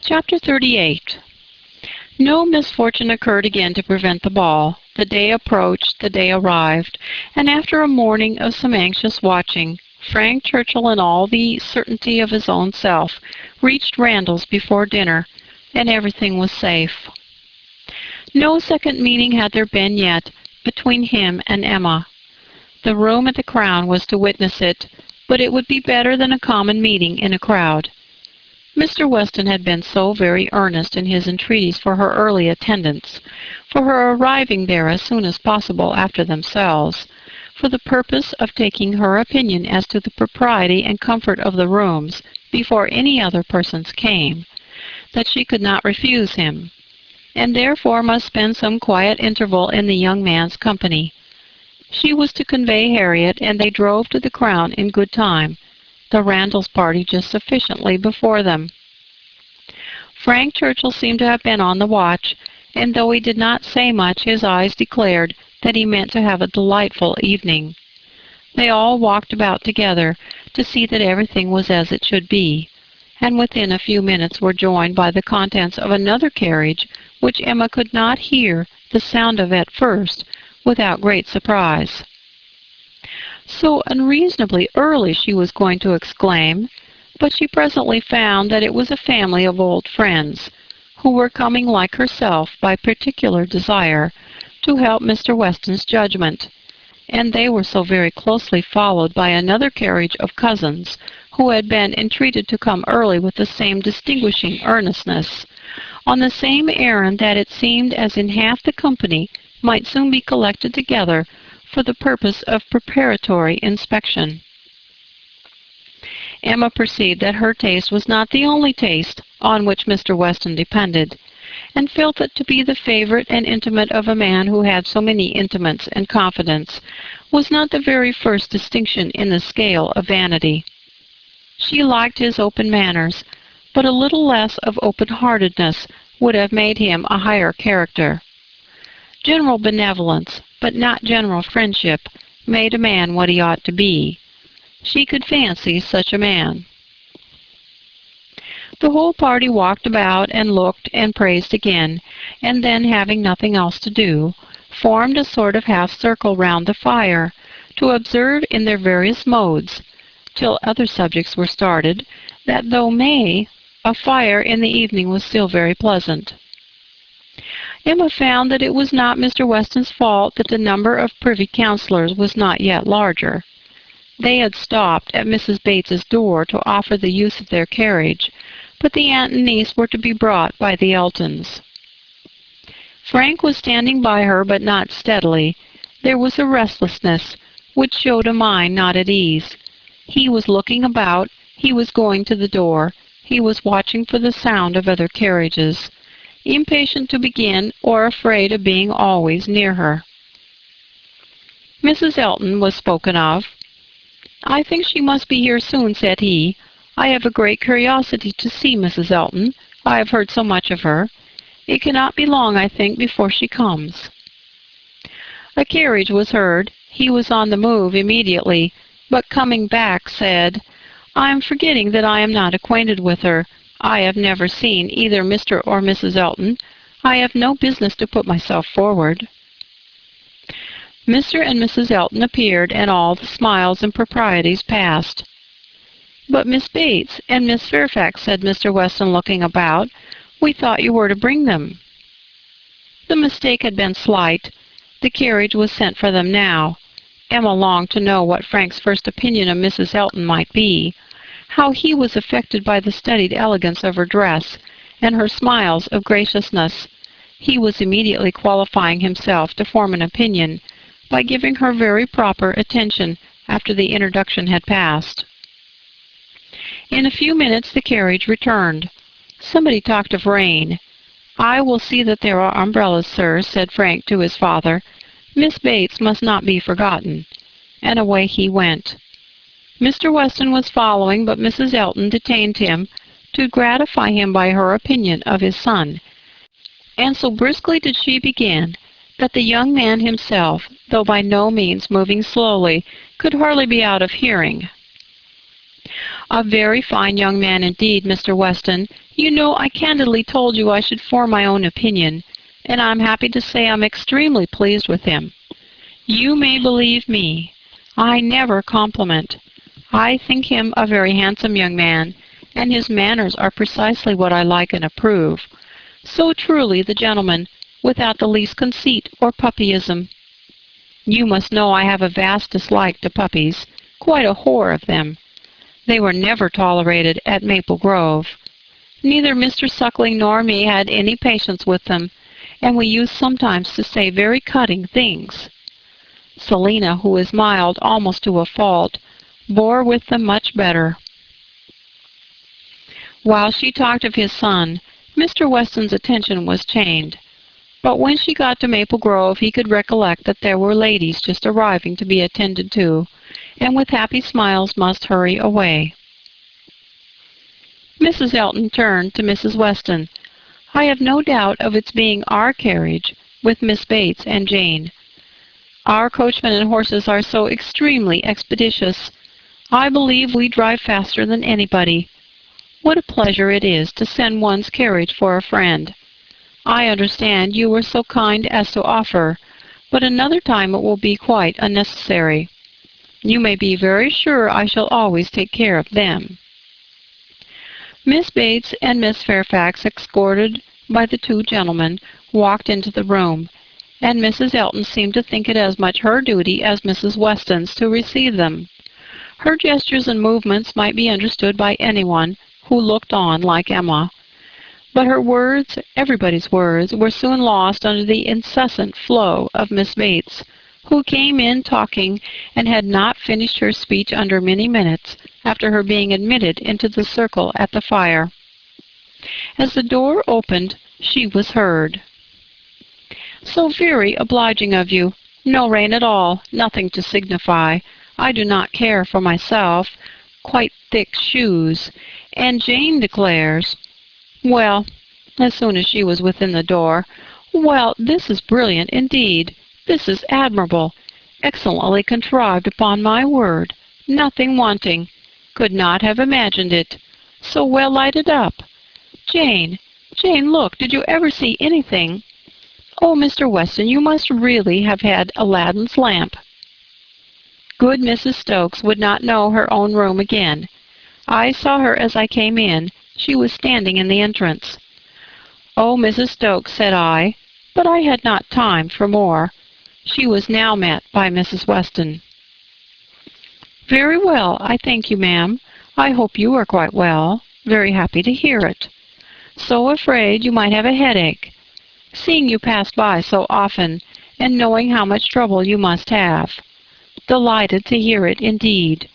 Chapter 38. No misfortune occurred again to prevent the ball. The day approached, the day arrived, and after a morning of some anxious watching, Frank Churchill, in all the certainty of his own self, reached Randall's before dinner, and everything was safe. No second meeting had there been yet between him and Emma. The room at the Crown was to witness it, but it would be better than a common meeting in a crowd. Mr. Weston had been so very earnest in his entreaties for her early attendance, for her arriving there as soon as possible after themselves, for the purpose of taking her opinion as to the propriety and comfort of the rooms before any other persons came, that she could not refuse him, and therefore must spend some quiet interval in the young man's company. She was to convey Harriet, and they drove to the Crown in good time, the Randalls' party just sufficiently before them. Frank Churchill seemed to have been on the watch, and though he did not say much, his eyes declared that he meant to have a delightful evening. They all walked about together to see that everything was as it should be, and within a few minutes were joined by the contents of another carriage, which Emma could not hear the sound of at first without great surprise. So unreasonably early, she was going to exclaim, but she presently found that it was a family of old friends, who were coming like herself by particular desire to help Mr. Weston's judgment, and they were so very closely followed by another carriage of cousins, who had been entreated to come early with the same distinguishing earnestness, on the same errand, that it seemed as in half the company might soon be collected together for the purpose of preparatory inspection. Emma perceived that her taste was not the only taste on which Mr. Weston depended, and felt that to be the favorite and intimate of a man who had so many intimates and confidants was not the very first distinction in the scale of vanity. She liked his open manners, but a little less of open-heartedness would have made him a higher character. General benevolence, but not general friendship, made a man what he ought to be. She could fancy such a man. The whole party walked about and looked and praised again, and then, having nothing else to do, formed a sort of half-circle round the fire, to observe in their various modes, till other subjects were started, that though May, a fire in the evening was still very pleasant. Emma found that it was not Mr. Weston's fault that the number of privy councillors was not yet larger. They had stopped at Mrs. Bates's door to offer the use of their carriage, but the aunt and niece were to be brought by the Eltons. Frank was standing by her, but not steadily. There was a restlessness which showed a mind not at ease. He was looking about, he was going to the door, he was watching for the sound of other carriages, impatient to begin or afraid of being always near her. Mrs. Elton was spoken of. "I think she must be here soon," said he. "I have a great curiosity to see Mrs. Elton. I have heard so much of her. It cannot be long, I think, before she comes." A carriage was heard. He was on the move immediately, but coming back said, "I am forgetting that I am not acquainted with her. I have never seen either Mr. or Mrs. Elton. I have no business to put myself forward." Mr. and Mrs. Elton appeared, and all the smiles and proprieties passed. "But Miss Bates and Miss Fairfax," said Mr. Weston, looking about. "We thought you were to bring them." The mistake had been slight. The carriage was sent for them now. Emma longed to know what Frank's first opinion of Mrs. Elton might be, how he was affected by the studied elegance of her dress, and her smiles of graciousness. He was immediately qualifying himself to form an opinion, by giving her very proper attention after the introduction had passed. In a few minutes the carriage returned. Somebody talked of rain. "I will see that there are umbrellas, sir," said Frank to his father. "Miss Bates must not be forgotten." And away he went. Mr. Weston was following, but Mrs. Elton detained him to gratify him by her opinion of his son, and so briskly did she begin that the young man himself, though by no means moving slowly, could hardly be out of hearing. A very fine young man indeed, Mr. Weston, You know, I candidly told you I should form my own opinion, and I'm happy to say I'm extremely pleased with him. You may believe me. I never compliment. I think him a very handsome young man, and his manners are precisely what I like and approve. So truly the gentleman, without the least conceit or puppyism. You must know I have a vast dislike to puppies, quite a horror of them. They were never tolerated at Maple Grove. Neither Mr. Suckling nor me had any patience with them, and we used sometimes to say very cutting things. Selina, who is mild almost to a fault, bore with them much better. While she talked of his son, Mr. Weston's attention was chained. But when she got to Maple Grove he could recollect that there were ladies just arriving to be attended to, and with happy smiles must hurry away. Mrs. Elton turned to Mrs. Weston. "I have no doubt of its being our carriage, with Miss Bates and Jane. Our coachmen and horses are so extremely expeditious. I believe we drive faster than anybody. What a pleasure it is to send one's carriage for a friend. I understand you were so kind as to offer, but another time it will be quite unnecessary. You may be very sure I shall always take care of them." Miss Bates and Miss Fairfax, escorted by the two gentlemen, walked into the room, and Mrs. Elton seemed to think it as much her duty as Mrs. Weston's to receive them. Her gestures and movements might be understood by anyone who looked on like Emma. But her words, everybody's words, were soon lost under the incessant flow of Miss Bates, who came in talking and had not finished her speech under many minutes after her being admitted into the circle at the fire. As the door opened, she was heard. "So very obliging of you. No rain at all, nothing to signify. I do not care for myself. Quite thick shoes. And Jane declares—" Well, as soon as she was within the door, "Well, this is brilliant indeed. This is admirable. Excellently contrived, upon my word. Nothing wanting. Could not have imagined it. So well lighted up. Jane, Jane, look, did you ever see anything? Oh, Mr. Weston, you must really have had Aladdin's lamp." Good Mrs. Stokes would not know her own room again. I saw her as I came in. She was standing in the entrance. "Oh, Mrs. Stokes," said I, but I had not time for more. She was now met by Mrs. Weston. "Very well, I thank you, ma'am. I hope you are quite well. Very happy to hear it. So afraid you might have a headache. Seeing you passed by so often, and knowing how much trouble you must have. Delighted to hear it, indeed.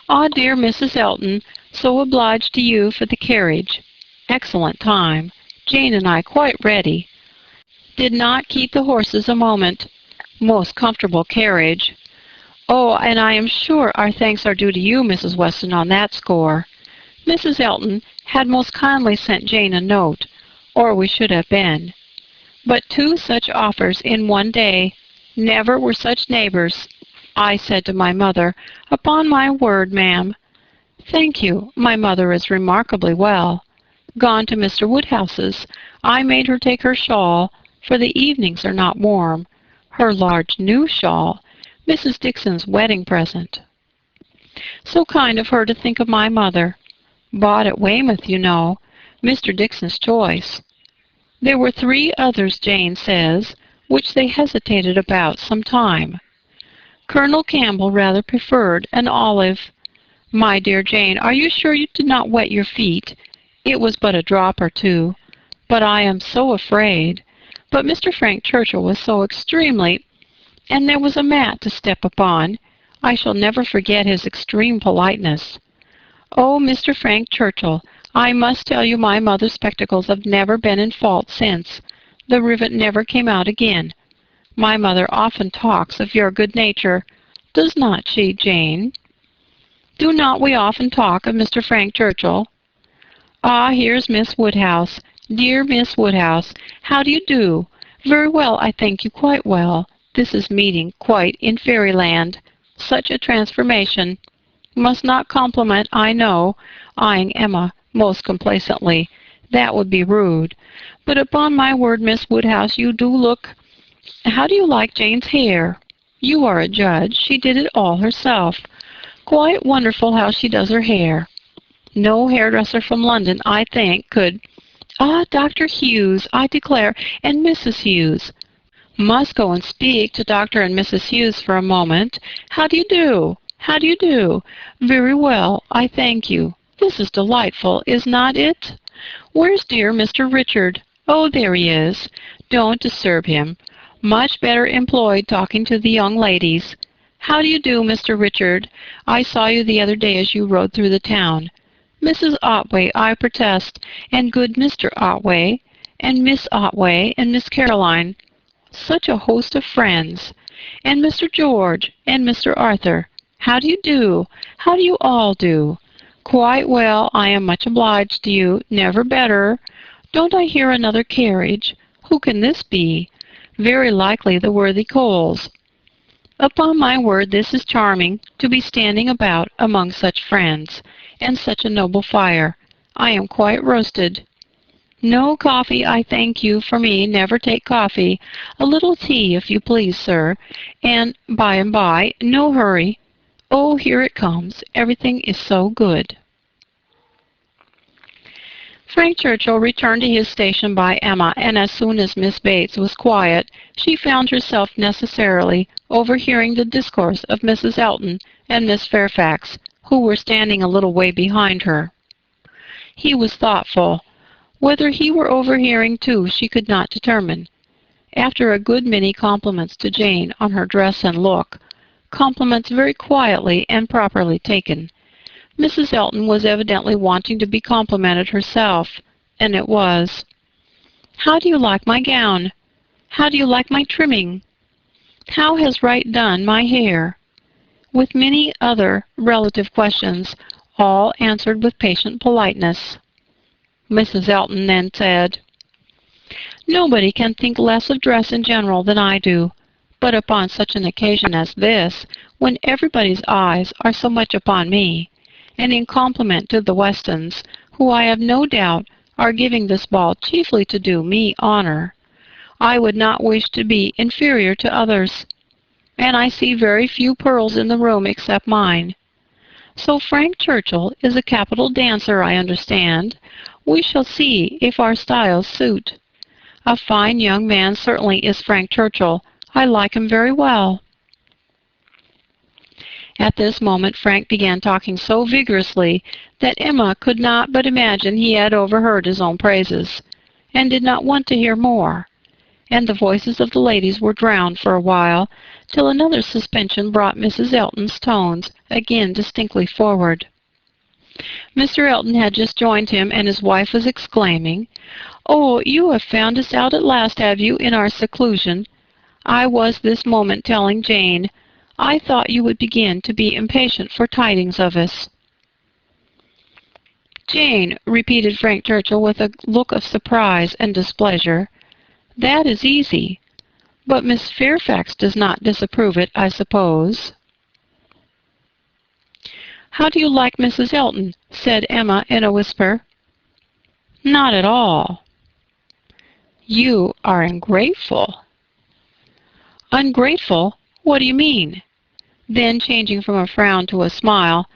Ah, dear Mrs. Elton, so obliged to you for the carriage. Excellent time. Jane and I quite ready. Did not keep the horses a moment. Most comfortable carriage. Oh, and I am sure our thanks are due to you, Mrs. Weston, on that score. Mrs. Elton had most kindly sent Jane a note, or we should have been. But two such offers in one day. Never were such neighbors. I said to my mother, "Upon my word, ma'am." "Thank you. My mother is remarkably well. Gone to Mr. Woodhouse's. I made her take her shawl, for the evenings are not warm. Her large new shawl, Mrs. Dixon's wedding present. So kind of her to think of my mother. Bought at Weymouth, you know. Mr. Dixon's choice. There were 3 others, Jane says, which they hesitated about some time. Colonel Campbell rather preferred an olive. My dear Jane, are you sure you did not wet your feet? It was but a drop or 2. But I am so afraid. But Mr. Frank Churchill was so extremely... And there was a mat to step upon. I shall never forget his extreme politeness. Oh, Mr. Frank Churchill, I must tell you my mother's spectacles have never been in fault since. The rivet never came out again. My mother often talks of your good nature. Does not she, Jane? Do not we often talk of Mr. Frank Churchill? Ah, here's Miss Woodhouse. Dear Miss Woodhouse, how do you do? Very well, I thank you, quite well. This is meeting quite in fairyland. Such a transformation. Must not compliment, I know, eyeing Emma most complacently. That would be rude. But upon my word, Miss Woodhouse, you do look— How do you like Jane's hair? You are a judge. She did it all herself. Quite wonderful how she does her hair. No hairdresser from London, I think, could— Ah, Dr. Hughes, I declare, and Mrs. Hughes. Must go and speak to Dr. and Mrs. Hughes for a moment. How do you do? How do you do? Very well, I thank you. This is delightful, is not it? Where's dear Mr. Richard? Oh, there he is. Don't disturb him. Much better employed talking to the young ladies. How do you do, Mr. Richard? I saw you the other day as you rode through the town. Mrs. Otway, I protest, and good Mr. Otway, and Miss Otway, and Miss Caroline. Such a host of friends. And Mr. George, and Mr. Arthur. How do you do? How do you all do? Quite well, I am much obliged to you, never better. Don't I hear another carriage? Who can this be? Very likely the worthy Coles. Upon my word, this is charming, to be standing about among such friends, and such a noble fire. I am quite roasted. No coffee, I thank you, for me never take coffee. A little tea, if you please, sir, and by, no hurry. Oh, here it comes. Everything is so good. Frank Churchill returned to his station by Emma, and as soon as Miss Bates was quiet, she found herself necessarily overhearing the discourse of Mrs. Elton and Miss Fairfax, who were standing a little way behind her. He was thoughtful. Whether he were overhearing, too, she could not determine. After a good many compliments to Jane on her dress and look, compliments very quietly and properly taken, Mrs. Elton was evidently wanting to be complimented herself, and it was. How do you like my gown? How do you like my trimming? How has Wright done my hair? With many other relative questions, all answered with patient politeness. Mrs. Elton then said, Nobody can think less of dress in general than I do, but upon such an occasion as this, when everybody's eyes are so much upon me, and in compliment to the Westons, who I have no doubt are giving this ball chiefly to do me honor, I would not wish to be inferior to others, and I see very few pearls in the room except mine. So Frank Churchill is a capital dancer, I understand. We shall see if our styles suit. A fine young man certainly is Frank Churchill. I like him very well. At this moment Frank began talking so vigorously that Emma could not but imagine he had overheard his own praises, and did not want to hear more, and the voices of the ladies were drowned for a while, till another suspension brought Mrs. Elton's tones again distinctly forward. Mr. Elton had just joined him, and his wife was exclaiming, "Oh, you have found us out at last, have you, in our seclusion? I was this moment telling Jane, I thought you would begin to be impatient for tidings of us." "Jane," repeated Frank Churchill with a look of surprise and displeasure, "that is easy. But Miss Fairfax does not disapprove it, I suppose." "How do you like Mrs. Elton?" said Emma in a whisper. "Not at all." "You are ungrateful." "Ungrateful? What do you mean?" Then, changing from a frown to a smile,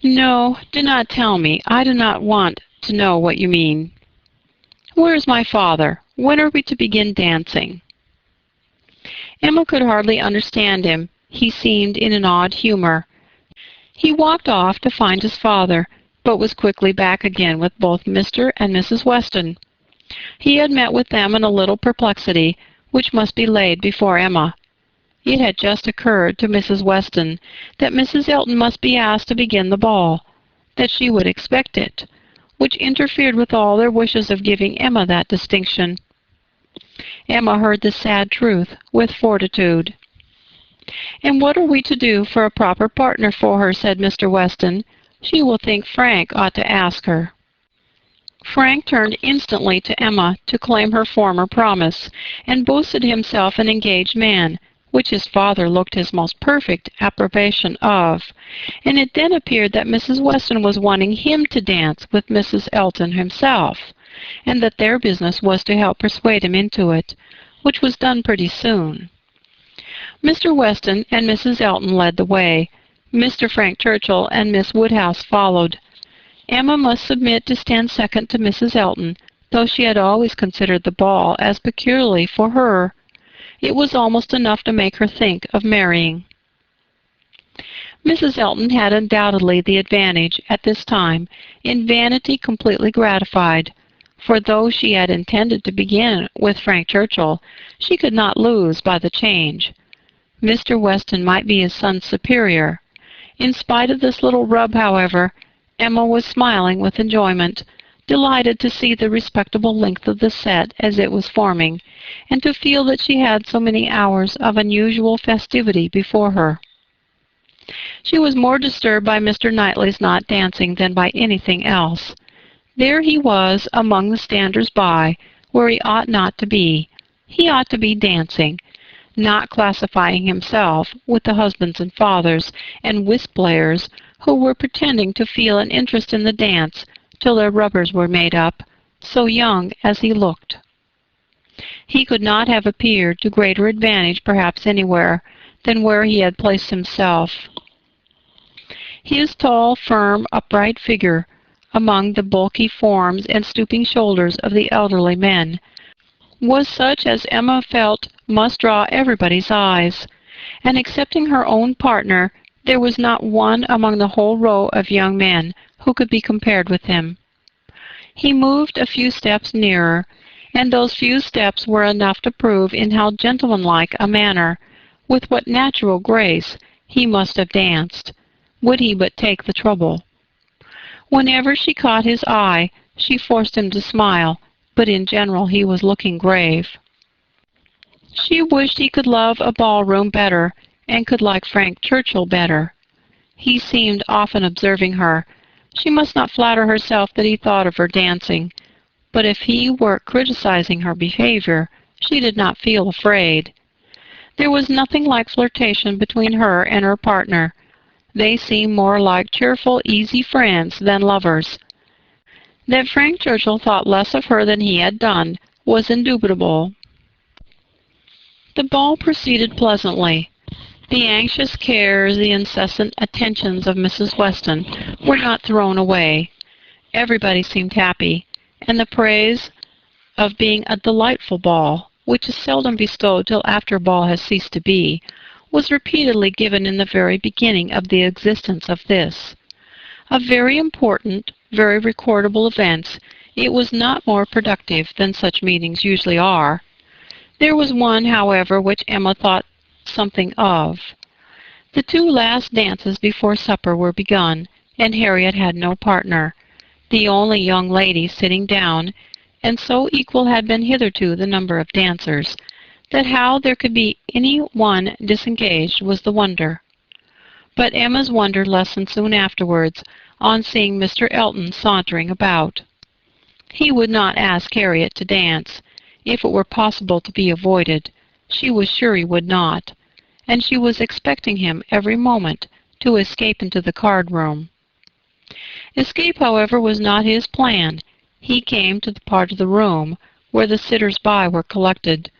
"No, do not tell me. I do not want to know what you mean. Where is my father? When are we to begin dancing?" Emma could hardly understand him. He seemed in an odd humor. He walked off to find his father, but was quickly back again with both Mr. and Mrs. Weston. He had met with them in a little perplexity, which must be laid before Emma. It had just occurred to Mrs. Weston that Mrs. Elton must be asked to begin the ball, that she would expect it, which interfered with all their wishes of giving Emma that distinction. Emma heard the sad truth with fortitude. "And what are we to do for a proper partner for her?" said Mr. Weston. "She will think Frank ought to ask her." Frank turned instantly to Emma to claim her former promise, and boasted himself an engaged man, which his father looked his most perfect approbation of, and it then appeared that Mrs. Weston was wanting him to dance with Mrs. Elton himself, and that their business was to help persuade him into it, which was done pretty soon. Mr. Weston and Mrs. Elton led the way. Mr. Frank Churchill and Miss Woodhouse followed. Emma must submit to stand second to Mrs. Elton, though she had always considered the ball as peculiarly for her. It was almost enough to make her think of marrying. Mrs. Elton had undoubtedly the advantage, at this time, in vanity completely gratified, for though she had intended to begin with Frank Churchill, she could not lose by the change. Mr. Weston might be his son's superior. In spite of this little rub, however, Emma was smiling with enjoyment, delighted to see the respectable length of the set as it was forming, and to feel that she had so many hours of unusual festivity before her. She was more disturbed by Mr. Knightley's not dancing than by anything else. There he was among the standers-by, where he ought not to be. He ought to be dancing, not classifying himself with the husbands and fathers and whist players who were pretending to feel an interest in the dance till their rubbers were made up, so young as he looked. He could not have appeared to greater advantage perhaps anywhere than where he had placed himself. His tall, firm, upright figure, among the bulky forms and stooping shoulders of the elderly men, was such as Emma felt must draw everybody's eyes, and excepting her own partner, there was not one among the whole row of young men who could be compared with him. He moved a few steps nearer, and those few steps were enough to prove in how gentlemanlike a manner, with what natural grace, he must have danced, would he but take the trouble. Whenever she caught his eye, she forced him to smile, but in general he was looking grave. She wished he could love a ballroom better, and could like Frank Churchill better. He seemed often observing her. She must not flatter herself that he thought of her dancing, but if he were criticizing her behavior, she did not feel afraid. There was nothing like flirtation between her and her partner. They seemed more like cheerful, easy friends than lovers. That Frank Churchill thought less of her than he had done was indubitable. The ball proceeded pleasantly. The anxious cares, the incessant attentions of Mrs. Weston were not thrown away. Everybody seemed happy, and the praise of being a delightful ball, which is seldom bestowed till after a ball has ceased to be, was repeatedly given in the very beginning of the existence of this. Of very important, very recordable events, it was not more productive than such meetings usually are. There was one, however, which Emma thought something of. The two last dances before supper were begun, and Harriet had no partner, the only young lady sitting down, and so equal had been hitherto the number of dancers, that how there could be any one disengaged was the wonder. But Emma's wonder lessened soon afterwards on seeing Mr. Elton sauntering about. He would not ask Harriet to dance, if it were possible to be avoided. She was sure he would not, and she was expecting him every moment to escape into the card-room. Escape, however, was not his plan. He came to the part of the room where the sitters-by were collected,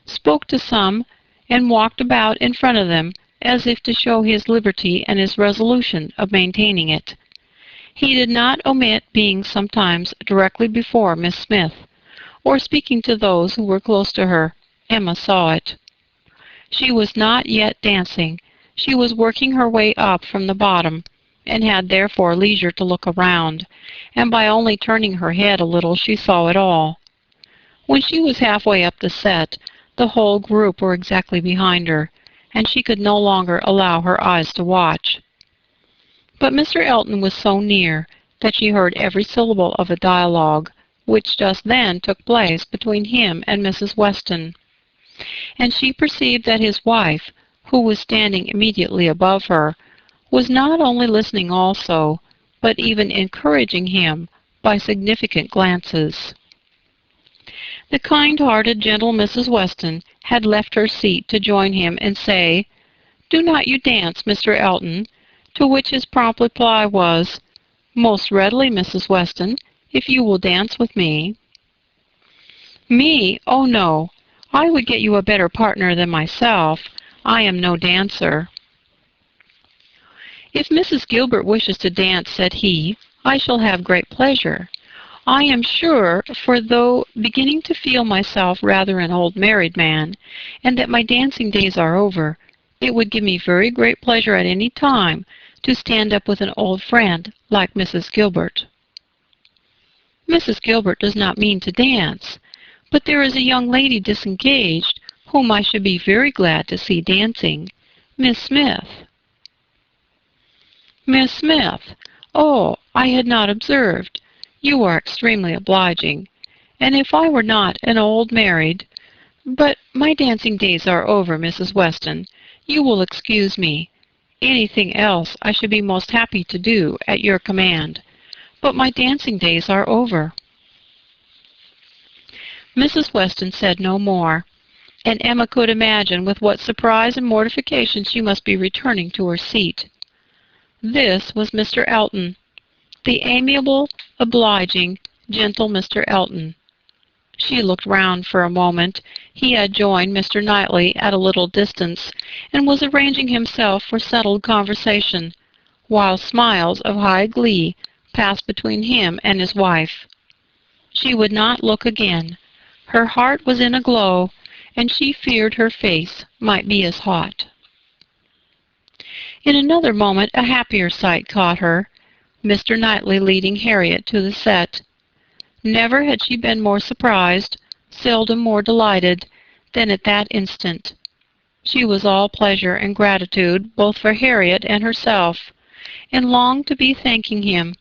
spoke to some, and walked about in front of them as if to show his liberty and his resolution of maintaining it. He did not omit being sometimes directly before Miss Smith, or speaking to those who were close to her. Emma saw it. She was not yet dancing. She was working her way up from the bottom, and had therefore leisure to look around, and by only turning her head a little she saw it all. When she was halfway up the set, the whole group were exactly behind her, and she could no longer allow her eyes to watch. But Mr. Elton was so near that she heard every syllable of a dialogue which just then took place between him and Mrs. Weston, and she perceived that his wife, who was standing immediately above her, was not only listening also, but even encouraging him by significant glances. The kind-hearted, gentle Mrs. Weston had left her seat to join him and say, "Do not you dance, Mr. Elton?" To which his prompt reply was, "Most readily, Mrs. Weston, if you will dance with me." Me? Oh, no. I would get you a better partner than myself. I am no dancer. If Mrs. Gilbert wishes to dance, said he, I shall have great pleasure. I am sure, for though beginning to feel myself rather an old married man, and that my dancing days are over, it would give me very great pleasure at any time to stand up with an old friend like Mrs. Gilbert. Mrs. Gilbert does not mean to dance, but there is a young lady disengaged whom I should be very glad to see dancing, Miss Smith. Miss Smith. Oh, I had not observed. You are extremely obliging, and if I were not an old married— But my dancing days are over, Mrs. Weston. You will excuse me. Anything else I should be most happy to do at your command, but my dancing days are over. Mrs. Weston said no more, and Emma could imagine with what surprise and mortification she must be returning to her seat. This was Mr. Elton, the amiable, obliging, gentle Mr. Elton. She looked round for a moment. He had joined Mr. Knightley at a little distance, and was arranging himself for settled conversation, while smiles of high glee passed between him and his wife. She would not look again. Her heart was in a glow, and she feared her face might be as hot. In another moment a happier sight caught her, Mr. Knightley leading Harriet to the set. Never had she been more surprised, seldom more delighted, than at that instant. She was all pleasure and gratitude both for Harriet and herself, and longed to be thanking him,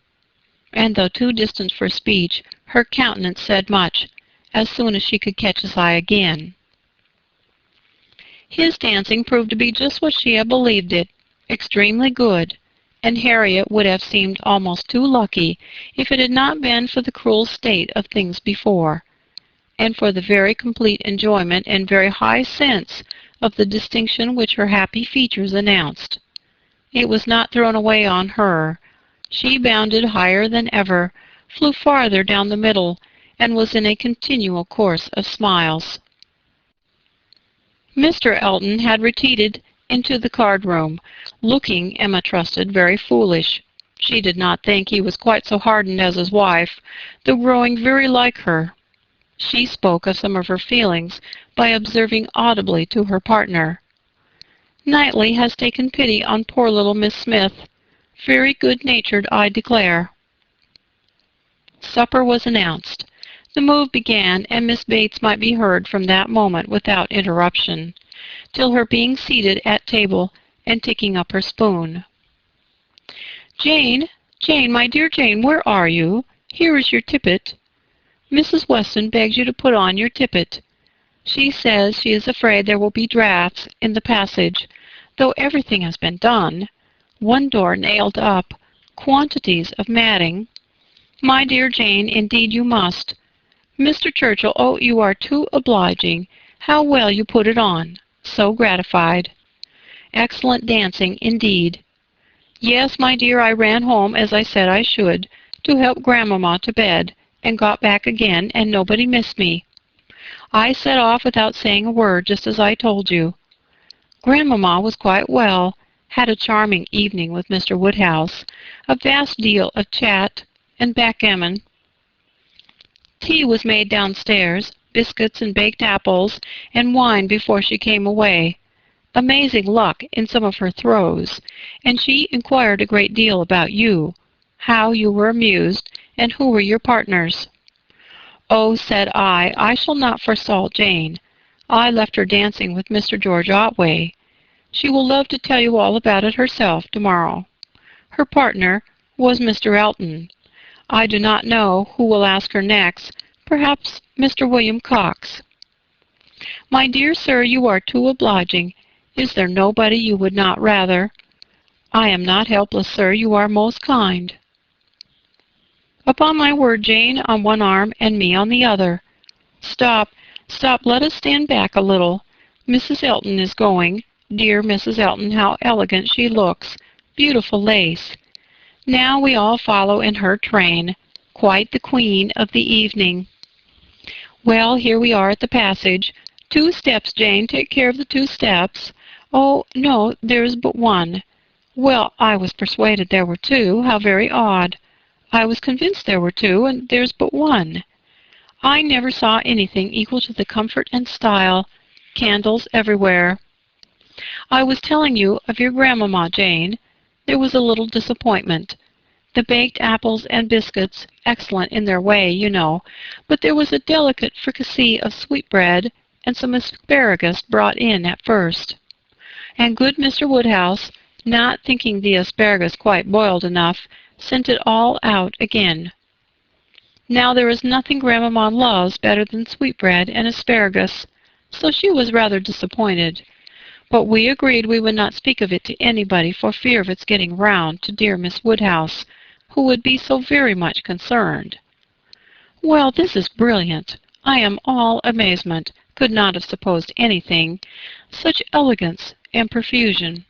and though too distant for speech, her countenance said much, as soon as she could catch his eye again. His dancing proved to be just what she had believed it, extremely good, and Harriet would have seemed almost too lucky if it had not been for the cruel state of things before, and for the very complete enjoyment and very high sense of the distinction which her happy features announced. It was not thrown away on her. She bounded higher than ever, flew farther down the middle, and was in a continual course of smiles. Mr. Elton had retreated into the card-room, looking, Emma trusted, very foolish. She did not think he was quite so hardened as his wife, though growing very like her. She spoke of some of her feelings by observing audibly to her partner, "Knightley has taken pity on poor little Miss Smith. Very good-natured, I declare." Supper was announced. The move began, and Miss Bates might be heard from that moment without interruption, till her being seated at table and taking up her spoon. "Jane, Jane, my dear Jane, where are you? Here is your tippet. Mrs. Weston begs you to put on your tippet. She says she is afraid there will be draughts in the passage, though everything has been done. One door nailed up, quantities of matting. My dear Jane, indeed you must. Mr. Churchill, oh, you are too obliging. How well you put it on. So gratified. Excellent dancing, indeed. Yes, my dear, I ran home, as I said I should, to help Grandmama to bed, and got back again, and nobody missed me. I set off without saying a word, just as I told you. Grandmama was quite well, had a charming evening with Mr. Woodhouse, a vast deal of chat and backgammon. Tea was made downstairs, biscuits and baked apples, and wine before she came away. Amazing luck in some of her throws, and she inquired a great deal about you, how you were amused, and who were your partners. Oh, said I shall not forestall Jane. I left her dancing with Mr. George Otway. She will love to tell you all about it herself tomorrow. Her partner was Mr. Elton. I do not know who will ask her next, perhaps Mr. William Cox. My dear sir, you are too obliging. Is there nobody you would not rather? I am not helpless, sir. You are most kind. Upon my word, Jane on one arm and me on the other. Stop, stop, let us stand back a little. Mrs. Elton is going. Dear Mrs. Elton, how elegant she looks. Beautiful lace. Now we all follow in her train. Quite the queen of the evening. Well, here we are at the passage. 2 steps, Jane. Take care of the 2 steps. Oh, no, there's but 1. Well, I was persuaded there were 2. How very odd. I was convinced there were 2, and there's but 1. I never saw anything equal to the comfort and style. Candles everywhere. I was telling you of your grandmamma, Jane. There was a little disappointment. The baked apples and biscuits, excellent in their way, you know, but there was a delicate fricassee of sweetbread and some asparagus brought in at first. And good Mr. Woodhouse, not thinking the asparagus quite boiled enough, sent it all out again. Now there is nothing Grandmamma loves better than sweetbread and asparagus, so she was rather disappointed. But we agreed we would not speak of it to anybody for fear of its getting round to dear Miss Woodhouse, who would be so very much concerned. Well, this is brilliant. I am all amazement. Could not have supposed anything. Such elegance and profusion.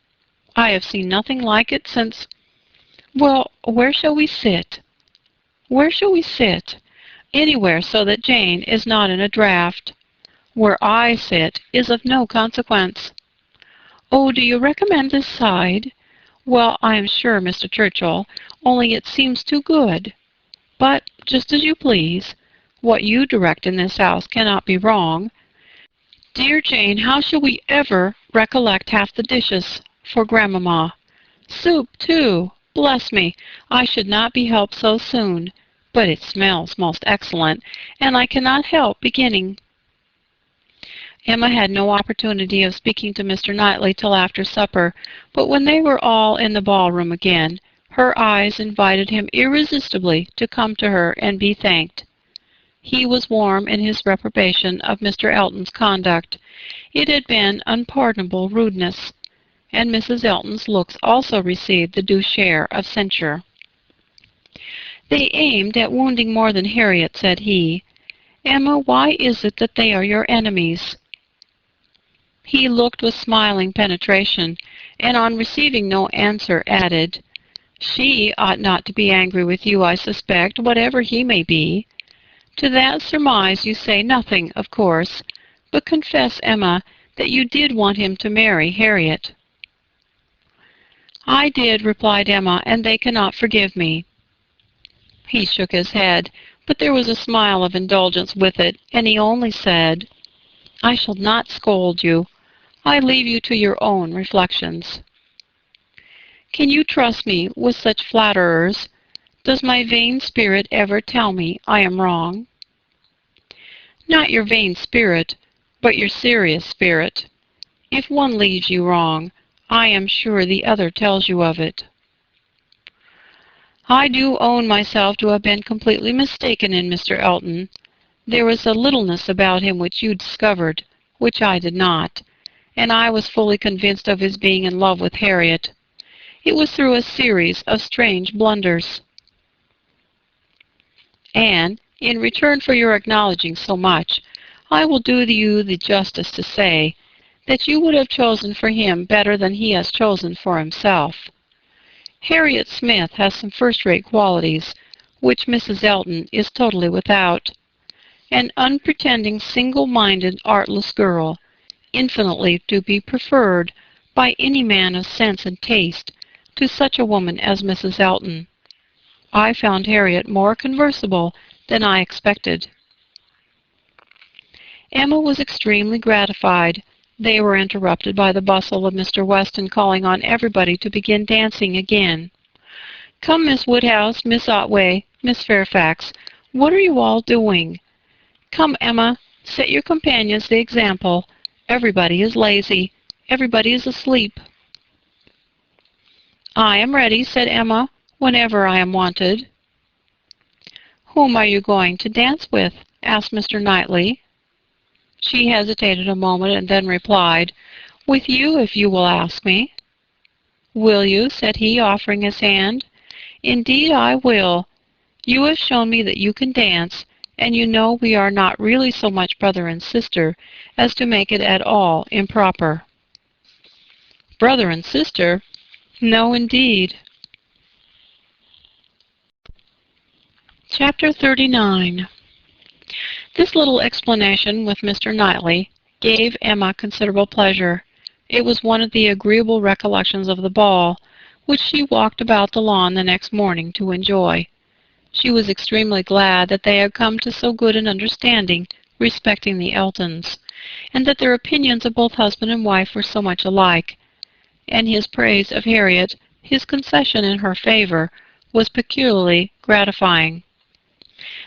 I have seen nothing like it since... Well, where shall we sit? Where shall we sit? Anywhere so that Jane is not in a draught. Where I sit is of no consequence. Oh, do you recommend this side? Well, I am sure, Mr. Churchill, only it seems too good. But, just as you please. What you direct in this house cannot be wrong. Dear Jane, how shall we ever recollect half the dishes for Grandmamma? Soup, too! Bless me, I should not be helped so soon. But it smells most excellent, and I cannot help beginning. Emma had no opportunity of speaking to Mr. Knightley till after supper, but when they were all in the ballroom again, her eyes invited him irresistibly to come to her and be thanked. He was warm in his reprobation of Mr. Elton's conduct. It had been unpardonable rudeness, and Mrs. Elton's looks also received the due share of censure. They aimed at wounding more than Harriet, said he. Emma, why is it that they are your enemies? He looked with smiling penetration, and on receiving no answer added, She ought not to be angry with you, I suspect, whatever he may be. To that surmise you say nothing, of course, but confess, Emma, that you did want him to marry Harriet. I did, replied Emma, and they cannot forgive me. He shook his head, but there was a smile of indulgence with it, and he only said, I shall not scold you. I leave you to your own reflections. Can you trust me with such flatterers? Does my vain spirit ever tell me I am wrong? Not your vain spirit, but your serious spirit. If one leads you wrong, I am sure the other tells you of it. I do own myself to have been completely mistaken in Mr. Elton. There was a littleness about him which you discovered, which I did not, and I was fully convinced of his being in love with Harriet. It was through a series of strange blunders. And, in return for your acknowledging so much, I will do you the justice to say that you would have chosen for him better than he has chosen for himself. Harriet Smith has some first-rate qualities, which Mrs. Elton is totally without. An unpretending, single-minded, artless girl, infinitely to be preferred by any man of sense and taste to such a woman as Mrs. Elton. I found Harriet more conversable than I expected. Emma was extremely gratified. They were interrupted by the bustle of Mr. Weston calling on everybody to begin dancing again. Come, Miss Woodhouse, Miss Otway, Miss Fairfax, what are you all doing? Come, Emma, set your companions the example. Everybody is lazy. Everybody is asleep. I am ready, said Emma, whenever I am wanted. Whom are you going to dance with? Asked Mr. Knightley. She hesitated a moment and then replied, With you, if you will ask me. Will you? Said he, offering his hand. Indeed I will. You have shown me that you can dance, and you know we are not really so much brother and sister as to make it at all improper. Brother and sister? No, indeed. Chapter 39. This little explanation with Mr. Knightley gave Emma considerable pleasure. It was one of the agreeable recollections of the ball, which she walked about the lawn the next morning to enjoy. She was extremely glad that they had come to so good an understanding respecting the Eltons, and that their opinions of both husband and wife were so much alike, and his praise of Harriet, his concession in her favor, was peculiarly gratifying.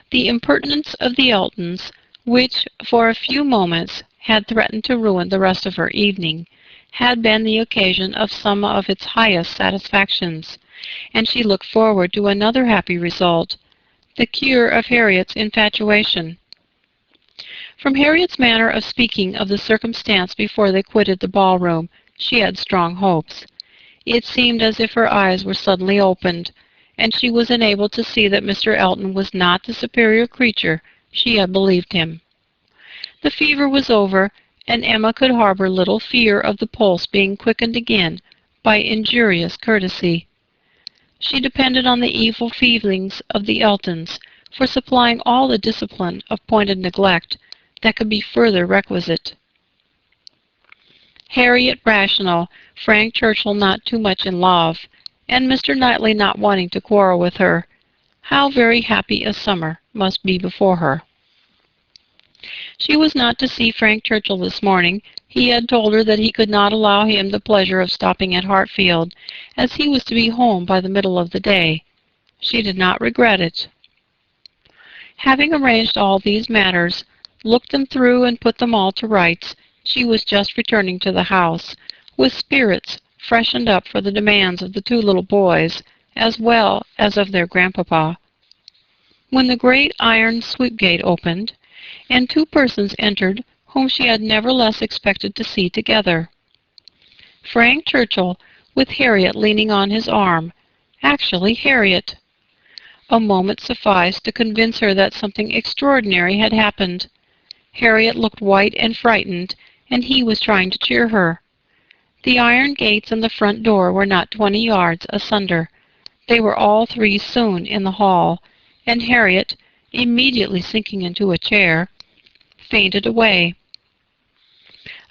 The impertinence of the Eltons, which for a few moments had threatened to ruin the rest of her evening, had been the occasion of some of its highest satisfactions, and she looked forward to another happy result, the cure of Harriet's infatuation. From Harriet's manner of speaking of the circumstance before they quitted the ballroom, she had strong hopes. It seemed as if her eyes were suddenly opened, and she was enabled to see that Mr. Elton was not the superior creature she had believed him. The fever was over, and Emma could harbor little fear of the pulse being quickened again by injurious courtesy. She depended on the evil feelings of the Eltons for supplying all the discipline of pointed neglect that could be further requisite. Harriet rational, Frank Churchill not too much in love, and Mr. Knightley not wanting to quarrel with her, how very happy a summer must be before her. She was not to see Frank Churchill this morning. He had told her that he could not allow him the pleasure of stopping at Hartfield, as he was to be home by the middle of the day. She did not regret it. Having arranged all these matters, looked them through and put them all to rights, she was just returning to the house, with spirits freshened up for the demands of the two little boys, as well as of their grandpapa, when the great iron sweep-gate opened, and two persons entered whom she had nevertheless expected to see together. Frank Churchill, with Harriet leaning on his arm, actually Harriet. A moment sufficed to convince her that something extraordinary had happened. Harriet looked white and frightened, and he was trying to cheer her. The iron gates and the front door were not 20 yards asunder. They were all three soon in the hall, and Harriet, immediately sinking into a chair, fainted away.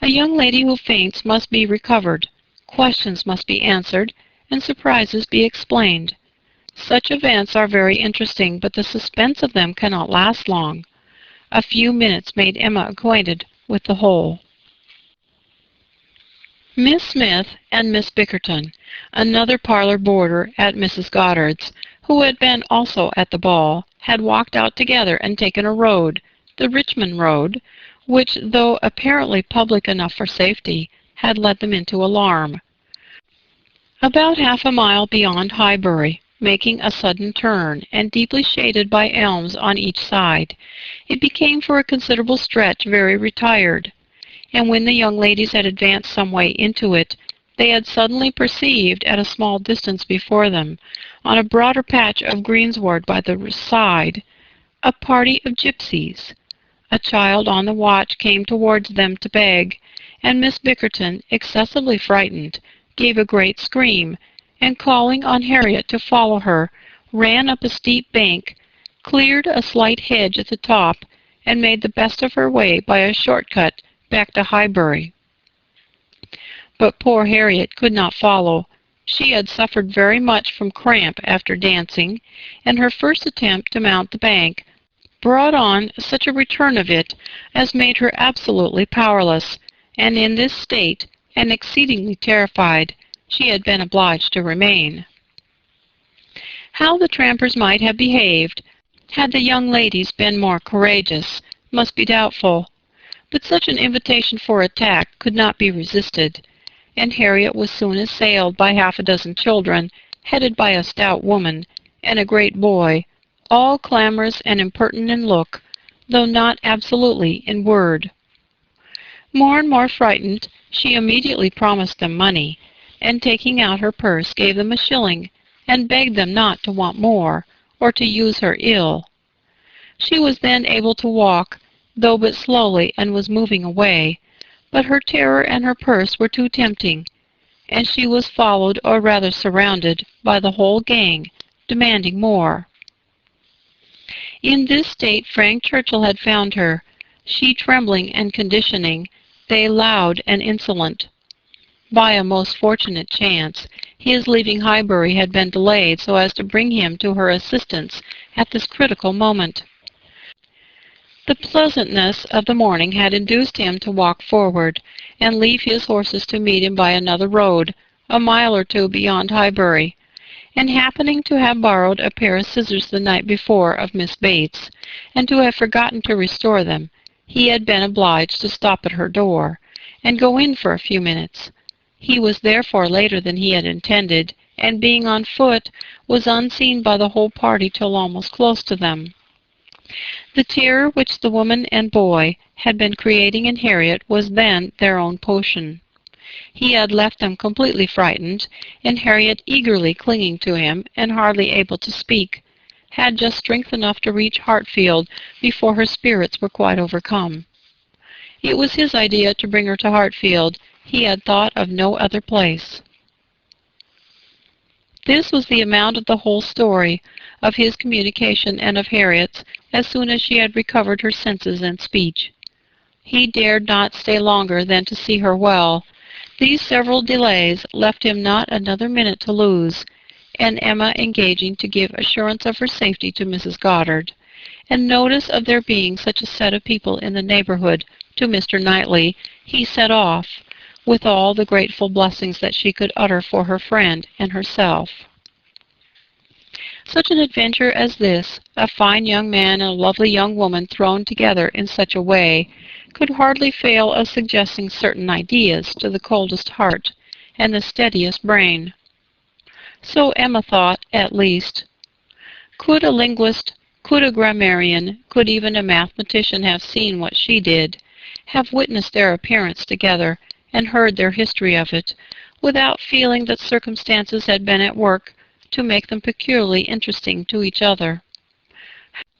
A young lady who faints must be recovered, questions must be answered, and surprises be explained. Such events are very interesting, but the suspense of them cannot last long. A few minutes made Emma acquainted with the whole. Miss Smith and Miss Bickerton, another parlor boarder at Mrs. Goddard's, who had been also at the ball, had walked out together and taken a road, the Richmond road, which, though apparently public enough for safety, had led them into alarm. About half a mile beyond Highbury, making a sudden turn, and deeply shaded by elms on each side, it became for a considerable stretch very retired, and when the young ladies had advanced some way into it, they had suddenly perceived at a small distance before them, on a broader patch of greensward by the side, a party of gypsies. A child on the watch came towards them to beg, and Miss Bickerton, excessively frightened, gave a great scream, and calling on Harriet to follow her, ran up a steep bank, cleared a slight hedge at the top, and made the best of her way by a short cut back to Highbury. But poor Harriet could not follow. She had suffered very much from cramp after dancing, and her first attempt to mount the bank brought on such a return of it as made her absolutely powerless, and in this state, and exceedingly terrified, she had been obliged to remain. How the trampers might have behaved, had the young ladies been more courageous, must be doubtful, but such an invitation for attack could not be resisted, and Harriet was soon assailed by half a dozen children, headed by a stout woman and a great boy, all clamorous and impertinent in look, though not absolutely in word. More and more frightened, she immediately promised them money, and taking out her purse gave them a shilling, and begged them not to want more, or to use her ill. She was then able to walk, though but slowly, and was moving away, but her terror and her purse were too tempting, and she was followed, or rather surrounded, by the whole gang, demanding more. In this state Frank Churchill had found her, she trembling and conditioning, they loud and insolent. By a most fortunate chance, his leaving Highbury had been delayed so as to bring him to her assistance at this critical moment. The pleasantness of the morning had induced him to walk forward, and leave his horses to meet him by another road, a mile or two beyond Highbury, and happening to have borrowed a pair of scissors the night before of Miss Bates, and to have forgotten to restore them, he had been obliged to stop at her door, and go in for a few minutes. He was therefore later than he had intended, and being on foot, was unseen by the whole party till almost close to them. The terror which the woman and boy had been creating in Harriet was then their own potion. He had left them completely frightened, and Harriet, eagerly clinging to him and hardly able to speak, had just strength enough to reach Hartfield before her spirits were quite overcome. It was his idea to bring her to Hartfield. He had thought of no other place. This was the amount of the whole story, of his communication and of Harriet's, as soon as she had recovered her senses and speech. He dared not stay longer than to see her well. These several delays left him not another minute to lose, and Emma engaging to give assurance of her safety to Mrs. Goddard, and notice of there being such a set of people in the neighborhood to Mr. Knightley, he set off, with all the grateful blessings that she could utter for her friend and herself. Such an adventure as this, a fine young man and a lovely young woman thrown together in such a way, could hardly fail of suggesting certain ideas to the coldest heart and the steadiest brain. So Emma thought, at least. Could a linguist, could a grammarian, could even a mathematician have seen what she did, have witnessed their appearance together, and heard their history of it, without feeling that circumstances had been at work to make them peculiarly interesting to each other?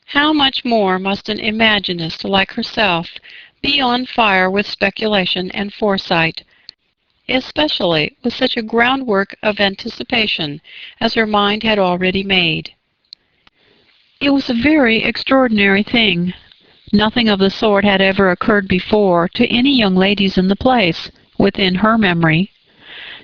How much more must an imaginist like herself be on fire with speculation and foresight, especially with such a groundwork of anticipation as her mind had already made? It was a very extraordinary thing. Nothing of the sort had ever occurred before to any young ladies in the place, within her memory.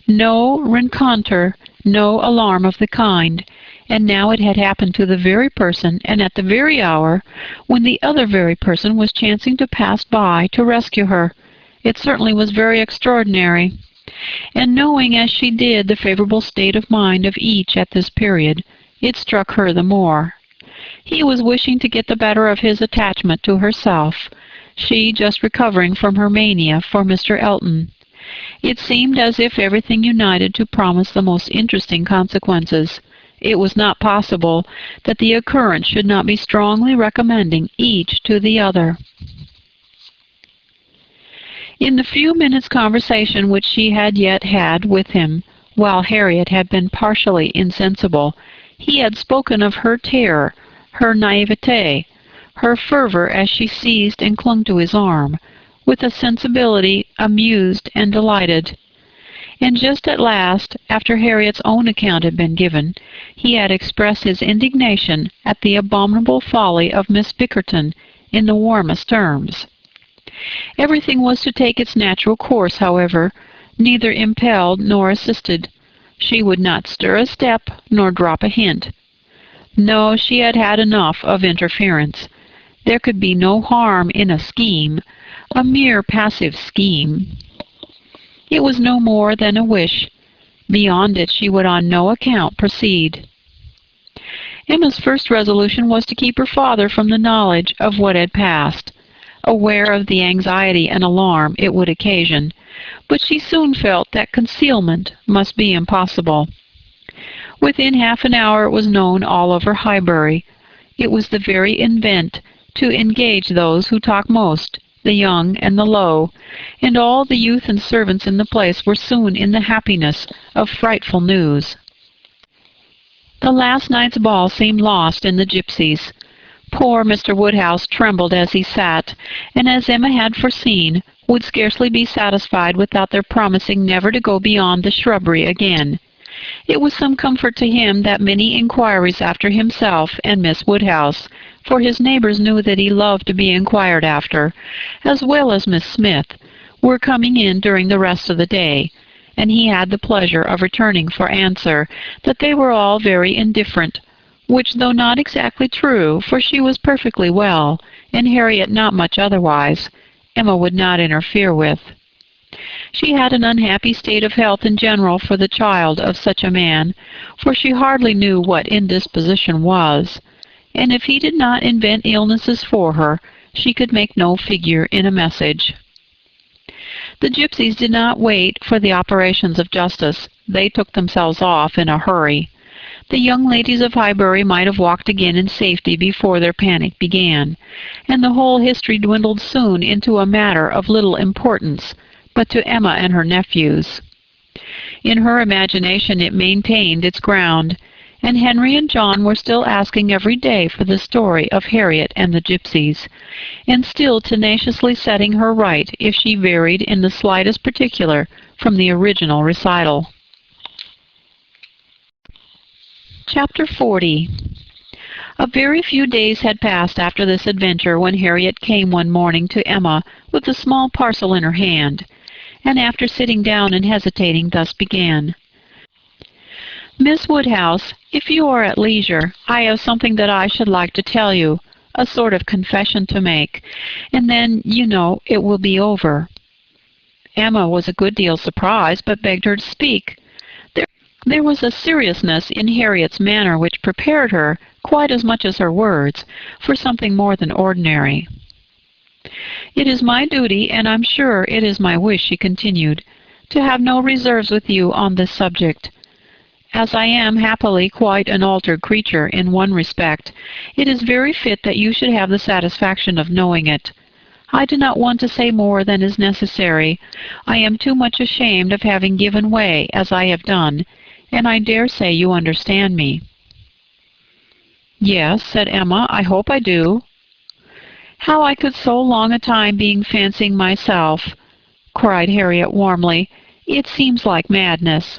No rencontre, no alarm of the kind, and now it had happened to the very person and at the very hour when the other very person was chancing to pass by to rescue her. It certainly was very extraordinary. And knowing as she did the favorable state of mind of each at this period, it struck her the more. He was wishing to get the better of his attachment to herself, she just recovering from her mania for Mr. Elton. It seemed as if everything united to promise the most interesting consequences. It was not possible that the occurrence should not be strongly recommending each to the other. In the few minutes' conversation which she had yet had with him, while Harriet had been partially insensible, he had spoken of her terror, her naivete, her fervor as she seized and clung to his arm, with a sensibility amused and delighted. And just at last, after Harriet's own account had been given, he had expressed his indignation at the abominable folly of Miss Bickerton in the warmest terms. Everything was to take its natural course, however, neither impelled nor assisted. She would not stir a step nor drop a hint. No, she had had enough of interference. There could be no harm in a scheme, a mere passive scheme. It was no more than a wish. Beyond it she would on no account proceed. Emma's first resolution was to keep her father from the knowledge of what had passed, aware of the anxiety and alarm it would occasion, but she soon felt that concealment must be impossible. Within half an hour it was known all over Highbury. It was the very event to engage those who talk most, the young and the low, and all the youth and servants in the place were soon in the happiness of frightful news. The last night's ball seemed lost in the gipsies. Poor Mr. Woodhouse trembled as he sat, and as Emma had foreseen, would scarcely be satisfied without their promising never to go beyond the shrubbery again. It was some comfort to him that many inquiries after himself and Miss Woodhouse for his neighbors knew that he loved to be inquired after, as well as Miss Smith, were coming in during the rest of the day, and he had the pleasure of returning for answer that they were all very indifferent, which, though not exactly true, for she was perfectly well, and Harriet not much otherwise, Emma would not interfere with. She had an unhappy state of health in general for the child of such a man, for she hardly knew what indisposition was, and if he did not invent illnesses for her, she could make no figure in a message. The gypsies did not wait for the operations of justice. They took themselves off in a hurry. The young ladies of Highbury might have walked again in safety before their panic began, and the whole history dwindled soon into a matter of little importance, but to Emma and her nephews. In her imagination it maintained its ground, and Henry and John were still asking every day for the story of Harriet and the gypsies, and still tenaciously setting her right if she varied in the slightest particular from the original recital. Chapter 40. A very few days had passed after this adventure when Harriet came one morning to Emma with a small parcel in her hand, and after sitting down and hesitating, thus began. "Miss Woodhouse, if you are at leisure, I have something that I should like to tell you, a sort of confession to make, and then, you know, it will be over." Emma was a good deal surprised, but begged her to speak. There was a seriousness in Harriet's manner which prepared her, quite as much as her words, for something more than ordinary. "It is my duty, and I'm sure it is my wish," she continued, "to have no reserves with you on this subject. As I am, happily, quite an altered creature in one respect, it is very fit that you should have the satisfaction of knowing it. I do not want to say more than is necessary. I am too much ashamed of having given way as I have done, and I dare say you understand me." "Yes," said Emma, "I hope I do." "How I could so long a time being fancying myself," cried Harriet warmly, "it seems like madness.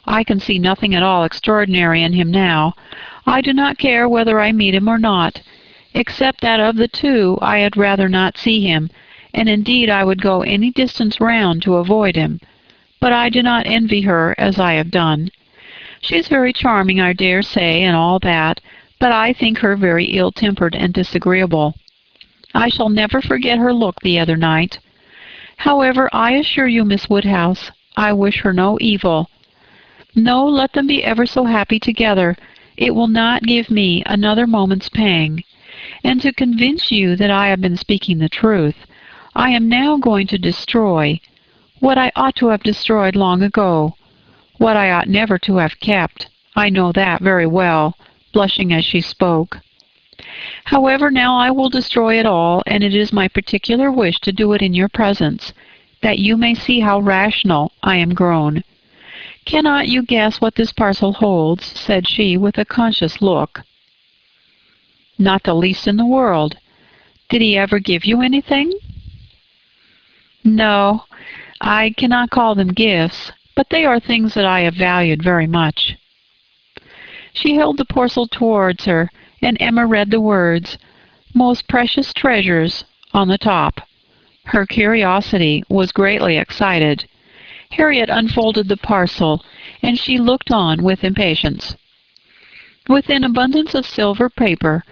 I can see nothing at all extraordinary in him now. I do not care whether I meet him or not, except that of the two I had rather not see him, and indeed I would go any distance round to avoid him. But I do not envy her as I have done. She is very charming, I dare say, and all that, but I think her very ill-tempered and disagreeable. I shall never forget her look the other night. However, I assure you, Miss Woodhouse, I wish her no evil. No, let them be ever so happy together. It will not give me another moment's pang. And to convince you that I have been speaking the truth, I am now going to destroy what I ought to have destroyed long ago, what I ought never to have kept. I know that very well," blushing as she spoke. "However, now I will destroy it all, and it is my particular wish to do it in your presence, that you may see how rational I am grown. Cannot you guess what this parcel holds?" said she, with a conscious look. "Not the least in the world. Did he ever give you anything?" "No, I cannot call them gifts, but they are things that I have valued very much." She held the parcel towards her, and Emma read the words, "Most precious treasures," on the top. Her curiosity was greatly excited. Harriet unfolded the parcel, and she looked on with impatience. Within abundance of silver paper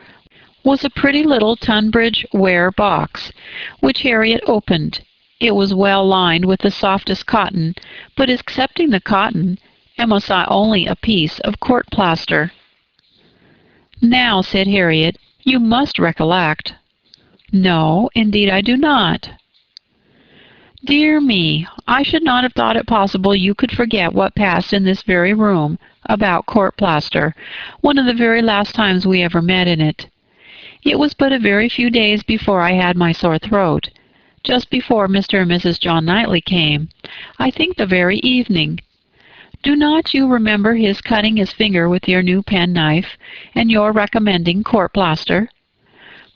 was a pretty little Tunbridge ware box, which Harriet opened. It was well lined with the softest cotton, but excepting the cotton, Emma saw only a piece of court plaster. "Now," said Harriet, "you must recollect." "No, indeed I do not." "Dear me, I should not have thought it possible you could forget what passed in this very room about court plaster, one of the very last times we ever met in it. It was but a very few days before I had my sore throat, just before Mr. and Mrs. John Knightley came, I think the very evening. Do not you remember his cutting his finger with your new penknife, and your recommending court plaster?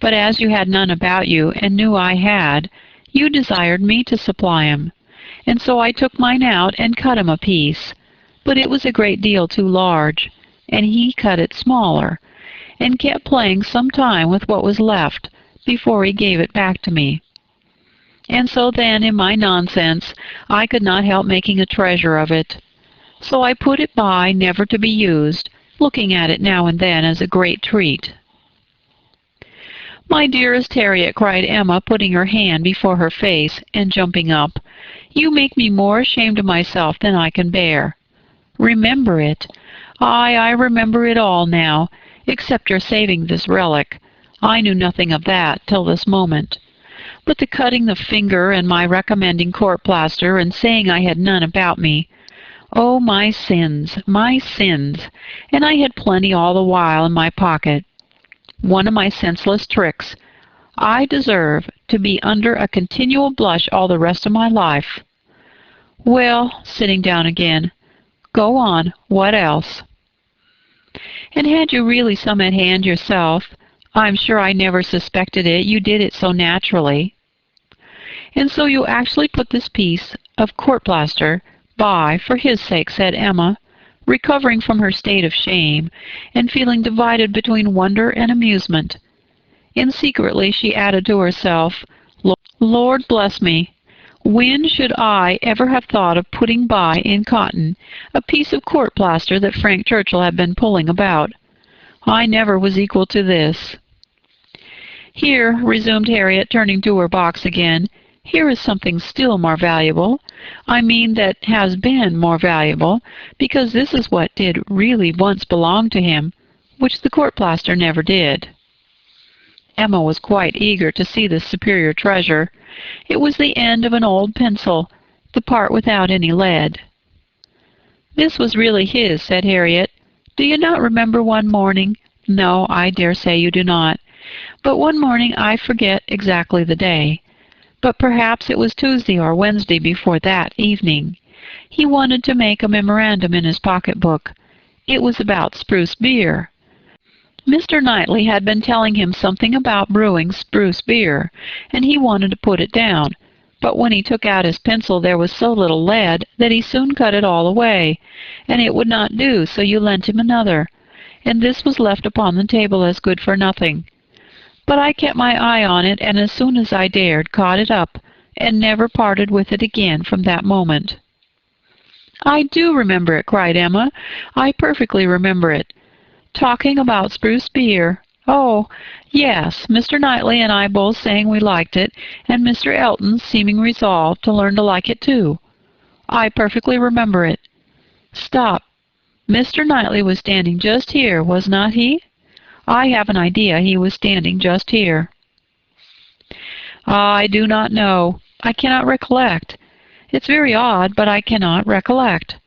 But as you had none about you, and knew I had, you desired me to supply him, and so I took mine out and cut him a piece, but it was a great deal too large, and he cut it smaller, and kept playing some time with what was left before he gave it back to me. And so then, in my nonsense, I could not help making a treasure of it. So I put it by, never to be used, looking at it now and then as a great treat. "My dearest Harriet," cried Emma, putting her hand before her face and jumping up, "you make me more ashamed of myself than I can bear. Remember it! I remember it all now, except your saving this relic. I knew nothing of that till this moment. But the cutting the finger and my recommending court plaster and saying I had none about me. Oh, my sins, my sins! And I had plenty all the while in my pocket. One of my senseless tricks. I deserve to be under a continual blush all the rest of my life. Well," sitting down again, "go on, what else?" "And had you really some at hand yourself? I'm sure I never suspected it, you did it so naturally." "And so you actually put this piece of court plaster by for his sake," said Emma, recovering from her state of shame, and feeling divided between wonder and amusement. And secretly she added to herself, "Lord bless me! When should I ever have thought of putting by in cotton a piece of court plaster that Frank Churchill had been pulling about? I never was equal to this." "Here," resumed Harriet, turning to her box again, "here is something still more valuable. I mean that has been more valuable, because this is what did really once belong to him, which the court plaster never did." Emma was quite eager to see this superior treasure. It was the end of an old pencil, the part without any lead. "This was really his," said Harriet. "Do you not remember one morning?" "No, I dare say you do not. But one morning, I forget exactly the day, but perhaps it was Tuesday or Wednesday before that evening, he wanted to make a memorandum in his pocket-book. It was about spruce beer. Mr. Knightley had been telling him something about brewing spruce beer, and he wanted to put it down, but when he took out his pencil there was so little lead that he soon cut it all away, and it would not do, so you lent him another, and this was left upon the table as good for nothing. But I kept my eye on it, and as soon as I dared, caught it up, and never parted with it again from that moment." "I do remember it," cried Emma. "I perfectly remember it. Talking about spruce beer. Oh, yes, Mr. Knightley and I both saying we liked it, and Mr. Elton seeming resolved to learn to like it too. I perfectly remember it. Stop. Mr. Knightley was standing just here, was not he? I have an idea he was standing just here." "I do not know. I cannot recollect. It's very odd, but I cannot recollect.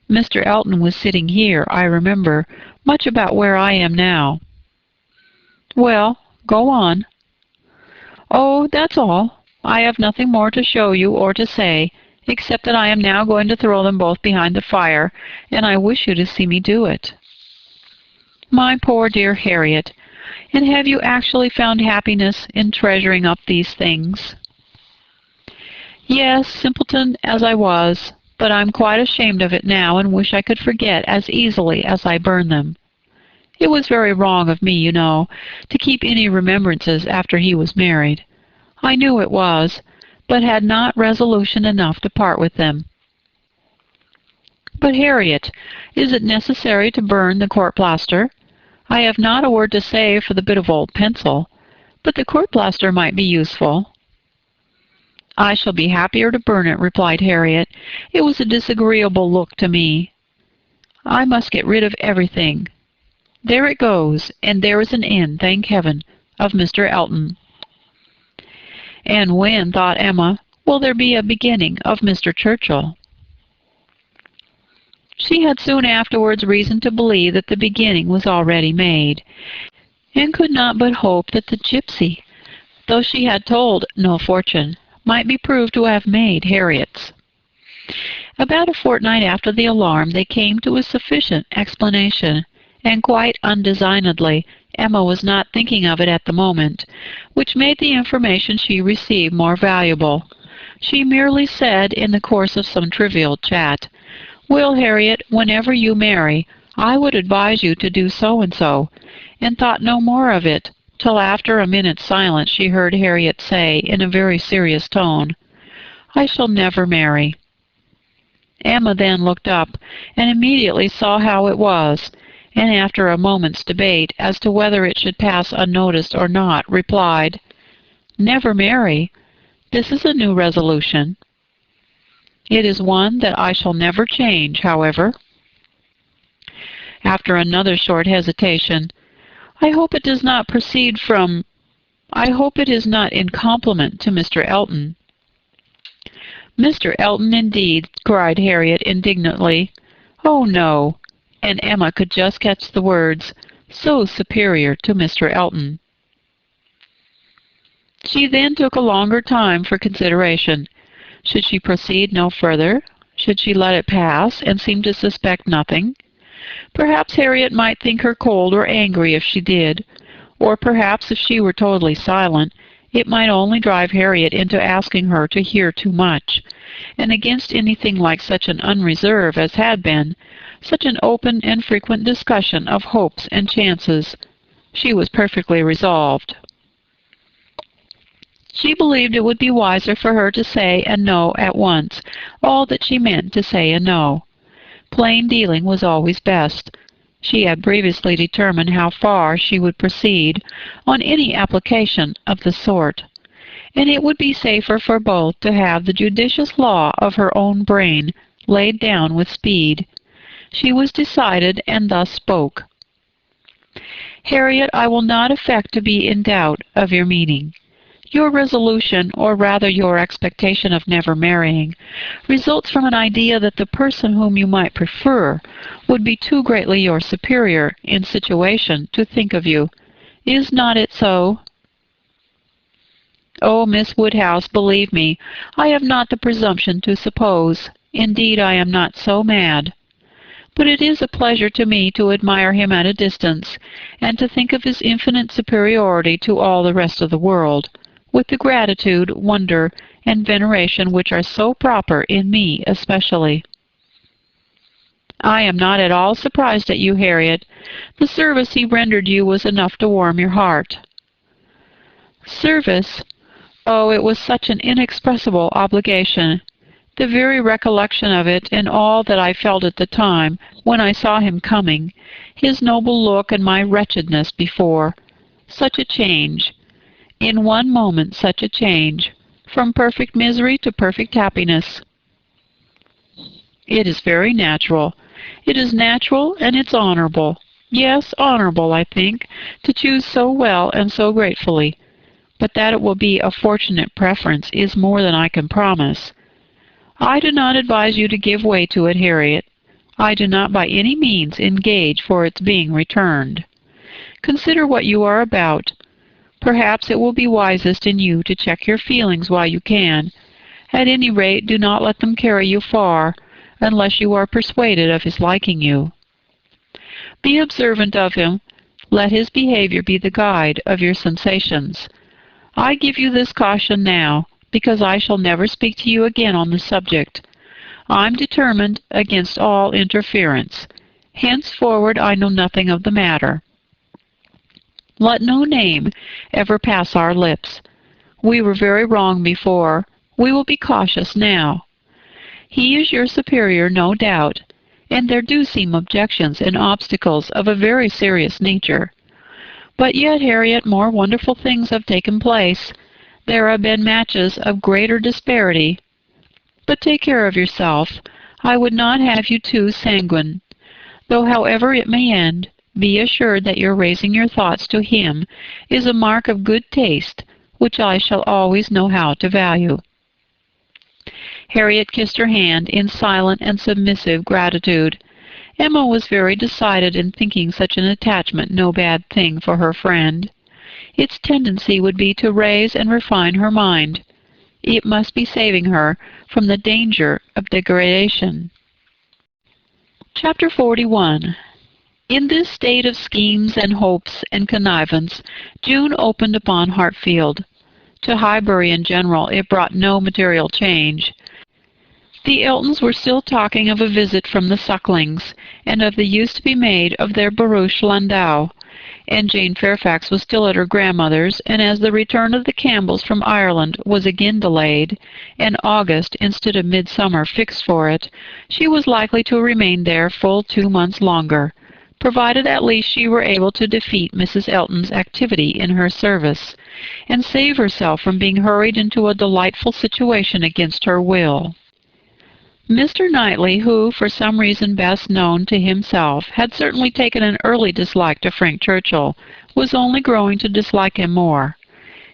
Mr. Elton was sitting here, I remember, much about where I am now." "Well, go on." "Oh, that's all. I have nothing more to show you or to say, except that I am now going to throw them both behind the fire, and I wish you to see me do it." "My poor dear Harriet, and have you actually found happiness in treasuring up these things?" "Yes, simpleton as I was, but I'm quite ashamed of it now and wish I could forget as easily as I burn them. It was very wrong of me, you know, to keep any remembrances after he was married. I knew it was, but had not resolution enough to part with them." "But, Harriet, is it necessary to burn the court plaster? I have not a word to say for the bit of old pencil, but the court plaster might be useful." "I shall be happier to burn it," replied Harriet. "It was a disagreeable look to me. I must get rid of everything. There it goes, and there is an end, thank heaven, of Mr. Elton." "And when," thought Emma, "will there be a beginning of Mr. Churchill?" She had soon afterwards reason to believe that the beginning was already made, and could not but hope that the gipsy, though she had told no fortune, might be proved to have made Harriet's. About a fortnight after the alarm they came to a sufficient explanation, and quite undesignedly Emma was not thinking of it at the moment, which made the information she received more valuable. She merely said, in the course of some trivial chat, "Well, Harriet, whenever you marry, I would advise you to do so and so, and thought no more of it, till after a minute's silence she heard Harriet say, in a very serious tone, "I shall never marry." Emma then looked up, and immediately saw how it was, and after a moment's debate as to whether it should pass unnoticed or not, replied, "Never marry? This is a new resolution." "It is one that I shall never change, however." After another short hesitation, "I hope it does not proceed from... I hope it is not in compliment to Mr. Elton." "Mr. Elton, indeed!" cried Harriet indignantly. "Oh, no!" And Emma could just catch the words, "so superior to Mr. Elton." She then took a longer time for consideration. Should she proceed no further? Should she let it pass, and seem to suspect nothing? Perhaps Harriet might think her cold or angry if she did, or perhaps if she were totally silent, it might only drive Harriet into asking her to hear too much, and against anything like such an unreserve as had been, such an open and frequent discussion of hopes and chances, she was perfectly resolved. She believed it would be wiser for her to say and know at once all that she meant to say and know. Plain dealing was always best. She had previously determined how far she would proceed on any application of the sort, and it would be safer for both to have the judicious law of her own brain laid down with speed. She was decided, and thus spoke. "Harriet, I will not affect to be in doubt of your meaning. Your resolution, or rather your expectation of never marrying, results from an idea that the person whom you might prefer would be too greatly your superior in situation to think of you. Is not it so?" "Oh, Miss Woodhouse, believe me, I have not the presumption to suppose. Indeed, I am not so mad. But it is a pleasure to me to admire him at a distance, and to think of his infinite superiority to all the rest of the world, with the gratitude, wonder, and veneration which are so proper in me especially." "I am not at all surprised at you, Harriet. The service he rendered you was enough to warm your heart." "Service? Oh, it was such an inexpressible obligation. The very recollection of it, and all that I felt at the time, when I saw him coming, his noble look and my wretchedness before. Such a change! In one moment such a change, from perfect misery to perfect happiness." "It is very natural. It is natural, and it's honorable. Yes, honorable, I think, to choose so well and so gratefully. But that it will be a fortunate preference is more than I can promise. I do not advise you to give way to it, Harriet. I do not by any means engage for its being returned. Consider what you are about. Perhaps it will be wisest in you to check your feelings while you can. At any rate, do not let them carry you far, unless you are persuaded of his liking you. Be observant of him. Let his behavior be the guide of your sensations. I give you this caution now, because I shall never speak to you again on the subject. I'm determined against all interference. Henceforward I know nothing of the matter. Let no name ever pass our lips. We were very wrong before. We will be cautious now. He is your superior, no doubt, and there do seem objections and obstacles of a very serious nature. But yet, Harriet, more wonderful things have taken place. There have been matches of greater disparity. But take care of yourself. I would not have you too sanguine. Though however it may end, be assured that your raising your thoughts to him is a mark of good taste, which I shall always know how to value." Harriet kissed her hand in silent and submissive gratitude. Emma was very decided in thinking such an attachment no bad thing for her friend. Its tendency would be to raise and refine her mind. It must be saving her from the danger of degradation. Chapter 41. In this state of schemes and hopes and connivance, June opened upon Hartfield. To Highbury in general it brought no material change. The Eltons were still talking of a visit from the Sucklings, and of the use to be made of their barouche landau, and Jane Fairfax was still at her grandmother's, and as the return of the Campbells from Ireland was again delayed, and August instead of midsummer fixed for it, she was likely to remain there full 2 months longer, provided at least she were able to defeat Mrs. Elton's activity in her service, and save herself from being hurried into a delightful situation against her will. Mr. Knightley, who, for some reason best known to himself, had certainly taken an early dislike to Frank Churchill, was only growing to dislike him more.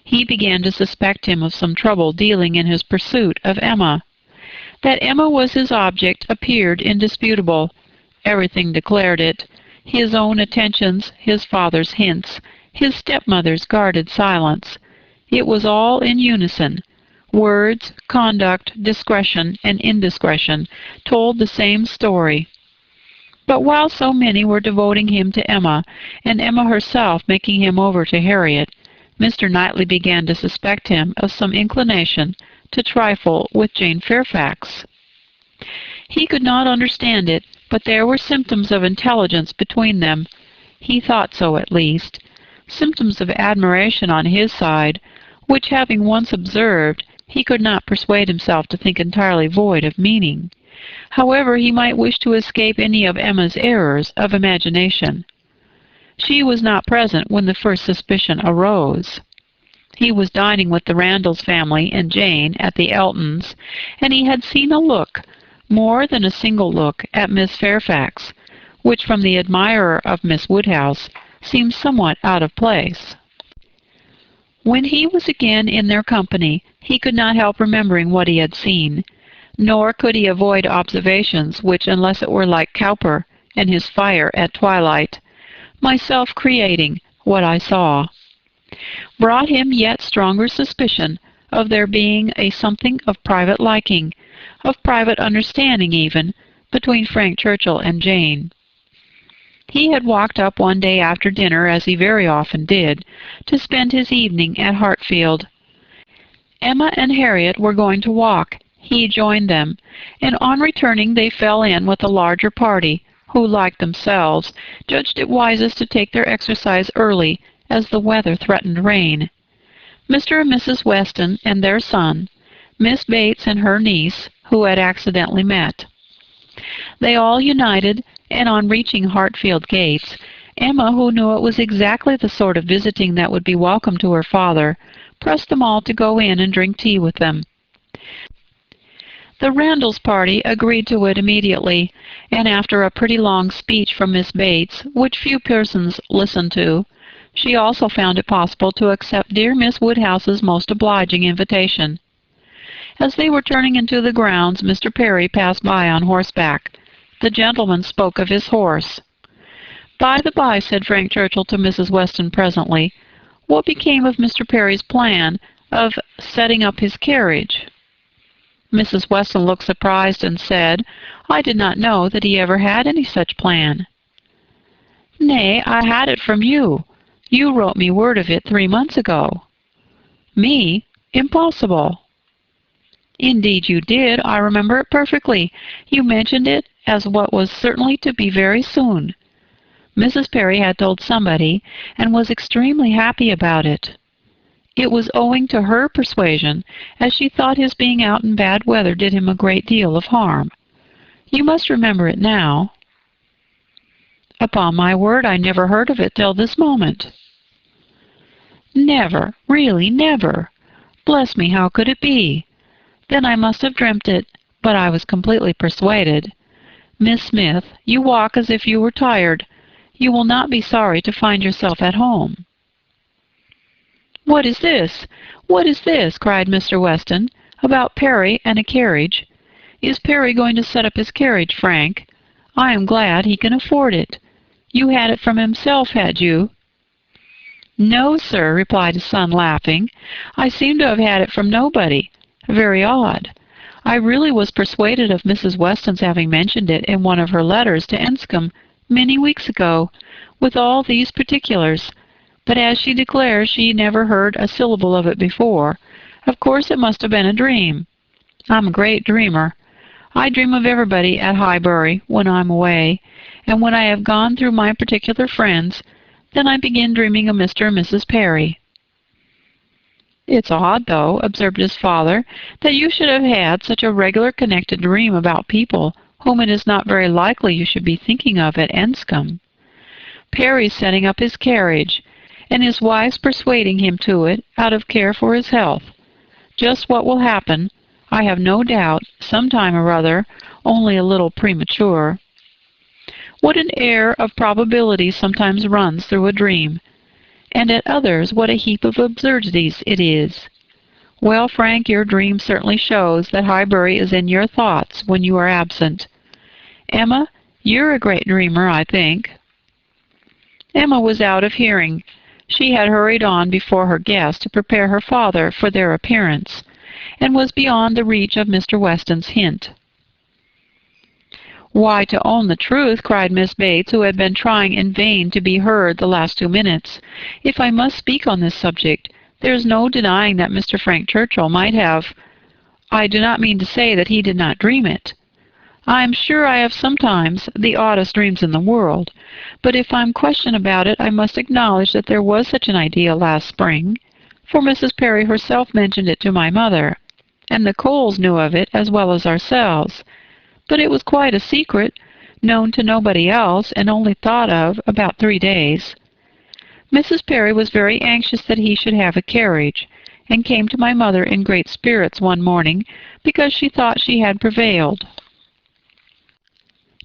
He began to suspect him of some trouble dealing in his pursuit of Emma. That Emma was his object appeared indisputable. Everything declared it. His own attentions, his father's hints, his stepmother's guarded silence. It was all in unison. Words, conduct, discretion, and indiscretion told the same story. But while so many were devoting him to Emma, and Emma herself making him over to Harriet, Mr. Knightley began to suspect him of some inclination to trifle with Jane Fairfax. He could not understand it, but there were symptoms of intelligence between them. He thought so, at least. Symptoms of admiration on his side, which, having once observed, he could not persuade himself to think entirely void of meaning, however he might wish to escape any of Emma's errors of imagination. She was not present when the first suspicion arose. He was dining with the Randalls family and Jane at the Eltons, and he had seen a look, more than a single look, at Miss Fairfax, which from the admirer of Miss Woodhouse seemed somewhat out of place. When he was again in their company, he could not help remembering what he had seen, nor could he avoid observations which, unless it were like Cowper and his fire at twilight, myself creating what I saw, brought him yet stronger suspicion of there being a something of private liking, of private understanding even, between Frank Churchill and Jane. He had walked up one day after dinner, as he very often did, to spend his evening at Hartfield. Emma and Harriet were going to walk. He joined them, and on returning they fell in with a larger party, who, like themselves, judged it wisest to take their exercise early, as the weather threatened rain. Mr. and Mrs. Weston and their son, Miss Bates and her niece, who had accidentally met. They all united, and on reaching Hartfield gates, Emma, who knew it was exactly the sort of visiting that would be welcome to her father, pressed them all to go in and drink tea with them. The Randalls party agreed to it immediately, and after a pretty long speech from Miss Bates, which few persons listened to, she also found it possible to accept dear Miss Woodhouse's most obliging invitation. As they were turning into the grounds, Mr. Perry passed by on horseback. The gentleman spoke of his horse. "By the by," said Frank Churchill to Mrs. Weston presently, "what became of Mr. Perry's plan of setting up his carriage?" Mrs. Weston looked surprised and said, "I did not know that he ever had any such plan." "Nay, I had it from you. You wrote me word of it 3 months ago." "Me? Impossible." "Indeed you did. I remember it perfectly. You mentioned it as what was certainly to be very soon." Mrs. Perry had told somebody, and was extremely happy about it. It was owing to her persuasion, as she thought his being out in bad weather did him a great deal of harm. You must remember it now. "Upon my word, I never heard of it till this moment." "Never, really never. Bless me, how could it be? Then I must have dreamt it, but I was completely persuaded. Miss Smith, you walk as if you were tired. You will not be sorry to find yourself at home." "What is this? What is this?" cried Mr. Weston. "About Perry and a carriage. Is Perry going to set up his carriage, Frank? I am glad he can afford it. You had it from himself, had you?" "No, sir," replied his son, laughing. "I seem to have had it from nobody. Very odd. I really was persuaded of Mrs. Weston's having mentioned it in one of her letters to Enscombe many weeks ago, with all these particulars, but as she declares she never heard a syllable of it before, of course it must have been a dream. I'm a great dreamer. I dream of everybody at Highbury when I'm away, and when I have gone through my particular friends, then I begin dreaming of Mr. and Mrs. Perry." "It's odd, though," observed his father, "that you should have had such a regular connected dream about people whom it is not very likely you should be thinking of at Enscombe. Perry's setting up his carriage, and his wife's persuading him to it out of care for his health. Just what will happen, I have no doubt, some time or other, only a little premature. What an air of probability sometimes runs through a dream, and at others what a heap of absurdities it is. Well, Frank, your dream certainly shows that Highbury is in your thoughts when you are absent. Emma, you're a great dreamer, I think." Emma was out of hearing. She had hurried on before her guest to prepare her father for their appearance, and was beyond the reach of Mr. Weston's hint. "Why, to own the truth," cried Miss Bates, who had been trying in vain to be heard the last 2 minutes, "if I must speak on this subject, there's no denying that Mr. Frank Churchill might have— I do not mean to say that he did not dream it. I am sure I have sometimes the oddest dreams in the world, but if I'm questioned about it, I must acknowledge that there was such an idea last spring, for Mrs. Perry herself mentioned it to my mother, and the Coles knew of it as well as ourselves, but it was quite a secret, known to nobody else, and only thought of about 3 days. Mrs. Perry was very anxious that he should have a carriage, and came to my mother in great spirits one morning because she thought she had prevailed.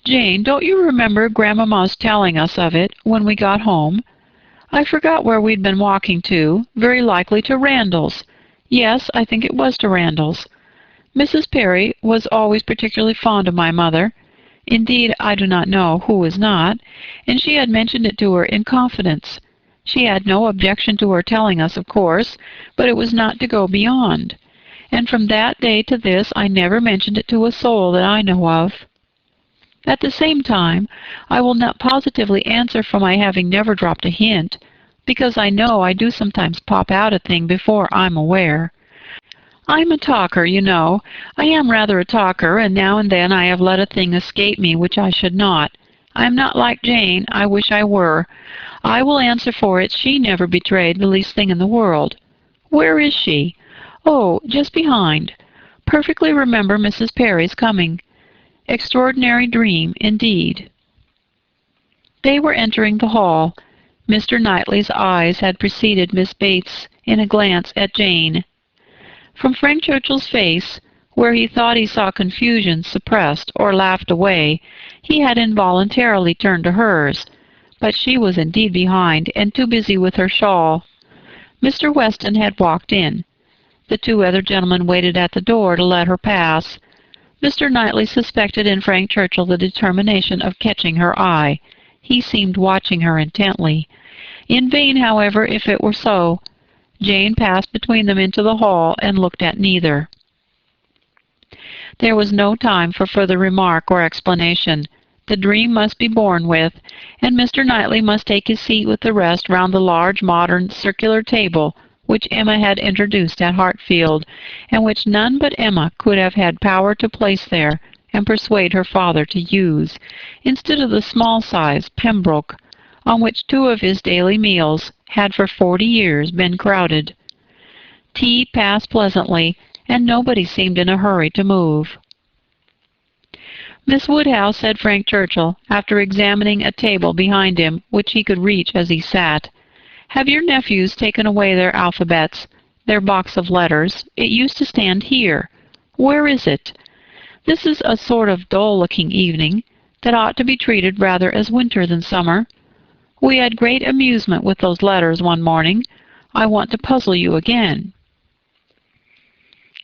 Jane, don't you remember Grandmamma's telling us of it when we got home? I forgot where we'd been walking to, very likely to Randall's. Yes, I think it was to Randall's. Mrs. Perry was always particularly fond of my mother. Indeed, I do not know who is not, and she had mentioned it to her in confidence. She had no objection to her telling us, of course, but it was not to go beyond. And from that day to this I never mentioned it to a soul that I know of. At the same time, I will not positively answer for my having never dropped a hint, because I know I do sometimes pop out a thing before I'm aware. I'm a talker, you know. I am rather a talker, and now and then I have let a thing escape me which I should not. I am not like Jane. I wish I were. I will answer for it she never betrayed the least thing in the world. Where is she? Oh, just behind. Perfectly remember Mrs. Perry's coming. Extraordinary dream, indeed." They were entering the hall. Mr. Knightley's eyes had preceded Miss Bates in a glance at Jane. From Frank Churchill's face, where he thought he saw confusion suppressed or laughed away, he had involuntarily turned to hers, but she was indeed behind and too busy with her shawl. Mr. Weston had walked in. The 2 other gentlemen waited at the door to let her pass. Mr. Knightley suspected in Frank Churchill the determination of catching her eye. He seemed watching her intently. In vain, however, if it were so. Jane passed between them into the hall and looked at neither. There was no time for further remark or explanation. The dream must be borne with, and Mr. Knightley must take his seat with the rest round the large, modern, circular table which Emma had introduced at Hartfield, and which none but Emma could have had power to place there and persuade her father to use, instead of the small-size Pembroke, on which 2 of his daily meals had for 40 years been crowded. Tea passed pleasantly, and nobody seemed in a hurry to move. "Miss Woodhouse," said Frank Churchill, after examining a table behind him which he could reach as he sat, "have your nephews taken away their alphabets, their box of letters? It used to stand here. Where is it? This is a sort of dull-looking evening that ought to be treated rather as winter than summer. We had great amusement with those letters one morning. I want to puzzle you again."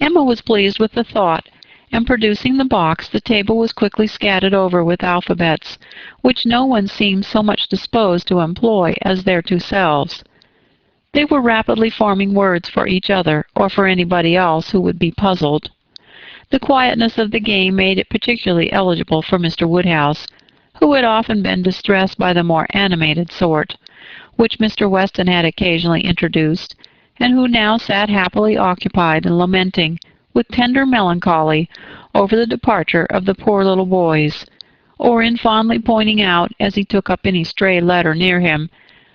Emma was pleased with the thought, and producing the box, the table was quickly scattered over with alphabets, which no one seemed so much disposed to employ as their 2 selves. They were rapidly forming words for each other, or for anybody else who would be puzzled. The quietness of the game made it particularly eligible for Mr. Woodhouse, who had often been distressed by the more animated sort, which Mr. Weston had occasionally introduced, and who now sat happily occupied in lamenting, with tender melancholy, over the departure of the poor little boys, or in fondly pointing out, as he took up any stray letter near him,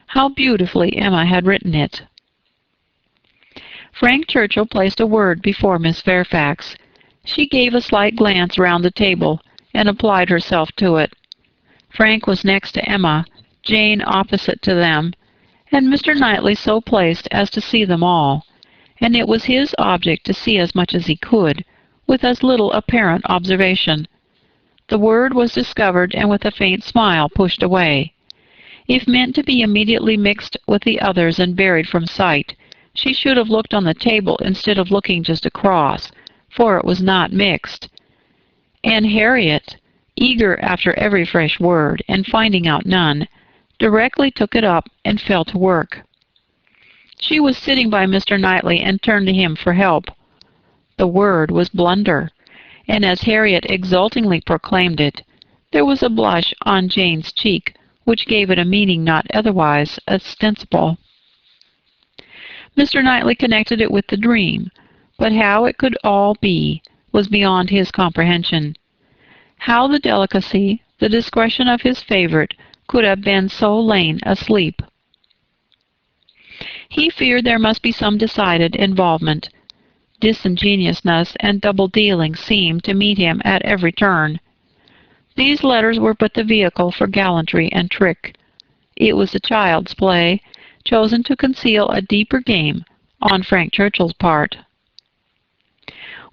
how beautifully Emma had written it. Frank Churchill placed a word before Miss Fairfax. She gave a slight glance round the table, and applied herself to it. Frank was next to Emma, Jane opposite to them, and Mr. Knightley so placed as to see them all, and it was his object to see as much as he could, with as little apparent observation. The word was discovered and with a faint smile pushed away. If meant to be immediately mixed with the others and buried from sight, she should have looked on the table instead of looking just across, for it was not mixed. And Harriet, eager after every fresh word, and finding out none, directly took it up and fell to work. She was sitting by Mr. Knightley and turned to him for help. The word was blunder, and as Harriet exultingly proclaimed it, there was a blush on Jane's cheek which gave it a meaning not otherwise ostensible. Mr. Knightley connected it with the dream, but how it could all be was beyond his comprehension. How the delicacy, the discretion of his favorite could have been so lain asleep. He feared there must be some decided involvement. Disingenuousness and double-dealing seemed to meet him at every turn. These letters were but the vehicle for gallantry and trick. It was a child's play, chosen to conceal a deeper game on Frank Churchill's part.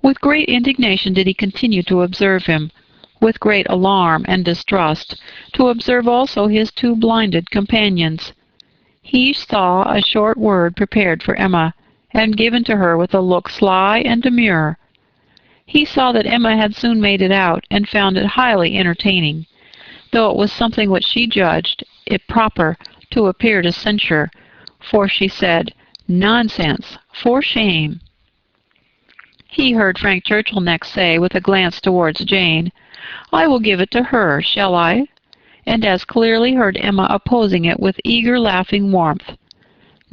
With great indignation did he continue to observe him, with great alarm and distrust, to observe also his two blinded companions. He saw a short word prepared for Emma, and given to her with a look sly and demure. He saw that Emma had soon made it out, and found it highly entertaining, though it was something which she judged it proper to appear to censure, for she said, "Nonsense! For shame!" He heard Frank Churchill next say, with a glance towards Jane, "I will give it to her, shall I?" and as clearly heard Emma opposing it with eager laughing warmth.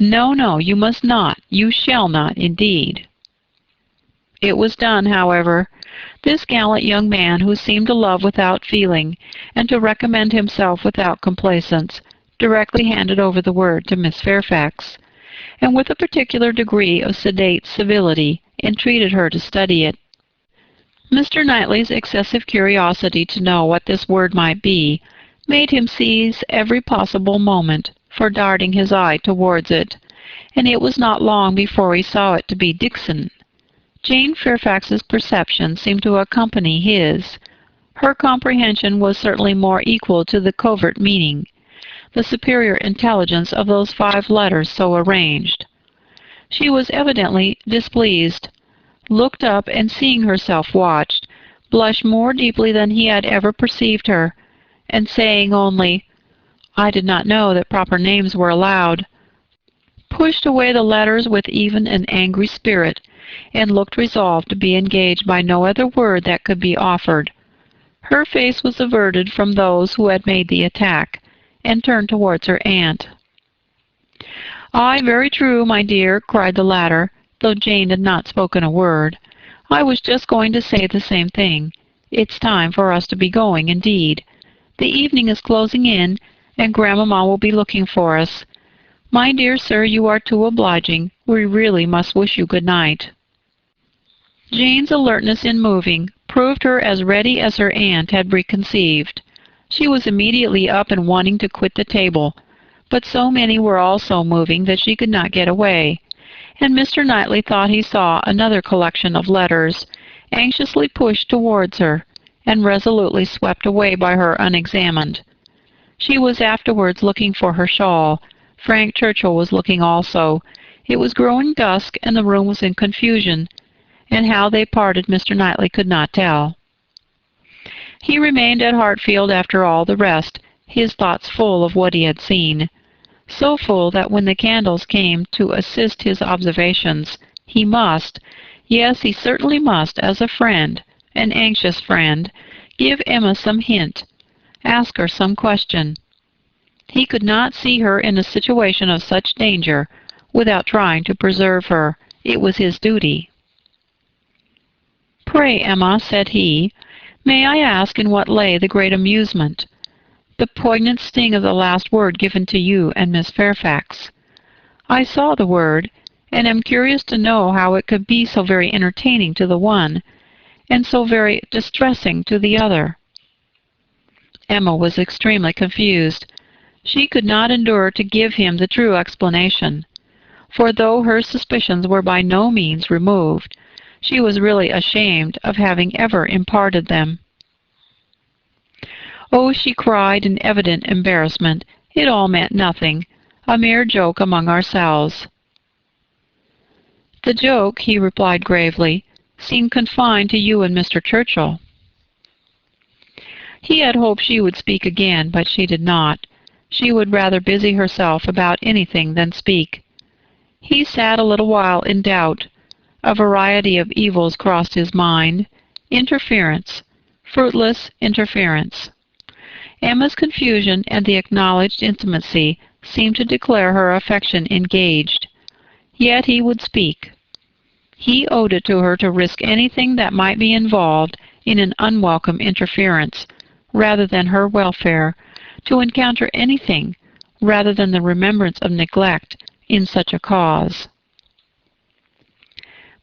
"No, no, you must not. You shall not, indeed." It was done, however. This gallant young man, who seemed to love without feeling, and to recommend himself without complacence, directly handed over the word to Miss Fairfax, and with a particular degree of sedate civility entreated her to study it. Mr. Knightley's excessive curiosity to know what this word might be made him seize every possible moment for darting his eye towards it, and it was not long before he saw it to be Dixon. Jane Fairfax's perception seemed to accompany his. Her comprehension was certainly more equal to the covert meaning, the superior intelligence of those 5 letters so arranged. She was evidently displeased, looked up, and seeing herself watched, blushed more deeply than he had ever perceived her, and saying only, "I did not know that proper names were allowed," pushed away the letters with even an angry spirit, and looked resolved to be engaged by no other word that could be offered. Her face was averted from those who had made the attack, and turned towards her aunt. "Aye, very true, my dear," cried the latter, though Jane had not spoken a word. "I was just going to say the same thing. It's time for us to be going, indeed. The evening is closing in, and Grandmamma will be looking for us. My dear sir, you are too obliging. We really must wish you good night." Jane's alertness in moving proved her as ready as her aunt had preconceived. She was immediately up and wanting to quit the table, but so many were also moving that she could not get away, and Mr. Knightley thought he saw another collection of letters, anxiously pushed towards her, and resolutely swept away by her unexamined. She was afterwards looking for her shawl. Frank Churchill was looking also. It was growing dusk, and the room was in confusion, and how they parted Mr. Knightley could not tell. He remained at Hartfield after all the rest, his thoughts full of what he had seen, so full that when the candles came to assist his observations, he must, yes, he certainly must, as a friend, an anxious friend, give Emma some hint, ask her some question. He could not see her in a situation of such danger without trying to preserve her. It was his duty. "Pray, Emma," said he, "may I ask in what lay the great amusement, the poignant sting of the last word given to you and Miss Fairfax? I saw the word, and am curious to know how it could be so very entertaining to the one, and so very distressing to the other." Emma was extremely confused. She could not endure to give him the true explanation, for though her suspicions were by no means removed, she was really ashamed of having ever imparted them. "Oh," she cried in evident embarrassment, "it all meant nothing, a mere joke among ourselves." "The joke," he replied gravely, "seemed confined to you and Mr. Churchill." He had hoped she would speak again, but she did not. She would rather busy herself about anything than speak. He sat a little while in doubt. A variety of evils crossed his mind. Interference. Fruitless interference. Emma's confusion and the acknowledged intimacy seemed to declare her affection engaged. Yet he would speak. He owed it to her to risk anything that might be involved in an unwelcome interference, rather than her welfare, to encounter anything, rather than the remembrance of neglect, in such a cause.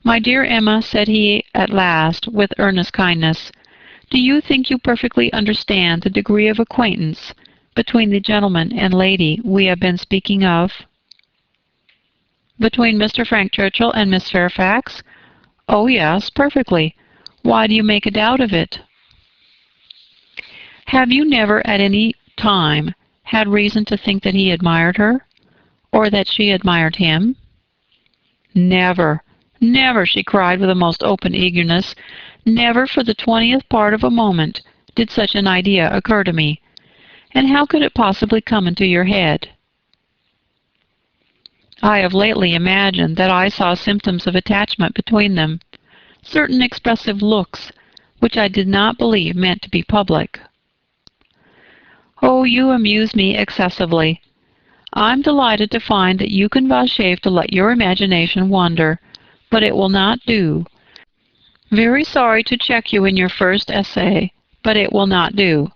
"My dear Emma," said he at last, with earnest kindness, "do you think you perfectly understand the degree of acquaintance between the gentleman and lady we have been speaking of?" "Between Mr. Frank Churchill and Miss Fairfax? Oh, yes, perfectly. Why do you make a doubt of it?" "Have you never at any time had reason to think that he admired her, or that she admired him?" "Never, never," she cried with the most open eagerness. "Never for the 20th part of a moment did such an idea occur to me. And how could it possibly come into your head?" "I have lately imagined that I saw symptoms of attachment between them, certain expressive looks, which I did not believe meant to be public." "Oh, you amuse me excessively. I'm delighted to find that you can vouchsafe to let your imagination wander, but it will not do. Very sorry to check you in your first essay, but it will not do.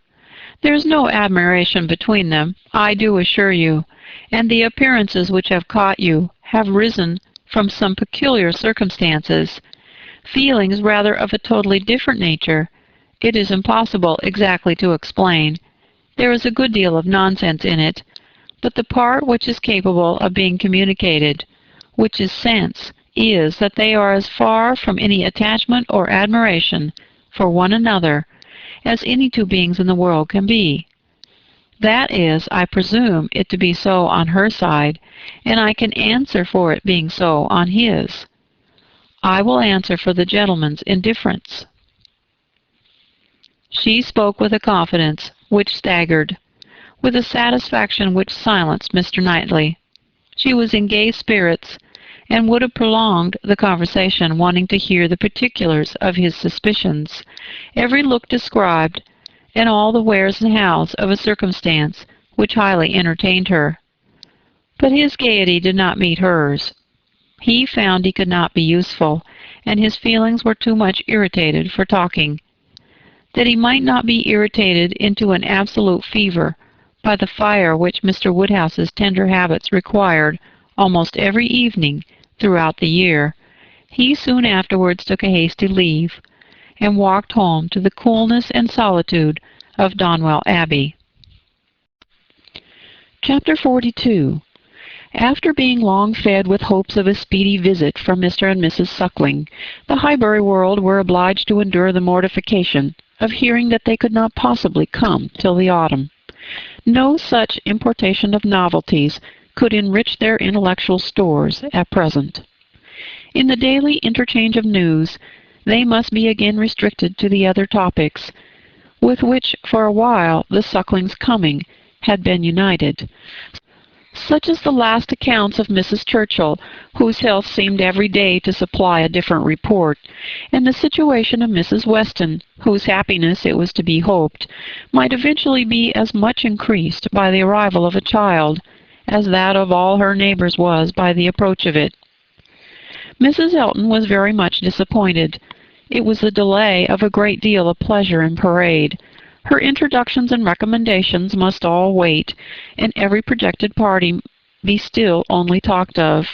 There's no admiration between them, I do assure you, and the appearances which have caught you have risen from some peculiar circumstances, feelings rather of a totally different nature. It is impossible exactly to explain. There is a good deal of nonsense in it, but the part which is capable of being communicated, which is sense, is that they are as far from any attachment or admiration for one another as any two beings in the world can be. That is, I presume it to be so on her side, and I can answer for it being so on his. I will answer for the gentleman's indifference." She spoke with a confidence which staggered, with a satisfaction which silenced Mr. Knightley. She was in gay spirits, and would have prolonged the conversation, wanting to hear the particulars of his suspicions, every look described, and all the wheres and hows of a circumstance which highly entertained her. But his gaiety did not meet hers. He found he could not be useful, and his feelings were too much irritated for talking. That he might not be irritated into an absolute fever by the fire which Mr. Woodhouse's tender habits required almost every evening throughout the year, he soon afterwards took a hasty leave, and walked home to the coolness and solitude of Donwell Abbey. Chapter 42. After being long fed with hopes of a speedy visit from Mr. and Mrs. Suckling, the Highbury world were obliged to endure the mortification of hearing that they could not possibly come till the autumn. No such importation of novelties could enrich their intellectual stores at present. In the daily interchange of news, they must be again restricted to the other topics, with which for a while the Sucklings' coming had been united, such as the last accounts of Mrs. Churchill, whose health seemed every day to supply a different report, and the situation of Mrs. Weston, whose happiness, it was to be hoped, might eventually be as much increased by the arrival of a child as that of all her neighbors was by the approach of it. Mrs. Elton was very much disappointed. It was the delay of a great deal of pleasure and parade. Her introductions and recommendations must all wait, and every projected party be still only talked of.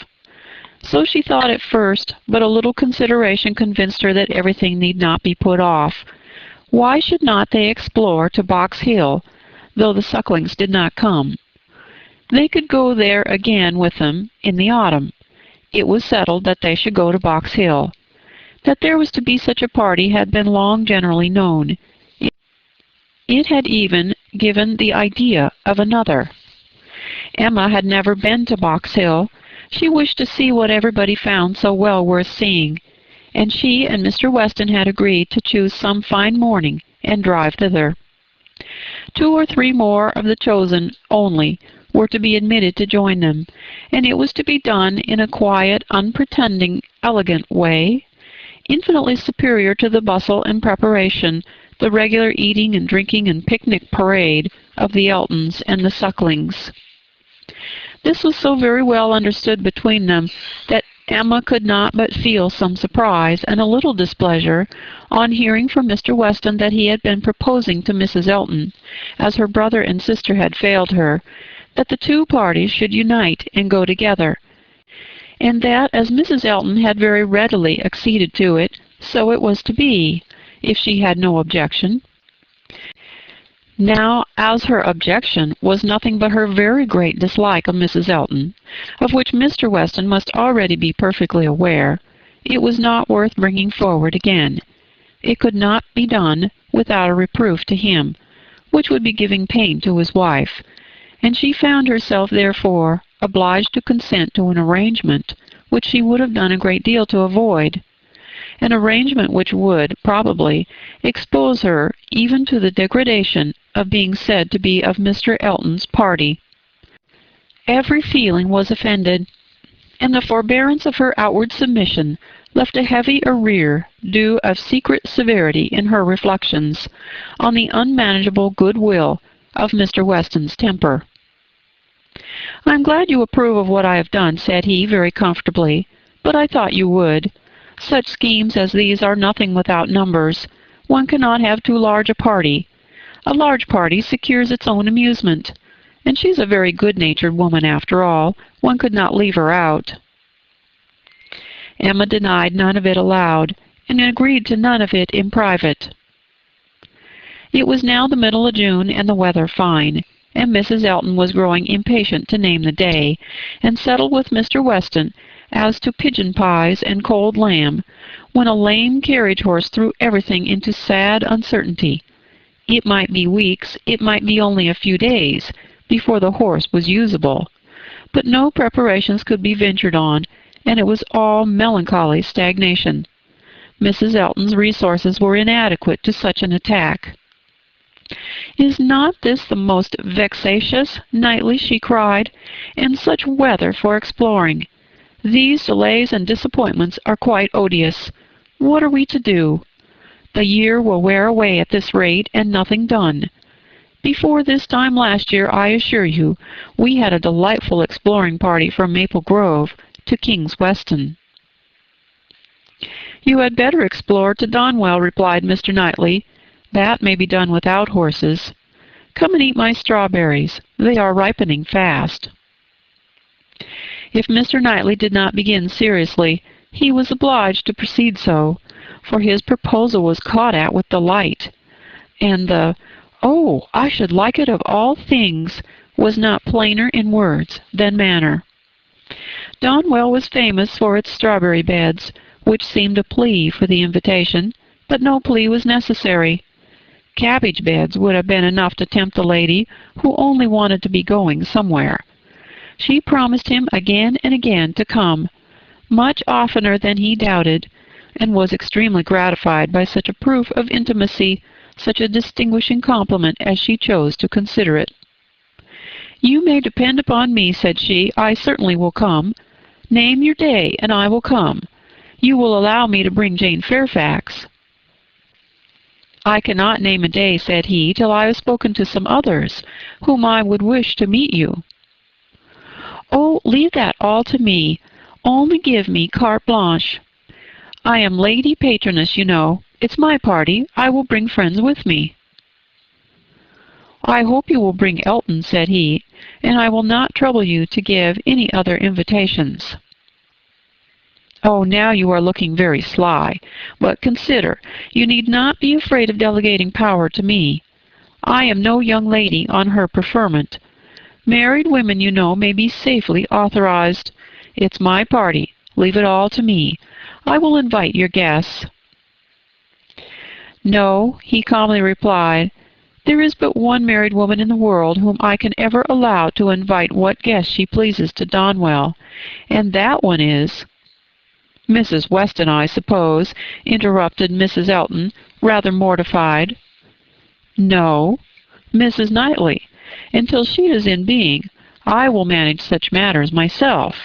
So she thought at first, but a little consideration convinced her that everything need not be put off. Why should not they explore to Box Hill, though the Sucklings did not come? They could go there again with them in the autumn. It was settled that they should go to Box Hill. That there was to be such a party had been long generally known. It had even given the idea of another. Emma had never been to Box Hill. She wished to see what everybody found so well worth seeing, and she and Mr. Weston had agreed to choose some fine morning and drive thither. 2 or 3 more of the chosen only were to be admitted to join them, and it was to be done in a quiet, unpretending, elegant way, infinitely superior to the bustle and preparation, the regular eating and drinking and picnic parade of the Eltons and the Sucklings. This was so very well understood between them that Emma could not but feel some surprise and a little displeasure on hearing from Mr. Weston that he had been proposing to Mrs. Elton, as her brother and sister had failed her, that the 2 parties should unite and go together, and that as Mrs. Elton had very readily acceded to it, so it was to be, if she had no objection. Now, as her objection was nothing but her very great dislike of Mrs. Elton, of which Mr. Weston must already be perfectly aware, it was not worth bringing forward again. It could not be done without a reproof to him, which would be giving pain to his wife, and she found herself, therefore, obliged to consent to an arrangement which she would have done a great deal to avoid, an arrangement which would, probably, expose her even to the degradation of being said to be of Mr. Elton's party. Every feeling was offended, and the forbearance of her outward submission left a heavy arrear due of secret severity in her reflections on the unmanageable good-will of Mr. Weston's temper. "I am glad you approve of what I have done," said he very comfortably, "but I thought you would. Such schemes as these are nothing without numbers. One cannot have too large a party. A large party secures its own amusement, and she's a very good-natured woman after all. One could not leave her out." Emma denied none of it aloud, and agreed to none of it in private. It was now the middle of June, and the weather fine, and Mrs. Elton was growing impatient to name the day, and settle with Mr. Weston as to pigeon pies and cold lamb, when a lame carriage-horse threw everything into sad uncertainty. It might be weeks, it might be only a few days, before the horse was usable, but no preparations could be ventured on, and it was all melancholy stagnation. Mrs. Elton's resources were inadequate to such an attack. "Is not this the most vexatious nightly?" she cried, "and such weather for exploring! These delays and disappointments are quite odious. What are we to do? The year will wear away at this rate, and nothing done. Before this time last year, I assure you, we had a delightful exploring party from Maple Grove to King's Weston." "You had better explore to Donwell," replied Mr. Knightley. "That may be done without horses. Come and eat my strawberries. They are ripening fast." If Mr. Knightley did not begin seriously, he was obliged to proceed so, for his proposal was caught at with delight, and the "Oh, I should like it of all things" was not plainer in words than manner. Donwell was famous for its strawberry beds, which seemed a plea for the invitation, but no plea was necessary. Cabbage beds would have been enough to tempt a lady who only wanted to be going somewhere. She promised him again and again to come, much oftener than he doubted, and was extremely gratified by such a proof of intimacy, such a distinguishing compliment as she chose to consider it. "You may depend upon me," said she, "I certainly will come. Name your day, and I will come. You will allow me to bring Jane Fairfax." "I cannot name a day," said he, "till I have spoken to some others, whom I would wish to meet you." "Oh, leave that all to me. Only give me carte blanche. I am Lady Patroness, you know. It's my party. I will bring friends with me." "I hope you will bring Elton," said he, "and I will not trouble you to give any other invitations." "Oh, now you are looking very sly. But consider, you need not be afraid of delegating power to me. I am no young lady on her preferment. Married women, you know, may be safely authorized. It's my party. Leave it all to me. I will invite your guests." "No," he calmly replied. "There is but one married woman in the world whom I can ever allow to invite what guests she pleases to Donwell, and that one is—" "Mrs. Weston, I suppose," interrupted Mrs. Elton, rather mortified. "No, Mrs. Knightley. Until she is in being, I will manage such matters myself."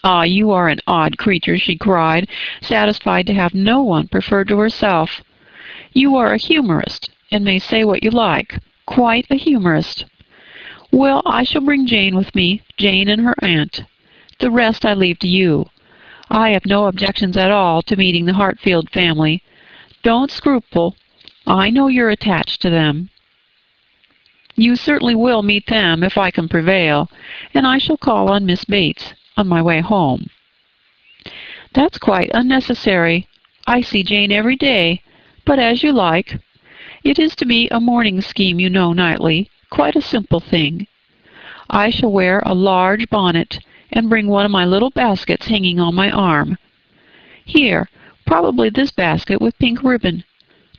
"Ah, you are an odd creature," she cried, satisfied to have no one preferred to herself. "You are a humorist, and may say what you like. Quite a humorist. Well, I shall bring Jane with me, Jane and her aunt. The rest I leave to you. I have no objections at all to meeting the Hartfield family. Don't scruple. I know you're attached to them." "You certainly will meet them if I can prevail, and I shall call on Miss Bates on my way home." "That's quite unnecessary. I see Jane every day, but as you like. It is to be a morning scheme, you know, Knightley, quite a simple thing. I shall wear a large bonnet, and bring one of my little baskets hanging on my arm. Here, probably this basket with pink ribbon.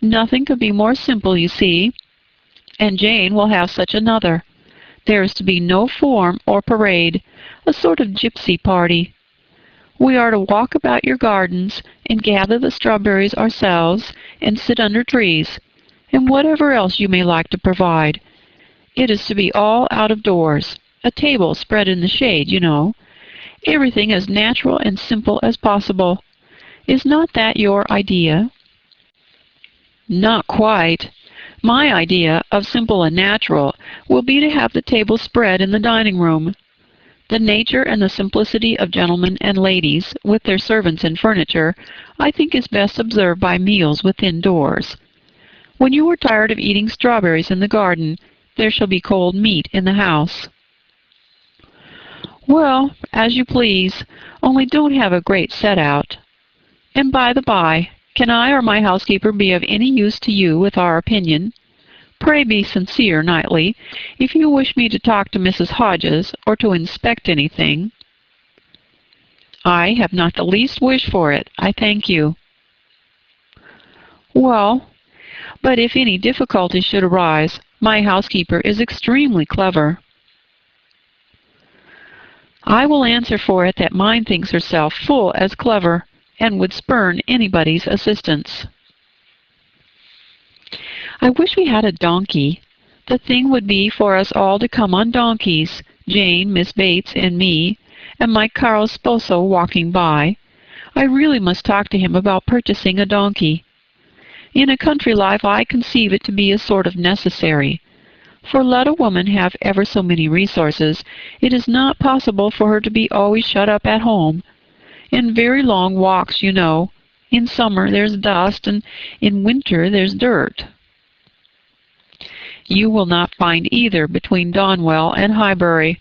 Nothing could be more simple, you see. And Jane will have such another. There is to be no form or parade, a sort of gypsy party. We are to walk about your gardens, and gather the strawberries ourselves, and sit under trees, and whatever else you may like to provide. It is to be all out of doors, a table spread in the shade, you know. Everything as natural and simple as possible. Is not that your idea?" "Not quite. My idea of simple and natural will be to have the table spread in the dining room. The nature and the simplicity of gentlemen and ladies, with their servants and furniture, I think is best observed by meals within doors. When you are tired of eating strawberries in the garden, there shall be cold meat in the house." "Well, as you please, only don't have a great set-out. And by the by, can I or my housekeeper be of any use to you with our opinion? Pray be sincere, Knightley, if you wish me to talk to Mrs. Hodges, or to inspect anything." "I have not the least wish for it, I thank you." "Well, but if any difficulty should arise, my housekeeper is extremely clever." "I will answer for it that mine thinks herself full as clever, and would spurn anybody's assistance." "I wish we had a donkey. The thing would be for us all to come on donkeys, Jane, Miss Bates, and me, and my caro sposo walking by. I really must talk to him about purchasing a donkey. In a country life I conceive it to be a sort of necessary. For let a woman have ever so many resources, it is not possible for her to be always shut up at home. And very long walks, you know. In summer there's dust, and in winter there's dirt." "You will not find either between Donwell and Highbury.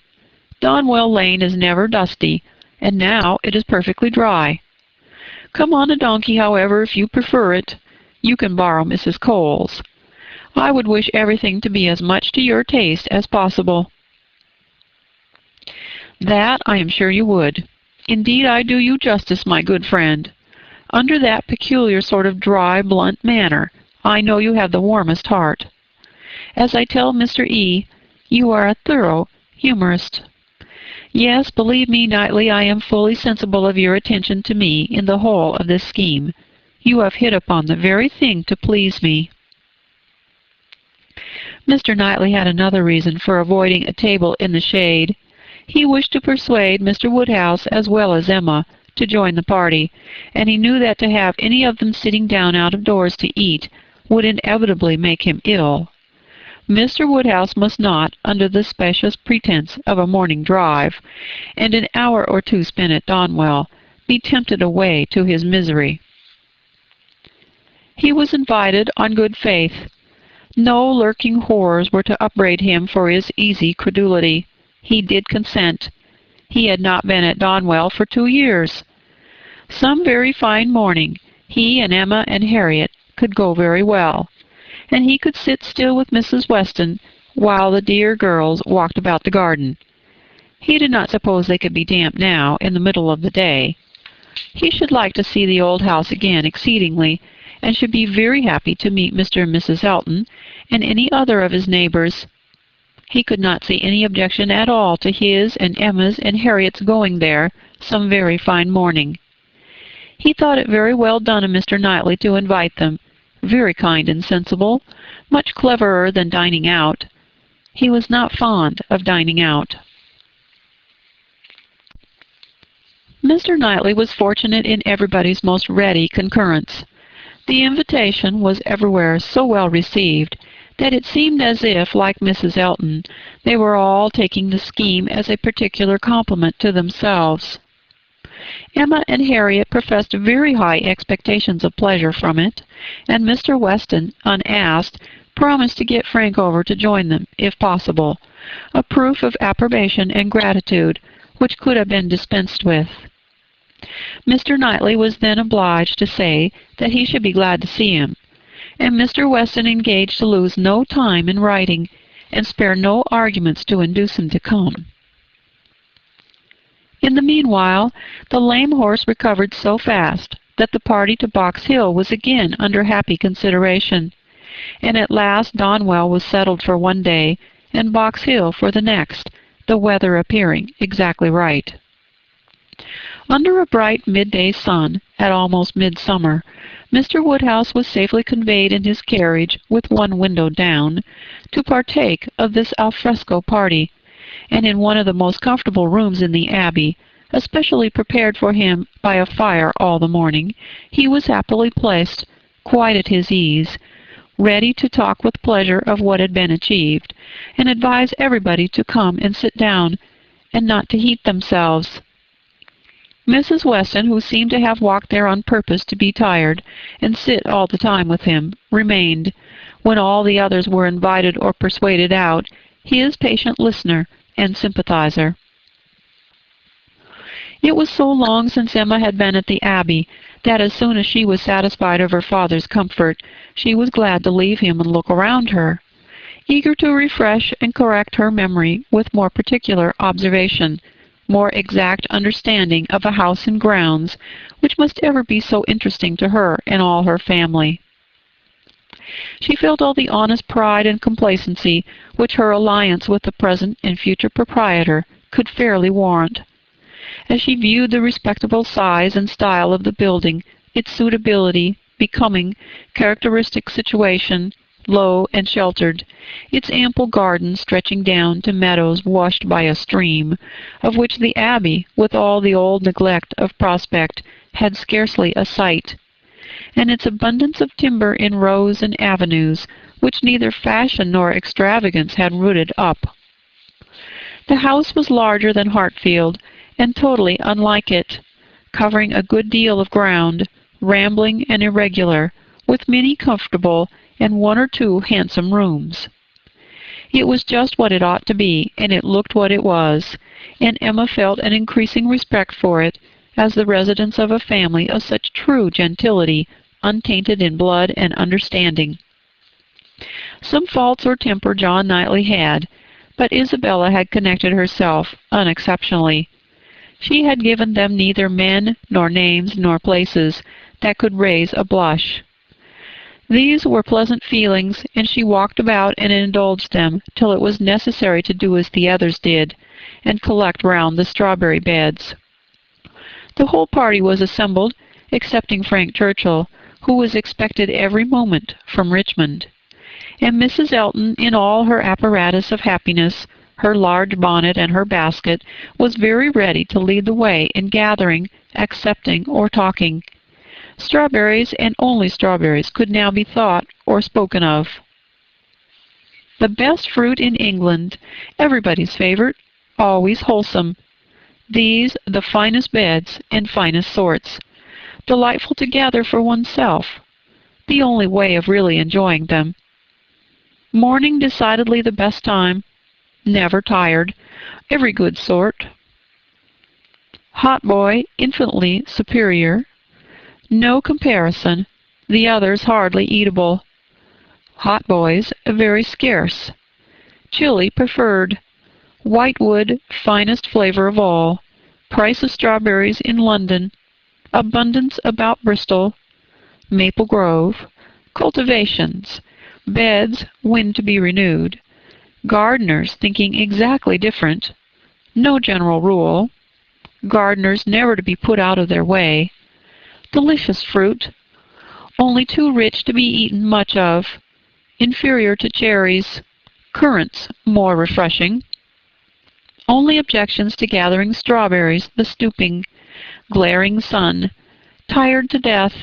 Donwell Lane is never dusty, and now it is perfectly dry. Come on a donkey, however, if you prefer it. You can borrow Mrs. Cole's. I would wish everything to be as much to your taste as possible." "That I am sure you would. Indeed, I do you justice, my good friend. Under that peculiar sort of dry, blunt manner, I know you have the warmest heart. As I tell Mr. E., you are a thorough humorist. Yes, believe me, Knightley, I am fully sensible of your attention to me in the whole of this scheme. You have hit upon the very thing to please me." Mr. Knightley had another reason for avoiding a table in the shade. He wished to persuade Mr. Woodhouse as well as Emma to join the party, and he knew that to have any of them sitting down out of doors to eat would inevitably make him ill. Mr. Woodhouse must not, under the specious pretence of a morning drive, and an hour or two spent at Donwell, be tempted away to his misery. He was invited on good faith. No lurking horrors were to upbraid him for his easy credulity. He did consent. He had not been at Donwell for 2 years. Some very fine morning he and Emma and Harriet could go very well, and he could sit still with Mrs. Weston while the dear girls walked about the garden. He did not suppose they could be damp now in the middle of the day. He should like to see the old house again exceedingly, and should be very happy to meet Mr. and Mrs. Elton and any other of his neighbors. He could not see any objection at all to his and Emma's and Harriet's going there some very fine morning. He thought it very well done of Mr. Knightley to invite them, very kind and sensible, much cleverer than dining out. He was not fond of dining out. Mr. Knightley was fortunate in everybody's most ready concurrence. The invitation was everywhere so well received that it seemed as if, like Mrs. Elton, they were all taking the scheme as a particular compliment to themselves. Emma and Harriet professed very high expectations of pleasure from it, and Mr. Weston, unasked, promised to get Frank over to join them, if possible, a proof of approbation and gratitude which could have been dispensed with. Mr. Knightley was then obliged to say that he should be glad to see him, and Mr. Weston engaged to lose no time in writing, and spare no arguments to induce him to come. In the meanwhile, the lame horse recovered so fast that the party to Box Hill was again under happy consideration, and at last Donwell was settled for one day, and Box Hill for the next, the weather appearing exactly right. Under a bright midday sun, at almost midsummer, Mr. Woodhouse was safely conveyed in his carriage, with one window down, to partake of this alfresco party, and in one of the most comfortable rooms in the Abbey, especially prepared for him by a fire all the morning, he was happily placed, quite at his ease, ready to talk with pleasure of what had been achieved, and advise everybody to come and sit down, and not to heat themselves. Mrs. Weston, who seemed to have walked there on purpose to be tired, and sit all the time with him, remained, when all the others were invited or persuaded out, his patient listener and sympathizer. It was so long since Emma had been at the Abbey that as soon as she was satisfied of her father's comfort, she was glad to leave him and look around her, eager to refresh and correct her memory with more particular observation, more exact understanding of a house and grounds which must ever be so interesting to her and all her family. She felt all the honest pride and complacency which her alliance with the present and future proprietor could fairly warrant. As she viewed the respectable size and style of the building, its suitability, becoming, characteristic situation, low and sheltered, its ample garden stretching down to meadows washed by a stream, of which the Abbey, with all the old neglect of prospect, had scarcely a sight, and its abundance of timber in rows and avenues, which neither fashion nor extravagance had rooted up. The house was larger than Hartfield, and totally unlike it, covering a good deal of ground, rambling and irregular, with many comfortable and 1 or 2 handsome rooms. It was just what it ought to be, and it looked what it was, and Emma felt an increasing respect for it as the residence of a family of such true gentility, untainted in blood and understanding. Some faults or temper John Knightley had, but Isabella had connected herself unexceptionally. She had given them neither men, nor names, nor places that could raise a blush. These were pleasant feelings, and she walked about and indulged them till it was necessary to do as the others did, and collect round the strawberry beds. The whole party was assembled, excepting Frank Churchill, who was expected every moment from Richmond, and Mrs. Elton, in all her apparatus of happiness, her large bonnet and her basket, was very ready to lead the way in gathering, accepting, or talking. Strawberries, and only strawberries, could now be thought or spoken of. The best fruit in England, everybody's favorite, always wholesome. These the finest beds and finest sorts, delightful to gather for oneself, the only way of really enjoying them. Morning decidedly the best time, never tired, every good sort. Hot boy infinitely superior, no comparison, the others hardly eatable. Hot boys very scarce. Chili preferred. Whitewood finest flavor of all. Price of strawberries in London. Abundance about Bristol. Maple Grove. Cultivations. Beds when to be renewed. Gardeners thinking exactly different. No general rule. Gardeners never to be put out of their way. Delicious fruit. Only too rich to be eaten much of. Inferior to cherries. Currants more refreshing. Only objections to gathering strawberries, the stooping. Glaring sun. Tired to death.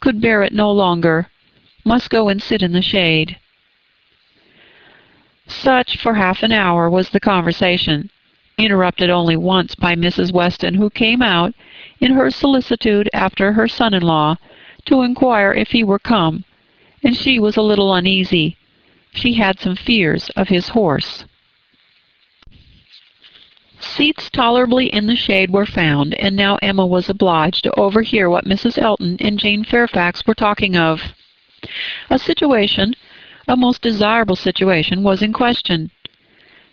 Could bear it no longer. Must go and sit in the shade. Such, for half an hour, was the conversation, interrupted only once by Mrs. Weston, who came out, in her solicitude after her son-in-law, to inquire if he were come, and she was a little uneasy. She had some fears of his horse. Seats tolerably in the shade were found, and now Emma was obliged to overhear what Mrs. Elton and Jane Fairfax were talking of. A situation, a most desirable situation, was in question.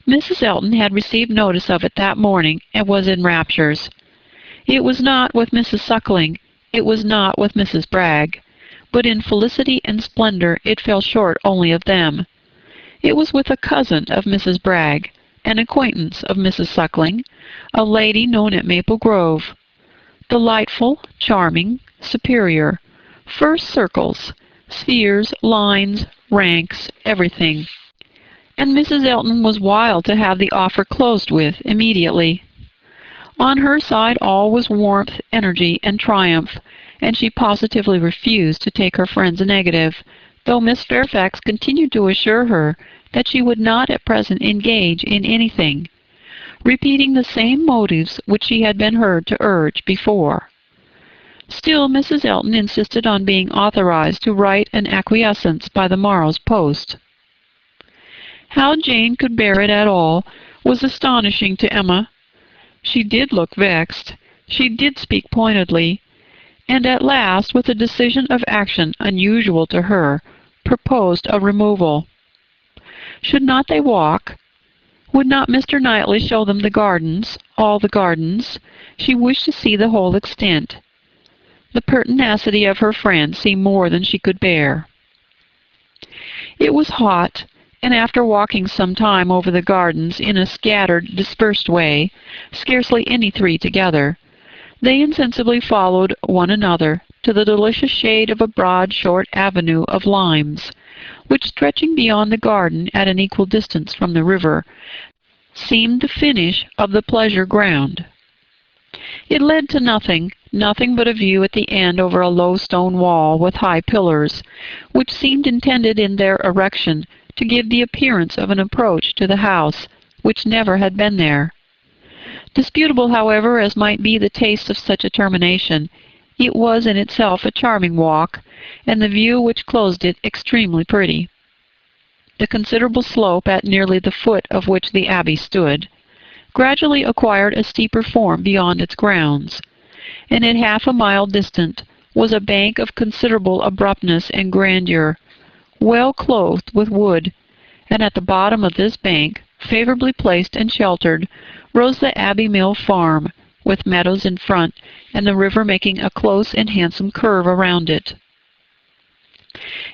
Mrs. Elton had received notice of it that morning, and was in raptures. It was not with Mrs. Suckling, it was not with Mrs. Bragg, but in felicity and splendor it fell short only of them. It was with a cousin of Mrs. Bragg, an acquaintance of Mrs. Suckling, a lady known at Maple Grove. Delightful, charming, superior, first circles, spheres, lines, ranks, everything. And Mrs. Elton was wild to have the offer closed with immediately. On her side all was warmth, energy, and triumph, and she positively refused to take her friend's negative, though Miss Fairfax continued to assure her that she would not at present engage in anything, repeating the same motives which she had been heard to urge before. Still Mrs. Elton insisted on being authorized to write an acquiescence by the morrow's post. How Jane could bear it at all was astonishing to Emma. She did look vexed, she did speak pointedly, and at last, with a decision of action unusual to her, proposed a removal. Should not they walk? Would not Mr. Knightley show them the gardens, all the gardens? She wished to see the whole extent. The pertinacity of her friend seemed more than she could bear. It was hot, and after walking some time over the gardens in a scattered, dispersed way, scarcely any three together, they insensibly followed one another to the delicious shade of a broad, short avenue of limes, which, stretching beyond the garden at an equal distance from the river, seemed the finish of the pleasure ground. It led to nothing but a view at the end over a low stone wall with high pillars, which seemed intended in their erection to give the appearance of an approach to the house, which never had been there. Disputable, however, as might be the taste of such a termination, it was in itself a charming walk, and the view which closed it extremely pretty. The considerable slope, at nearly the foot of which the abbey stood, gradually acquired a steeper form beyond its grounds, and at half a mile distant was a bank of considerable abruptness and grandeur, well clothed with wood, and at the bottom of this bank, favorably placed and sheltered, rose the Abbey Mill farm, with meadows in front, and the river making a close and handsome curve around it.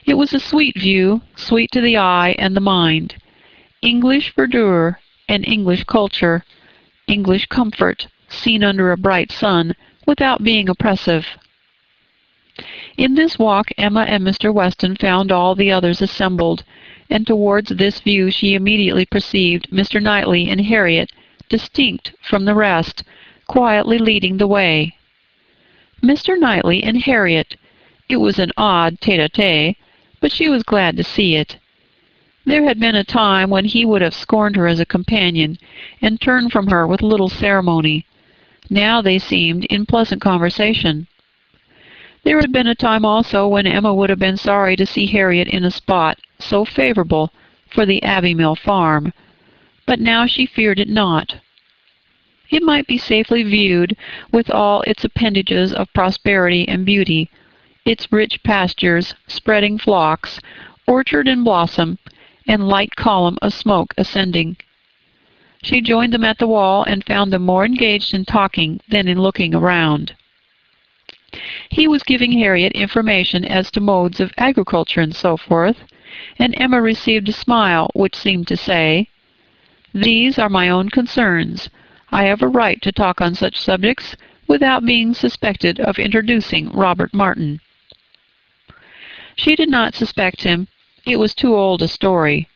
It was a sweet view, sweet to the eye and the mind. English verdure and English culture, English comfort, seen under a bright sun, without being oppressive. In this walk Emma and Mr. Weston found all the others assembled, and towards this view she immediately perceived Mr. Knightley and Harriet, distinct from the rest, quietly leading the way. Mr. Knightley and Harriet! It was an odd tete-a-tete, but she was glad to see it. There had been a time when he would have scorned her as a companion, and turned from her with little ceremony. Now they seemed in pleasant conversation. There had been a time also when Emma would have been sorry to see Harriet in a spot so favorable for the Abbey Mill farm, but now she feared it not. It might be safely viewed with all its appendages of prosperity and beauty, its rich pastures, spreading flocks, orchard in blossom, and light column of smoke ascending. She joined them at the wall and found them more engaged in talking than in looking around. He was giving Harriet information as to modes of agriculture and so forth, and Emma received a smile which seemed to say, "These are my own concerns. I have a right to talk on such subjects without being suspected of introducing Robert Martin." She did not suspect him. It was too old a story.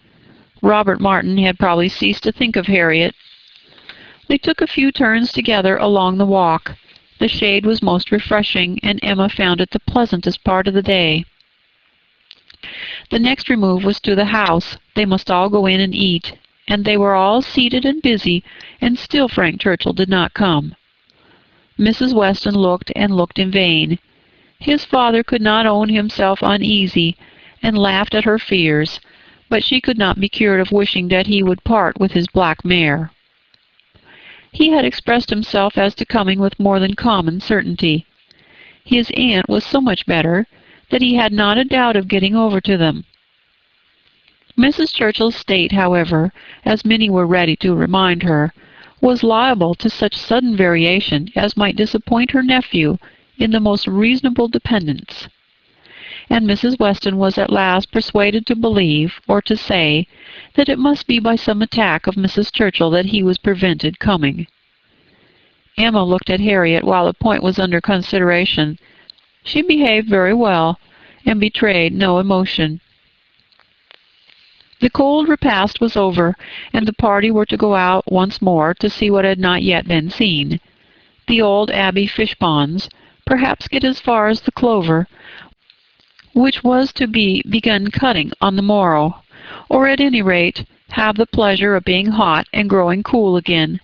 Robert Martin had probably ceased to think of Harriet. They took a few turns together along the walk. The shade was most refreshing, and Emma found it the pleasantest part of the day. The next remove was to the house. They must all go in and eat, and they were all seated and busy, and still Frank Churchill did not come. Mrs. Weston looked and looked in vain. His father could not own himself uneasy, and laughed at her fears, but she could not be cured of wishing that he would part with his black mare. He had expressed himself as to coming with more than common certainty. His aunt was so much better that he had not a doubt of getting over to them. Mrs. Churchill's state, however, as many were ready to remind her, was liable to such sudden variation as might disappoint her nephew in the most reasonable dependence. And Mrs. Weston was at last persuaded to believe, or to say, that it must be by some attack of Mrs. Churchill that he was prevented coming. Emma looked at Harriet while the point was under consideration. She behaved very well, and betrayed no emotion. The cold repast was over, and the party were to go out once more to see what had not yet been seen. The old Abbey fish-ponds, perhaps get as far as the Clover, which was to be begun cutting on the morrow, or at any rate have the pleasure of being hot and growing cool again.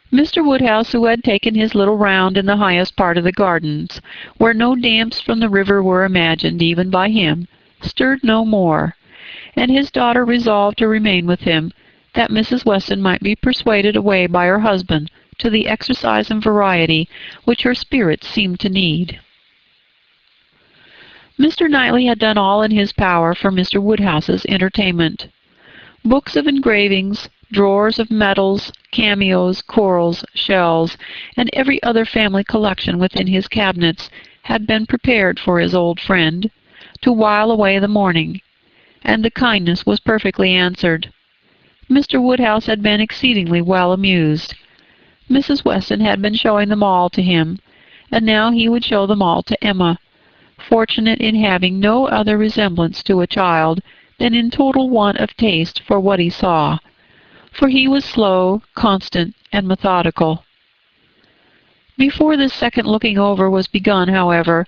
Mr. Woodhouse, who had taken his little round in the highest part of the gardens, where no damps from the river were imagined even by him, stirred no more, and his daughter resolved to remain with him, that Mrs. Weston might be persuaded away by her husband to the exercise and variety which her spirits seemed to need. Mr. Knightley had done all in his power for Mr. Woodhouse's entertainment. Books of engravings, drawers of medals, cameos, corals, shells, and every other family collection within his cabinets had been prepared for his old friend, to while away the morning, and the kindness was perfectly answered. Mr. Woodhouse had been exceedingly well amused. Mrs. Weston had been showing them all to him, and now he would show them all to Emma, fortunate in having no other resemblance to a child than in total want of taste for what he saw, for he was slow, constant, and methodical. Before this second looking over was begun, however,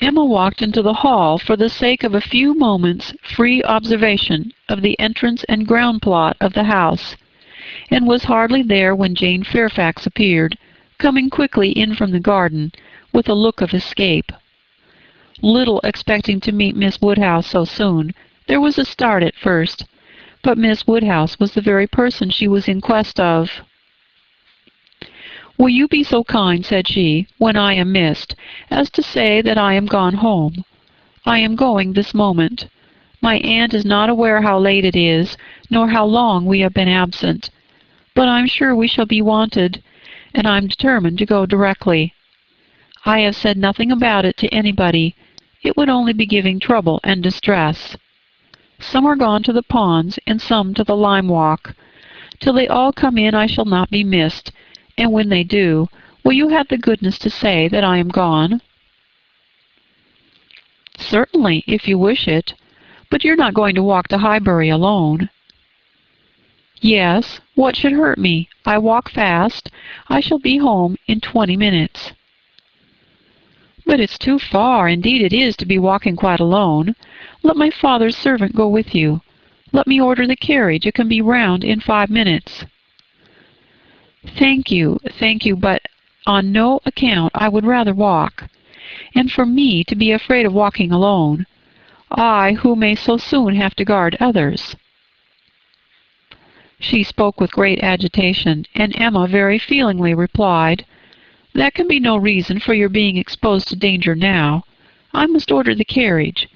Emma walked into the hall for the sake of a few moments' free observation of the entrance and ground plot of the house, and was hardly there when Jane Fairfax appeared, coming quickly in from the garden, with a look of escape. Little expecting to meet Miss Woodhouse so soon, there was a start at first, but Miss Woodhouse was the very person she was in quest of. "Will you be so kind," said she, "when I am missed, as to say that I am gone home? I am going this moment. My aunt is not aware how late it is, nor how long we have been absent, but I'm sure we shall be wanted, and I'm determined to go directly. I have said nothing about it to anybody. It would only be giving trouble and distress. Some are gone to the ponds, and some to the lime walk. Till they all come in I shall not be missed, and when they do, will you have the goodness to say that I am gone?" "Certainly, if you wish it. But you're not going to walk to Highbury alone?" "Yes. What should hurt me? I walk fast. I shall be home in 20 minutes. "But it's too far, indeed it is, to be walking quite alone. Let my father's servant go with you. Let me order the carriage. It can be round in 5 minutes. Thank you, but on no account. I would rather walk. And for me to be afraid of walking alone, I who may so soon have to guard others." She spoke with great agitation, and Emma very feelingly replied, "That can be no reason for your being exposed to danger now. I must order the carriage.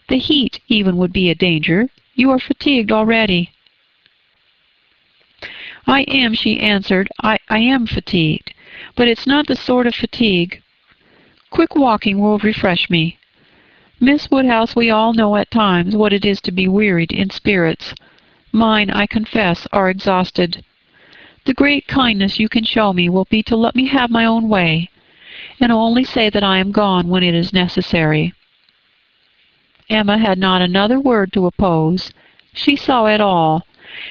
The heat even would be a danger. You are fatigued already." "I am," she answered. I am fatigued, but it's not the sort of fatigue. Quick walking will refresh me. Miss Woodhouse, we all know at times what it is to be wearied in spirits. Mine, I confess, are exhausted. The great kindness you can show me will be to let me have my own way, and only say that I am gone when it is necessary." Emma had not another word to oppose. She saw it all,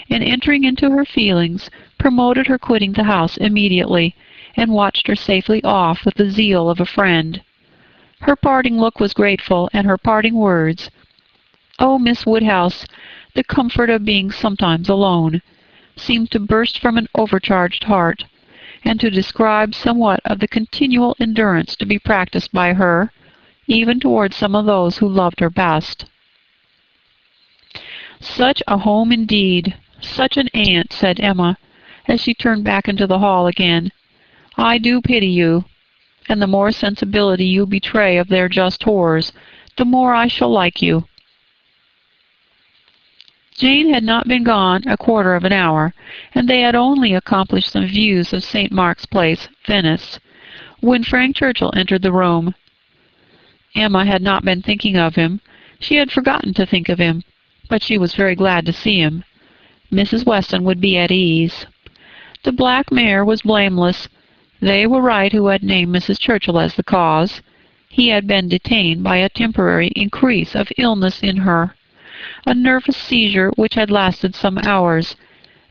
and entering into her feelings, promoted her quitting the house immediately, and watched her safely off with the zeal of a friend. Her parting look was grateful, and her parting words, "Oh, Miss Woodhouse, the comfort of being sometimes alone," seemed to burst from an overcharged heart, and to describe somewhat of the continual endurance to be practiced by her, even toward some of those who loved her best. "Such a home indeed! Such an aunt!" said Emma, as she turned back into the hall again. "I do pity you, and the more sensibility you betray of their just horrors, the more I shall like you." Jane had not been gone a quarter of an hour, and they had only accomplished some views of St. Mark's Place, Venice, when Frank Churchill entered the room. Emma had not been thinking of him. She had forgotten to think of him, but she was very glad to see him. Mrs. Weston would be at ease. The black mare was blameless. They were right who had named Mrs. Churchill as the cause. He had been detained by a temporary increase of illness in her, a nervous seizure which had lasted some hours,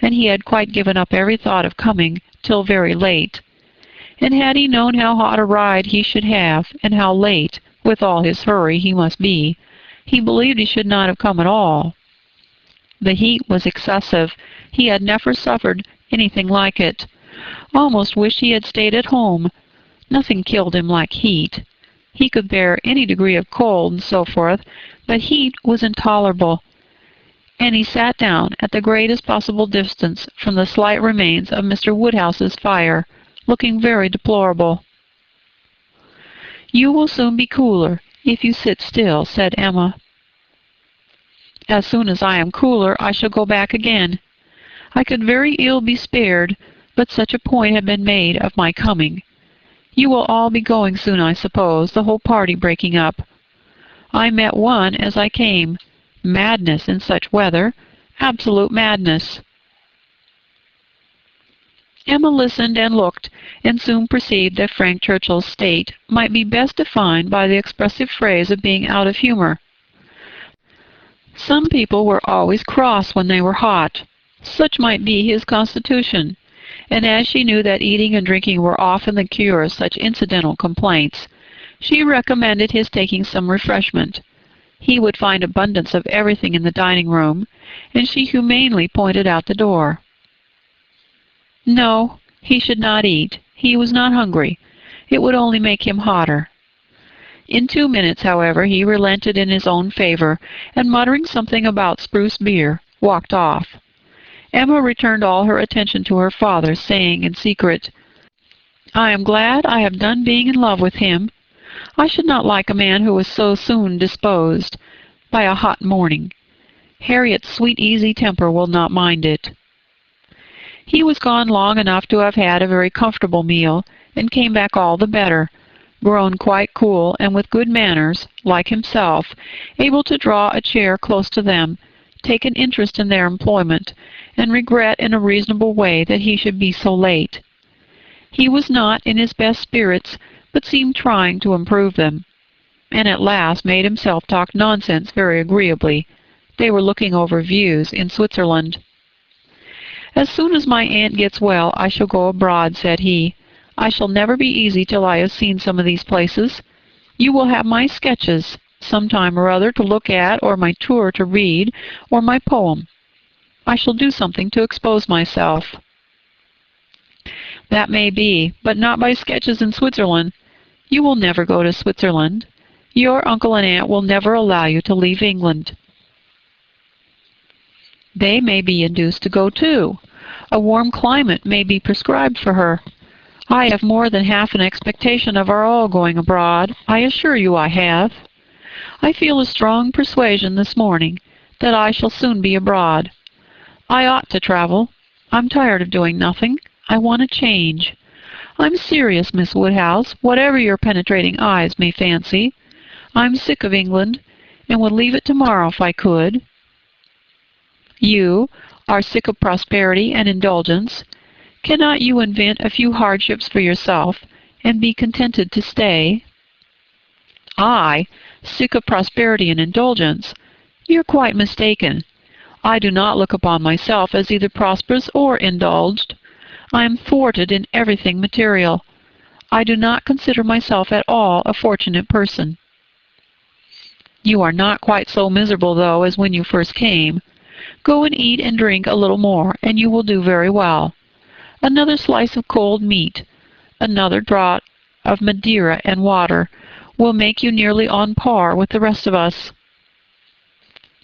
and he had quite given up every thought of coming till very late. And had he known how hot a ride he should have, and how late, with all his hurry, he must be, he believed he should not have come at all. The heat was excessive. He had never suffered anything like it. Almost wished he had stayed at home. Nothing killed him like heat. He could bear any degree of cold and so forth, but heat was intolerable, and he sat down at the greatest possible distance from the slight remains of Mr. Woodhouse's fire, looking very deplorable. "You will soon be cooler, if you sit still," said Emma. "As soon as I am cooler, I shall go back again. I could very ill be spared, but such a point had been made of my coming. You will all be going soon, I suppose, the whole party breaking up. I met one as I came. Madness in such weather, absolute madness." Emma listened and looked, and soon perceived that Frank Churchill's state might be best defined by the expressive phrase of being out of humor. Some people were always cross when they were hot. Such might be his constitution, and as she knew that eating and drinking were often the cure of such incidental complaints, she recommended his taking some refreshment. He would find abundance of everything in the dining-room, and she humanely pointed out the door. No, he should not eat. He was not hungry. It would only make him hotter. In 2 minutes, however, he relented in his own favor, and muttering something about spruce beer, walked off. Emma returned all her attention to her father, saying in secret, "I am glad I have done being in love with him. I should not like a man who was so soon disposed by a hot morning. Harriet's sweet easy temper will not mind it." He was gone long enough to have had a very comfortable meal, and came back all the better, grown quite cool, and with good manners, like himself, able to draw a chair close to them, take an interest in their employment, and regret in a reasonable way that he should be so late. He was not in his best spirits, but seemed trying to improve them, and at last made himself talk nonsense very agreeably. They were looking over views in Switzerland. "As soon as my aunt gets well, I shall go abroad," said he. "I shall never be easy till I have seen some of these places. You will have my sketches some time or other to look at, or my tour to read, or my poem. I shall do something to expose myself." That may be, but not by sketches in Switzerland. You will never go to Switzerland. Your uncle and aunt will never allow you to leave England. They may be induced to go too. A warm climate may be prescribed for her. I have more than half an expectation of our all going abroad. I assure you I have. I feel a strong persuasion this morning that I shall soon be abroad. I ought to travel. I'm tired of doing nothing. I want a change. I'm serious, Miss Woodhouse, whatever your penetrating eyes may fancy. I'm sick of England, and would leave it tomorrow if I could. You are sick of prosperity and indulgence. Cannot you invent a few hardships for yourself, and be contented to stay? I, sick of prosperity and indulgence? You're quite mistaken. I do not look upon myself as either prosperous or indulged. I am thwarted in everything material. I do not consider myself at all a fortunate person. You are not quite so miserable, though, as when you first came. Go and eat and drink a little more, and you will do very well. Another slice of cold meat, another draught of Madeira and water, will make you nearly on par with the rest of us.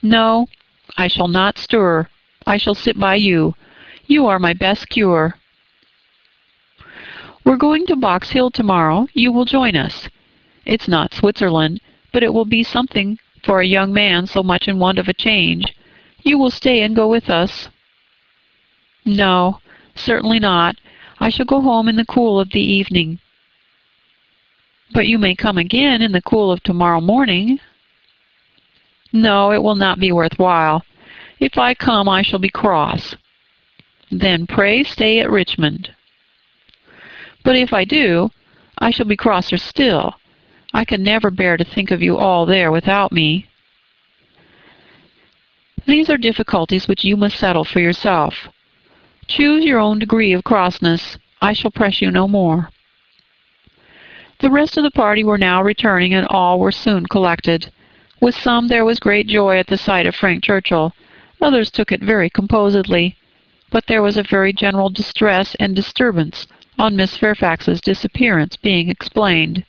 No, I shall not stir. I shall sit by you. You are my best cure. We're going to Box Hill tomorrow. You will join us. It's not Switzerland, but it will be something for a young man so much in want of a change. You will stay and go with us. No, certainly not. I shall go home in the cool of the evening. But you may come again in the cool of tomorrow morning. No, it will not be worthwhile. If I come, I shall be cross. Then pray stay at Richmond. But if I do, I shall be crosser still. I can never bear to think of you all there without me. These are difficulties which you must settle for yourself. Choose your own degree of crossness. I shall press you no more. The rest of the party were now returning, and all were soon collected. With some there was great joy at the sight of Frank Churchill. Others took it very composedly. But there was a very general distress and disturbance on Miss Fairfax's disappearance being explained.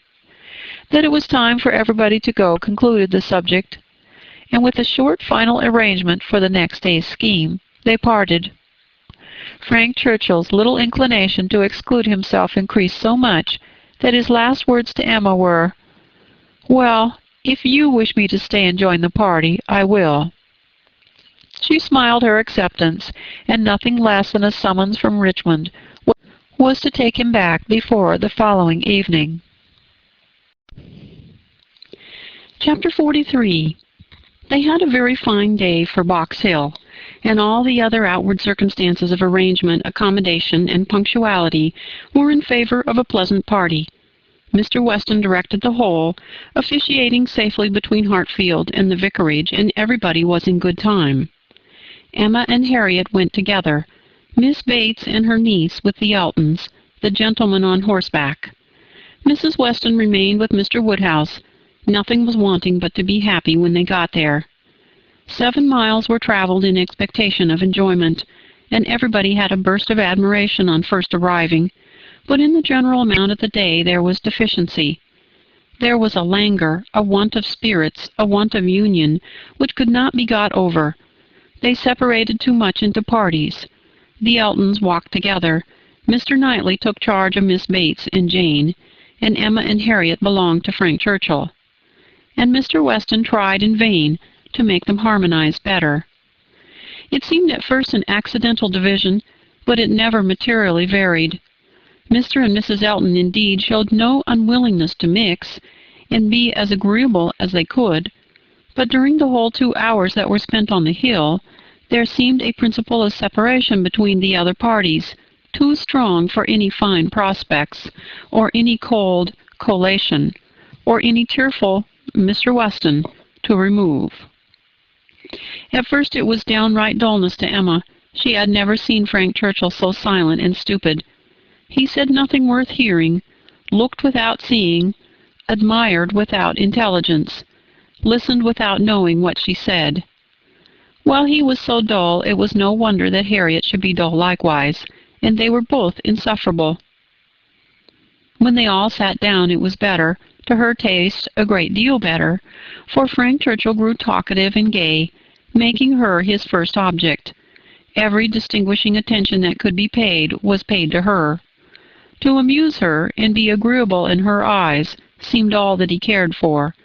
That it was time for everybody to go concluded the subject, and with a short final arrangement for the next day's scheme, they parted. Frank Churchill's little inclination to exclude himself increased so much that his last words to Emma were, "Well, if you wish me to stay and join the party, I will." She smiled her acceptance, and nothing less than a summons from Richmond was to take him back before the following evening. Chapter 43. They had a very fine day for Box Hill, and all the other outward circumstances of arrangement, accommodation, and punctuality were in favor of a pleasant party. Mr. Weston directed the whole, officiating safely between Hartfield and the vicarage, and everybody was in good time. Emma and Harriet went together, Miss Bates and her niece with the Eltons, the gentleman on horseback. Mrs. Weston remained with Mr. Woodhouse. Nothing was wanting but to be happy when they got there. 7 miles were traveled in expectation of enjoyment, and everybody had a burst of admiration on first arriving, but in the general amount of the day there was deficiency. There was a languor, a want of spirits, a want of union, which could not be got over. They separated too much into parties. The Eltons walked together. Mr. Knightley took charge of Miss Bates and Jane, and Emma and Harriet belonged to Frank Churchill. And Mr. Weston tried in vain to make them harmonize better. It seemed at first an accidental division, but it never materially varied. Mr. and Mrs. Elton, indeed, showed no unwillingness to mix, and be as agreeable as they could, but during the whole 2 hours that were spent on the hill, there seemed a principle of separation between the other parties, too strong for any fine prospects, or any cold collation, or any tearful Mr. Weston to remove. At first it was downright dullness to Emma. She had never seen Frank Churchill so silent and stupid. He said nothing worth hearing, looked without seeing, admired without intelligence, listened without knowing what she said. While he was so dull, it was no wonder that Harriet should be dull likewise, and they were both insufferable. When they all sat down it was better, to her taste a great deal better, for Frank Churchill grew talkative and gay, making her his first object. Every distinguishing attention that could be paid was paid to her. To amuse her and be agreeable in her eyes seemed all that he cared for,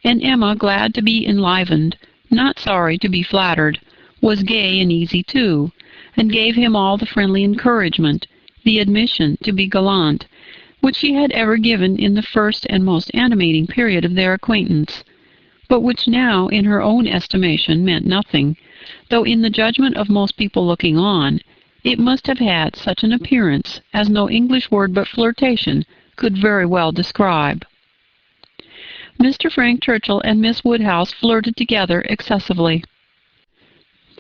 and Emma, glad to be enlivened, not sorry to be flattered, was gay and easy too, and gave him all the friendly encouragement, the admission to be gallant, which she had ever given in the first and most animating period of their acquaintance, but which now, in her own estimation, meant nothing, though in the judgment of most people looking on, it must have had such an appearance as no English word but flirtation could very well describe. Mr. Frank Churchill and Miss Woodhouse flirted together excessively.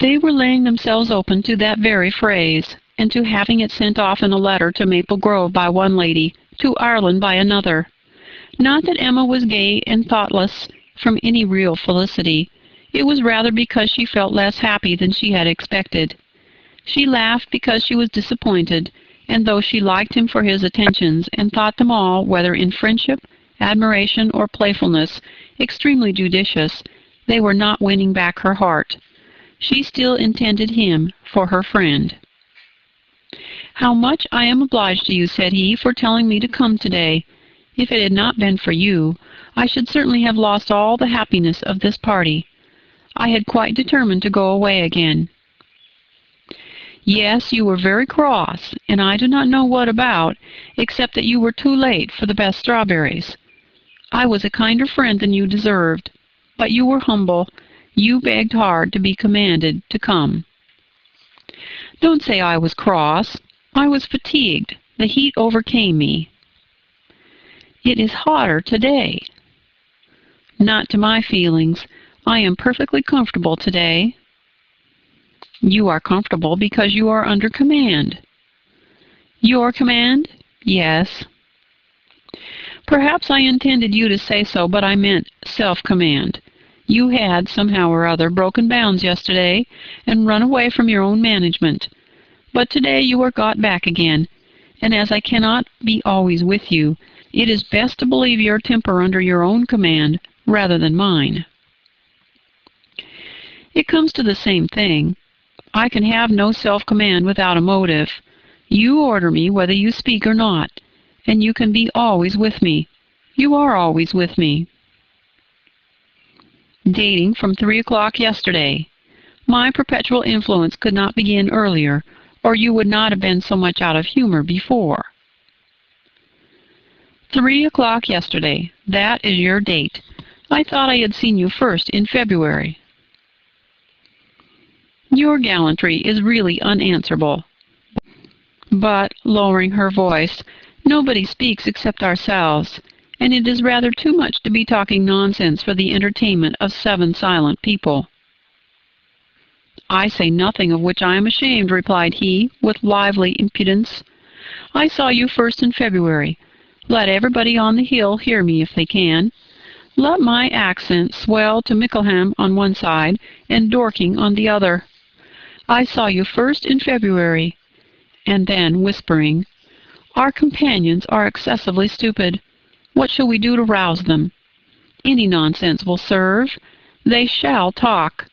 They were laying themselves open to that very phrase, and to having it sent off in a letter to Maple Grove by one lady, to Ireland by another. Not that Emma was gay and thoughtless from any real felicity. It was rather because she felt less happy than she had expected. She laughed because she was disappointed, and though she liked him for his attentions, and thought them all, whether in friendship, admiration, or playfulness, extremely judicious, they were not winning back her heart. She still intended him for her friend. "How much I am obliged to you," said he, "for telling me to come today. If it had not been for you, I should certainly have lost all the happiness of this party. I had quite determined to go away again." "Yes, you were very cross, and I do not know what about, except that you were too late for the best strawberries. I was a kinder friend than you deserved, but you were humble. You begged hard to be commanded to come." "Don't say I was cross. I was fatigued. The heat overcame me." "It is hotter today." "Not to my feelings. I am perfectly comfortable today." "You are comfortable because you are under command." "Your command?" "Yes." "Perhaps I intended you to say so, but I meant self-command. You had, somehow or other, broken bounds yesterday, and run away from your own management. But today you are got back again, and as I cannot be always with you, it is best to believe your temper under your own command rather than mine." "It comes to the same thing. I can have no self-command without a motive. You order me whether you speak or not, and you can be always with me. You are always with me." Dating from 3 o'clock yesterday. My perpetual influence could not begin earlier, or you would not have been so much out of humor before. 3 o'clock yesterday. That is your date. I thought I had seen you first in February. Your gallantry is really unanswerable. But, lowering her voice, nobody speaks except ourselves, and it is rather too much to be talking nonsense for the entertainment of 7 silent people. "I say nothing of which I am ashamed," replied he, with lively impudence. "I saw you first in February. Let everybody on the hill hear me if they can. Let my accent swell to Mickleham on one side and Dorking on the other. I saw you first in February." And then, whispering, "Our companions are excessively stupid. What shall we do to rouse them? Any nonsense will serve. They shall talk.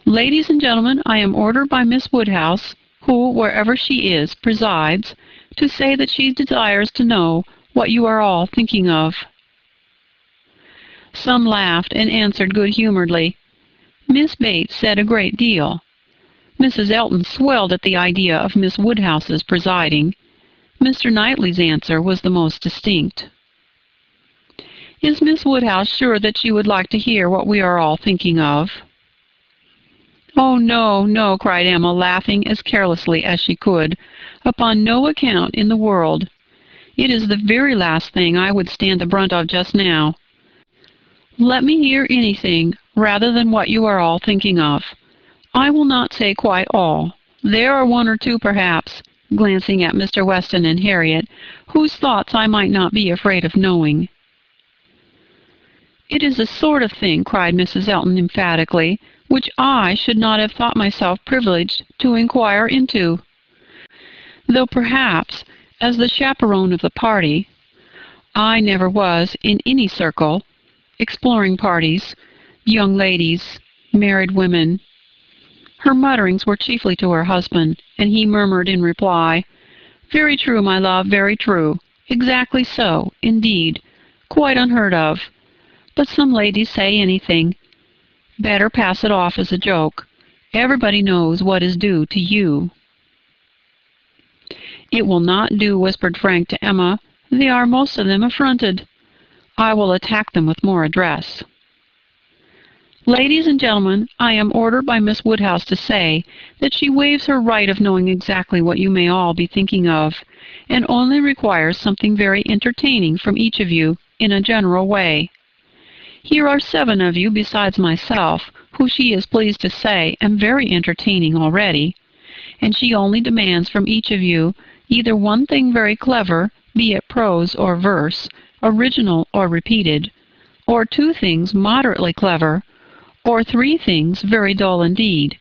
Ladies and gentlemen, I am ordered by Miss Woodhouse, who, wherever she is, presides, to say that she desires to know what you are all thinking of." Some laughed and answered good-humoredly, "Miss Bates said a great deal." Mrs. Elton swelled at the idea of Miss Woodhouse's presiding. Mr. Knightley's answer was the most distinct. "Is Miss Woodhouse sure that she would like to hear what we are all thinking of?" "Oh, no, no," cried Emma, laughing as carelessly as she could. "Upon no account in the world. It is the very last thing I would stand the brunt of just now. Let me hear anything rather than what you are all thinking of. I will not say quite all. There are 1 or 2, perhaps," glancing at Mr. Weston and Harriet, "whose thoughts I might not be afraid of knowing." "It is a sort of thing," cried Mrs. Elton emphatically, "which I should not have thought myself privileged to inquire into. Though perhaps, As the chaperone of the party, I never was in any circle, exploring parties, young ladies, married women. Her mutterings were chiefly to her husband, and he murmured in reply, "Very true, my love, very true. Exactly so, indeed. Quite unheard of. But some ladies say anything. Better pass it off as a joke. Everybody knows what is due to you." "It will not do," whispered Frank to Emma. "They are most of them affronted. I will attack them with more address." "Ladies and gentlemen, I am ordered by Miss Woodhouse to say that she waives her right of knowing exactly what you may all be thinking of, and only requires something very entertaining from each of you in a general way. Here are 7 of you besides myself, who she is pleased to say am very entertaining already, and she only demands from each of you either one thing very clever, be it prose or verse, original or repeated, or 2 things moderately clever, or 3 things very dull indeed,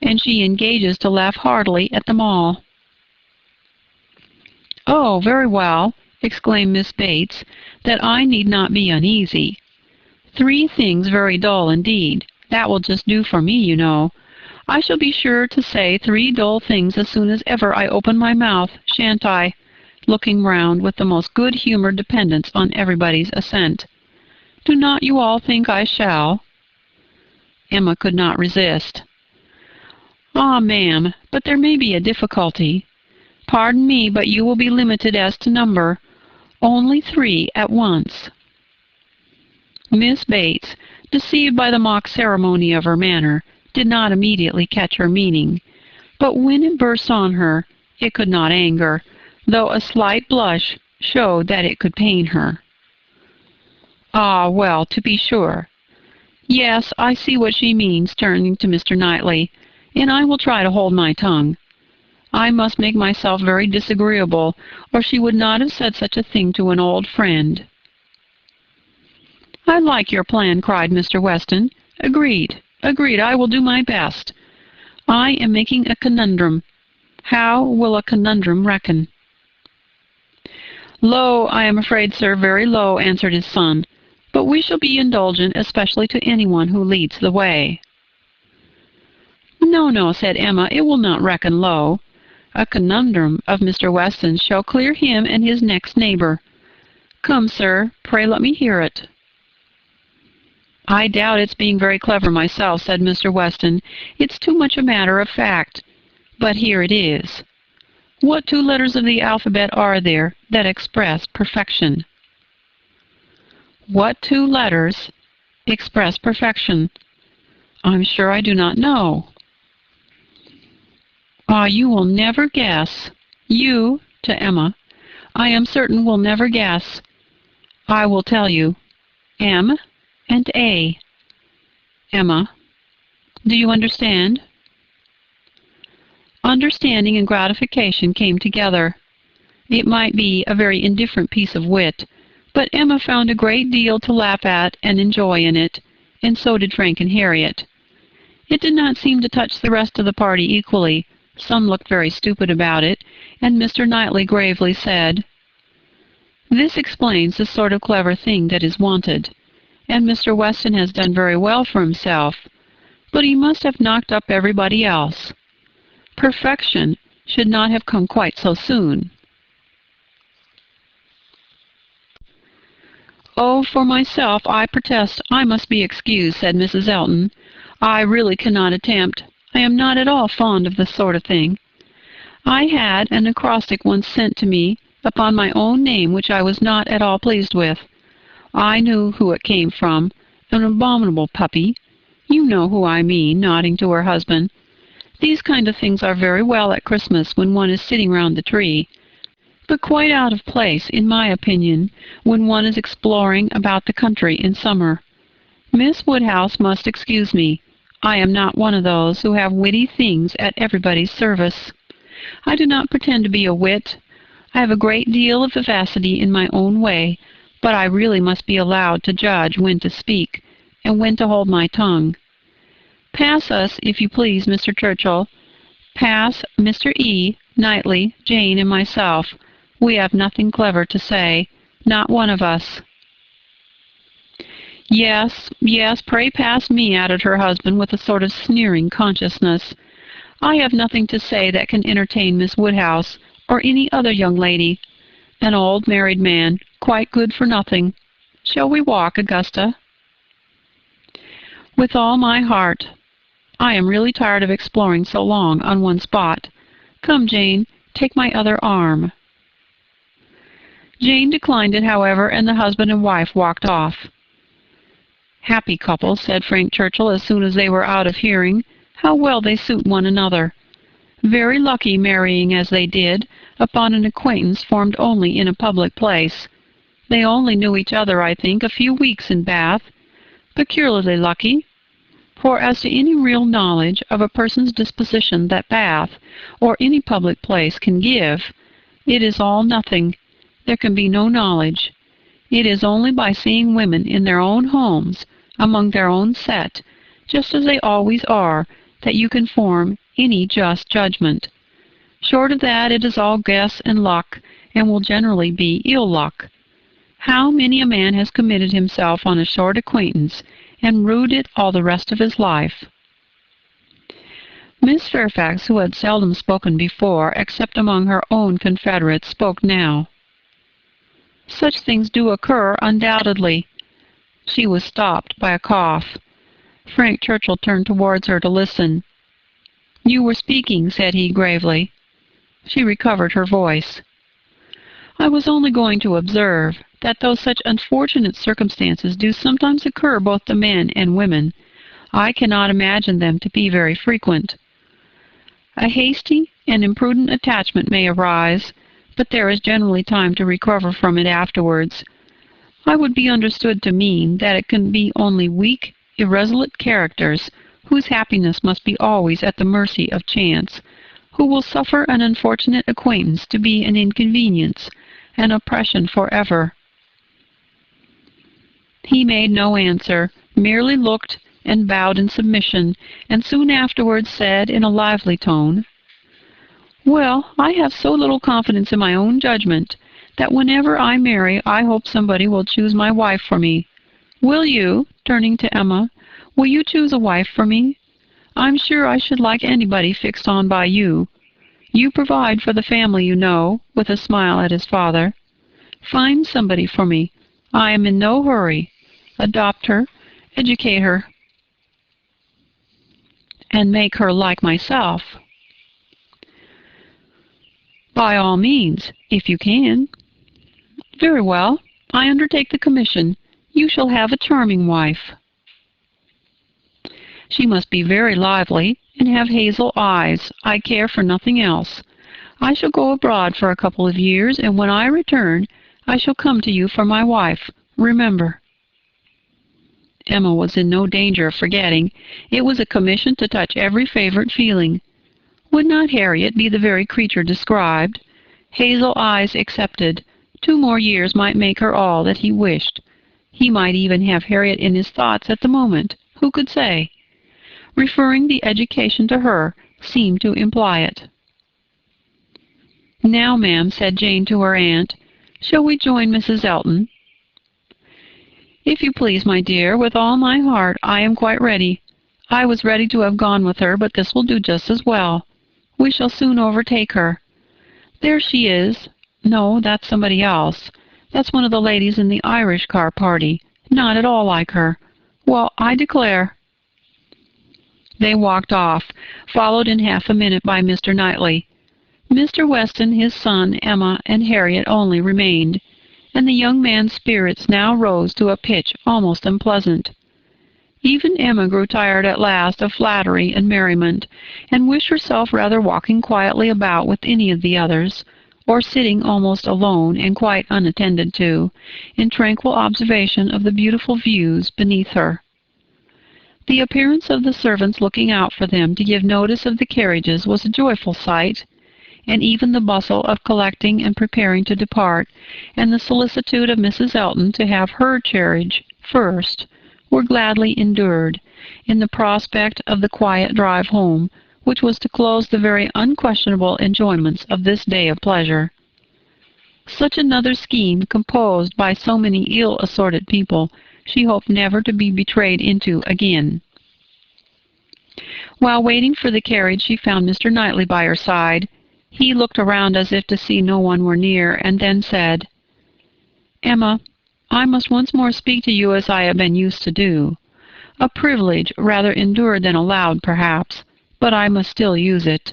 and she engages to laugh heartily at them all." "Oh, very well," exclaimed Miss Bates, "that I need not be uneasy. 3 things very dull indeed. That will just do for me, you know. I shall be sure to say 3 dull things as soon as ever I open my mouth, shan't I?" looking round with the most good-humoured dependence on everybody's assent. "Do not you all think I shall?" Emma could not resist. "Ah, ma'am, but there may be a difficulty. Pardon me, but you will be limited as to number. Only 3 at once." Miss Bates, deceived by the mock ceremony of her manner, did not immediately catch her meaning, but when it burst on her, it could not anger, though a slight blush showed that it could pain her. "Ah, well, to be sure. Yes, I see what she means," turning to Mr. Knightley, "and I will try to hold my tongue. I must make myself very disagreeable, or she would not have said such a thing to an old friend." "I like your plan," cried Mr. Weston. "Agreed, agreed, I will do my best. I am making a conundrum. How will a conundrum reckon?" "Low, I am afraid, sir, very low," answered his son. "But we shall be indulgent, especially to anyone who leads the way." "No, no," said Emma, "it will not reckon low. A conundrum of Mr. Weston's shall clear him and his next neighbour. Come, sir, pray let me hear it." "I doubt its being very clever myself," said Mr. Weston. "It's too much a matter of fact. But here it is. What 2 letters of the alphabet are there that express perfection?" "What 2 letters express perfection? I'm sure I do not know." "Ah, you will never guess. You," to Emma, "I am certain will never guess. I will tell you. M and A. Emma, do you understand?" Understanding and gratification came together. It might be a very indifferent piece of wit, but Emma found a great deal to laugh at and enjoy in it, and so did Frank and Harriet. It did not seem to touch the rest of the party equally. Some looked very stupid about it, and Mr. Knightley gravely said, "This explains the sort of clever thing that is wanted, and Mr. Weston has done very well for himself, but he must have knocked up everybody else. Perfection should not have come quite so soon." "Oh, for myself, I protest I must be excused," said Mrs. Elton. "I really cannot attempt. I am not at all fond of this sort of thing. I had an acrostic once sent to me upon my own name which I was not at all pleased with. I knew who it came from, an abominable puppy. You know who I mean," nodding to her husband. "These kind of things are very well at Christmas when one is sitting round the tree, but quite out of place, in my opinion, when one is exploring about the country in summer. Miss Woodhouse must excuse me. I am not one of those who have witty things at everybody's service. I do not pretend to be a wit. I have a great deal of vivacity in my own way, but I really must be allowed to judge when to speak, and when to hold my tongue. Pass us, if you please, Mr. Churchill. Pass Mr. E., Knightley, Jane, and myself. We have nothing clever to say, not one of us." "Yes, yes, pray pass me," added her husband with a sort of sneering consciousness. "I have nothing to say that can entertain Miss Woodhouse, or any other young lady. An old married man, quite good for nothing. Shall we walk, Augusta?" "With all my heart. I am really tired of exploring so long on one spot. Come, Jane, take my other arm." Jane declined it, however, and the husband and wife walked off. "Happy couple," said Frank Churchill as soon as they were out of hearing. "How well they suit one another. Very lucky marrying as they did, upon an acquaintance formed only in a public place. They only knew each other, I think, a few weeks in Bath. Peculiarly lucky. For as to any real knowledge of a person's disposition that Bath, or any public place, can give, it is all nothing. There can be no knowledge. It is only by seeing women in their own homes, among their own set, just as they always are, that you can form any just judgment. Short of that, it is all guess and luck, and will generally be ill luck. How many a man has committed himself on a short acquaintance, and rued it all the rest of his life." Miss Fairfax, who had seldom spoken before, except among her own confederates, spoke now. "Such things do occur, undoubtedly." She was stopped by a cough. Frank Churchill turned towards her to listen. "You were speaking," said he gravely. She recovered her voice. "I was only going to observe that though such unfortunate circumstances do sometimes occur both to men and women, I cannot imagine them to be very frequent. A hasty and imprudent attachment may arise, but there is generally time to recover from it afterwards. I would be understood to mean that it can be only weak, irresolute characters, whose happiness must be always at the mercy of chance, who will suffer an unfortunate acquaintance to be an inconvenience, an oppression forever." He made no answer, merely looked and bowed in submission, and soon afterwards said in a lively tone, "Well, I have so little confidence in my own judgment that whenever I marry I hope somebody will choose my wife for me. Will you," turning to Emma, "will you choose a wife for me? I'm sure I should like anybody fixed on by you. You provide for the family, you know," with a smile at his father. "Find somebody for me. I am in no hurry. Adopt her, educate her, and make her like myself." "By all means, if you can." "Very well. I undertake the commission. You shall have a charming wife. She must be very lively, and have hazel eyes. I care for nothing else. I shall go abroad for a couple of years, and when I return, I shall come to you for my wife. Remember." Emma was in no danger of forgetting. It was a commission to touch every favorite feeling. Would not Harriet be the very creature described? Hazel eyes excepted, 2 more years might make her all that he wished. He might even have Harriet in his thoughts at the moment. Who could say? Referring the education to her seemed to imply it. "Now, ma'am," said Jane to her aunt, "shall we join Mrs. Elton?" "If you please, my dear, with all my heart. I am quite ready. I was ready to have gone with her, but this will do just as well. We shall soon overtake her. There she is. No, that's somebody else. That's one of the ladies in the Irish car party. Not at all like her. Well, I declare." They walked off, followed in half a minute by Mr. Knightley. Mr. Weston, his son, Emma, and Harriet only remained, and the young man's spirits now rose to a pitch almost unpleasant. Even Emma grew tired at last of flattery and merriment, and wished herself rather walking quietly about with any of the others, or sitting almost alone and quite unattended to, in tranquil observation of the beautiful views beneath her. The appearance of the servants looking out for them to give notice of the carriages was a joyful sight, and even the bustle of collecting and preparing to depart, and the solicitude of Mrs. Elton to have her carriage first, were gladly endured, in the prospect of the quiet drive home, which was to close the very unquestionable enjoyments of this day of pleasure. Such another scheme, composed by so many ill-assorted people, she hoped never to be betrayed into again. While waiting for the carriage, she found Mr. Knightley by her side. He looked around as if to see no one were near, and then said, "Emma, I must once more speak to you as I have been used to do. A privilege rather endured than allowed, perhaps, but I must still use it.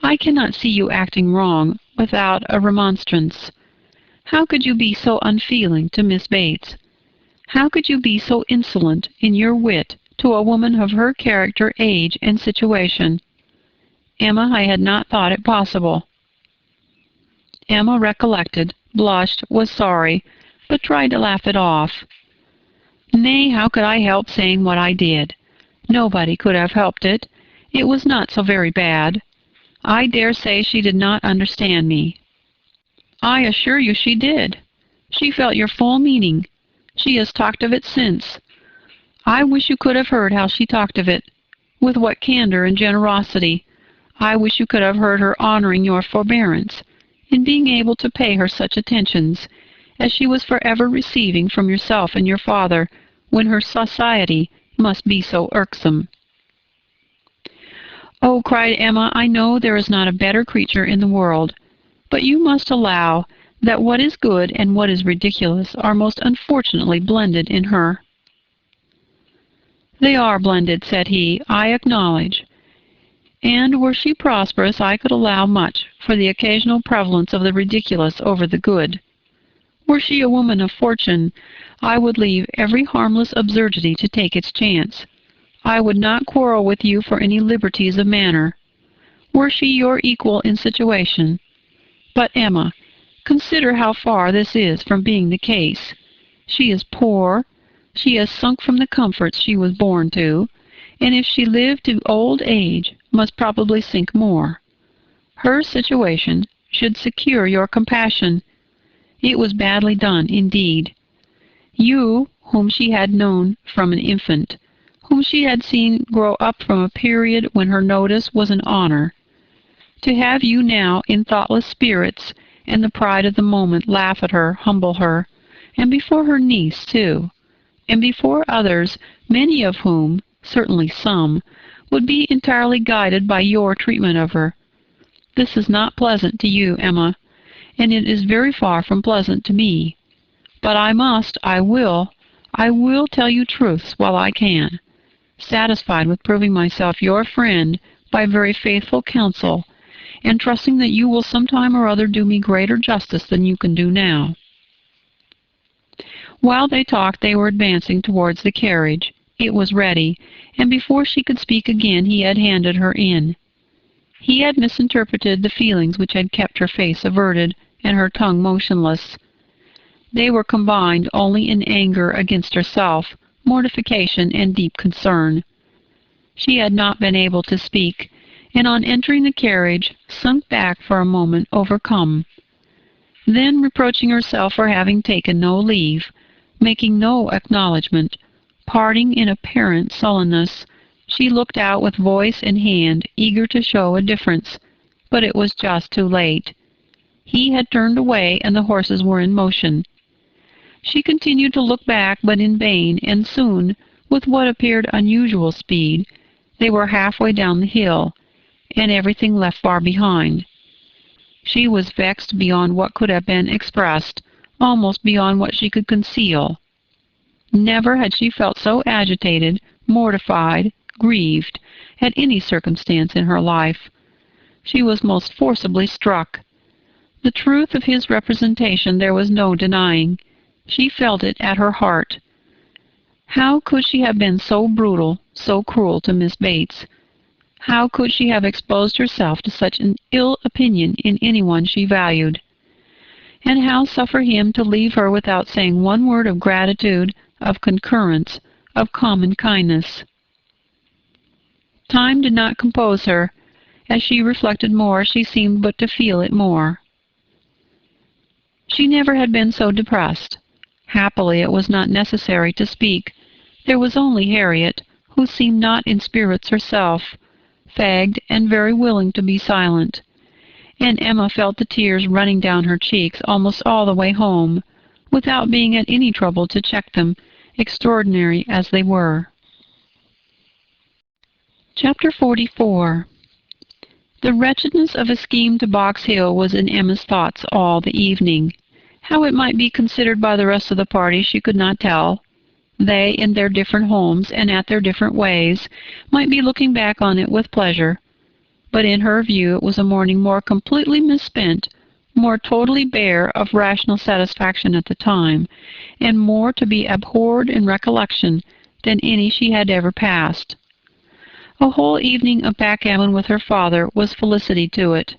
I cannot see you acting wrong without a remonstrance. How could you be so unfeeling to Miss Bates? How could you be so insolent in your wit to a woman of her character, age, and situation? Emma, I had not thought it possible." Emma recollected, blushed, was sorry, but tried to laugh it off. "Nay, how could I help saying what I did? Nobody could have helped it. It was not so very bad. I dare say she did not understand me." "I assure you she did. She felt your full meaning. She has talked of it since. I wish you could have heard how she talked of it. With what candor and generosity. I wish you could have heard her honoring your forbearance, in being able to pay her such attentions, as she was forever receiving from yourself and your father, when her society must be so irksome." "Oh," cried Emma, "I know there is not a better creature in the world, but you must allow that what is good and what is ridiculous are most unfortunately blended in her." "They are blended," said he, "I acknowledge. And were she prosperous, I could allow much for the occasional prevalence of the ridiculous over the good. Were she a woman of fortune, I would leave every harmless absurdity to take its chance. I would not quarrel with you for any liberties of manner. Were she your equal in situation. But, Emma, consider how far this is from being the case. She is poor. She has sunk from the comforts she was born to, and if she lived to old age, must probably sink more. Her situation should secure your compassion. It was badly done, indeed. You, whom she had known from an infant, whom she had seen grow up from a period when her notice was an honor, to have you now in thoughtless spirits and the pride of the moment laugh at her, humble her, and before her niece, too, and before others, many of whom, certainly some, would be entirely guided by your treatment of her. This is not pleasant to you, Emma, and it is very far from pleasant to me. But I will tell you truths while I can, satisfied with proving myself your friend by very faithful counsel, and trusting that you will sometime or other do me greater justice than you can do now." While they talked, they were advancing towards the carriage. It was ready, and before she could speak again, he had handed her in. He had misinterpreted the feelings which had kept her face averted and her tongue motionless. They were combined only in anger against herself, mortification, and deep concern. She had not been able to speak, and on entering the carriage, sunk back for a moment overcome. Then, reproaching herself for having taken no leave, making no acknowledgment, parting in apparent sullenness, she looked out with voice and hand, eager to show a difference, but it was just too late. He had turned away, and the horses were in motion. She continued to look back, but in vain, and soon, with what appeared unusual speed, they were halfway down the hill, and everything left far behind. She was vexed beyond what could have been expressed, almost beyond what she could conceal. Never had she felt so agitated, mortified, grieved, at any circumstance in her life. She was most forcibly struck. The truth of his representation there was no denying. She felt it at her heart. How could she have been so brutal, so cruel to Miss Bates? How could she have exposed herself to such an ill opinion in anyone she valued? And how suffer him to leave her without saying one word of gratitude, of concurrence, of common kindness? Time did not compose her. As she reflected more, she seemed but to feel it more. She never had been so depressed. Happily, it was not necessary to speak. There was only Harriet, who seemed not in spirits herself, fagged and very willing to be silent. and Emma felt the tears running down her cheeks almost all the way home, without being at any trouble to check them, extraordinary as they were. Chapter 44. The wretchedness of a scheme to Box Hill was in Emma's thoughts all the evening. How it might be considered by the rest of the party she could not tell. They, in their different homes and at their different ways, might be looking back on it with pleasure. But in her view it was a morning more completely misspent, more totally bare of rational satisfaction at the time, and more to be abhorred in recollection than any she had ever passed. A whole evening of backgammon with her father was felicity to it.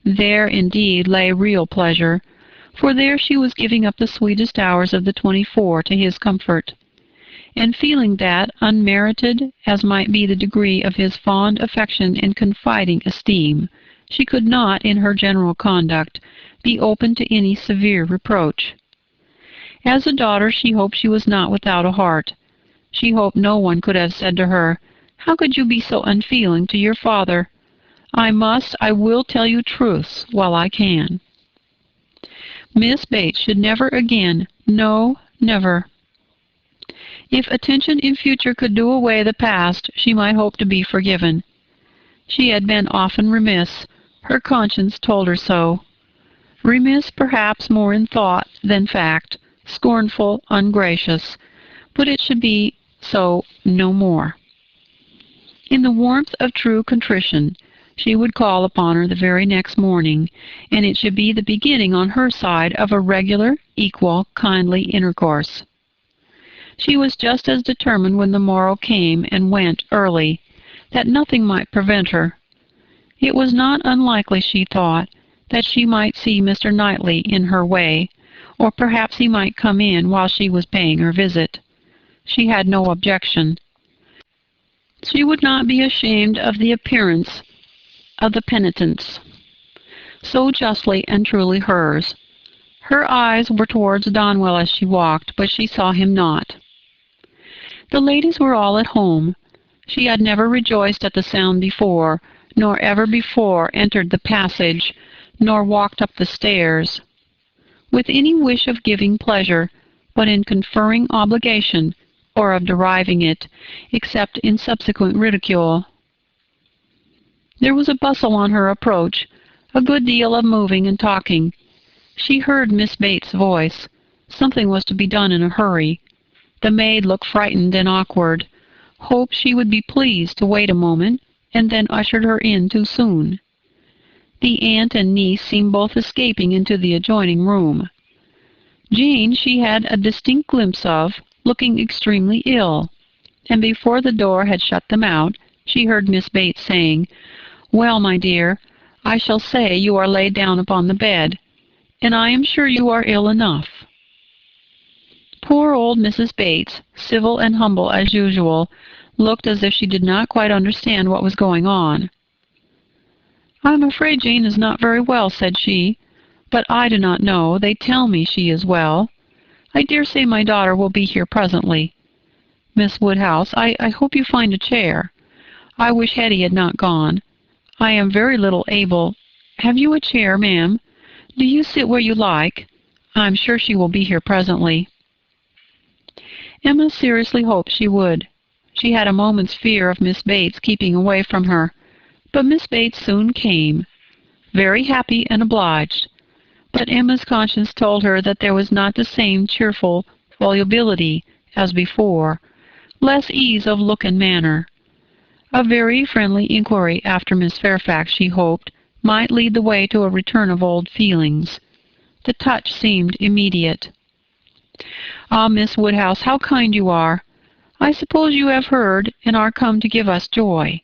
There, indeed, lay real pleasure, for there she was giving up the sweetest hours of the 24 to his comfort. And feeling that, unmerited as might be the degree of his fond affection and confiding esteem, she could not, in her general conduct, be open to any severe reproach. As a daughter, she hoped she was not without a heart. She hoped no one could have said to her, "How could you be so unfeeling to your father? I will tell you truths while I can." Miss Bates should never again, no, never. If attention in future could do away the past, she might hope to be forgiven. She had been often remiss. Her conscience told her so. Remiss, perhaps, more in thought than fact, scornful, ungracious, but it should be so no more. In the warmth of true contrition, she would call upon her the very next morning, and it should be the beginning on her side of a regular, equal, kindly intercourse. She was just as determined when the morrow came and went early, that nothing might prevent her. It was not unlikely, she thought, that she might see Mr. Knightley in her way, or perhaps he might come in while she was paying her visit. She had no objection. She would not be ashamed of the appearance of the penitence, so justly and truly hers. Her eyes were towards Donwell as she walked, but she saw him not. The ladies were all at home. She had never rejoiced at the sound before, nor ever before entered the passage, nor walked up the stairs, with any wish of giving pleasure, but in conferring obligation, or of deriving it, except in subsequent ridicule. There was a bustle on her approach, a good deal of moving and talking. She heard Miss Bates' voice. Something was to be done in a hurry. The maid looked frightened and awkward, hoped she would be pleased to wait a moment, and then ushered her in too soon. The aunt and niece seemed both escaping into the adjoining room. Jane she had a distinct glimpse of, looking extremely ill, and before the door had shut them out, she heard Miss Bates saying, "Well, my dear, I shall say you are laid down upon the bed, and I am sure you are ill enough." Poor old Mrs. Bates, civil and humble as usual, looked as if she did not quite understand what was going on. "I am afraid Jane is not very well," said she, "but I do not know. They tell me she is well. I dare say my daughter will be here presently. Miss Woodhouse, I hope you find a chair. I wish Hetty had not gone. I am very little able. Have you a chair, ma'am? Do you sit where you like? I am sure she will be here presently." Emma seriously hoped she would. She had a moment's fear of Miss Bates keeping away from her, but Miss Bates soon came, very happy and obliged. But Emma's conscience told her that there was not the same cheerful volubility as before, less ease of look and manner. A very friendly inquiry after Miss Fairfax, she hoped, might lead the way to a return of old feelings. The touch seemed immediate. "Ah, Miss Woodhouse, how kind you are! I suppose you have heard, and are come to give us joy.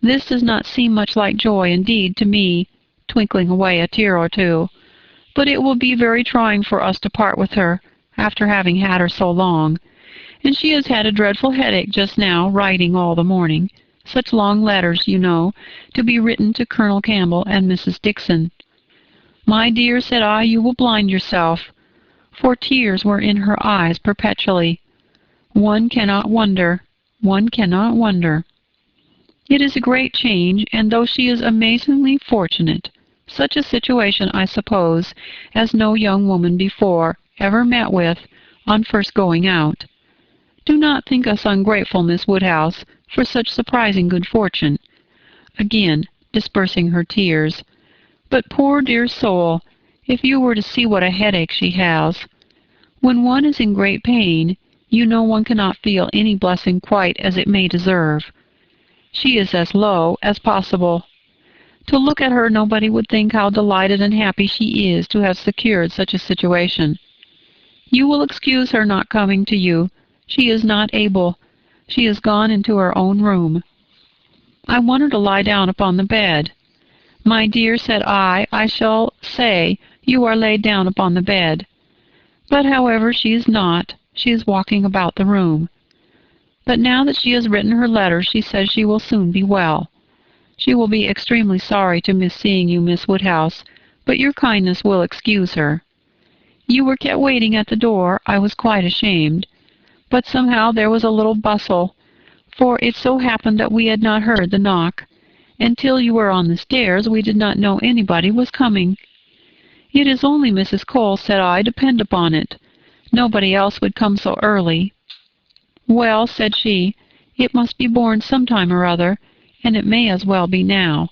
This does not seem much like joy, indeed, to me," twinkling away a tear or two, "but it will be very trying for us to part with her, after having had her so long. And she has had a dreadful headache just now, writing all the morning. Such long letters, you know, to be written to Colonel Campbell and Mrs. Dixon." "My dear," said I, "you will blind yourself," for tears were in her eyes perpetually. One cannot wonder. One cannot wonder. "It is a great change, and though she is amazingly fortunate," such a situation, I suppose, as no young woman before ever met with on first going out. Do not think us ungrateful, Miss Woodhouse, for such surprising good fortune," again dispersing her tears. "But poor dear soul, if you were to see what a headache she has! When one is in great pain, you know one cannot feel any blessing quite as it may deserve. She is as low as possible. To look at her, nobody would think how delighted and happy she is to have secured such a situation. You will excuse her not coming to you. She is not able. She has gone into her own room. I want her to lie down upon the bed. My dear, said I shall say you are laid down upon the bed. But, however, she is not. She is walking about the room. But now that she has written her letter, she says she will soon be well. She will be extremely sorry to miss seeing you, Miss Woodhouse, but your kindness will excuse her. You were kept waiting at the door. I was quite ashamed. But somehow there was a little bustle, for it so happened that we had not heard the knock. Until you were on the stairs, we did not know anybody was coming. It is only Mrs. Cole, said I, depend upon it. Nobody else would come so early. Well, said she, it must be born some time or other, and it may as well be now.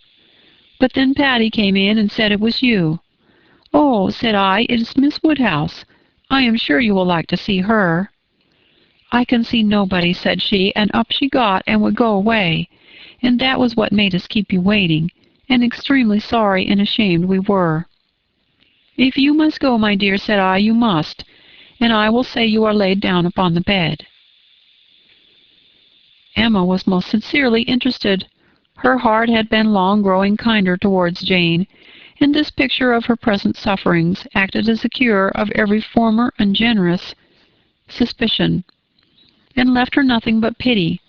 But then Patty came in and said it was you. Oh, said I, it is Miss Woodhouse. I am sure you will like to see her. I can see nobody, said she, and up she got and would go away. And that was what made us keep you waiting, and extremely sorry and ashamed we were. If you must go, my dear, said I, you must, and I will say you are laid down upon the bed. Emma was most sincerely interested. Her heart had been long growing kinder towards Jane, and this picture of her present sufferings acted as a cure of every former ungenerous suspicion, and left her nothing but pity,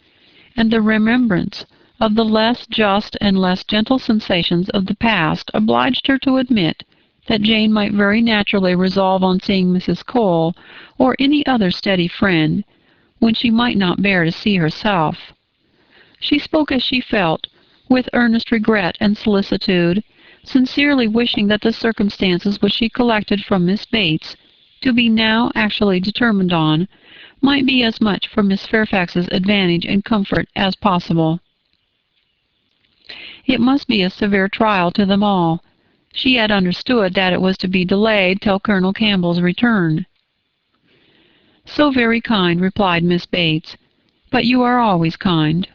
and the remembrance of the less just and less gentle sensations of the past obliged her to admit that Jane might very naturally resolve on seeing Mrs. Cole or any other steady friend, when she might not bear to see herself. She spoke as she felt, with earnest regret and solicitude, sincerely wishing that the circumstances which she collected from Miss Bates, to be now actually determined on, might be as much for Miss Fairfax's advantage and comfort as possible. It must be a severe trial to them all. She had understood that it was to be delayed till Colonel Campbell's return. So very kind, replied Miss Bates, but you are always kind.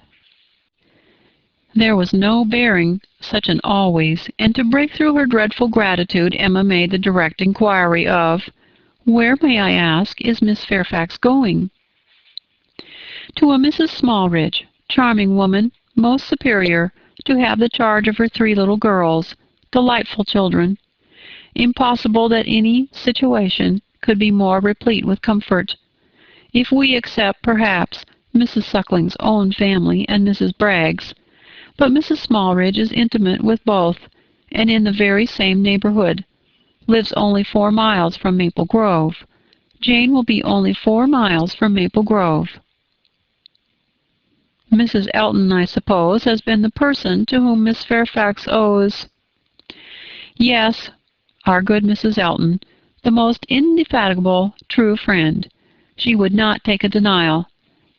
There was no bearing such an always, and to break through her dreadful gratitude, Emma made the direct inquiry of, "Where, may I ask, is Miss Fairfax going?" "To a Mrs. Smallridge, charming woman, most superior, to have the charge of her 3 little girls, delightful children. Impossible that any situation could be more replete with comfort. If we except, perhaps, Mrs. Suckling's own family and Mrs. Bragg's, but Mrs. Smallridge is intimate with both, and in the very same neighborhood, lives only 4 miles from Maple Grove. Jane will be only 4 miles from Maple Grove." "Mrs. Elton, I suppose, has been the person to whom Miss Fairfax owes—" "Yes, our good Mrs. Elton, the most indefatigable, true friend. She would not take a denial.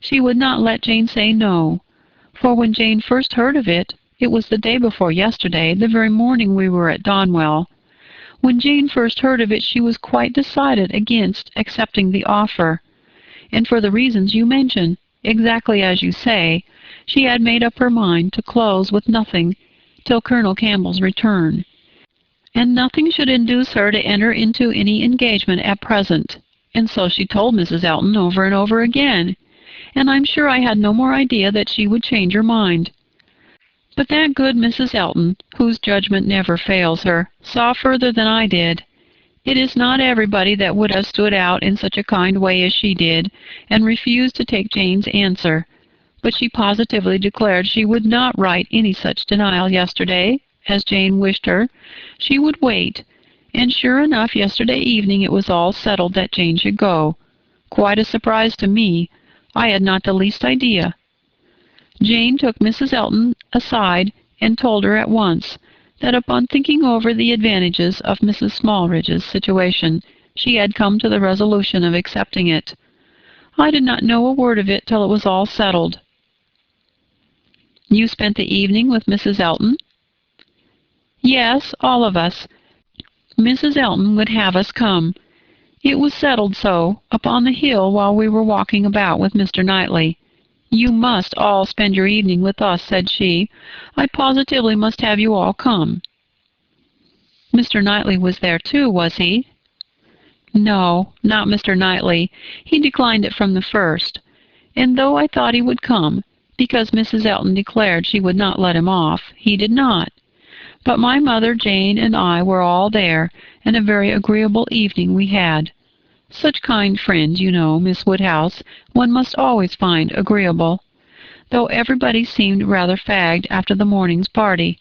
She would not let Jane say no. For when Jane first heard of it, it was the day before yesterday, the very morning we were at Donwell. When Jane first heard of it, she was quite decided against accepting the offer, and for the reasons you mention, exactly as you say, she had made up her mind to close with nothing till Colonel Campbell's return, and nothing should induce her to enter into any engagement at present, and so she told Mrs. Elton over and over again, and I'm sure I had no more idea that she would change her mind. But that good Mrs. Elton, whose judgment never fails her, saw further than I did. It is not everybody that would have stood out in such a kind way as she did, and refused to take Jane's answer, but she positively declared she would not write any such denial yesterday, as Jane wished her. She would wait, and sure enough yesterday evening it was all settled that Jane should go. Quite a surprise to me. I had not the least idea. Jane took Mrs. Elton aside and told her at once that upon thinking over the advantages of Mrs. Smallridge's situation, she had come to the resolution of accepting it. I did not know a word of it till it was all settled. You spent the evening with Mrs. Elton? Yes, all of us. Mrs. Elton would have us come. It was settled so, upon the hill while we were walking about with Mr. Knightley. You must all spend your evening with us, said she. I positively must have you all come. Mr. Knightley was there too, was he? No, not Mr. Knightley. He declined it from the first. And though I thought he would come, because Mrs. Elton declared she would not let him off, he did not. But my mother, Jane, and I were all there, and a very agreeable evening we had. Such kind friends, you know, Miss Woodhouse, one must always find agreeable, though everybody seemed rather fagged after the morning's party.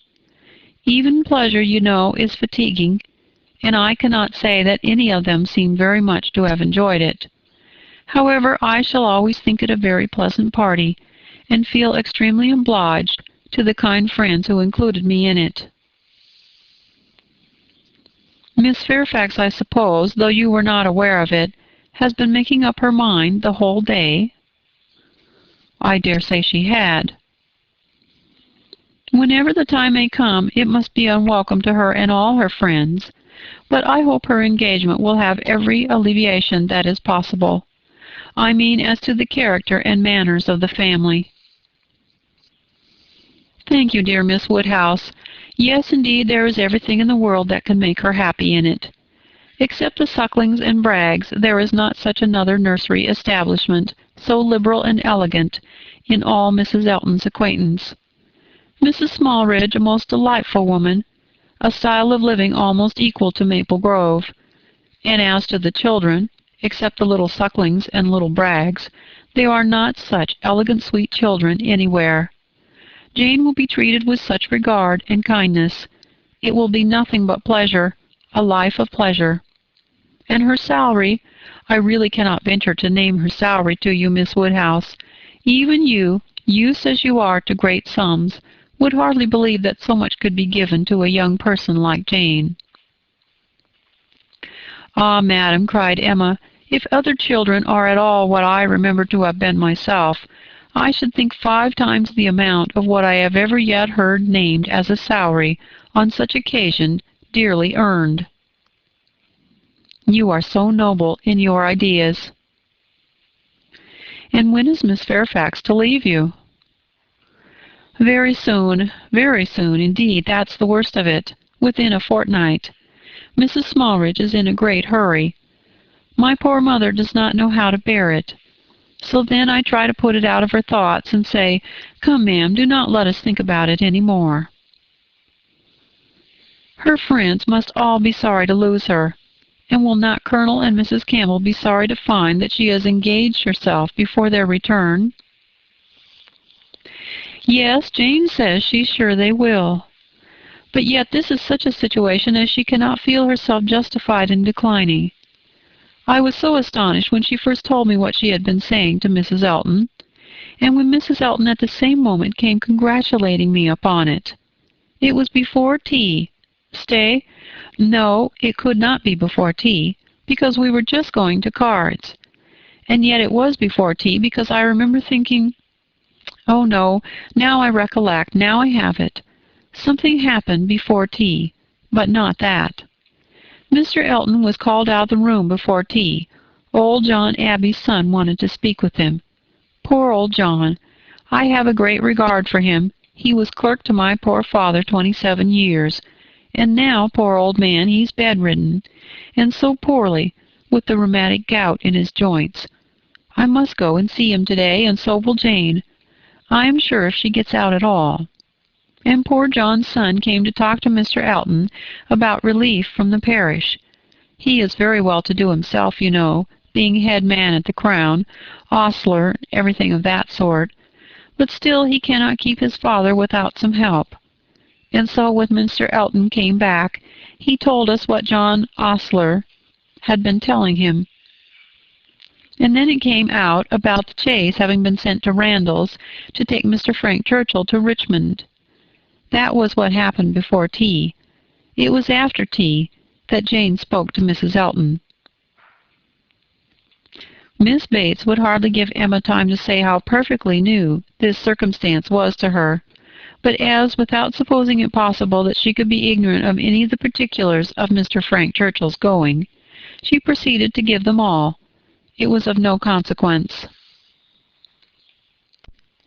Even pleasure, you know, is fatiguing, and I cannot say that any of them seemed very much to have enjoyed it. However, I shall always think it a very pleasant party, and feel extremely obliged to the kind friends who included me in it. Miss Fairfax, I suppose, though you were not aware of it, has been making up her mind the whole day? I dare say she had. Whenever the time may come, it must be unwelcome to her and all her friends, but I hope her engagement will have every alleviation that is possible. I mean as to the character and manners of the family. Thank you, dear Miss Woodhouse. Yes, indeed, there is everything in the world that can make her happy in it. Except the Sucklings and Braggs, there is not such another nursery establishment, so liberal and elegant, in all Mrs. Elton's acquaintance. Mrs. Smallridge, a most delightful woman, a style of living almost equal to Maple Grove. And as to the children, except the little Sucklings and little Braggs, they are not such elegant sweet children anywhere. Jane will be treated with such regard and kindness. It will be nothing but pleasure, a life of pleasure. And her salary, I really cannot venture to name her salary to you, Miss Woodhouse. Even you, used as you are to great sums, would hardly believe that so much could be given to a young person like Jane. Ah, madam, cried Emma, if other children are at all what I remember to have been myself, I should think 5 times the amount of what I have ever yet heard named as a salary on such occasion dearly earned. You are so noble in your ideas. And when is Miss Fairfax to leave you? Very soon, indeed, that's the worst of it, within a fortnight. Mrs. Smallridge is in a great hurry. My poor mother does not know how to bear it. So then I try to put it out of her thoughts and say, "Come, ma'am, do not let us think about it any more." Her friends must all be sorry to lose her, and will not Colonel and Mrs. Campbell be sorry to find that she has engaged herself before their return? Yes, Jane says she's sure they will. But yet this is such a situation as she cannot feel herself justified in declining. I was so astonished when she first told me what she had been saying to Mrs. Elton, and when Mrs. Elton at the same moment came congratulating me upon it. It was before tea. Stay, no, it could not be before tea, because we were just going to cards. And yet it was before tea, because I remember thinking, oh no, now I recollect, now I have it. Something happened before tea, but not that. Mr. Elton was called out of the room before tea. Old John Abbey's son wanted to speak with him. Poor old John! I have a great regard for him. He was clerk to my poor father 27 years. And now, poor old man, he's bedridden, and so poorly, with the rheumatic gout in his joints. I must go and see him today, and so will Jane. I am sure if she gets out at all. And poor John's son came to talk to Mr. Elton about relief from the parish. He is very well to do himself, you know, being head man at the Crown, ostler, everything of that sort. But still he cannot keep his father without some help. And so when Mr. Elton came back, he told us what John Ostler had been telling him. And then it came out about the chaise having been sent to Randall's to take Mr. Frank Churchill to Richmond. That was what happened before tea. It was after tea that Jane spoke to Mrs. Elton. Miss Bates would hardly give Emma time to say how perfectly new this circumstance was to her, but as, without supposing it possible that she could be ignorant of any of the particulars of Mr. Frank Churchill's going, she proceeded to give them all. It was of no consequence.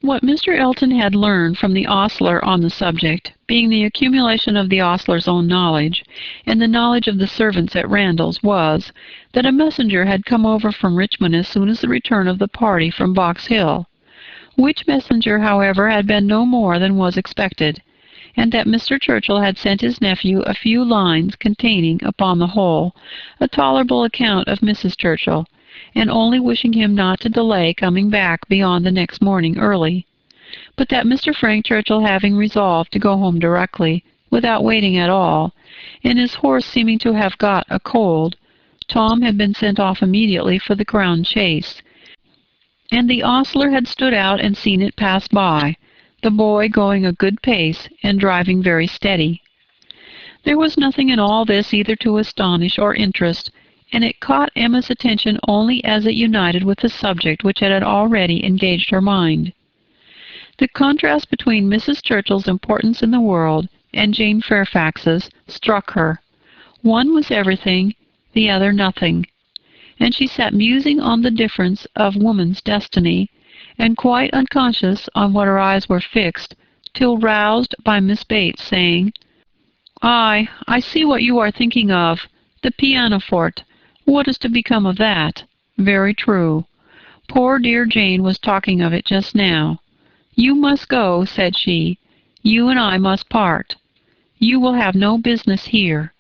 What Mr. Elton had learned from the ostler on the subject, being the accumulation of the ostler's own knowledge, and the knowledge of the servants at Randall's, was, that a messenger had come over from Richmond as soon as the return of the party from Box Hill, which messenger, however, had been no more than was expected, and that Mr. Churchill had sent his nephew a few lines containing, upon the whole, a tolerable account of Mrs. Churchill, and only wishing him not to delay coming back beyond the next morning early, but that Mr. Frank Churchill having resolved to go home directly, without waiting at all, and his horse seeming to have got a cold, Tom had been sent off immediately for the Crown Chase, and the ostler had stood out and seen it pass by, the boy going a good pace and driving very steady. There was nothing in all this either to astonish or interest, and it caught Emma's attention only as it united with the subject which had already engaged her mind. The contrast between Mrs. Churchill's importance in the world and Jane Fairfax's struck her. One was everything, the other nothing, and she sat musing on the difference of woman's destiny, and quite unconscious on what her eyes were fixed, till roused by Miss Bates saying, "I see what you are thinking of, the pianoforte. What is to become of that? Very true. Poor dear Jane was talking of it just now. You must go, said she. You and I must part. You will have no business here.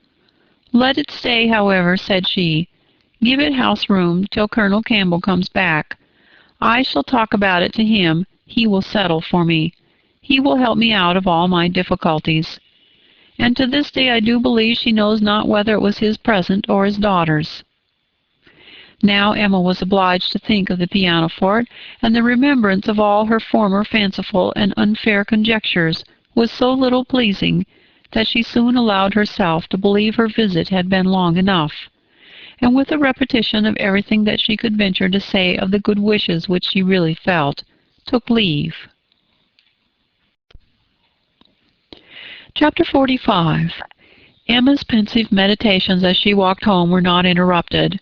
Let it stay, however, said she. Give it house room till Colonel Campbell comes back. I shall talk about it to him. He will settle for me. He will help me out of all my difficulties. And to this day I do believe she knows not whether it was his present or his daughter's." Now Emma was obliged to think of the pianoforte, and the remembrance of all her former fanciful and unfair conjectures was so little pleasing that she soon allowed herself to believe her visit had been long enough, and with a repetition of everything that she could venture to say of the good wishes which she really felt, took leave. Chapter 45. Emma's pensive meditations as she walked home were not interrupted,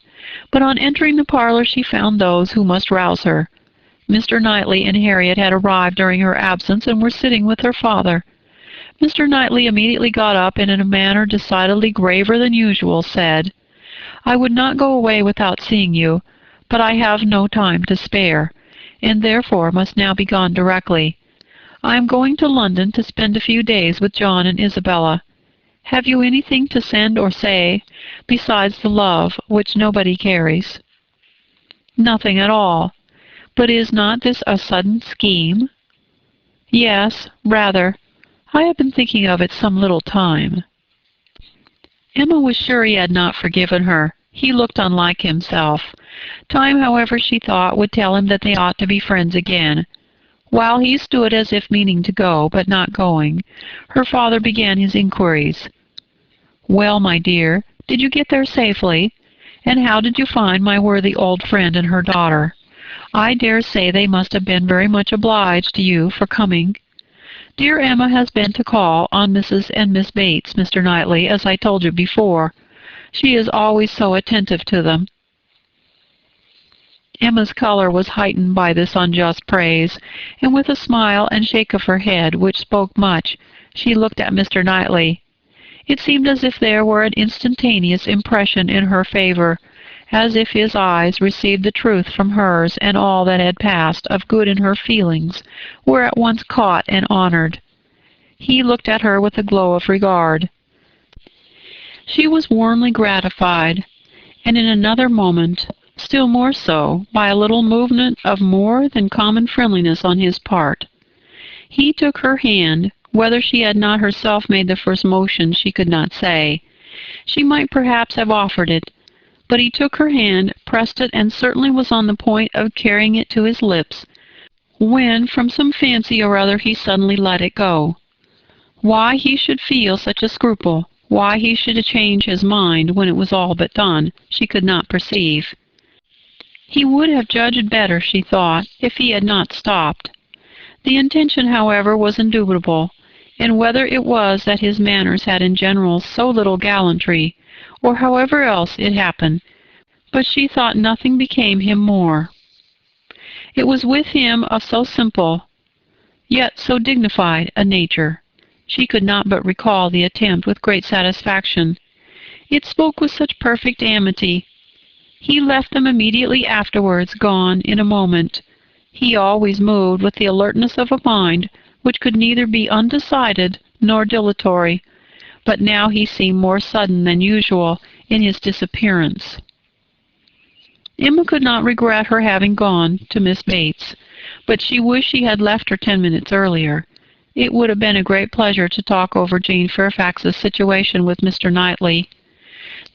but on entering the parlor she found those who must rouse her. Mr. Knightley and Harriet had arrived during her absence and were sitting with her father. Mr. Knightley immediately got up and in a manner decidedly graver than usual said, "I would not go away without seeing you, but I have no time to spare, and therefore must now be gone directly. I am going to London to spend a few days with John and Isabella. Have you anything to send or say, besides the love which nobody carries?" "Nothing at all. But is not this a sudden scheme?" "Yes, rather. I have been thinking of it some little time." Emma was sure he had not forgiven her. He looked unlike himself. Time, however, she thought, would tell him that they ought to be friends again. While he stood as if meaning to go, but not going, her father began his inquiries. "Well, my dear, did you get there safely? And how did you find my worthy old friend and her daughter? I dare say they must have been very much obliged to you for coming. Dear Emma has been to call on Mrs. and Miss Bates, Mr. Knightley, as I told you before. She is always so attentive to them." Emma's color was heightened by this unjust praise, and with a smile and shake of her head, which spoke much, she looked at Mr. Knightley. It seemed as if there were an instantaneous impression in her favor, as if his eyes received the truth from hers, and all that had passed of good in her feelings were at once caught and honored. He looked at her with a glow of regard. She was warmly gratified, and in another moment, still more so, by a little movement of more than common friendliness on his part. He took her hand. Whether she had not herself made the first motion she could not say. She might perhaps have offered it, but he took her hand, pressed it, and certainly was on the point of carrying it to his lips, when, from some fancy or other, he suddenly let it go. Why he should feel such a scruple, why he should change his mind when it was all but done, she could not perceive. He would have judged better, she thought, if he had not stopped. The intention, however, was indubitable, and whether it was that his manners had in general so little gallantry, or however else it happened, but she thought nothing became him more. It was with him of so simple, yet so dignified a nature. She could not but recall the attempt with great satisfaction. It spoke with such perfect amity. He left them immediately afterwards, gone in a moment. He always moved with the alertness of a mind which could neither be undecided nor dilatory, but now he seemed more sudden than usual in his disappearance. Emma could not regret her having gone to Miss Bates, but she wished she had left her 10 minutes earlier. It would have been a great pleasure to talk over Jane Fairfax's situation with Mr. Knightley.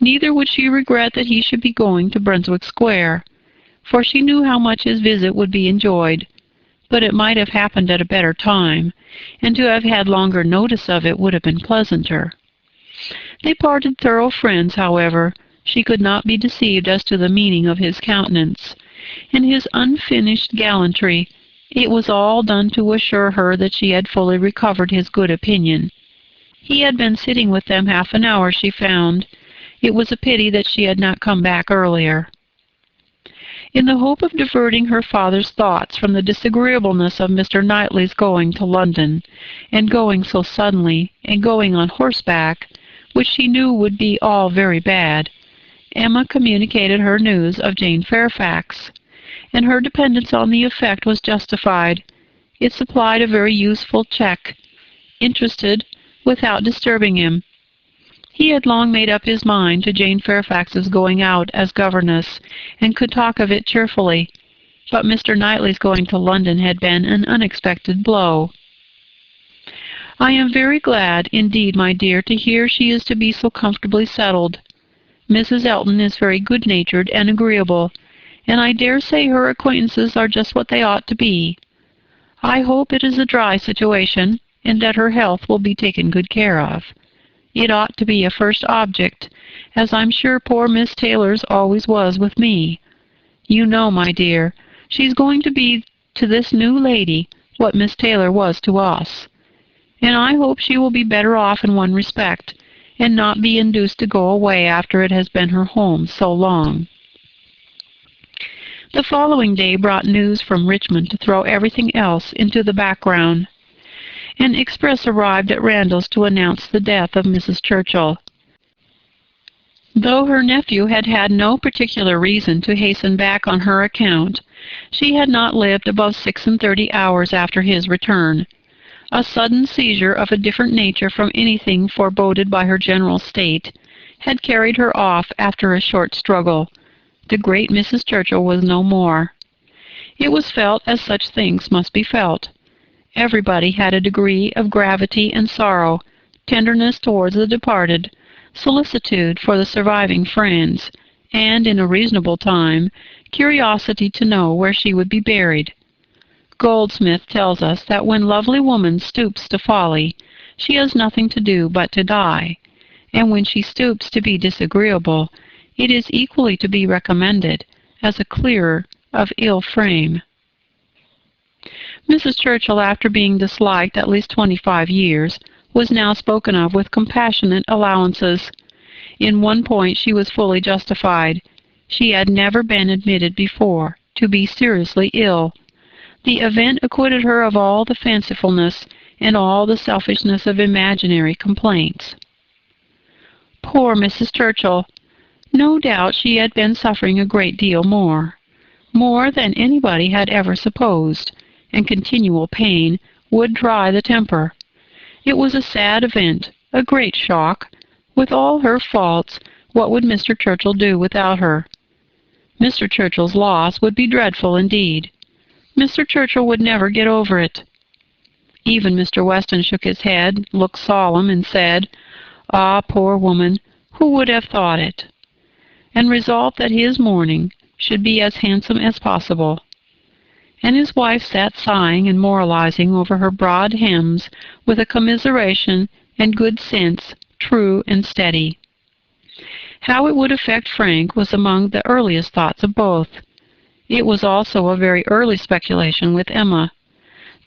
Neither would she regret that he should be going to Brunswick Square, for she knew how much his visit would be enjoyed. But it might have happened at a better time, and to have had longer notice of it would have been pleasanter. They parted thorough friends, however. She could not be deceived as to the meaning of his countenance. In his unfinished gallantry, it was all done to assure her that she had fully recovered his good opinion. He had been sitting with them half an hour, she found. It was a pity that she had not come back earlier. In the hope of diverting her father's thoughts from the disagreeableness of Mr. Knightley's going to London, and going so suddenly, and going on horseback, which she knew would be all very bad, Emma communicated her news of Jane Fairfax, and her dependence on the effect was justified. It supplied a very useful check, interested without disturbing him. He had long made up his mind to Jane Fairfax's going out as governess, and could talk of it cheerfully, but Mr. Knightley's going to London had been an unexpected blow. "I am very glad, indeed, my dear, to hear she is to be so comfortably settled. Mrs. Elton is very good-natured and agreeable, and I dare say her acquaintances are just what they ought to be. I hope it is a dry situation, and that her health will be taken good care of. It ought to be a first object, as I'm sure poor Miss Taylor's always was with me. You know, my dear, she's going to be to this new lady what Miss Taylor was to us, and I hope she will be better off in one respect, and not be induced to go away after it has been her home so long." The following day brought news from Richmond to throw everything else into the background. An express arrived at Randalls to announce the death of Mrs. Churchill. Though her nephew had had no particular reason to hasten back on her account, she had not lived above 36 hours after his return. A sudden seizure of a different nature from anything foreboded by her general state had carried her off after a short struggle. The great Mrs. Churchill was no more. It was felt as such things must be felt. Everybody had a degree of gravity and sorrow, tenderness towards the departed, solicitude for the surviving friends, and, in a reasonable time, curiosity to know where she would be buried. Goldsmith tells us that when lovely woman stoops to folly, she has nothing to do but to die, and when she stoops to be disagreeable, it is equally to be recommended as a clearer of ill frame. Mrs. Churchill, after being disliked at least 25 years, was now spoken of with compassionate allowances. In one point she was fully justified. She had never been admitted before to be seriously ill. The event acquitted her of all the fancifulness and all the selfishness of imaginary complaints. Poor Mrs. Churchill! No doubt she had been suffering a great deal more than anybody had ever supposed, and continual pain would try the temper. It was a sad event, a great shock. With all her faults, what would Mr. Churchill do without her? Mr. Churchill's loss would be dreadful indeed. Mr. Churchill would never get over it. Even Mr. Weston shook his head, looked solemn, and said, "Ah, poor woman, who would have thought it?" and resolved that his mourning should be as handsome as possible. and his wife sat sighing and moralizing over her broad hems with a commiseration and good sense true and steady. How it would affect Frank was among the earliest thoughts of both. It was also a very early speculation with Emma.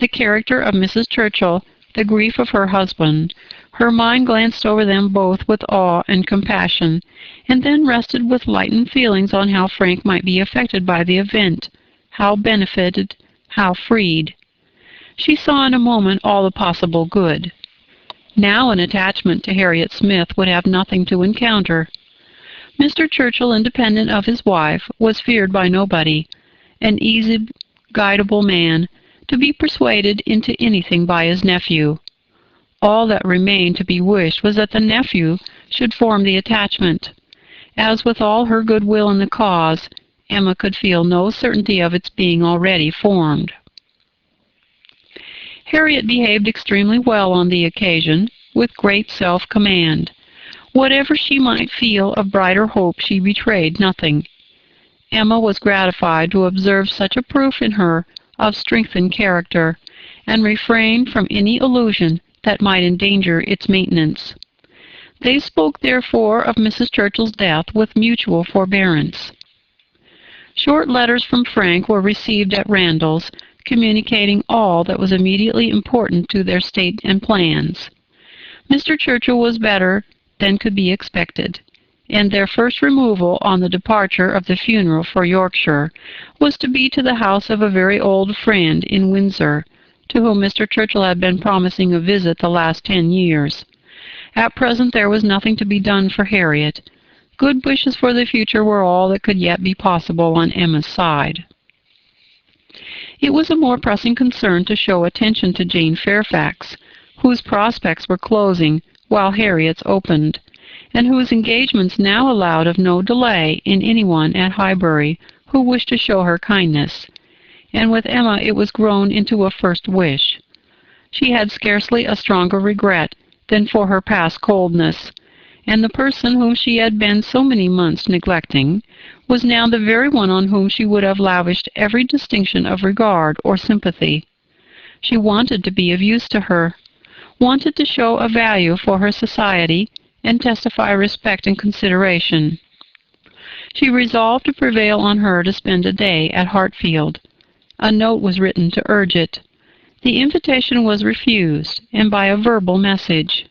The character of Mrs. Churchill, the grief of her husband, her mind glanced over them both with awe and compassion, and then rested with lightened feelings on how Frank might be affected by the event, how benefited, how freed. She saw in a moment all the possible good. Now an attachment to Harriet Smith would have nothing to encounter. Mr. Churchill, independent of his wife, was feared by nobody, an easy, guidable man, to be persuaded into anything by his nephew. All that remained to be wished was that the nephew should form the attachment. As with all her goodwill in the cause, Emma could feel no certainty of its being already formed. Harriet behaved extremely well on the occasion, with great self-command. Whatever she might feel of brighter hope, she betrayed nothing. Emma was gratified to observe such a proof in her of strengthened character, and refrained from any allusion that might endanger its maintenance. They spoke, therefore, of Mrs. Churchill's death with mutual forbearance. Short letters from Frank were received at Randall's, communicating all that was immediately important to their state and plans. Mr. Churchill was better than could be expected, and their first removal on the departure of the funeral for Yorkshire was to be to the house of a very old friend in Windsor, to whom Mr. Churchill had been promising a visit the last 10 years. At present there was nothing to be done for Harriet. Good wishes for the future were all that could yet be possible on Emma's side. It was a more pressing concern to show attention to Jane Fairfax, whose prospects were closing while Harriet's opened, and whose engagements now allowed of no delay in anyone at Highbury who wished to show her kindness, and with Emma it was grown into a first wish. She had scarcely a stronger regret than for her past coldness, and the person whom she had been so many months neglecting was now the very one on whom she would have lavished every distinction of regard or sympathy. She wanted to be of use to her, wanted to show a value for her society, and testify respect and consideration. She resolved to prevail on her to spend a day at Hartfield. A note was written to urge it. The invitation was refused, and by a verbal message.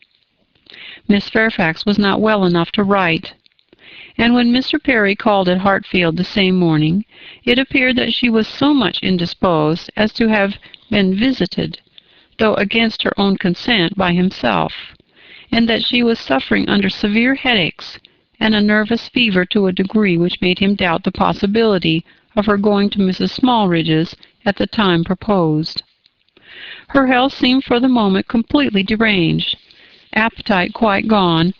Miss Fairfax was not well enough to write, and when Mr. Perry called at Hartfield the same morning, it appeared that she was so much indisposed as to have been visited, though against her own consent, by himself, and that she was suffering under severe headaches and a nervous fever to a degree which made him doubt the possibility of her going to Mrs. Smallridge's at the time proposed. Her health seemed for the moment completely deranged, appetite quite gone,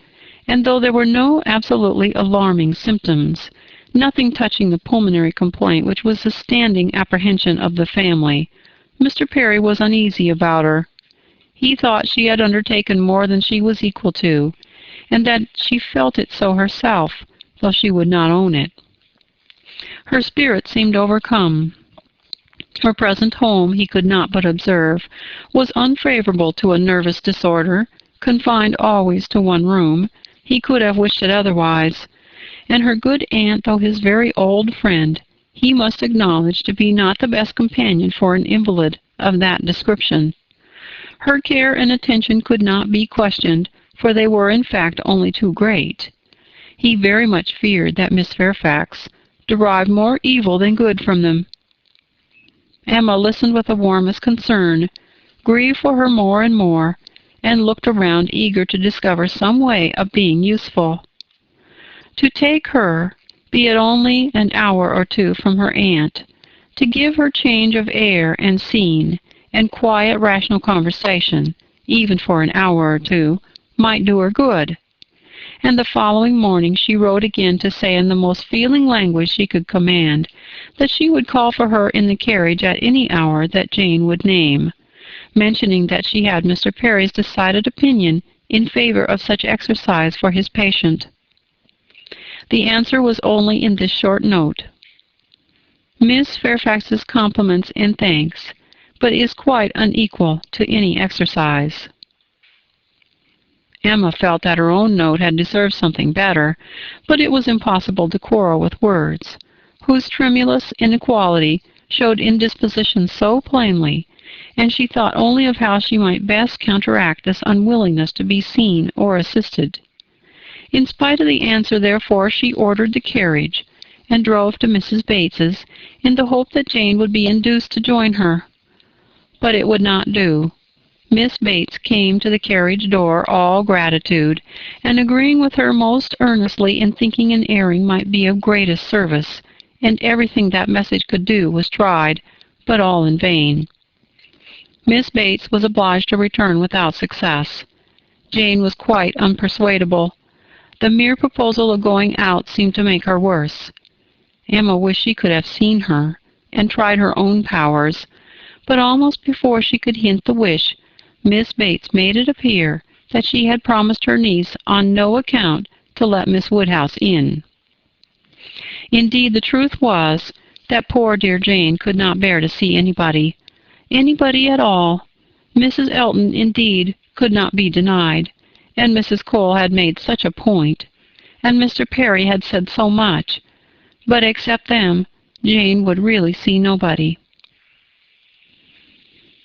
and though there were no absolutely alarming symptoms, nothing touching the pulmonary complaint which was the standing apprehension of the family, Mr. Perry was uneasy about her. He thought she had undertaken more than she was equal to, and that she felt it so herself, though she would not own it. Her spirit seemed overcome. Her present home, he could not but observe, was unfavorable to a nervous disorder, confined always to one room. He could have wished it otherwise, and her good aunt, though his very old friend, he must acknowledge to be not the best companion for an invalid of that description. Her care and attention could not be questioned, for they were in fact only too great. He very much feared that Miss Fairfax derived more evil than good from them. Emma listened with the warmest concern, grieved for her more and more, and looked around eager to discover some way of being useful. To take her, be it only an hour or two from her aunt, to give her change of air and scene, and quiet, rational conversation, even for an hour or two, might do her good. And the following morning she wrote again to say in the most feeling language she could command that she would call for her in the carriage at any hour that Jane would name, mentioning that she had Mr. Perry's decided opinion in favor of such exercise for his patient. The answer was only in this short note: Miss Fairfax's compliments and thanks, but is quite unequal to any exercise." Emma felt that her own note had deserved something better, but it was impossible to quarrel with words, whose tremulous inequality showed indisposition so plainly, and she thought only of how she might best counteract this unwillingness to be seen or assisted. In spite of the answer, therefore, she ordered the carriage, and drove to Mrs. Bates's, in the hope that Jane would be induced to join her. But it would not do. Miss Bates came to the carriage door all gratitude, and agreeing with her most earnestly in thinking an airing might be of greatest service, and everything that message could do was tried, but all in vain. Miss Bates was obliged to return without success. Jane was quite unpersuadable. The mere proposal of going out seemed to make her worse. Emma wished she could have seen her, and tried her own powers, but almost before she could hint the wish, Miss Bates made it appear that she had promised her niece on no account to let Miss Woodhouse in. Indeed, the truth was that poor dear Jane could not bear to see anybody at all. Mrs. Elton, indeed, could not be denied, and Mrs. Cole had made such a point, and Mr. Perry had said so much, but except them, Jane would really see nobody.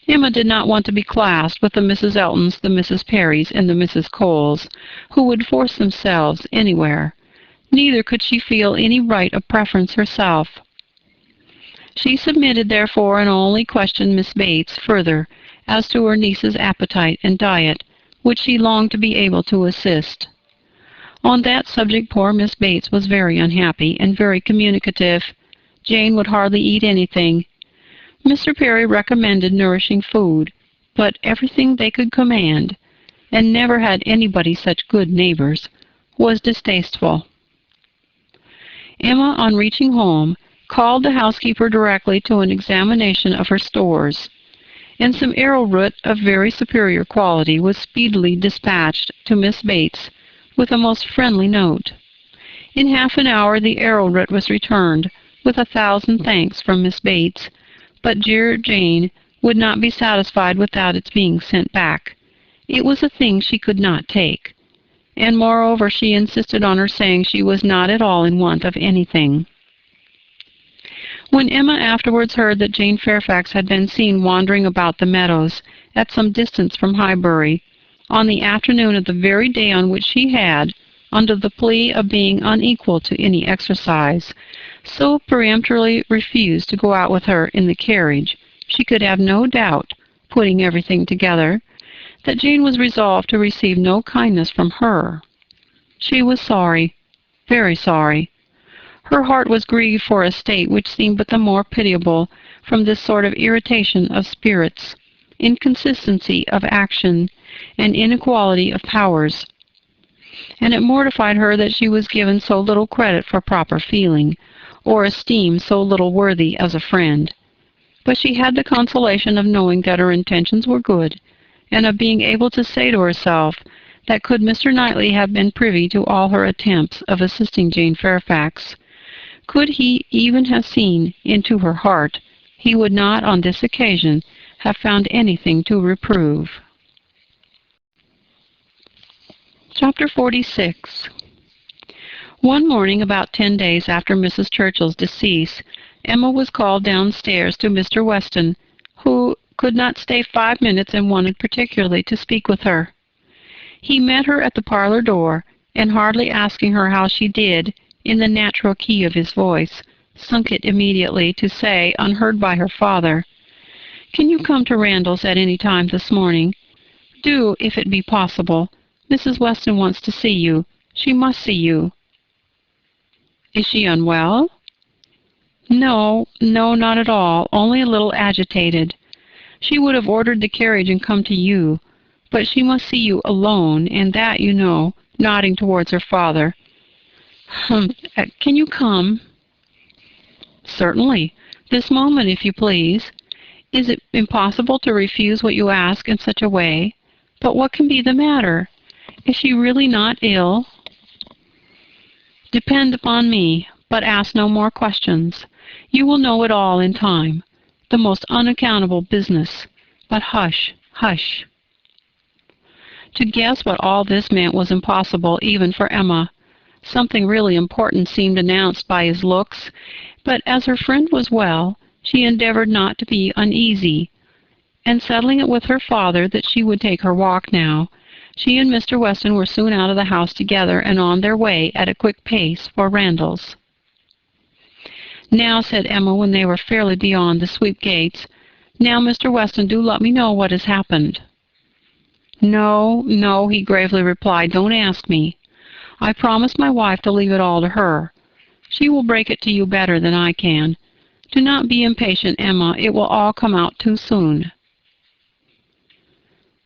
Emma did not want to be classed with the Mrs. Eltons, the Mrs. Perrys, and the Mrs. Coles, who would force themselves anywhere. Neither could she feel any right of preference herself. She submitted, therefore, and only questioned Miss Bates further as to her niece's appetite and diet, which she longed to be able to assist. On that subject poor Miss Bates was very unhappy and very communicative. Jane would hardly eat anything. Mr. Perry recommended nourishing food, but everything they could command, and never had anybody such good neighbors, was distasteful. Emma, on reaching home, called the housekeeper directly to an examination of her stores, and some arrowroot of very superior quality was speedily dispatched to Miss Bates with a most friendly note. In half an hour the arrowroot was returned, with 1,000 thanks from Miss Bates, but dear Jane would not be satisfied without its being sent back. It was a thing she could not take, and moreover she insisted on her saying she was not at all in want of anything. When Emma afterwards heard that Jane Fairfax had been seen wandering about the meadows, at some distance from Highbury, on the afternoon of the very day on which she had, under the plea of being unequal to any exercise, so peremptorily refused to go out with her in the carriage, she could have no doubt, putting everything together, that Jane was resolved to receive no kindness from her. She was sorry, very sorry. Her heart was grieved for a state which seemed but the more pitiable from this sort of irritation of spirits, inconsistency of action, and inequality of powers. And it mortified her that she was given so little credit for proper feeling, or esteemed so little worthy as a friend. But she had the consolation of knowing that her intentions were good, and of being able to say to herself that could Mr. Knightley have been privy to all her attempts of assisting Jane Fairfax, could he even have seen into her heart, he would not on this occasion have found anything to reprove. Chapter 46. One morning, about 10 days after Mrs. Churchill's decease, Emma was called downstairs to Mr. Weston, who could not stay 5 minutes and wanted particularly to speak with her. He met her at the parlor door, and hardly asking her how she did, in the natural key of his voice, sunk it immediately to say, unheard by her father, "Can you come to Randall's at any time this morning? Do, if it be possible. Mrs. Weston wants to see you. She must see you." "Is she unwell?" No, not at all, only a little agitated. She would have ordered the carriage and come to you, but she must see you alone, and that, you know," nodding towards her father. Can you come?" "Certainly. This moment, if you please. Is it impossible to refuse what you ask in such a way? But what can be the matter? Is she really not ill?" "Depend upon me, but ask no more questions. You will know it all in time. The most unaccountable business. But hush, hush." To guess what all this meant was impossible even for Emma. Something really important seemed announced by his looks, but as her friend was well, she endeavored not to be uneasy, and settling it with her father that she would take her walk now, she and Mr. Weston were soon out of the house together and on their way at a quick pace for Randall's. "Now," said Emma when they were fairly beyond the sweep gates, "now, Mr. Weston, do let me know what has happened." "No, no," he gravely replied, "don't ask me. I promised my wife to leave it all to her. She will break it to you better than I can. Do not be impatient, Emma. It will all come out too soon."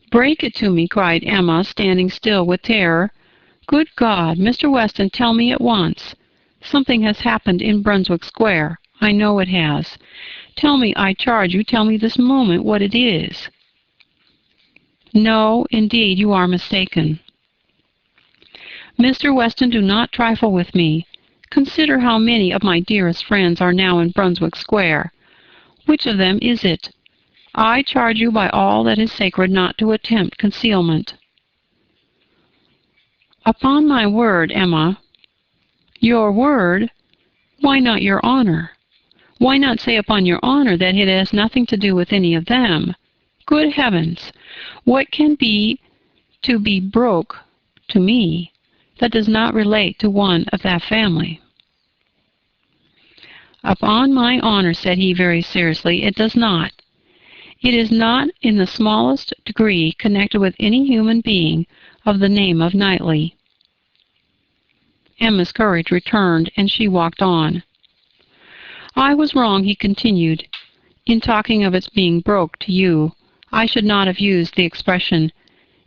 "Break it to me!" cried Emma, standing still with terror. "Good God! Mr. Weston, tell me at once. Something has happened in Brunswick Square. I know it has. Tell me, I charge you, tell me this moment what it is." "No, indeed, you are mistaken." "Mr. Weston, do not trifle with me. Consider how many of my dearest friends are now in Brunswick Square. Which of them is it? I charge you by all that is sacred not to attempt concealment." "Upon my word, Emma." "Your word? Why not your honor? Why not say upon your honor that it has nothing to do with any of them? Good heavens! What can be to be broke to me that does not relate to one of that family?" "Upon my honor," said he very seriously, "it does not. It is not in the smallest degree connected with any human being of the name of Knightley." Emma's courage returned, and she walked on. "I was wrong," he continued, "in talking of its being broke to you. I should not have used the expression.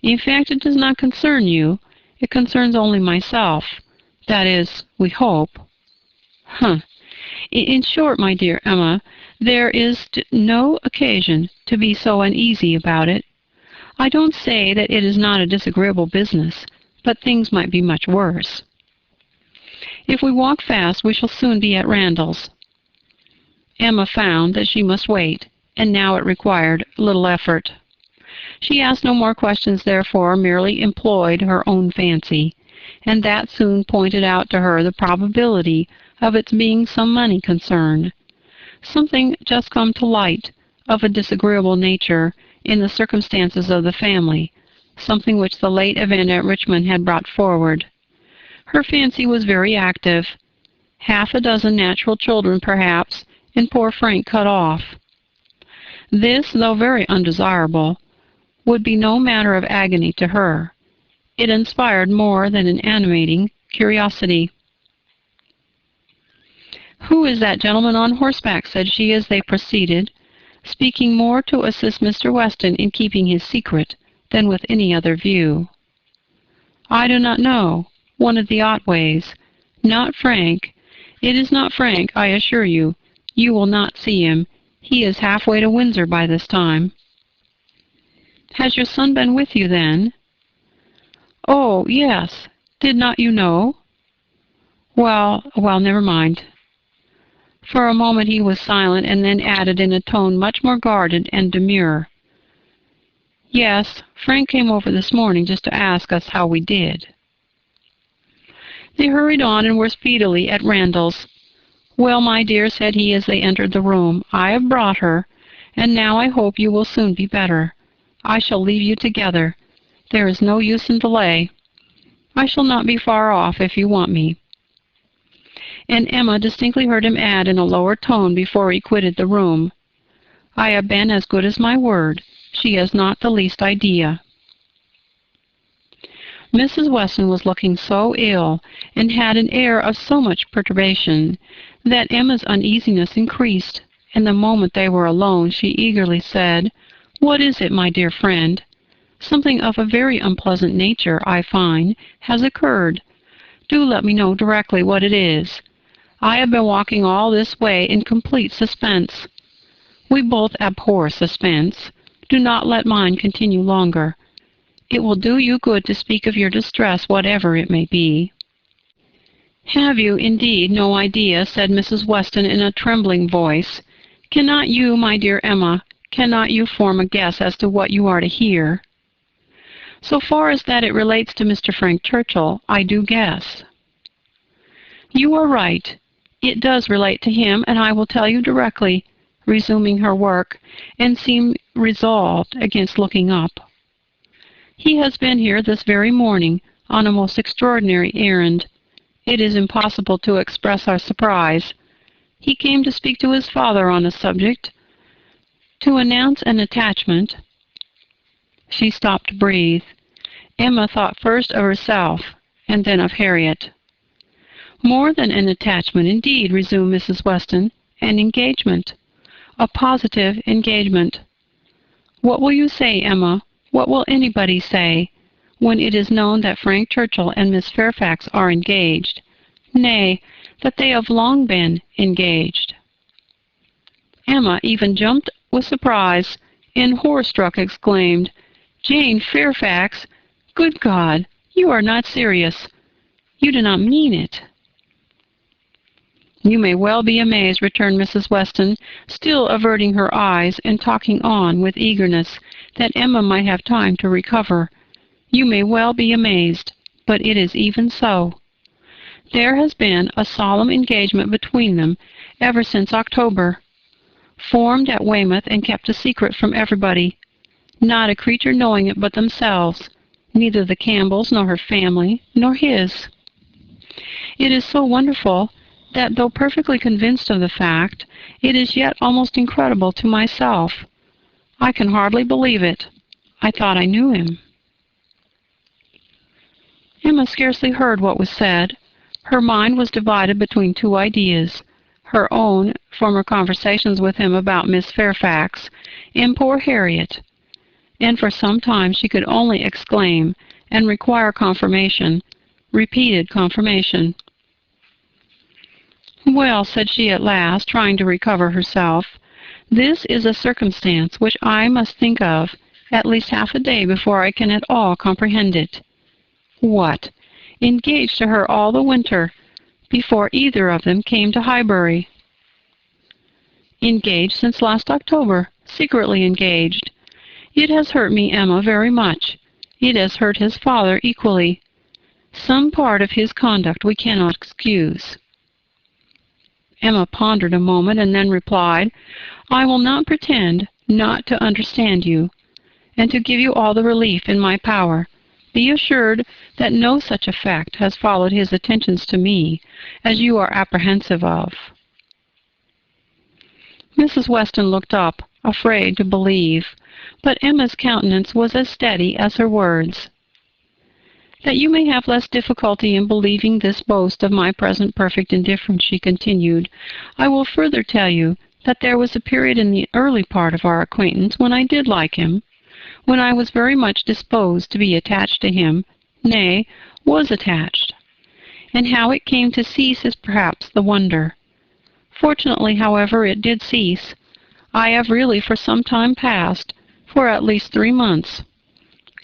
In fact, it does not concern you. It concerns only myself. That is, we hope." "Humph! In short, my dear Emma, there is no occasion to be so uneasy about it. I don't say that it is not a disagreeable business, but things might be much worse. If we walk fast, we shall soon be at Randall's." Emma found that she must wait, and now it required little effort. She asked no more questions, therefore, merely employed her own fancy, and that soon pointed out to her the probability of its being some money concern, something just come to light of a disagreeable nature in the circumstances of the family, something which the late event at Richmond had brought forward. Her fancy was very active. Half a dozen natural children, perhaps, and poor Frank cut off. This, though very undesirable, would be no matter of agony to her. It inspired more than an animating curiosity. "Who is that gentleman on horseback?" said she as they proceeded, speaking more to assist Mr. Weston in keeping his secret than with any other view. "I do not know. One of the Otways. Not Frank. It is not Frank, I assure you. You will not see him. He is halfway to Windsor by this time." "Has your son been with you, then?" "Oh, yes. Did not you know?" Well, never mind." For a moment he was silent, and then added in a tone much more guarded and demure, "Yes, Frank came over this morning just to ask us how we did." They hurried on and were speedily at Randall's. "Well, my dear," said he as they entered the room, "I have brought her, and now I hope you will soon be better. I shall leave you together. There is no use in delay. I shall not be far off if you want me." And Emma distinctly heard him add in a lower tone before he quitted the room, "I have been as good as my word. She has not the least idea." Mrs. Weston was looking so ill, and had an air of so much perturbation, that Emma's uneasiness increased, and the moment they were alone she eagerly said, "What is it, my dear friend? Something of a very unpleasant nature, I find, has occurred. Do let me know directly what it is. I have been walking all this way in complete suspense. We both abhor suspense. Do not let mine continue longer. It will do you good to speak of your distress, whatever it may be." "Have you, indeed, no idea?" said Mrs. Weston in a trembling voice. "Cannot you, my dear Emma, cannot you form a guess as to what you are to hear?" "So far as that it relates to Mr. Frank Churchill, I do guess." "You are right. It does relate to him, and I will tell you directly," resuming her work, and seemed resolved against looking up. "He has been here this very morning on a most extraordinary errand. It is impossible to express our surprise. He came to speak to his father on a subject, to announce an attachment." She stopped to breathe. Emma thought first of herself, and then of Harriet. "More than an attachment, indeed," resumed Mrs. Weston. "An engagement. A positive engagement. What will you say, Emma? What will anybody say, when it is known that Frank Churchill and Miss Fairfax are engaged? Nay, that they have long been engaged?" Emma even jumped with surprise, and horror-struck exclaimed, "Jane Fairfax! Good God! You are not serious. You do not mean it." "You may well be amazed," returned Mrs. Weston, still averting her eyes and talking on with eagerness, that Emma might have time to recover. "You may well be amazed, but it is even so. There has been a solemn engagement between them ever since October, formed at Weymouth and kept a secret from everybody, not a creature knowing it but themselves, neither the Campbells nor her family, nor his. It is so wonderful that, though perfectly convinced of the fact, it is yet almost incredible to myself. I can hardly believe it. I thought I knew him." Emma scarcely heard what was said. Her mind was divided between two ideas: her own former conversations with him about Miss Fairfax, and poor Harriet, and for some time she could only exclaim, and require confirmation, repeated confirmation. "Well," said she at last, trying to recover herself, "this is a circumstance which I must think of at least half a day before I can at all comprehend it. What! Engaged to her all the winter, before either of them came to Highbury? Engaged since last October, secretly engaged. It has hurt me, Emma, very much. It has hurt his father equally. Some part of his conduct we cannot excuse." Emma pondered a moment and then replied, "I will not pretend not to understand you, and to give you all the relief in my power. Be assured that no such effect has followed his attentions to me as you are apprehensive of." Mrs. Weston looked up, afraid to believe, but Emma's countenance was as steady as her words. "That you may have less difficulty in believing this boast of my present perfect indifference," she continued, "I will further tell you that there was a period in the early part of our acquaintance when I did like him, when I was very much disposed to be attached to him, nay, was attached. And how it came to cease is perhaps the wonder. Fortunately, however, it did cease. I have really for some time past, for at least 3 months,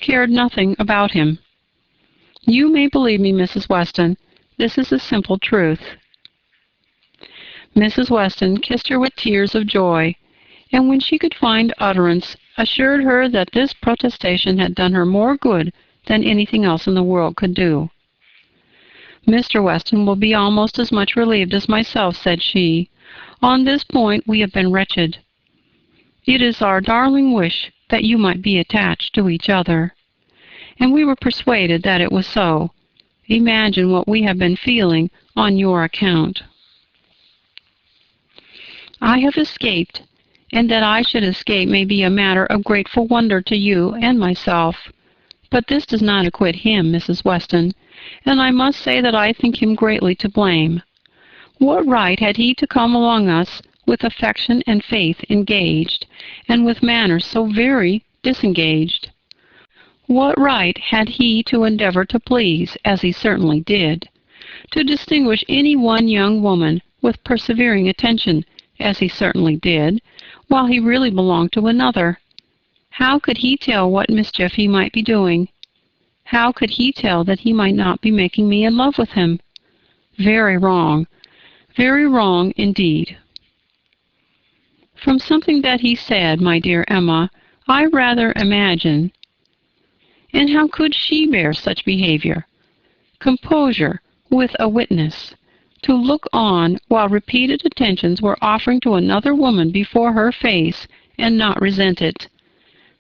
cared nothing about him. You may believe me, Mrs. Weston. This is the simple truth." Mrs. Weston kissed her with tears of joy, and when she could find utterance, assured her that this protestation had done her more good than anything else in the world could do. "Mr. Weston will be almost as much relieved as myself," said she. "On this point we have been wretched. It is our darling wish that you might be attached to each other, and we were persuaded that it was so. Imagine what we have been feeling on your account. I have escaped, and that I should escape may be a matter of grateful wonder to you and myself. But this does not acquit him, Mrs. Weston, and I must say that I think him greatly to blame. What right had he to come among us with affection and faith engaged, and with manners so very disengaged? What right had he to endeavor to please, as he certainly did, to distinguish any one young woman with persevering attention, as he certainly did, while he really belonged to another? How could he tell what mischief he might be doing? How could he tell that he might not be making me in love with him? Very wrong indeed. From something that he said, my dear Emma, I rather imagine. And how could she bear such behavior? Composure, with a witness. To look on while repeated attentions were offering to another woman before her face, and not resent it.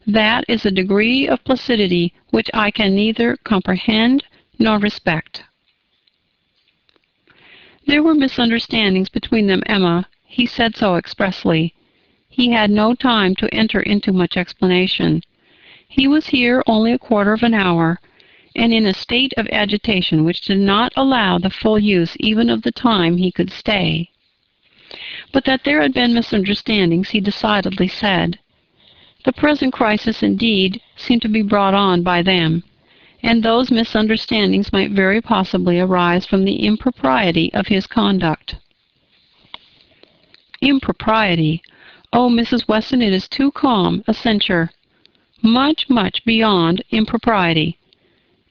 That is a degree of placidity which I can neither comprehend nor respect. There were misunderstandings between them, Emma. He said so expressly. He had no time to enter into much explanation. He was here only a quarter of an hour, and in a state of agitation which did not allow the full use even of the time he could stay. But that there had been misunderstandings he decidedly said. The present crisis, indeed, seemed to be brought on by them, and those misunderstandings might very possibly arise from the impropriety of his conduct. Impropriety! Oh, Mrs. Weston, it is too calm a censure. Much, much beyond impropriety.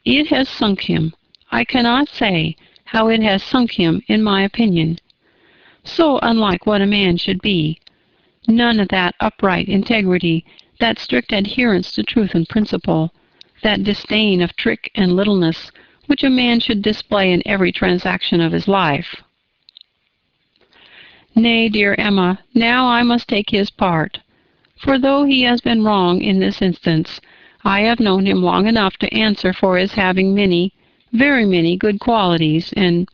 It has sunk him. I cannot say how it has sunk him, in my opinion. So unlike what a man should be. None of that upright integrity, that strict adherence to truth and principle, that disdain of trick and littleness, which a man should display in every transaction of his life. Nay, dear Emma, now I must take his part, for though he has been wrong in this instance, I have known him long enough to answer for his having many, very many good qualities, and—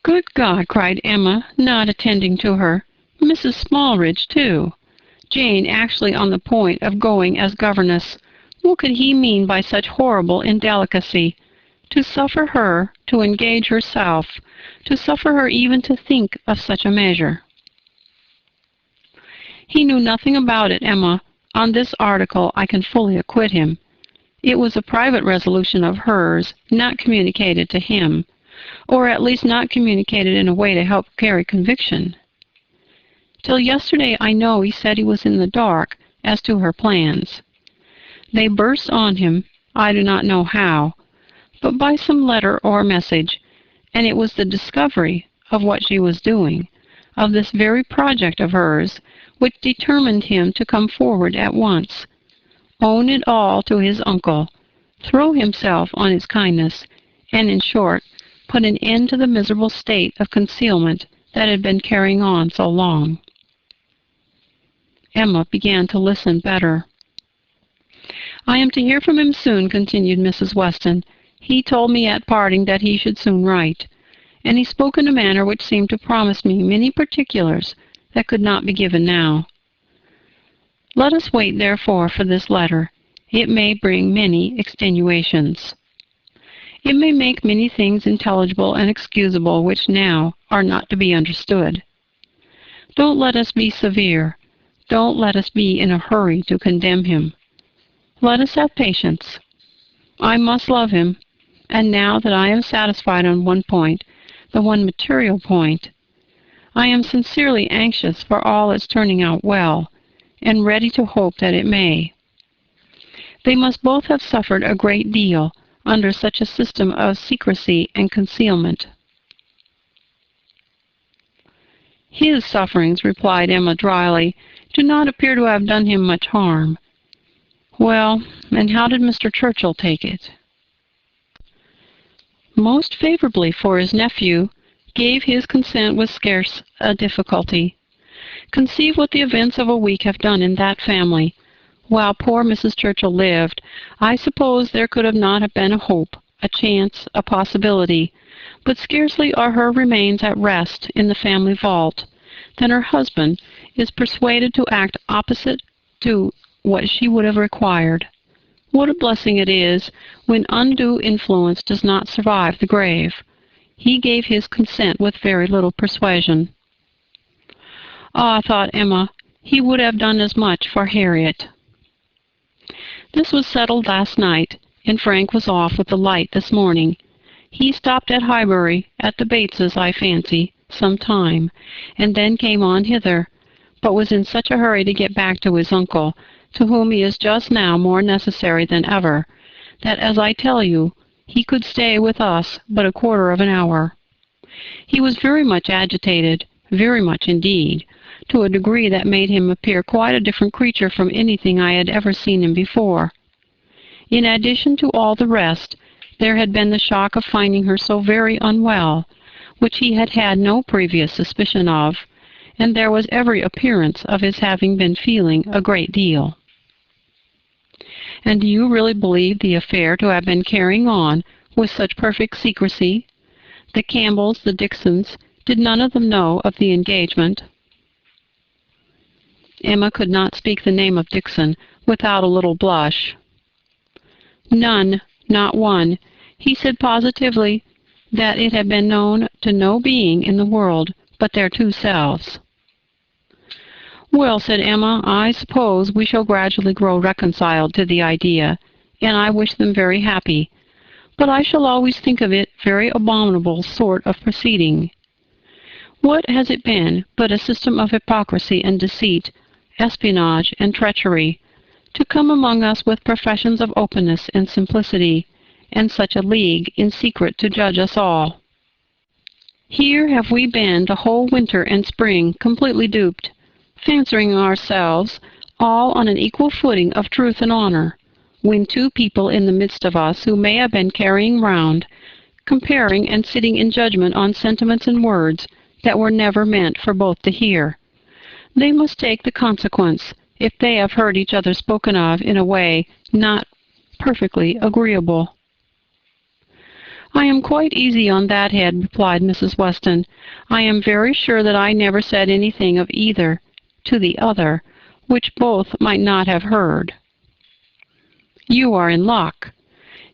Good God, cried Emma, not attending to her. Mrs. Smallridge, too. Jane actually on the point of going as governess. What could he mean by such horrible indelicacy? To suffer her, to engage herself, to suffer her even to think of such a measure. He knew nothing about it, Emma. On this article I can fully acquit him. It was a private resolution of hers, not communicated to him, or at least not communicated in a way to help carry conviction. Till yesterday I know he said he was in the dark as to her plans. They burst on him, I do not know how, but by some letter or message, and it was the discovery of what she was doing, of this very project of hers, which determined him to come forward at once, own it all to his uncle, throw himself on his kindness, and, in short, put an end to the miserable state of concealment that had been carrying on so long. Emma began to listen better. I am to hear from him soon, continued Mrs. Weston. He told me at parting that he should soon write, and he spoke in a manner which seemed to promise me many particulars that could not be given now. Let us wait, therefore, for this letter. It may bring many extenuations. It may make many things intelligible and excusable which now are not to be understood. Don't let us be severe. Don't let us be in a hurry to condemn him. Let us have patience. I must love him, and now that I am satisfied on one point, the one material point, I am sincerely anxious for all its turning out well, and ready to hope that it may. They must both have suffered a great deal under such a system of secrecy and concealment. His sufferings, replied Emma dryly, do not appear to have done him much harm. Well, and how did Mr. Churchill take it? Most favorably for his nephew, gave his consent with scarce a difficulty. Conceive what the events of a week have done in that family. While poor Mrs. Churchill lived, I suppose there could not have been a hope, a chance, a possibility, but scarcely are her remains at rest in the family vault, than her husband is persuaded to act opposite to what she would have required. What a blessing it is when undue influence does not survive the grave. He gave his consent with very little persuasion. Ah, thought Emma, he would have done as much for Harriet. This was settled last night, and Frank was off with the light this morning. He stopped at Highbury, at the Bateses, I fancy, some time, and then came on hither, but was in such a hurry to get back to his uncle, to whom he is just now more necessary than ever, that, as I tell you, he could stay with us but a quarter of an hour. He was very much agitated, very much indeed, to a degree that made him appear quite a different creature from anything I had ever seen him before. In addition to all the rest, there had been the shock of finding her so very unwell, which he had had no previous suspicion of, and there was every appearance of his having been feeling a great deal. "And do you really believe the affair to have been carrying on with such perfect secrecy? The Campbells, the Dixons, did none of them know of the engagement?" Emma could not speak the name of Dixon without a little blush. "None, not one. He said positively that it had been known to no being in the world but their two selves." "Well," said Emma, "I suppose we shall gradually grow reconciled to the idea, and I wish them very happy. But I shall always think of it very abominable sort of proceeding. What has it been but a system of hypocrisy and deceit, espionage and treachery, to come among us with professions of openness and simplicity, and such a league in secret to judge us all? Here have we been the whole winter and spring completely duped, fancying ourselves all on an equal footing of truth and honor, when two people in the midst of us who may have been carrying round, comparing and sitting in judgment on sentiments and words that were never meant for both to hear. They must take the consequence if they have heard each other spoken of in a way not perfectly agreeable." "I am quite easy on that head," replied Mrs. Weston. "I am very sure that I never said anything of either to the other which both might not have heard." "You are in luck.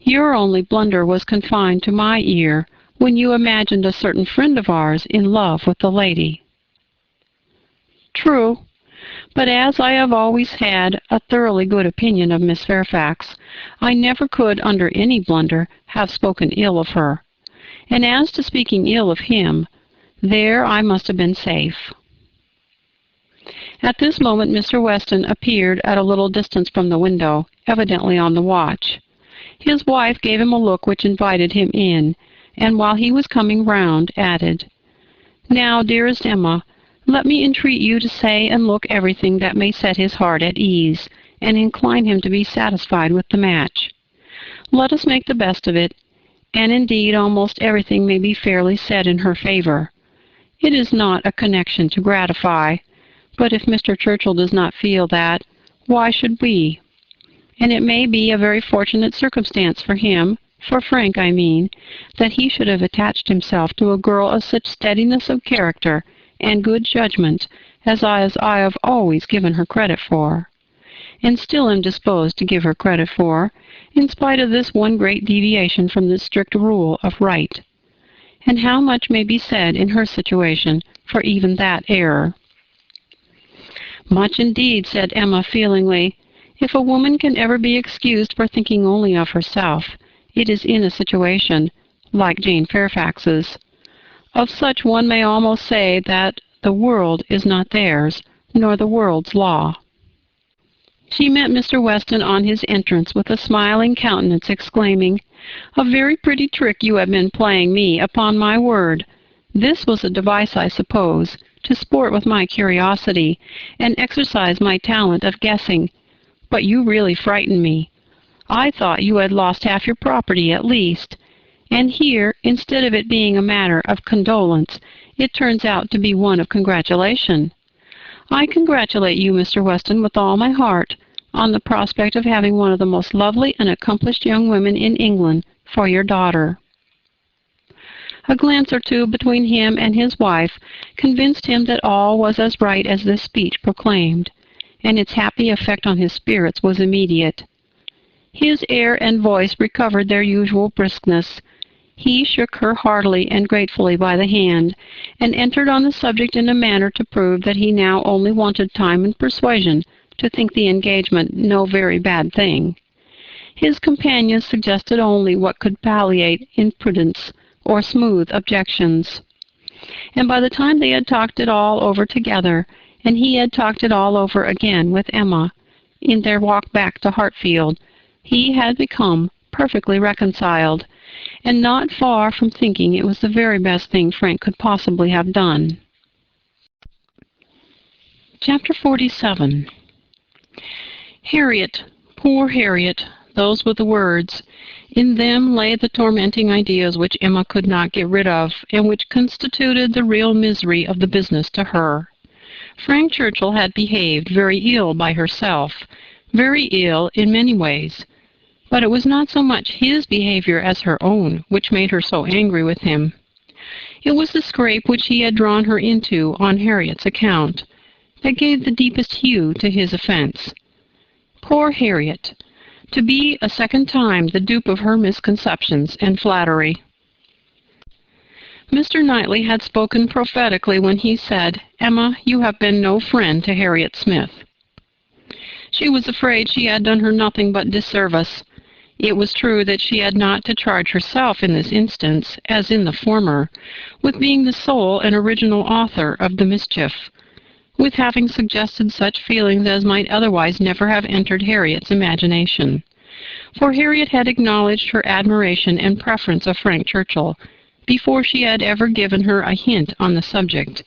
Your only blunder was confined to my ear when you imagined a certain friend of ours in love with the lady." "True. But as I have always had a thoroughly good opinion of Miss Fairfax, I never could, under any blunder, have spoken ill of her. And as to speaking ill of him, there I must have been safe." At this moment Mr. Weston appeared at a little distance from the window, evidently on the watch. His wife gave him a look which invited him in, and while he was coming round, added, "Now, dearest Emma, let me entreat you to say and look everything that may set his heart at ease, and incline him to be satisfied with the match. Let us make the best of it, and indeed almost everything may be fairly said in her favor. It is not a connection to gratify, but if Mr. Churchill does not feel that, why should we? And it may be a very fortunate circumstance for him, for Frank I mean, that he should have attached himself to a girl of such steadiness of character and good judgment as I have always given her credit for, and still am disposed to give her credit for, in spite of this one great deviation from the strict rule of right. And how much may be said in her situation for even that error?" "Much indeed," said Emma feelingly. "If a woman can ever be excused for thinking only of herself, it is in a situation like Jane Fairfax's. Of such one may almost say that the world is not theirs, nor the world's law." She met Mr. Weston on his entrance with a smiling countenance, exclaiming, "A very pretty trick you have been playing me, upon my word. This was a device, I suppose, to sport with my curiosity, and exercise my talent of guessing. But you really frightened me. I thought you had lost half your property at least. And here, instead of it being a matter of condolence, it turns out to be one of congratulation. I congratulate you, Mr. Weston, with all my heart, on the prospect of having one of the most lovely and accomplished young women in England for your daughter." A glance or two between him and his wife convinced him that all was as right as this speech proclaimed, and its happy effect on his spirits was immediate. His air and voice recovered their usual briskness. He shook her heartily and gratefully by the hand, and entered on the subject in a manner to prove that he now only wanted time and persuasion to think the engagement no very bad thing. His companions suggested only what could palliate imprudence or smooth objections. And by the time they had talked it all over together, and he had talked it all over again with Emma, in their walk back to Hartfield, he had become perfectly reconciled, and not far from thinking it was the very best thing Frank could possibly have done. Chapter 47. Harriet, poor Harriet, those were the words. In them lay the tormenting ideas which Emma could not get rid of, and which constituted the real misery of the business to her. Frank Churchill had behaved very ill by herself, very ill in many ways, but it was not so much his behavior as her own which made her so angry with him. It was the scrape which he had drawn her into on Harriet's account that gave the deepest hue to his offense. Poor Harriet! To be a second time the dupe of her misconceptions and flattery. Mr. Knightley had spoken prophetically when he said, "Emma, you have been no friend to Harriet Smith." She was afraid she had done her nothing but disservice. It was true that she had not to charge herself in this instance, as in the former, with being the sole and original author of the mischief, with having suggested such feelings as might otherwise never have entered Harriet's imagination. For Harriet had acknowledged her admiration and preference of Frank Churchill before she had ever given her a hint on the subject.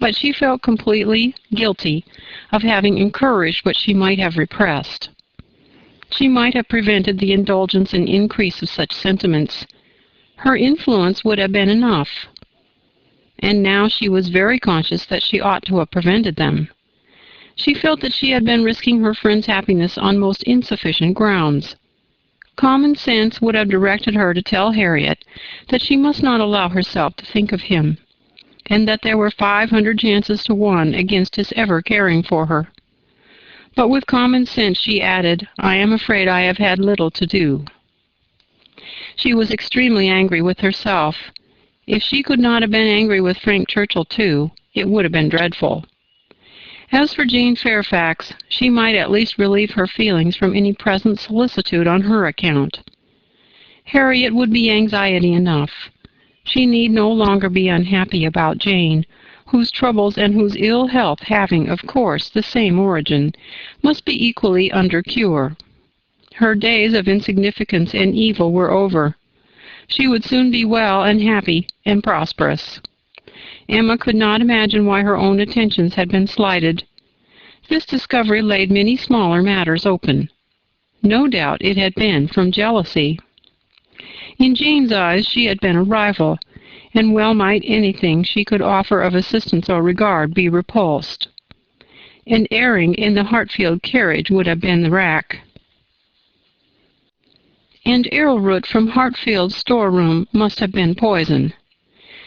But she felt completely guilty of having encouraged what she might have repressed. She might have prevented the indulgence and increase of such sentiments. Her influence would have been enough. And now she was very conscious that she ought to have prevented them. She felt that she had been risking her friend's happiness on most insufficient grounds. Common sense would have directed her to tell Harriet that she must not allow herself to think of him, and that there were 500 chances to 1 against his ever caring for her. But with common sense she added, "I am afraid I have had little to do." She was extremely angry with herself. If she could not have been angry with Frank Churchill too, it would have been dreadful. As for Jane Fairfax, she might at least relieve her feelings from any present solicitude on her account. Harriet would be anxiety enough. She need no longer be unhappy about Jane, whose troubles and whose ill health, having, of course, the same origin, must be equally under cure. Her days of insignificance and evil were over. She would soon be well and happy and prosperous. Emma could not imagine why her own attentions had been slighted. This discovery laid many smaller matters open. No doubt it had been from jealousy. In Jane's eyes she had been a rival, and well might anything she could offer of assistance or regard be repulsed. An airing in the Hartfield carriage would have been the rack. And arrowroot from Hartfield's storeroom must have been poison.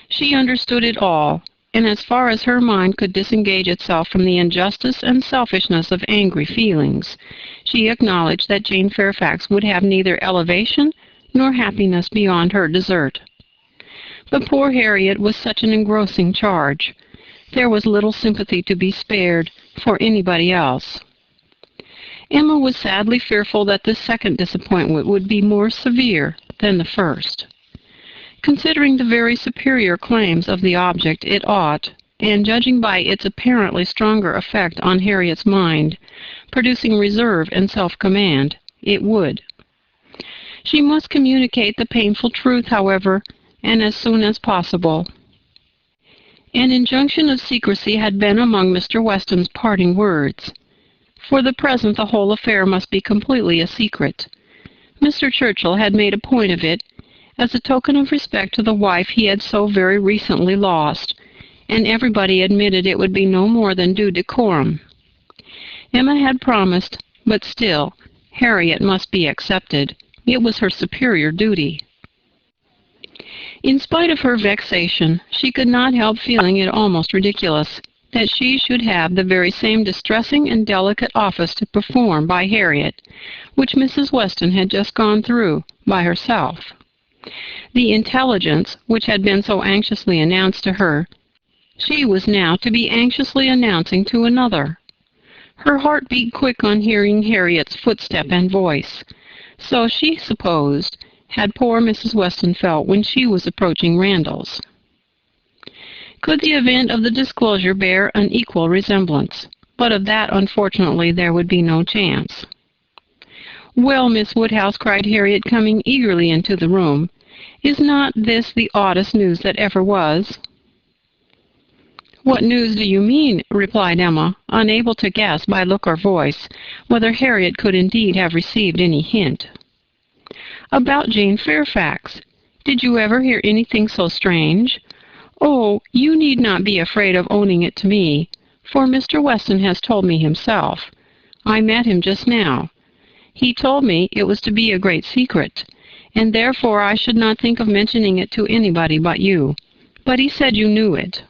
She understood it all, and as far as her mind could disengage itself from the injustice and selfishness of angry feelings, she acknowledged that Jane Fairfax would have neither elevation nor happiness beyond her desert. But poor Harriet was such an engrossing charge. There was little sympathy to be spared for anybody else. Emma was sadly fearful that this second disappointment would be more severe than the first. Considering the very superior claims of the object, it ought, and judging by its apparently stronger effect on Harriet's mind, producing reserve and self-command, it would. She must communicate the painful truth, however, and as soon as possible. An injunction of secrecy had been among Mr. Weston's parting words. For the present the whole affair must be completely a secret. Mr. Churchill had made a point of it, as a token of respect to the wife he had so very recently lost, and everybody admitted it would be no more than due decorum. Emma had promised, but still, Harriet must be accepted. It was her superior duty. In spite of her vexation, she could not help feeling it almost ridiculous that she should have the very same distressing and delicate office to perform by Harriet, which Mrs. Weston had just gone through by herself. The intelligence which had been so anxiously announced to her, she was now to be anxiously announcing to another. Her heart beat quick on hearing Harriet's footstep and voice. So she supposed had poor Mrs. Weston felt when she was approaching Randalls. Could the event of the disclosure bear an equal resemblance? But of that, unfortunately, there would be no chance. "Well, Miss Woodhouse," cried Harriet, coming eagerly into the room, Is not this the oddest news that ever was?" "What news do you mean?" replied Emma, unable to guess by look or voice whether Harriet could indeed have received any hint. "About Jane Fairfax. Did you ever hear anything so strange? Oh, you need not be afraid of owning it to me, for Mr. Weston has told me himself. I met him just now. He told me it was to be a great secret, and therefore I should not think of mentioning it to anybody but you. But he said you knew it."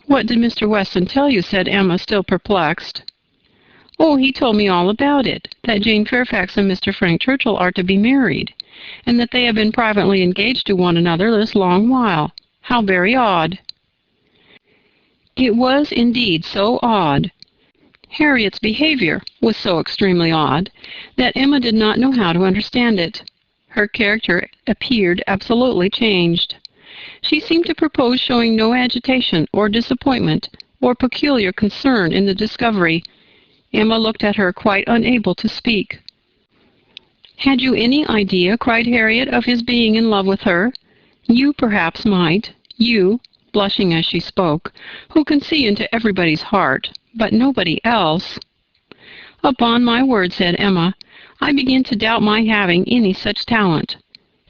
"What did Mr. Weston tell you?" said Emma, still perplexed. "Oh, he told me all about it, that Jane Fairfax and Mr. Frank Churchill are to be married, and that they have been privately engaged to one another this long while. How very odd!" It was indeed so odd. Harriet's behavior was so extremely odd that Emma did not know how to understand it. Her character appeared absolutely changed. She seemed to propose showing no agitation or disappointment or peculiar concern in the discovery. Emma looked at her, quite unable to speak. "Had you any idea," cried Harriet, "of his being in love with her? You perhaps might, you," blushing as she spoke, "who can see into everybody's heart, but nobody else." "Upon my word," said Emma, "I begin to doubt my having any such talent.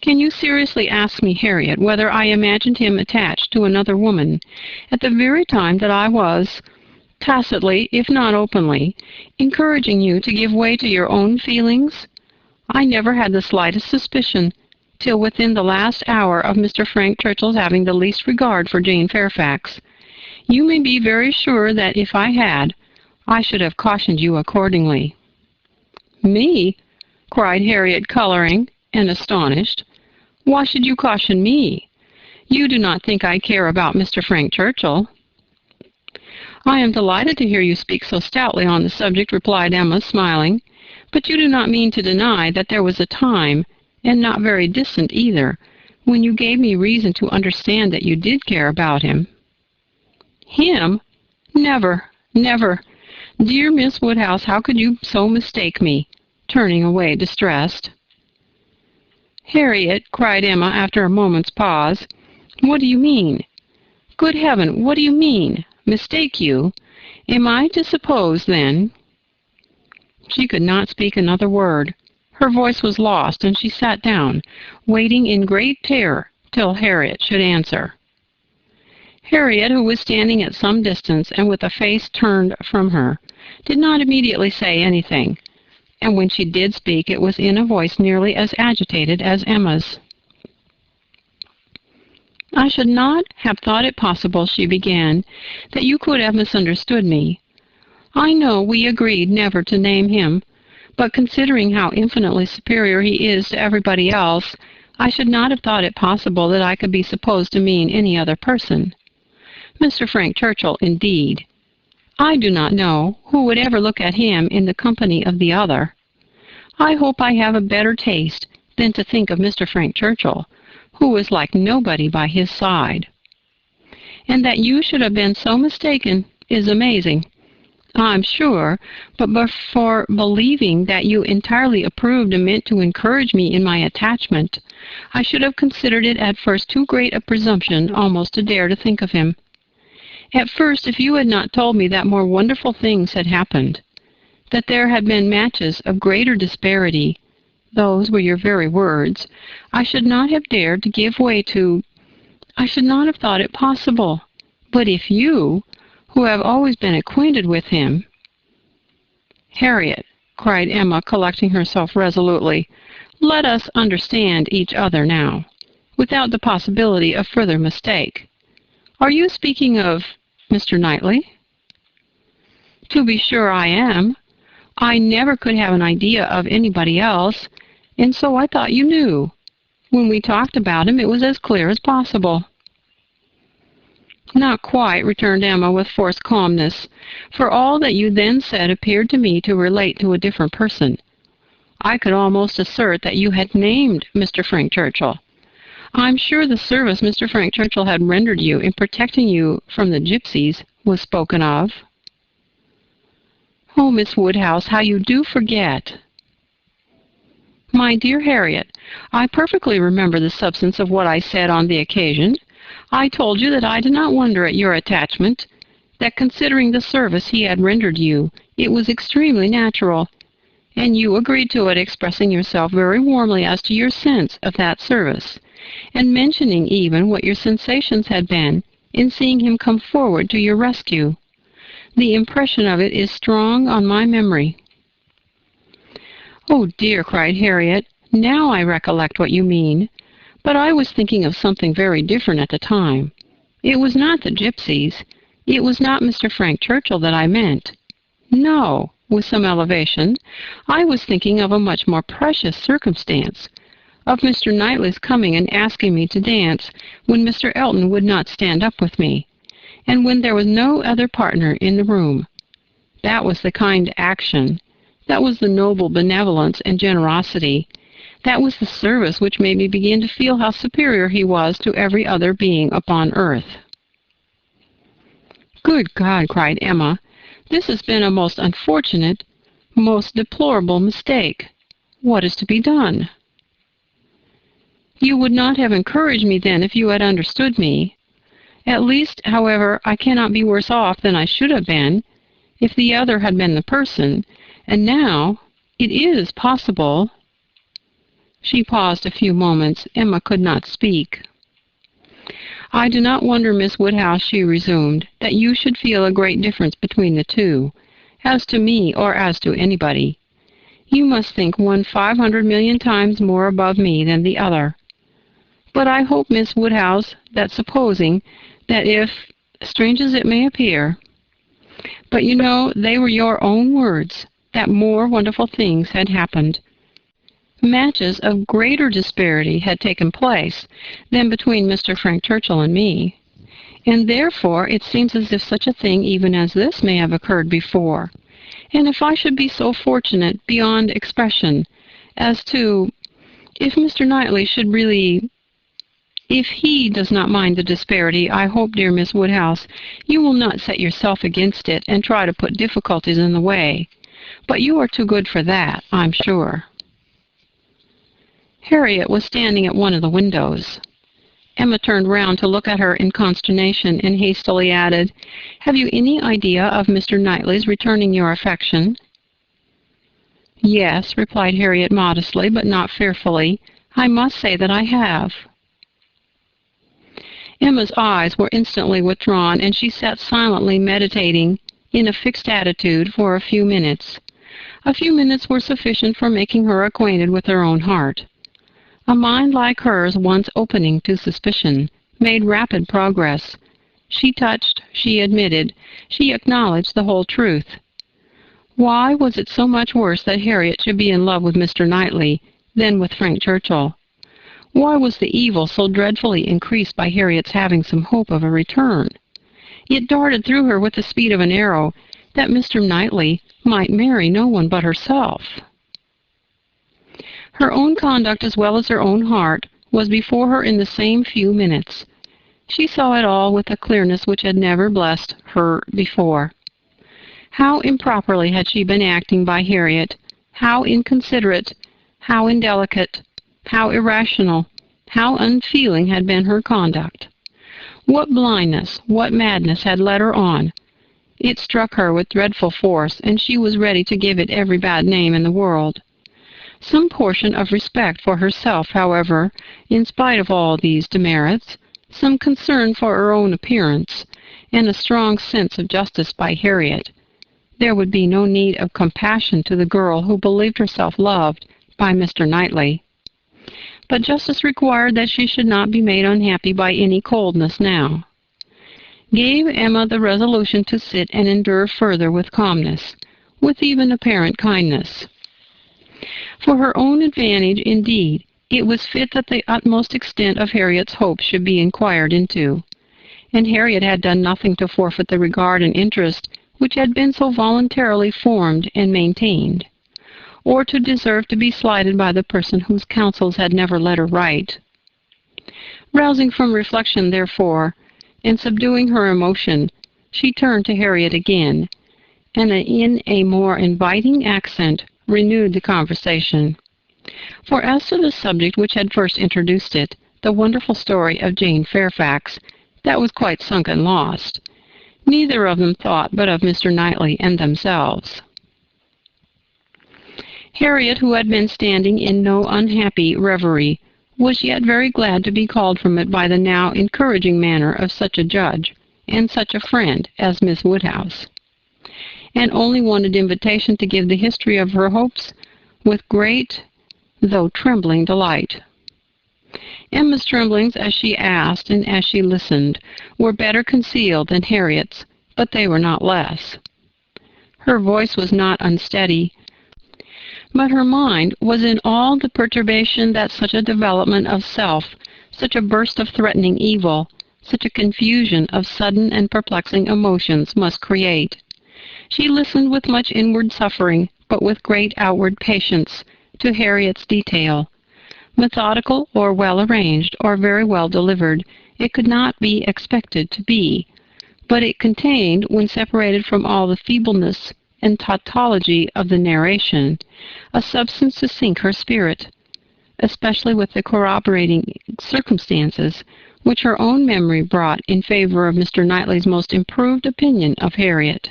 Can you seriously ask me, Harriet, whether I imagined him attached to another woman at the very time that I was, tacitly, if not openly, encouraging you to give way to your own feelings? I never had the slightest suspicion, till within the last hour, of Mr. Frank Churchill's having the least regard for Jane Fairfax. You may be very sure that if I had, I should have cautioned you accordingly." "Me?" cried Harriet, coloring and astonished. "Why should you caution me? You do not think I care about Mr. Frank Churchill?" "I am delighted to hear you speak so stoutly on the subject," replied Emma, smiling. "But you do not mean to deny that there was a time, and not very distant either, when you gave me reason to understand that you did care about him?" "Him? Never, never! Dear Miss Woodhouse, how could you so mistake me?" turning away distressed. "Harriet," cried Emma after a moment's pause, "what do you mean? Good heaven, what do you mean? Mistake you? Am I to suppose, then—" She could not speak another word. Her voice was lost, and she sat down, waiting in great terror till Harriet should answer. Harriet, who was standing at some distance and with a face turned from her, did not immediately say anything, and when she did speak it was in a voice nearly as agitated as Emma's. "I should not have thought it possible," she began, "that you could have misunderstood me. I know we agreed never to name him, but considering how infinitely superior he is to everybody else, I should not have thought it possible that I could be supposed to mean any other person. Mr. Frank Churchill, indeed! I do not know who would ever look at him in the company of the other. I hope I have a better taste than to think of Mr. Frank Churchill, who is like nobody by his side. And that you should have been so mistaken is amazing, I'm sure, but for believing that you entirely approved and meant to encourage me in my attachment, I should have considered it at first too great a presumption almost to dare to think of him. At first, if you had not told me that more wonderful things had happened, that there had been matches of greater disparity, those were your very words, I should not have dared to give way to, I should not have thought it possible. But if you, who have always been acquainted with him—" "Harriet," cried Emma, collecting herself resolutely, "let us understand each other now, without the possibility of further mistake. Are you speaking of Mr. Knightley?" "To be sure I am. I never could have an idea of anybody else, and so I thought you knew. When we talked about him, it was as clear as possible." "Not quite," returned Emma with forced calmness, "for all that you then said appeared to me to relate to a different person. I could almost assert that you had named Mr. Frank Churchill. I'm sure the service Mr. Frank Churchill had rendered you in protecting you from the gypsies was spoken of." "Oh, Miss Woodhouse, how you do forget!" My dear Harriet, I perfectly remember the substance of what I said on the occasion. I told you that I did not wonder at your attachment, that considering the service he had rendered you, it was extremely natural, and you agreed to it, expressing yourself very warmly as to your sense of that service, and mentioning even what your sensations had been in seeing him come forward to your rescue. The impression of it is strong on my memory." "Oh, dear," cried Harriet, "now I recollect what you mean. But I was thinking of something very different at the time. It was not the gypsies. It was not Mr. Frank Churchill that I meant. No," with some elevation, "I was thinking of a much more precious circumstance, of Mr. Knightley's coming and asking me to dance when Mr. Elton would not stand up with me, and when there was no other partner in the room. That was the kind action. That was the noble benevolence and generosity. That was the service which made me begin to feel how superior he was to every other being upon earth." "Good God!" cried Emma. "This has been a most unfortunate, most deplorable mistake. What is to be done?" "You would not have encouraged me then if you had understood me. At least, however, I cannot be worse off than I should have been if the other had been the person, and now it is possible—" She paused a few moments. Emma could not speak. "I do not wonder, Miss Woodhouse," she resumed, "that you should feel a great difference between the two, as to me or as to anybody. You must think one 500 million times more above me than the other. But I hope, Miss Woodhouse, that supposing that if, strange as it may appear, but you know they were your own words, that more wonderful things had happened. Matches of greater disparity had taken place than between Mr. Frank Churchill and me, and therefore it seems as if such a thing even as this may have occurred before, and if I should be so fortunate beyond expression as to, if Mr. Knightley should really, if he does not mind the disparity, I hope, dear Miss Woodhouse, you will not set yourself against it and try to put difficulties in the way. But you are too good for that, I'm sure." Harriet was standing at one of the windows. Emma turned round to look at her in consternation and hastily added, "Have you any idea of Mr. Knightley's returning your affection?" "Yes," replied Harriet modestly, but not fearfully. "I must say that I have." Emma's eyes were instantly withdrawn, and she sat silently meditating in a fixed attitude for a few minutes. A few minutes were sufficient for making her acquainted with her own heart. A mind like hers, once opening to suspicion, made rapid progress. She touched, she admitted, she acknowledged the whole truth. Why was it so much worse that Harriet should be in love with Mr. Knightley than with Frank Churchill? Why was the evil so dreadfully increased by Harriet's having some hope of a return? It darted through her with the speed of an arrow that Mr. Knightley might marry no one but herself. Her own conduct as well as her own heart was before her in the same few minutes. She saw it all with a clearness which had never blessed her before. How improperly had she been acting by Harriet, how inconsiderate, how indelicate, how irrational, how unfeeling had been her conduct. What blindness, what madness had led her on. It struck her with dreadful force, and she was ready to give it every bad name in the world. Some portion of respect for herself, however, in spite of all these demerits, some concern for her own appearance, and a strong sense of justice by Harriet. There would be no need of compassion to the girl who believed herself loved by Mr. Knightley. But justice required that she should not be made unhappy by any coldness now. Gave Emma the resolution to sit and endure further with calmness, with even apparent kindness. For her own advantage, indeed, it was fit that the utmost extent of Harriet's hopes should be inquired into, and Harriet had done nothing to forfeit the regard and interest which had been so voluntarily formed and maintained, or to deserve to be slighted by the person whose counsels had never led her right. Rousing from reflection, therefore, and subduing her emotion, she turned to Harriet again, and in a more inviting accent renewed the conversation. For as to the subject which had first introduced it, the wonderful story of Jane Fairfax, that was quite sunk and lost. Neither of them thought but of Mr. Knightley and themselves. Harriet, who had been standing in no unhappy reverie, was yet very glad to be called from it by the now encouraging manner of such a judge and such a friend as Miss Woodhouse, and only wanted invitation to give the history of her hopes with great though trembling delight. Emma's tremblings as she asked and as she listened were better concealed than Harriet's, but they were not less. Her voice was not unsteady, but her mind was in all the perturbation that such a development of self, such a burst of threatening evil, such a confusion of sudden and perplexing emotions must create. She listened with much inward suffering, but with great outward patience, to Harriet's detail. Methodical or well arranged or very well delivered, it could not be expected to be, but it contained, when separated from all the feebleness and tautology of the narration, a substance to sink her spirit, especially with the corroborating circumstances which her own memory brought in favor of Mr. Knightley's most improved opinion of Harriet.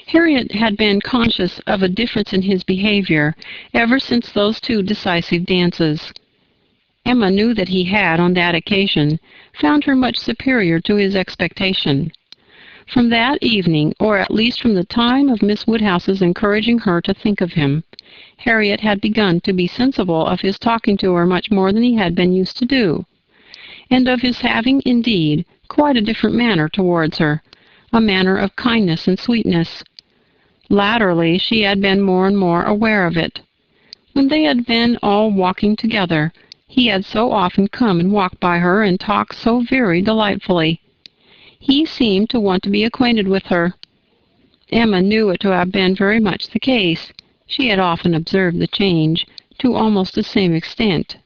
Harriet had been conscious of a difference in his behavior ever since those two decisive dances. Emma knew that he had, on that occasion, found her much superior to his expectation. From that evening, or at least from the time of Miss Woodhouse's encouraging her to think of him, Harriet had begun to be sensible of his talking to her much more than he had been used to do, and of his having, indeed, quite a different manner towards her, a manner of kindness and sweetness. Latterly she had been more and more aware of it. When they had been all walking together, he had so often come and walked by her and talked so very delightfully. He seemed to want to be acquainted with her. Emma knew it to have been very much the case. She had often observed the change, to almost the same extent.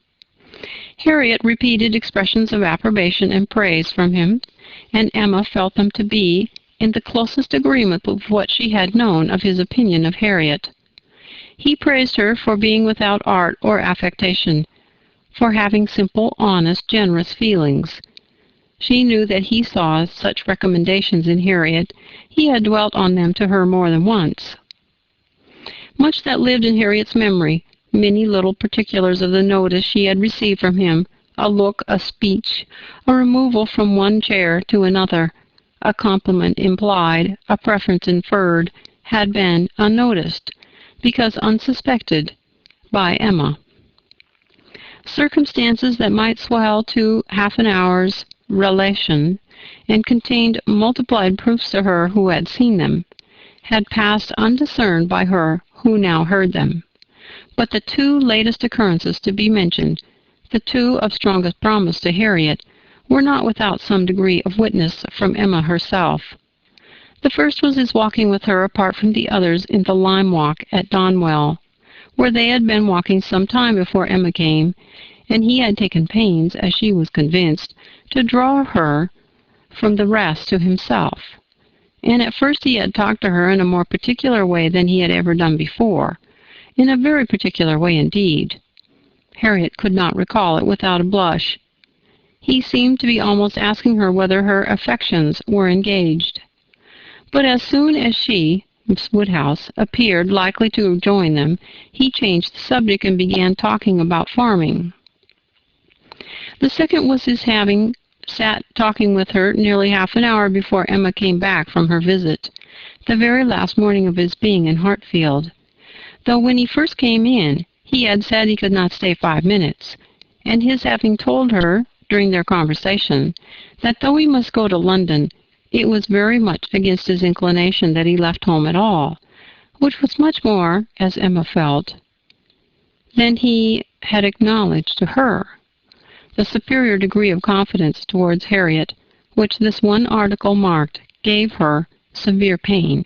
Harriet repeated expressions of approbation and praise from him, and Emma felt them to be in the closest agreement with what she had known of his opinion of Harriet. He praised her for being without art or affectation, for having simple, honest, generous feelings. She knew that he saw such recommendations in Harriet. He had dwelt on them to her more than once. Much that lived in Harriet's memory, many little particulars of the notice she had received from him, a look, a speech, a removal from one chair to another, a compliment implied, a preference inferred, had been unnoticed, because unsuspected, by Emma. Circumstances that might swell to half an hour's relation, and contained multiplied proofs to her who had seen them, had passed undiscerned by her who now heard them. But the two latest occurrences to be mentioned, the two of strongest promise to Harriet, were not without some degree of witness from Emma herself. The first was his walking with her apart from the others in the lime walk at Donwell, where they had been walking some time before Emma came, and he had taken pains, as she was convinced, to draw her from the rest to himself. And at first he had talked to her in a more particular way than he had ever done before, in a very particular way indeed. Harriet could not recall it without a blush. He seemed to be almost asking her whether her affections were engaged. But as soon as she, Miss Woodhouse, appeared likely to join them, he changed the subject and began talking about farming. The second was his having sat talking with her nearly half an hour before Emma came back from her visit, the very last morning of his being in Hartfield. Though when he first came in, he had said he could not stay 5 minutes, and his having told her, during their conversation, that though he must go to London, it was very much against his inclination that he left home at all, which was much more, as Emma felt, than he had acknowledged to her. The superior degree of confidence towards Harriet, which this one article marked, gave her severe pain.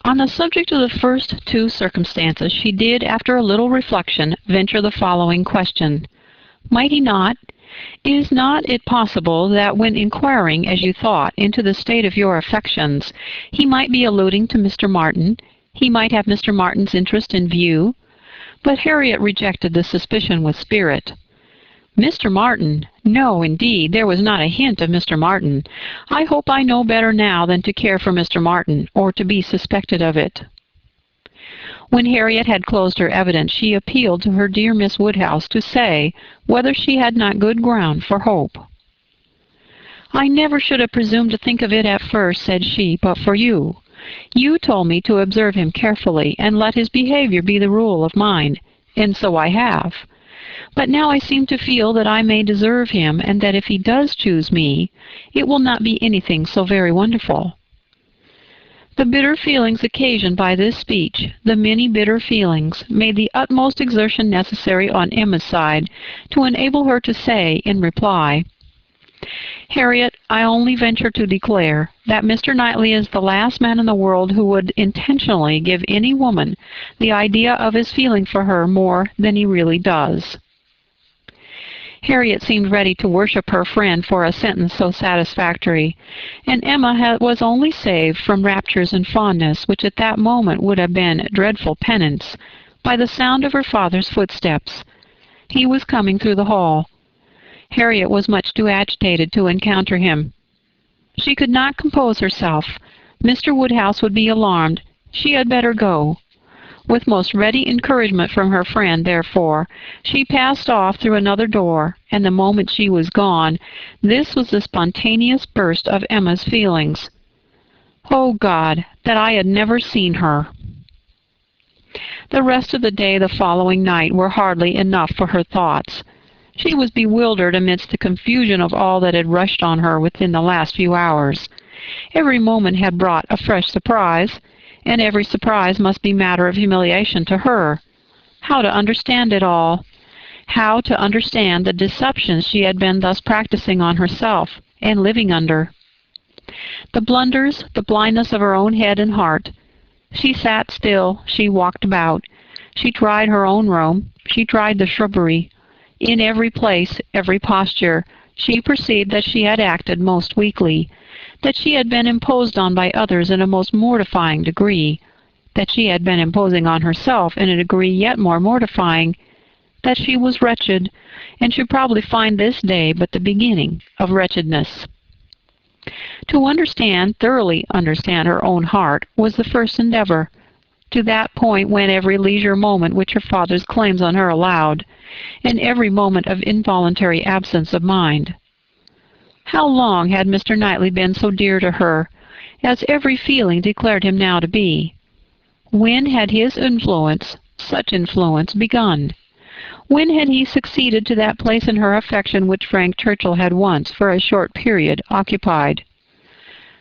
On the subject of the first two circumstances, she did, after a little reflection, venture the following question: Might he not? Is not it possible that when inquiring, as you thought, into the state of your affections, he might be alluding to Mr. Martin? He might have Mr. Martin's interest in view, but Harriet rejected the suspicion with spirit. Mr. Martin? No, indeed, there was not a hint of Mr. Martin. I hope I know better now than to care for Mr. Martin, or to be suspected of it. When Harriet had closed her evidence, she appealed to her dear Miss Woodhouse to say whether she had not good ground for hope. "I never should have presumed to think of it at first," said she, "but for you. You told me to observe him carefully, and let his behavior be the rule of mine, and so I have. But now I seem to feel that I may deserve him, and that if he does choose me, it will not be anything so very wonderful." The bitter feelings occasioned by this speech, the many bitter feelings, made the utmost exertion necessary on Emma's side to enable her to say, in reply, "Harriet, I only venture to declare that Mr. Knightley is the last man in the world who would intentionally give any woman the idea of his feeling for her more than he really does." Harriet seemed ready to worship her friend for a sentence so satisfactory, and Emma was only saved from raptures and fondness, which at that moment would have been dreadful penance, by the sound of her father's footsteps. He was coming through the hall. Harriet was much too agitated to encounter him. She could not compose herself. Mr. Woodhouse would be alarmed. She had better go. With most ready encouragement from her friend, therefore, she passed off through another door, and the moment she was gone, this was the spontaneous burst of Emma's feelings. "Oh, God, that I had never seen her!" The rest of the day the following night were hardly enough for her thoughts. She was bewildered amidst the confusion of all that had rushed on her within the last few hours. Every moment had brought a fresh surprise, and every surprise must be matter of humiliation to her. How to understand it all? How to understand the deceptions she had been thus practicing on herself and living under? The blunders, the blindness of her own head and heart. She sat still, she walked about, she tried her own room, she tried the shrubbery. In every place, every posture, she perceived that she had acted most weakly, that she had been imposed on by others in a most mortifying degree, that she had been imposing on herself in a degree yet more mortifying, that she was wretched, and should probably find this day but the beginning of wretchedness. To thoroughly understand her own heart was the first endeavor. To that point went every leisure moment which her father's claims on her allowed, and every moment of involuntary absence of mind. How long had Mr. Knightley been so dear to her, as every feeling declared him now to be? When had his influence, such influence, begun? When had he succeeded to that place in her affection which Frank Churchill had once, for a short period, occupied?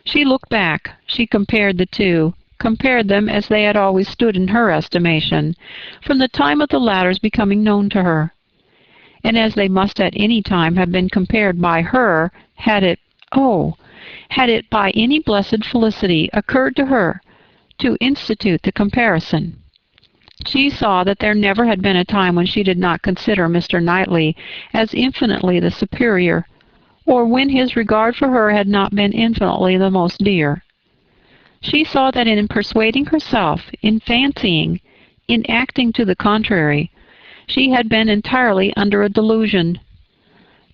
She looked back, she compared the two, compared them as they had always stood in her estimation, from the time of the latter's becoming known to her. And as they must at any time have been compared by her, had it by any blessed felicity occurred to her to institute the comparison, she saw that there never had been a time when she did not consider Mr. Knightley as infinitely the superior, or when his regard for her had not been infinitely the most dear. She saw that in persuading herself, in fancying, in acting to the contrary, she had been entirely under a delusion,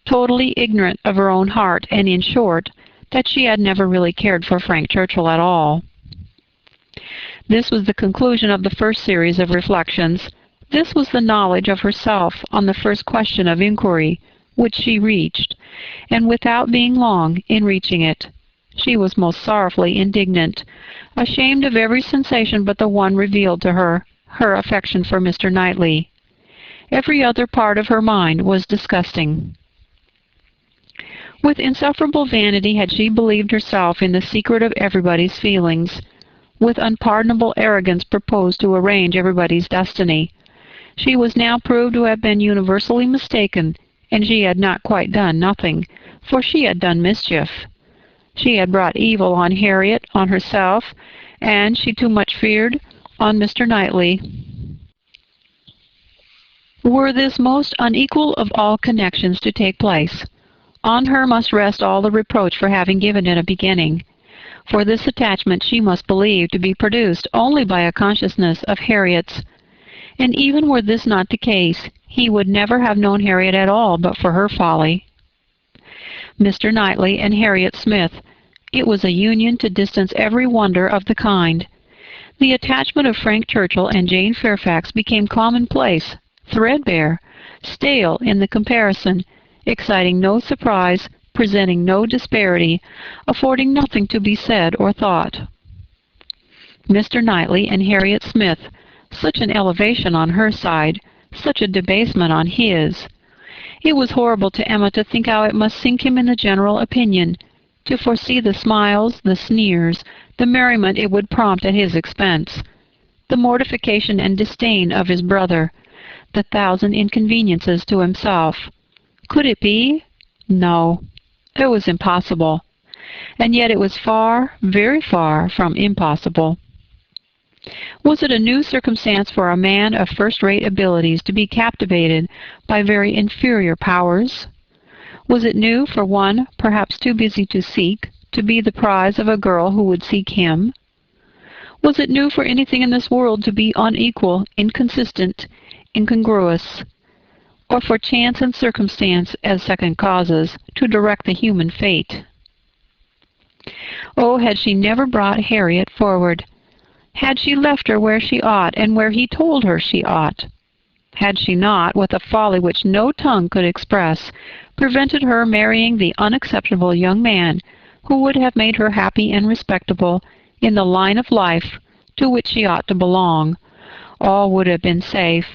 totally ignorant of her own heart, and, in short, that she had never really cared for Frank Churchill at all. This was the conclusion of the first series of reflections. This was the knowledge of herself on the first question of inquiry, which she reached, and without being long in reaching it. She was most sorrowfully indignant, ashamed of every sensation but the one revealed to her, her affection for Mr. Knightley. Every other part of her mind was disgusting. With insufferable vanity had she believed herself in the secret of everybody's feelings. With unpardonable arrogance proposed to arrange everybody's destiny. She was now proved to have been universally mistaken, and she had not quite done nothing, for she had done mischief. She had brought evil on Harriet, on herself, and, she too much feared, on Mr. Knightley. Were this most unequal of all connections to take place, on her must rest all the reproach for having given it a beginning. for this attachment she must believe to be produced only by a consciousness of Harriet's. And even were this not the case, he would never have known Harriet at all but for her folly. Mr. Knightley and Harriet Smith. It was a union to distance every wonder of the kind. The attachment of Frank Churchill and Jane Fairfax became commonplace, threadbare, stale in the comparison, exciting no surprise, presenting no disparity, affording nothing to be said or thought. Mr. Knightley and Harriet Smith, such an elevation on her side, such a debasement on his. It was horrible to Emma to think how it must sink him in the general opinion, to foresee the smiles, the sneers, the merriment it would prompt at his expense, the mortification and disdain of his brother, the thousand inconveniences to himself. Could it be? No, it was impossible. And yet it was far, very far from impossible. Was it a new circumstance for a man of first-rate abilities to be captivated by very inferior powers? Was it new for one, perhaps too busy to seek, to be the prize of a girl who would seek him? Was it new for anything in this world to be unequal, inconsistent, incongruous, or for chance and circumstance, as second causes, to direct the human fate? Oh, had she never brought Harriet forward! Had she left her where she ought, and where he told her she ought? Had she not, with a folly which no tongue could express, prevented her marrying the unacceptable young man who would have made her happy and respectable in the line of life to which she ought to belong, all would have been safe.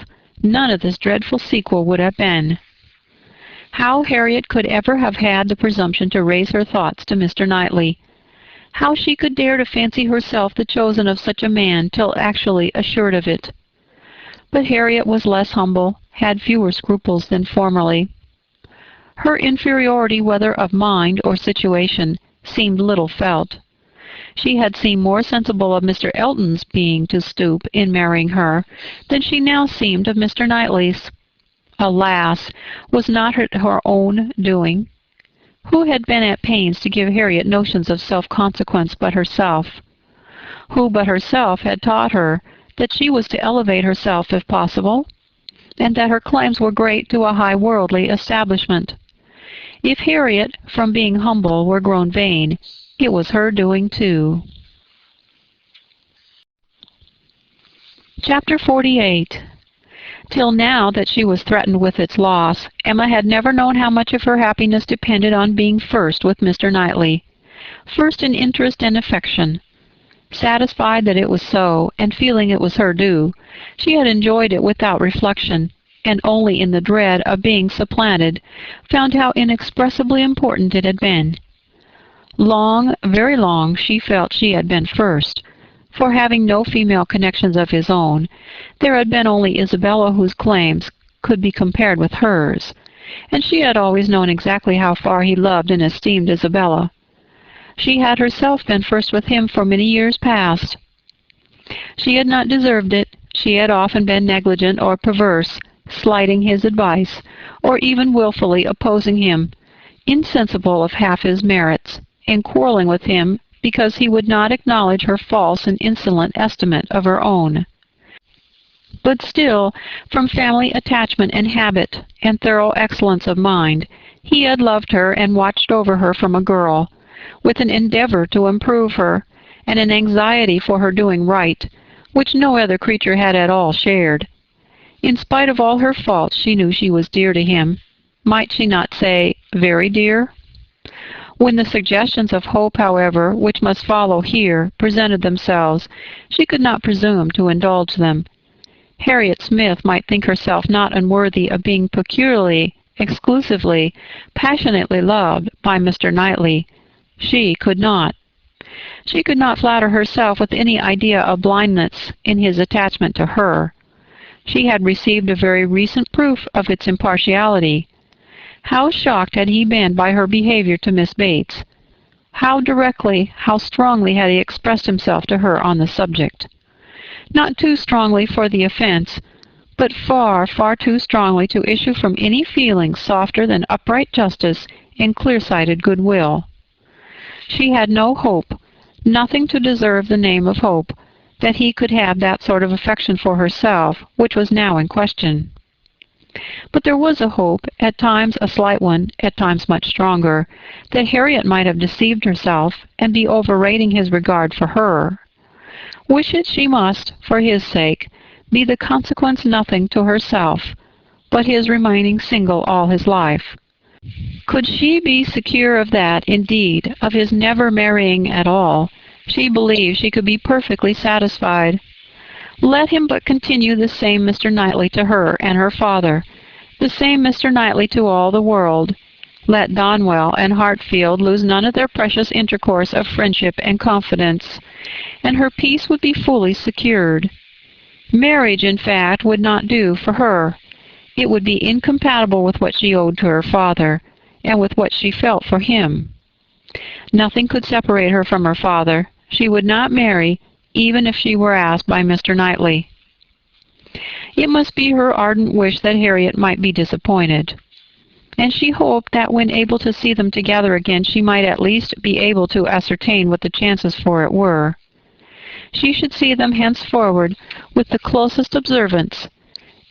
None of this dreadful sequel would have been. How Harriet could ever have had the presumption to raise her thoughts to Mr. Knightley, how she could dare to fancy herself the chosen of such a man till actually assured of it. But Harriet was less humble, had fewer scruples than formerly. Her inferiority, whether of mind or situation, seemed little felt. She had seemed more sensible of Mr. Elton's being to stoop in marrying her than she now seemed of Mr. Knightley's. Alas, was not her own doing? Who had been at pains to give Harriet notions of self-consequence but herself? Who but herself had taught her that she was to elevate herself if possible, and that her claims were great to a high worldly establishment? If Harriet, from being humble, were grown vain, it was her doing too. Chapter 48. Till now that she was threatened with its loss, Emma had never known how much of her happiness depended on being first with Mr. Knightley, first in interest and affection. Satisfied that it was so, and feeling it was her due, she had enjoyed it without reflection, and only in the dread of being supplanted, found how inexpressibly important it had been. Long, very long, she felt she had been first, for having no female connections of his own, there had been only Isabella whose claims could be compared with hers, and she had always known exactly how far he loved and esteemed Isabella. She had herself been first with him for many years past. She had not deserved it. She had often been negligent or perverse, slighting his advice, or even wilfully opposing him, insensible of half his merits, and quarreling with him because he would not acknowledge her false and insolent estimate of her own. But still, from family attachment and habit, and thorough excellence of mind, he had loved her and watched over her from a girl, with an endeavor to improve her, and an anxiety for her doing right, which no other creature had at all shared. In spite of all her faults, she knew she was dear to him. Might she not say, very dear? When the suggestions of hope, however, which must follow here, presented themselves, she could not presume to indulge them. Harriet Smith might think herself not unworthy of being peculiarly, exclusively, passionately loved by Mr. Knightley. She could not. She could not flatter herself with any idea of blindness in his attachment to her. She had received a very recent proof of its impartiality. How shocked had he been by her behavior to Miss Bates! How directly, how strongly had he expressed himself to her on the subject! Not too strongly for the offense, but far, far too strongly to issue from any feeling softer than upright justice and clear-sighted goodwill. She had no hope, Nothing to deserve the name of hope, that he could have that sort of affection for herself, which was now in question. But there was a hope, at times a slight one, at times much stronger, that Harriet might have deceived herself and be overrating his regard for her. Wish it she must, for his sake, be the consequence nothing to herself, but his remaining single all his life. Could she be secure of that, indeed, of his never marrying at all, she believed she could be perfectly satisfied. Let him but continue the same Mr. Knightley to her and her father, the same Mr. Knightley to all the world. Let Donwell and Hartfield lose none of their precious intercourse of friendship and confidence, and her peace would be fully secured. Marriage, in fact, would not do for her. It would be incompatible with what she owed to her father, and with what she felt for him. Nothing could separate her from her father. She would not marry, even if she were asked by Mr. Knightley. It must be her ardent wish that Harriet might be disappointed, and she hoped that when able to see them together again she might at least be able to ascertain what the chances for it were. She should see them henceforward with the closest observance,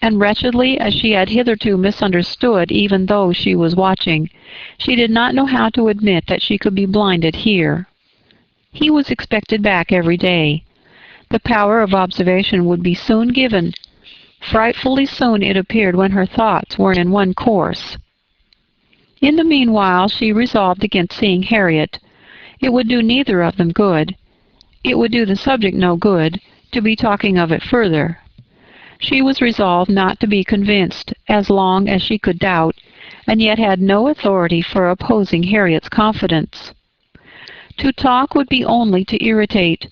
and wretchedly as she had hitherto misunderstood even those she was watching, she did not know how to admit that she could be blinded here. He was expected back every day. The power of observation would be soon given. Frightfully soon it appeared when her thoughts were in one course. In the meanwhile she resolved against seeing Harriet. It would do neither of them good. It would do the subject no good to be talking of it further. She was resolved not to be convinced as long as she could doubt, and yet had no authority for opposing Harriet's confidence. To talk would be only to irritate.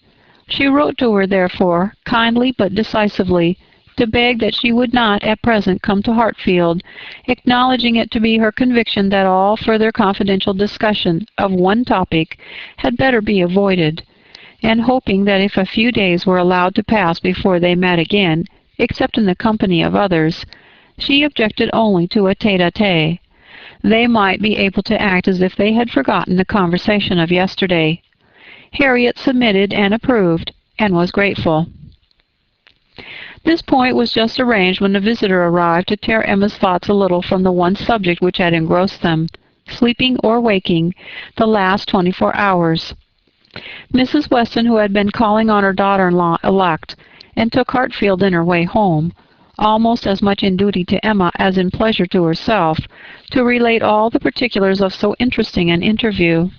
She wrote to her, therefore, kindly but decisively, to beg that she would not at present come to Hartfield, acknowledging it to be her conviction that all further confidential discussion of one topic had better be avoided, and hoping that if a few days were allowed to pass before they met again, except in the company of others, she objected only to a tete-a-tete. They might be able to act as if they had forgotten the conversation of yesterday. Harriet submitted and approved, and was grateful. This point was just arranged when the visitor arrived to tear Emma's thoughts a little from the one subject which had engrossed them, sleeping or waking, the last 24 hours. Mrs. Weston, who had been calling on her daughter-in-law elect, and took Hartfield in her way home, almost as much in duty to Emma as in pleasure to herself, to relate all the particulars of so interesting an interview.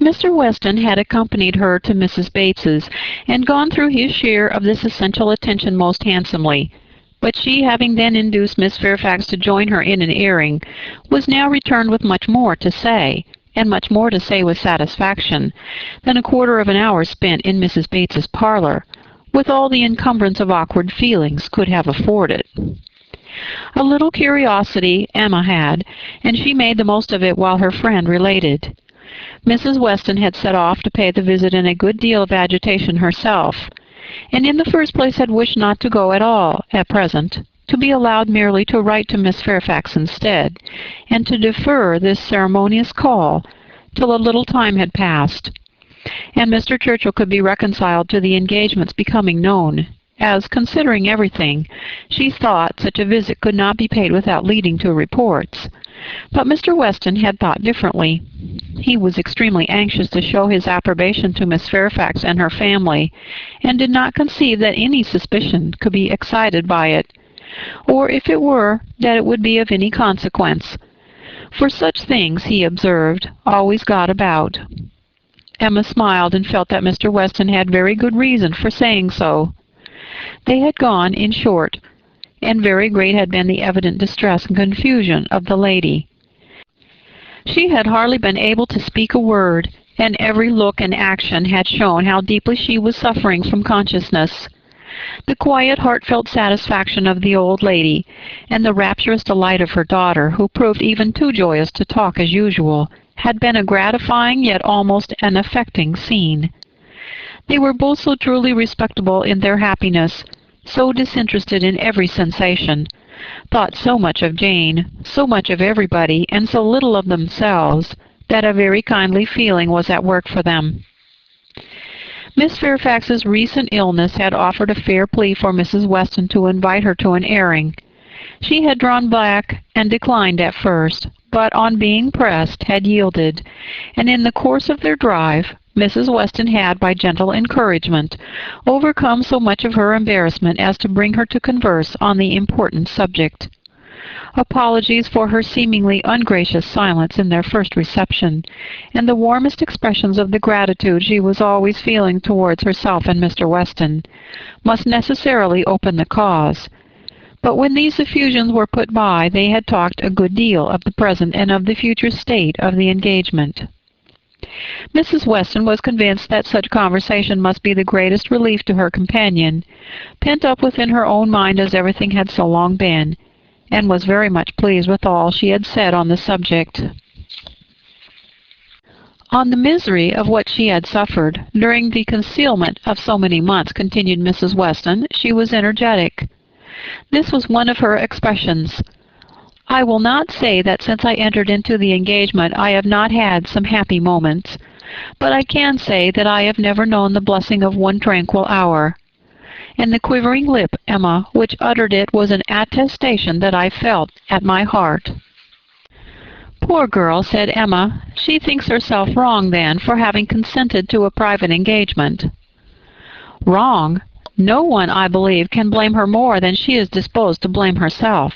Mr. Weston had accompanied her to Mrs. Bates's, and gone through his share of this essential attention most handsomely, but she, having then induced Miss Fairfax to join her in an airing, was now returned with much more to say, and much more to say with satisfaction, than a quarter of an hour spent in Mrs. Bates's parlour, with all the encumbrance of awkward feelings, could have afforded. A little curiosity Emma had, and she made the most of it while her friend related. Mrs. Weston had set off to pay the visit in a good deal of agitation herself, and in the first place had wished not to go at all at present, to be allowed merely to write to Miss Fairfax instead, and to defer this ceremonious call till a little time had passed, and Mr. Churchill could be reconciled to the engagements becoming known, as, considering everything, she thought such a visit could not be paid without leading to reports. But Mr. Weston had thought differently. He was extremely anxious to show his approbation to Miss Fairfax and her family, and did not conceive that any suspicion could be excited by it, or if it were, that it would be of any consequence. For such things, he observed, always got about. Emma smiled and felt that Mr. Weston had very good reason for saying so. They had gone, in short, and very great had been the evident distress and confusion of the lady. She had hardly been able to speak a word, and every look and action had shown how deeply she was suffering from consciousness. The quiet, heartfelt satisfaction of the old lady, and the rapturous delight of her daughter, who proved even too joyous to talk as usual, had been a gratifying yet almost an affecting scene. They were both so truly respectable in their happiness, so disinterested in every sensation, thought so much of Jane, so much of everybody, and so little of themselves, that a very kindly feeling was at work for them. Miss Fairfax's recent illness had offered a fair plea for Mrs. Weston to invite her to an airing. She had drawn back and declined at first, but on being pressed had yielded, and in the course of their drive Mrs. Weston had, by gentle encouragement, overcome so much of her embarrassment as to bring her to converse on the important subject. Apologies for her seemingly ungracious silence in their first reception, and the warmest expressions of the gratitude she was always feeling towards herself and Mr. Weston, must necessarily open the cause. But when these effusions were put by, they had talked a good deal of the present and of the future state of the engagement. Mrs. Weston was convinced that such conversation must be the greatest relief to her companion, pent up within her own mind as everything had so long been, and was very much pleased with all she had said on the subject. On the misery of what she had suffered during the concealment of so many months, continued Mrs. Weston, she was energetic. This was one of her expressions. I will not say that since I entered into the engagement I have not had some happy moments, but I can say that I have never known the blessing of one tranquil hour. And the quivering lip, Emma, which uttered it was an attestation that I felt at my heart. Poor girl, said Emma, she thinks herself wrong, then, for having consented to a private engagement. Wrong? No one, I believe, can blame her more than she is disposed to blame herself.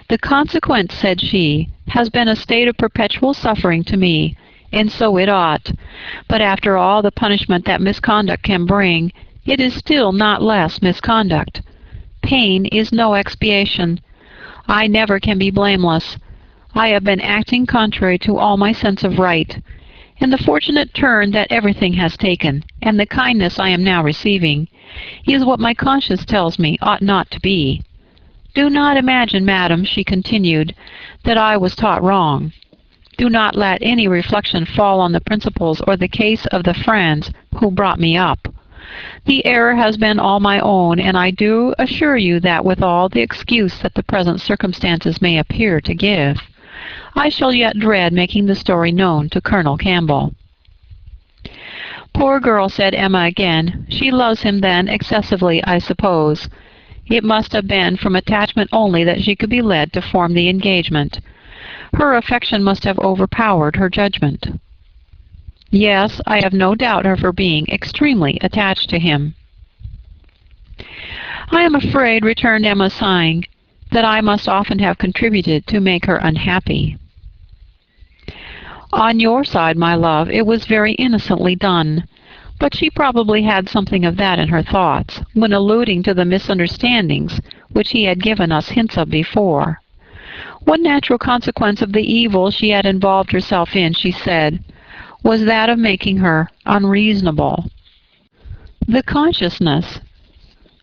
The consequence, said she, has been a state of perpetual suffering to me, and so it ought. But after all the punishment that misconduct can bring, it is still not less misconduct. Pain is no expiation. I never can be blameless. I have been acting contrary to all my sense of right, and the fortunate turn that everything has taken, and the kindness I am now receiving, is what my conscience tells me ought not to be. Do not imagine, madam, she continued, that I was taught wrong. Do not let any reflection fall on the principles or the case of the friends who brought me up. The error has been all my own, and I do assure you that with all the excuse that the present circumstances may appear to give, I shall yet dread making the story known to Colonel Campbell. Poor girl, said Emma again. She loves him then excessively, I suppose. It must have been from attachment only that she could be led to form the engagement. Her affection must have overpowered her judgment. Yes, I have no doubt of her being extremely attached to him. I am afraid, returned Emma, sighing, that I must often have contributed to make her unhappy. On your side, my love, it was very innocently done. But she probably had something of that in her thoughts, when alluding to the misunderstandings which he had given us hints of before. One natural consequence of the evil she had involved herself in, she said, was that of making her unreasonable. The consciousness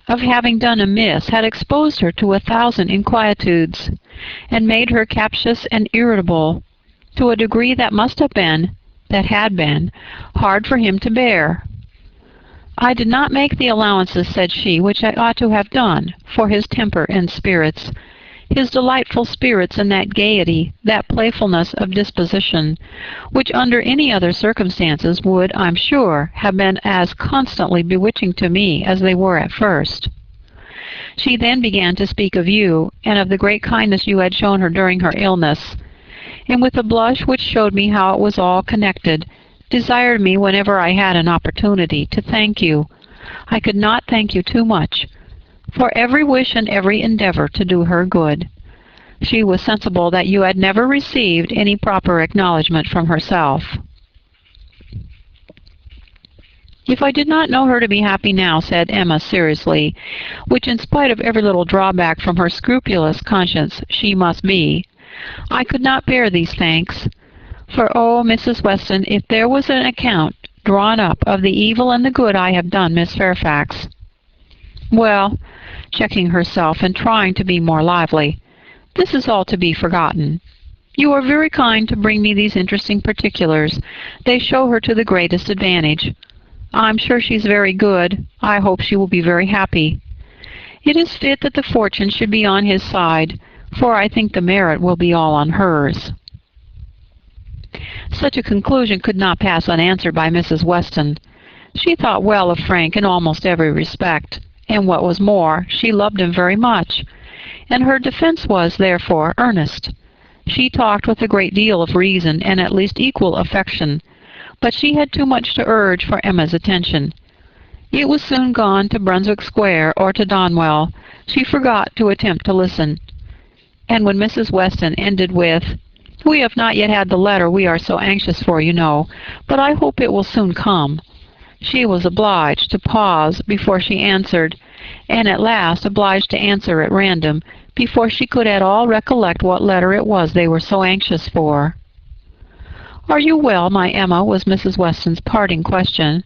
of having done amiss had exposed her to 1,000 inquietudes, and made her captious and irritable, to a degree that had been, hard for him to bear. I did not make the allowances, said she, which I ought to have done, for his temper and spirits, his delightful spirits and that gaiety, that playfulness of disposition, which under any other circumstances would, I'm sure, have been as constantly bewitching to me as they were at first. She then began to speak of you, and of the great kindness you had shown her during her illness, and with a blush which showed me how it was all connected, desired me, whenever I had an opportunity, to thank you. I could not thank you too much, for every wish and every endeavor to do her good. She was sensible that you had never received any proper acknowledgment from herself. If I did not know her to be happy now, said Emma seriously, which in spite of every little drawback from her scrupulous conscience she must be, I could not bear these thanks. For, oh, Mrs. Weston, if there was an account drawn up of the evil and the good I have done Miss Fairfax. Well, checking herself and trying to be more lively, this is all to be forgotten. You are very kind to bring me these interesting particulars. They show her to the greatest advantage. I'm sure she's very good. I hope she will be very happy. It is fit that the fortune should be on his side, for I think the merit will be all on hers. Such a conclusion could not pass unanswered by Mrs. Weston. She thought well of Frank in almost every respect, and what was more, she loved him very much, and her defense was, therefore, earnest. She talked with a great deal of reason and at least equal affection, but she had too much to urge for Emma's attention. It was soon gone to Brunswick Square or to Donwell. She forgot to attempt to listen. And when Mrs. Weston ended with, "We have not yet had the letter we are so anxious for, you know, but I hope it will soon come," she was obliged to pause before she answered, and at last obliged to answer at random, before she could at all recollect what letter it was they were so anxious for. "Are you well, my Emma?" was Mrs. Weston's parting question.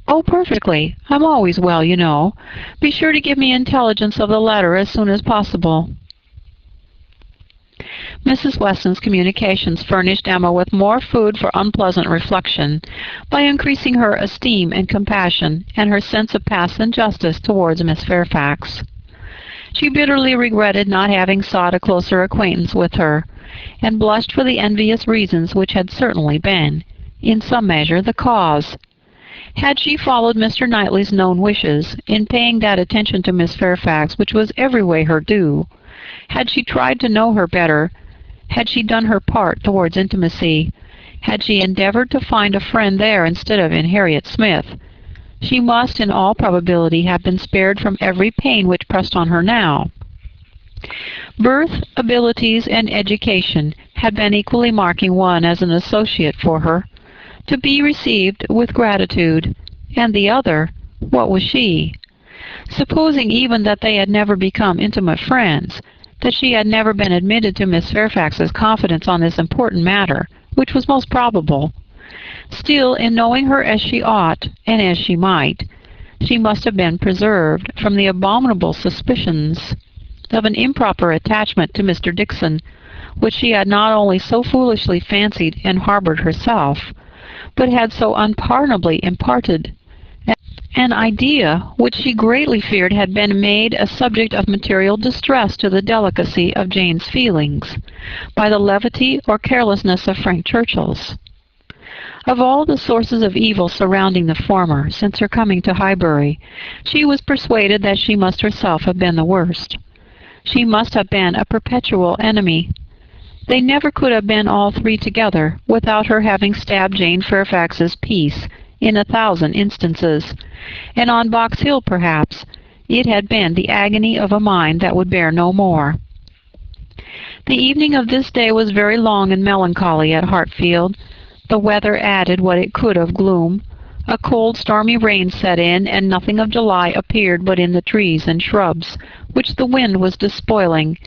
"Oh, perfectly. I'm always well, you know. Be sure to give me intelligence of the letter as soon as possible." Mrs. Weston's communications furnished Emma with more food for unpleasant reflection by increasing her esteem and compassion and her sense of past injustice towards Miss Fairfax. She bitterly regretted not having sought a closer acquaintance with her, and blushed for the envious reasons which had certainly been, in some measure, the cause. Had she followed Mr. Knightley's known wishes, in paying that attention to Miss Fairfax which was every way her due, had she tried to know her better, had she done her part towards intimacy, had she endeavored to find a friend there instead of in Harriet Smith, she must in all probability have been spared from every pain which pressed on her now. Birth, abilities, and education had been equally marking one as an associate for her, to be received with gratitude, and the other, what was she? Supposing even that they had never become intimate friends, that she had never been admitted to Miss Fairfax's confidence on this important matter, which was most probable. Still, in knowing her as she ought, and as she might, she must have been preserved from the abominable suspicions of an improper attachment to Mr. Dickson, which she had not only so foolishly fancied and harbored herself, but had so unpardonably imparted an idea which she greatly feared had been made a subject of material distress to the delicacy of Jane's feelings, by the levity or carelessness of Frank Churchill's. Of all the sources of evil surrounding the former since her coming to Highbury, she was persuaded that she must herself have been the worst. She must have been a perpetual enemy. They never could have been all three together without her having stabbed Jane Fairfax's peace in 1,000 instances, and on Box Hill, perhaps, it had been the agony of a mind that would bear no more. The evening of this day was very long and melancholy at Hartfield. The weather added what it could of gloom. A cold, stormy rain set in, and nothing of July appeared but in the trees and shrubs, which the wind was despoiling,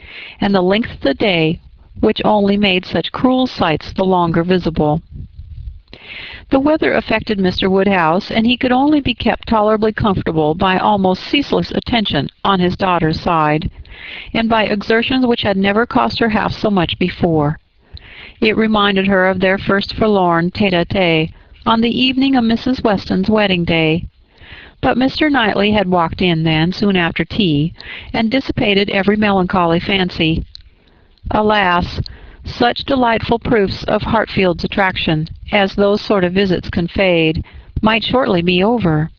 and the length of the day, which only made such cruel sights the longer visible. The weather affected Mr. Woodhouse, and he could only be kept tolerably comfortable by almost ceaseless attention on his daughter's side, and by exertions which had never cost her half so much before. It reminded her of their first forlorn tete-a-tete on the evening of Mrs. Weston's wedding day. But Mr. Knightley had walked in then, soon after tea, and dissipated every melancholy fancy. Alas! Such delightful proofs of Hartfield's attraction, as those sort of visits conveyed, might shortly be over.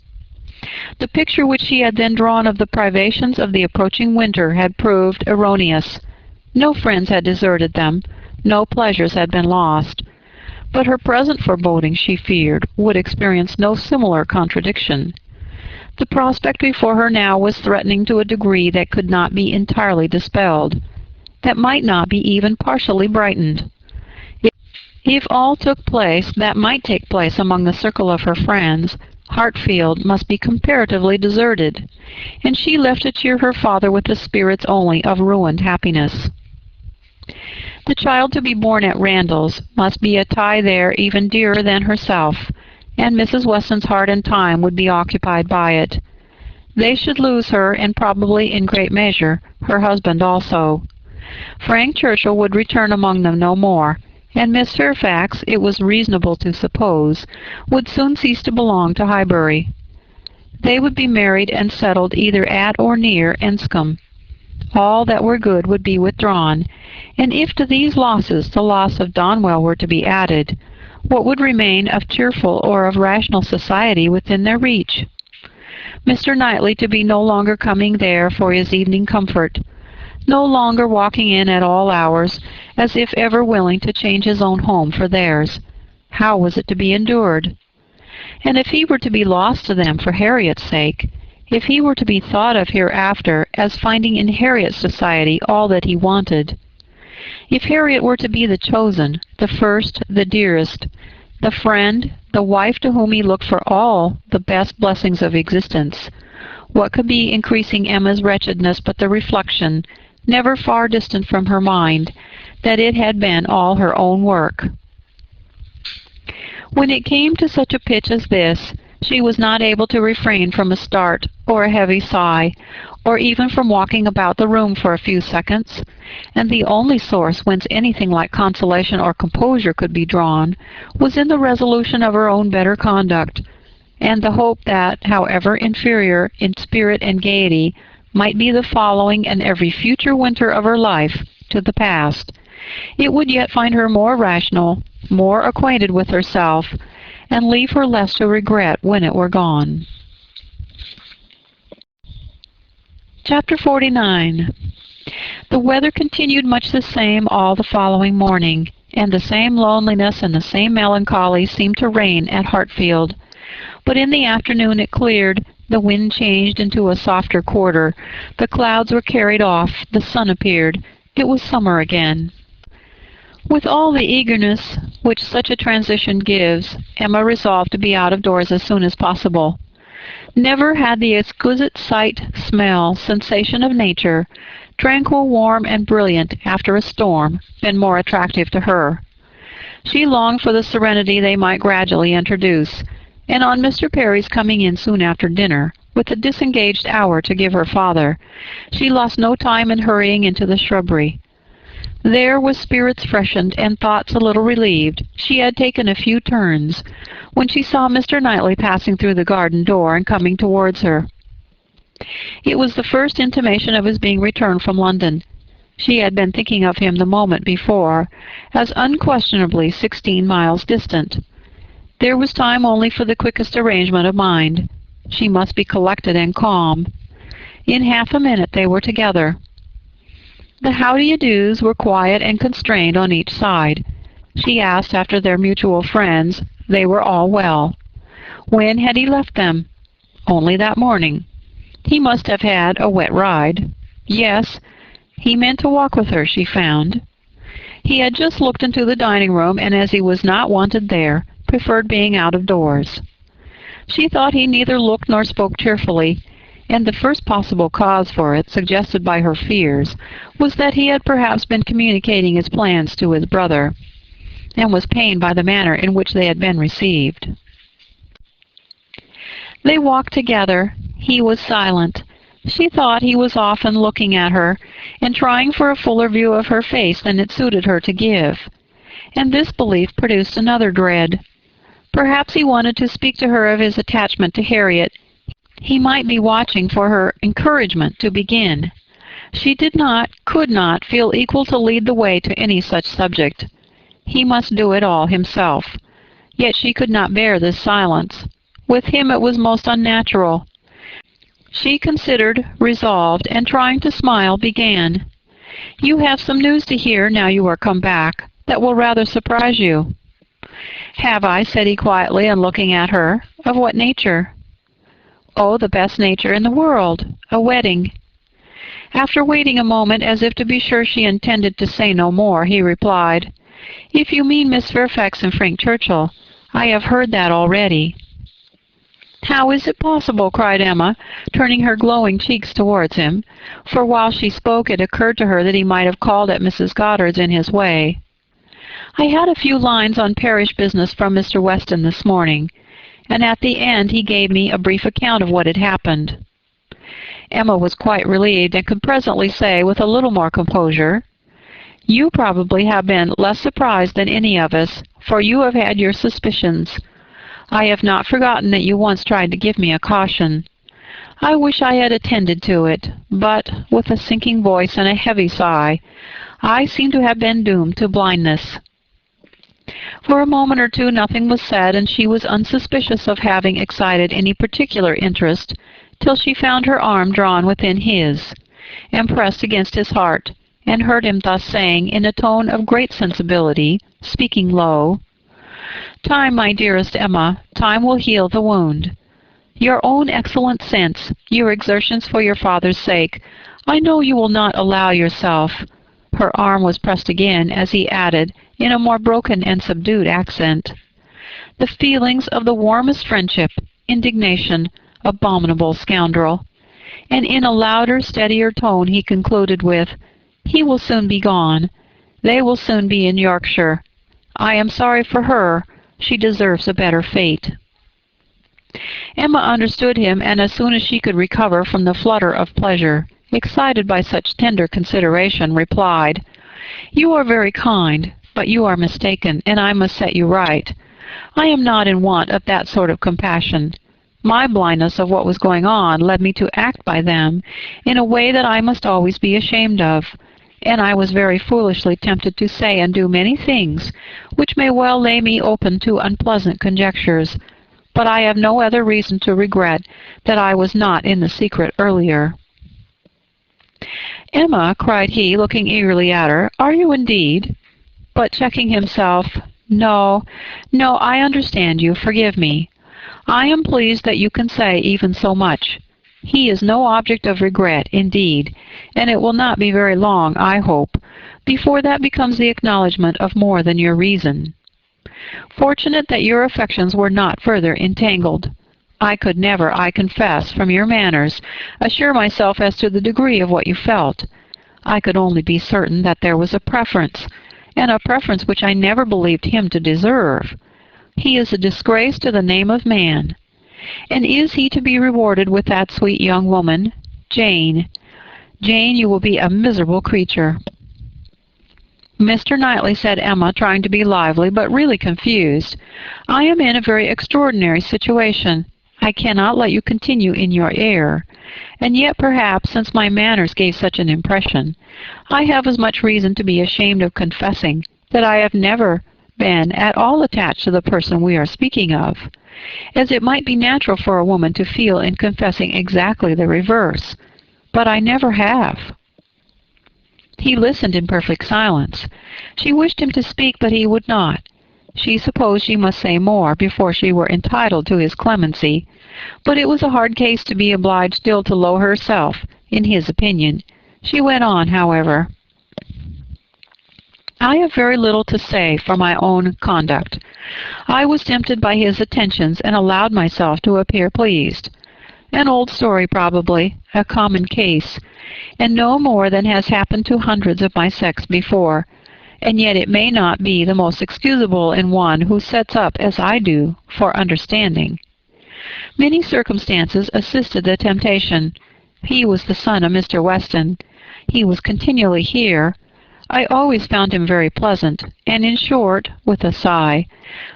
The picture which she had then drawn of the privations of the approaching winter had proved erroneous. No friends had deserted them, no pleasures had been lost. But her present forebodings, she feared, would experience no similar contradiction. The prospect before her now was threatening to a degree that could not be entirely dispelled, that might not be even partially brightened. If all took place that might take place among the circle of her friends, Hartfield must be comparatively deserted, and she left to cheer her father with the spirits only of ruined happiness. The child to be born at Randalls must be a tie there even dearer than herself, and Mrs. Weston's heart and time would be occupied by it. They should lose her, and probably in great measure her husband also. Frank Churchill would return among them no more, and Miss Fairfax, it was reasonable to suppose, would soon cease to belong to Highbury. They would be married and settled either at or near Enscombe. All that were good would be withdrawn, and if to these losses the loss of Donwell were to be added, what would remain of cheerful or of rational society within their reach? Mr. Knightley to be no longer coming there for his evening comfort, no longer walking in at all hours, as if ever willing to change his own home for theirs. How was it to be endured? And if he were to be lost to them for Harriet's sake, if he were to be thought of hereafter as finding in Harriet's society all that he wanted, if Harriet were to be the chosen, the first, the dearest, the friend, the wife to whom he looked for all the best blessings of existence, what could be increasing Emma's wretchedness but the reflection, never far distant from her mind, that it had been all her own work? When it came to such a pitch as this, she was not able to refrain from a start, or a heavy sigh, or even from walking about the room for a few seconds, and the only source whence anything like consolation or composure could be drawn was in the resolution of her own better conduct, and the hope that, however inferior in spirit and gaiety might be the following and every future winter of her life to the past, it would yet find her more rational, more acquainted with herself, and leave her less to regret when it were gone. Chapter 49. The weather continued much the same all the following morning, and the same loneliness and the same melancholy seemed to reign at Hartfield. But in the afternoon it cleared, the wind changed into a softer quarter, the clouds were carried off, the sun appeared. It was summer again. With all the eagerness which such a transition gives, Emma resolved to be out of doors as soon as possible. Never had the exquisite sight, smell, sensation of nature, tranquil, warm, and brilliant after a storm, been more attractive to her. She longed for the serenity they might gradually introduce, and on Mr. Perry's coming in soon after dinner, with a disengaged hour to give her father, she lost no time in hurrying into the shrubbery. There, with spirits freshened and thoughts a little relieved, she had taken a few turns, when she saw Mr. Knightley passing through the garden door and coming towards her. It was the first intimation of his being returned from London. She had been thinking of him the moment before, as unquestionably 16 miles distant. There was time only for the quickest arrangement of mind. She must be collected and calm. In half a minute they were together. The how-do-you-dos were quiet and constrained on each side. She asked after their mutual friends. They were all well. When had he left them? Only that morning. He must have had a wet ride. Yes, he meant to walk with her, she found. He had just looked into the dining-room, and as he was not wanted there, preferred being out of doors. She thought he neither looked nor spoke cheerfully, and the first possible cause for it, suggested by her fears, was that he had perhaps been communicating his plans to his brother, and was pained by the manner in which they had been received. They walked together. He was silent. She thought he was often looking at her, and trying for a fuller view of her face than it suited her to give, and this belief produced another dread. Perhaps he wanted to speak to her of his attachment to Harriet. He might be watching for her encouragement to begin. She did not, could not, feel equal to lead the way to any such subject. He must do it all himself. Yet she could not bear this silence. With him it was most unnatural. She considered, resolved, and trying to smile, began. "You have some news to hear now you are come back, that will rather surprise you." "Have I?" said he quietly, and looking at her. "Of what nature?" "Oh, the best nature in the world. A wedding." After waiting a moment, as if to be sure she intended to say no more, he replied, "If you mean Miss Fairfax and Frank Churchill, I have heard that already." "How is it possible?" cried Emma, turning her glowing cheeks towards him, for while she spoke it occurred to her that he might have called at Mrs. Goddard's in his way. "I had a few lines on parish business from Mr. Weston this morning, and at the end he gave me a brief account of what had happened." Emma was quite relieved, and could presently say, with a little more composure, "You probably have been less surprised than any of us, for you have had your suspicions. I have not forgotten that you once tried to give me a caution. I wish I had attended to it, but, with a sinking voice and a heavy sigh, I seem to have been doomed to blindness. For a moment or two nothing was said, and she was unsuspicious of having excited any particular interest, till she found her arm drawn within his, and pressed against his heart, and heard him thus saying, in a tone of great sensibility, speaking low, "Time, my dearest Emma, time will heal the wound. Your own excellent sense, your exertions for your father's sake, I know you will not allow yourself—" Her arm was pressed again, as he added, in a more broken and subdued accent, "the feelings of the warmest friendship, indignation, abominable scoundrel." And in a louder, steadier tone he concluded with, "He will soon be gone. They will soon be in Yorkshire. I am sorry for her. She deserves a better fate." Emma understood him, and as soon as she could recover from the flutter of pleasure, excited by such tender consideration, replied, "You are very kind, but you are mistaken, and I must set you right. I am not in want of that sort of compassion. My blindness of what was going on led me to act by them in a way that I must always be ashamed of, and I was very foolishly tempted to say and do many things which may well lay me open to unpleasant conjectures, but I have no other reason to regret that I was not in the secret earlier." "Emma," cried he, looking eagerly at her, "are you indeed?" But checking himself, "No, no, I understand you. Forgive me. I am pleased that you can say even so much. He is no object of regret, indeed, and it will not be very long, I hope, before that becomes the acknowledgment of more than your reason. Fortunate that your affections were not further entangled. I could never, I confess, from your manners, assure myself as to the degree of what you felt. I could only be certain that there was a preference, and a preference which I never believed him to deserve. He is a disgrace to the name of man. And is he to be rewarded with that sweet young woman, Jane? Jane, you will be a miserable creature." "Mr. Knightley," said Emma, trying to be lively, but really confused, "I am in a very extraordinary situation. I cannot let you continue in your error. And yet, perhaps, since my manners gave such an impression, I have as much reason to be ashamed of confessing that I have never been at all attached to the person we are speaking of, as it might be natural for a woman to feel in confessing exactly the reverse. But I never have." He listened in perfect silence. She wished him to speak, but he would not. She supposed she must say more before she were entitled to his clemency, but it was a hard case to be obliged still to lower herself, in his opinion. She went on, however. "I have very little to say for my own conduct. I was tempted by his attentions and allowed myself to appear pleased. An old story, probably, a common case, and no more than has happened to hundreds of my sex before, and yet it may not be the most excusable in one who sets up, as I do, for understanding. Many circumstances assisted the temptation. He was the son of Mr. Weston. He was continually here. I always found him very pleasant, and in short," with a sigh,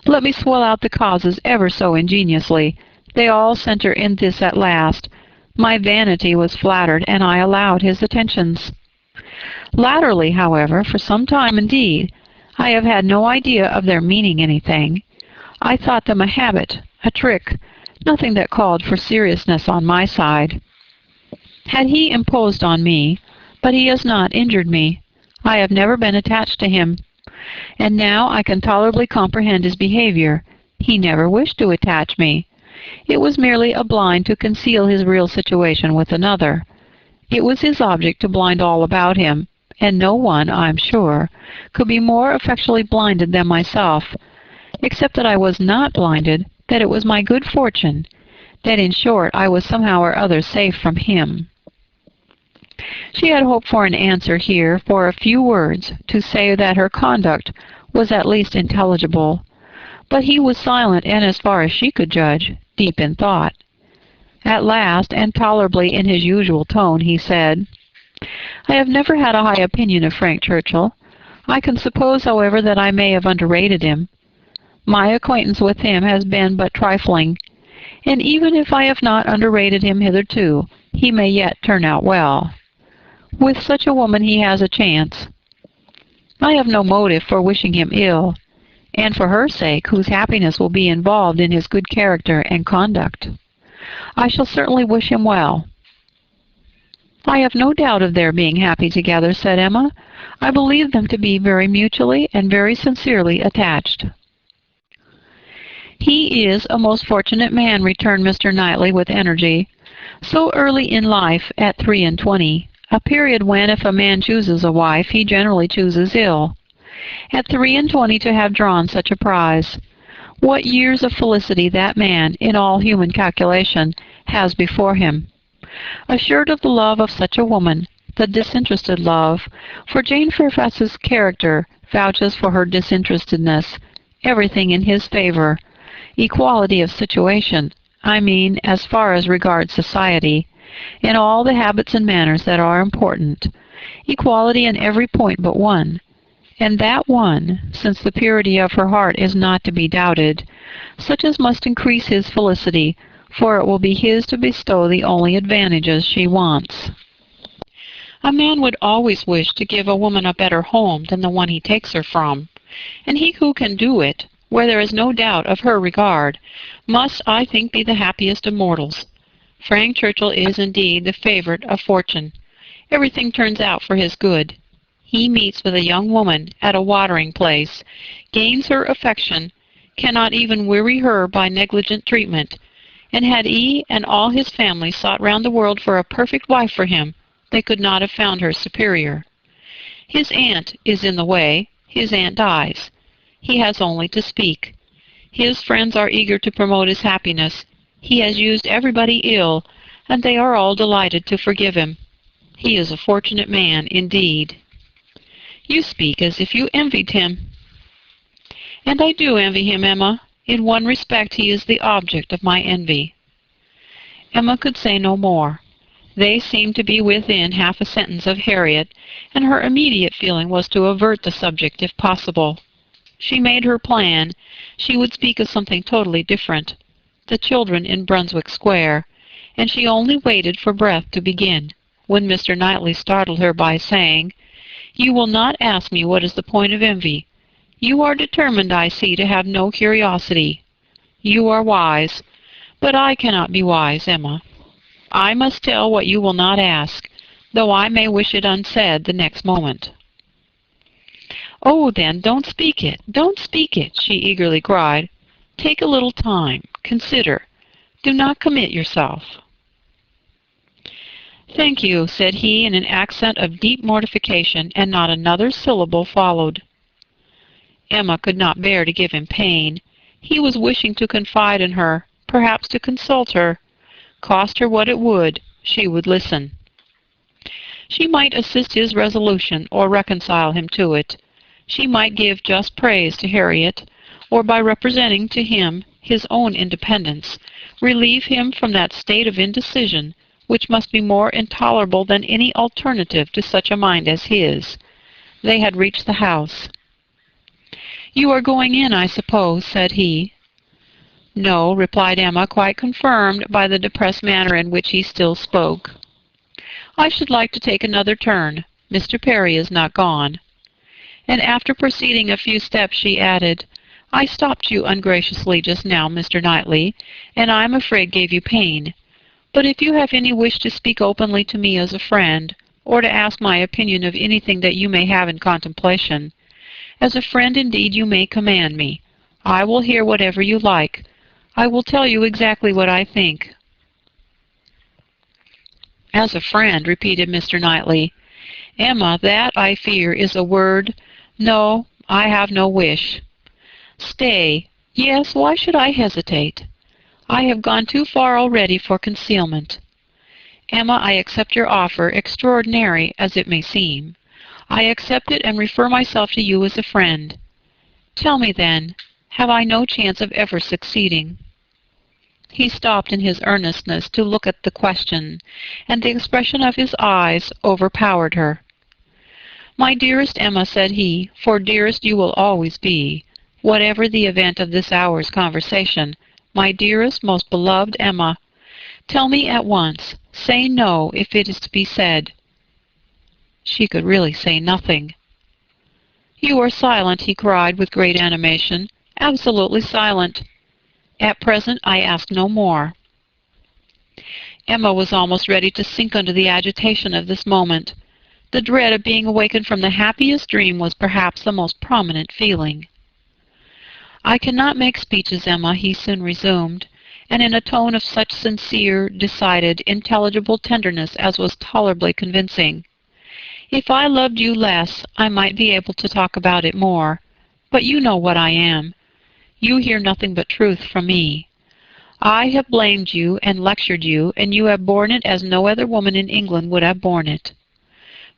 "let me swell out the causes ever so ingeniously, they all center in this at last. My vanity was flattered, and I allowed his attentions. Latterly, however, for some time indeed, I have had no idea of their meaning anything. I thought them a habit, a trick, nothing that called for seriousness on my side. Had he imposed on me, but he has not injured me. I have never been attached to him, and now I can tolerably comprehend his behavior. He never wished to attach me. It was merely a blind to conceal his real situation with another. It was his object to blind all about him, and no one, I am sure, could be more effectually blinded than myself, except that I was not blinded, that it was my good fortune, that in short I was somehow or other safe from him." She had hoped for an answer here, for a few words, to say that her conduct was at least intelligible, but he was silent and, as far as she could judge, deep in thought. At last, and tolerably in his usual tone, he said, "I have never had a high opinion of Frank Churchill. I can suppose, however, that I may have underrated him. My acquaintance with him has been but trifling, and even if I have not underrated him hitherto, he may yet turn out well. With such a woman he has a chance. I have no motive for wishing him ill, and for her sake, whose happiness will be involved in his good character and conduct, I shall certainly wish him well." "I have no doubt of their being happy together," said Emma. "I believe them to be very mutually and very sincerely attached." "He is a most fortunate man," returned Mr. Knightley with energy. "So early in life, at 23, a period when, if a man chooses a wife, he generally chooses ill. At 23 to have drawn such a prize. What years of felicity that man, in all human calculation, has before him! Assured of the love of such a woman, the disinterested love, for Jane Fairfax's character vouches for her disinterestedness, everything in his favor, equality of situation, I mean as far as regards society, in all the habits and manners that are important, equality in every point but one, and that one, since the purity of her heart is not to be doubted, such as must increase his felicity, for it will be his to bestow the only advantages she wants. A man would always wish to give a woman a better home than the one he takes her from, and he who can do it, where there is no doubt of her regard, must, I think, be the happiest of mortals. Frank Churchill is indeed the favorite of fortune. Everything turns out for his good. He meets with a young woman at a watering place, gains her affection, cannot even weary her by negligent treatment, and had he and all his family sought round the world for a perfect wife for him, they could not have found her superior. His aunt is in the way, his aunt dies. He has only to speak. His friends are eager to promote his happiness. He has used everybody ill, and they are all delighted to forgive him. He is a fortunate man, indeed." "You speak as if you envied him." "And I do envy him, Emma. In one respect he is the object of my envy." Emma could say no more. They seemed to be within half a sentence of Harriet, and her immediate feeling was to avert the subject if possible. She made her plan. She would speak of something totally different, the children in Brunswick Square, and she only waited for breath to begin, when Mr. Knightley startled her by saying, "You will not ask me what is the point of envy. You are determined, I see, to have no curiosity. You are wise, but I cannot be wise, Emma. I must tell what you will not ask, though I may wish it unsaid the next moment." "Oh, then, don't speak it, don't speak it," she eagerly cried. "Take a little time. Consider. Do not commit yourself." "Thank you," said he in an accent of deep mortification, and not another syllable followed. Emma could not bear to give him pain. He was wishing to confide in her, perhaps to consult her. Cost her what it would, she would listen. She might assist his resolution or reconcile him to it. She might give just praise to Harriet, or by representing to him his own independence, relieve him from that state of indecision which must be more intolerable than any alternative to such a mind as his. They had reached the house. "You are going in, I suppose," said he. "No," replied Emma, quite confirmed by the depressed manner in which he still spoke. "I should like to take another turn. Mr. Perry is not gone." And after proceeding a few steps, she added, "I stopped you ungraciously just now, Mr. Knightley, and I am afraid gave you pain. But if you have any wish to speak openly to me as a friend, or to ask my opinion of anything that you may have in contemplation, as a friend indeed you may command me. I will hear whatever you like. I will tell you exactly what I think." "As a friend," repeated Mr. Knightley. "Emma, that, I fear, is a word. No, I have no wish." "Stay. Yes, why should I hesitate? I have gone too far already for concealment. Emma, I accept your offer, extraordinary as it may seem. I accept it and refer myself to you as a friend. Tell me, then, have I no chance of ever succeeding?" He stopped in his earnestness to look at the question, and the expression of his eyes overpowered her. "My dearest Emma," said he, "for dearest you will always be, whatever the event of this hour's conversation, My dearest, most beloved Emma, tell me at once. Say no if it is to be said." She could really say nothing. "You are silent," he cried with great animation. "Absolutely silent. At present I ask no more." Emma was almost ready to sink under the agitation of this moment. The dread of being awakened from the happiest dream was perhaps the most prominent feeling. "I cannot make speeches, Emma," he soon resumed, and in a tone of such sincere, decided, intelligible tenderness as was tolerably convincing. "If I loved you less, I might be able to talk about it more. But you know what I am. You hear nothing but truth from me. I have blamed you and lectured you, and you have borne it as no other woman in England would have borne it.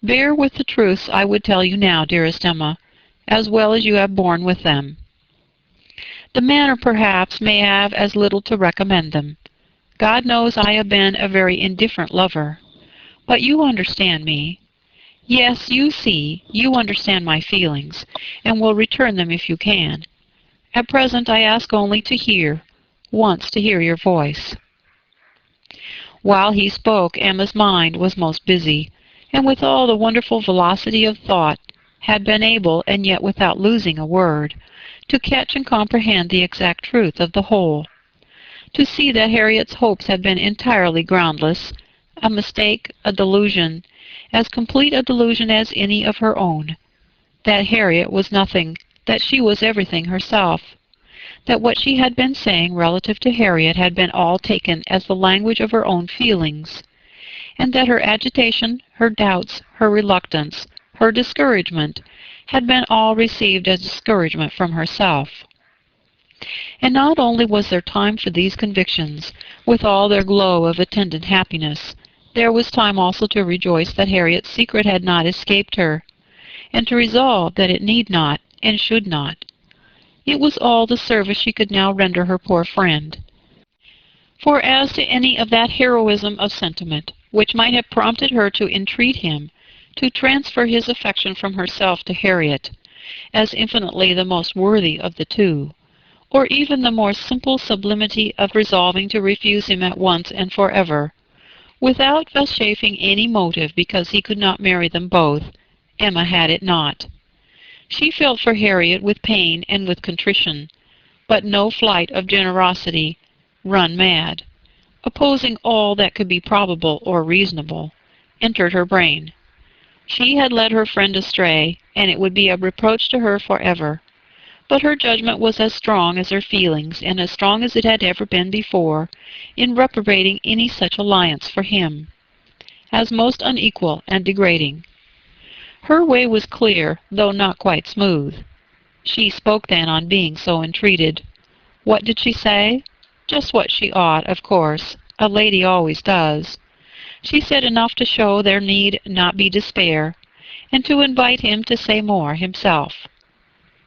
Bear with the truths I would tell you now, dearest Emma, as well as you have borne with them. The manner, perhaps, may have as little to recommend them. God knows I have been a very indifferent lover. But you understand me. Yes, you see, you understand my feelings, and will return them if you can. At present I ask only to hear, once to hear your voice." While he spoke, Emma's mind was most busy, and with all the wonderful velocity of thought, had been able, and yet without losing a word, to catch and comprehend the exact truth of the whole. To see that Harriet's hopes had been entirely groundless, a mistake, a delusion, as complete a delusion as any of her own. That Harriet was nothing, that she was everything herself. That what she had been saying relative to Harriet had been all taken as the language of her own feelings, and that her agitation, her doubts, her reluctance, her discouragement, had been all received as discouragement from herself. And not only was there time for these convictions, with all their glow of attendant happiness, there was time also to rejoice that Harriet's secret had not escaped her, and to resolve that it need not, and should not. It was all the service she could now render her poor friend. For as to any of that heroism of sentiment which might have prompted her to entreat him to transfer his affection from herself to Harriet, as infinitely the most worthy of the two, or even the more simple sublimity of resolving to refuse him at once and forever, without vouchsafing any motive because he could not marry them both, Emma had it not. She felt for Harriet with pain and with contrition, but no flight of generosity, run mad, opposing all that could be probable or reasonable, entered her brain. She had led her friend astray, and it would be a reproach to her forever. But her judgment was as strong as her feelings, and as strong as it had ever been before, in reprobating any such alliance for him, as most unequal and degrading. Her way was clear, though not quite smooth. She spoke then on being so entreated. What did she say? Just what she ought, of course. A lady always does. She said enough to show there need not be despair, and to invite him to say more himself.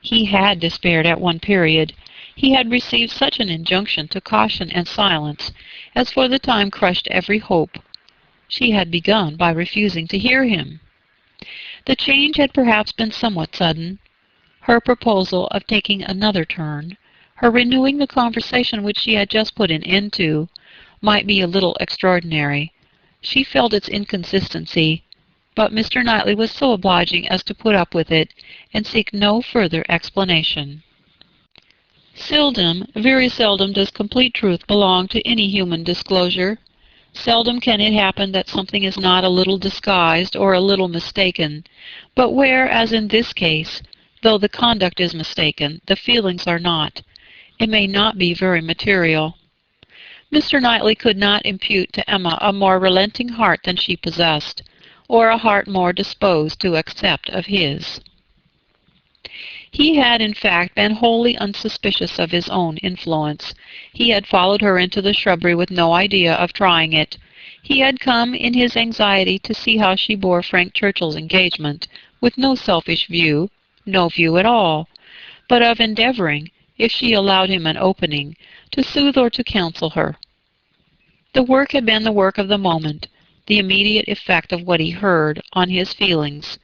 He had despaired at one period. He had received such an injunction to caution and silence as for the time crushed every hope. She had begun by refusing to hear him. The change had perhaps been somewhat sudden. Her proposal of taking another turn, her renewing the conversation which she had just put an end to, might be a little extraordinary. She felt its inconsistency, but Mr. Knightley was so obliging as to put up with it, and seek no further explanation. Seldom, very seldom, does complete truth belong to any human disclosure. Seldom can it happen that something is not a little disguised or a little mistaken, but where, as in this case, though the conduct is mistaken, the feelings are not, it may not be very material. Mr. Knightley could not impute to Emma a more relenting heart than she possessed, or a heart more disposed to accept of his. He had, in fact, been wholly unsuspicious of his own influence. He had followed her into the shrubbery with no idea of trying it. He had come in his anxiety to see how she bore Frank Churchill's engagement, with no selfish view, no view at all, but of endeavoring, if she allowed him an opening, to soothe or to counsel her. The work had been the work of the moment, the immediate effect of what he heard on his feelings,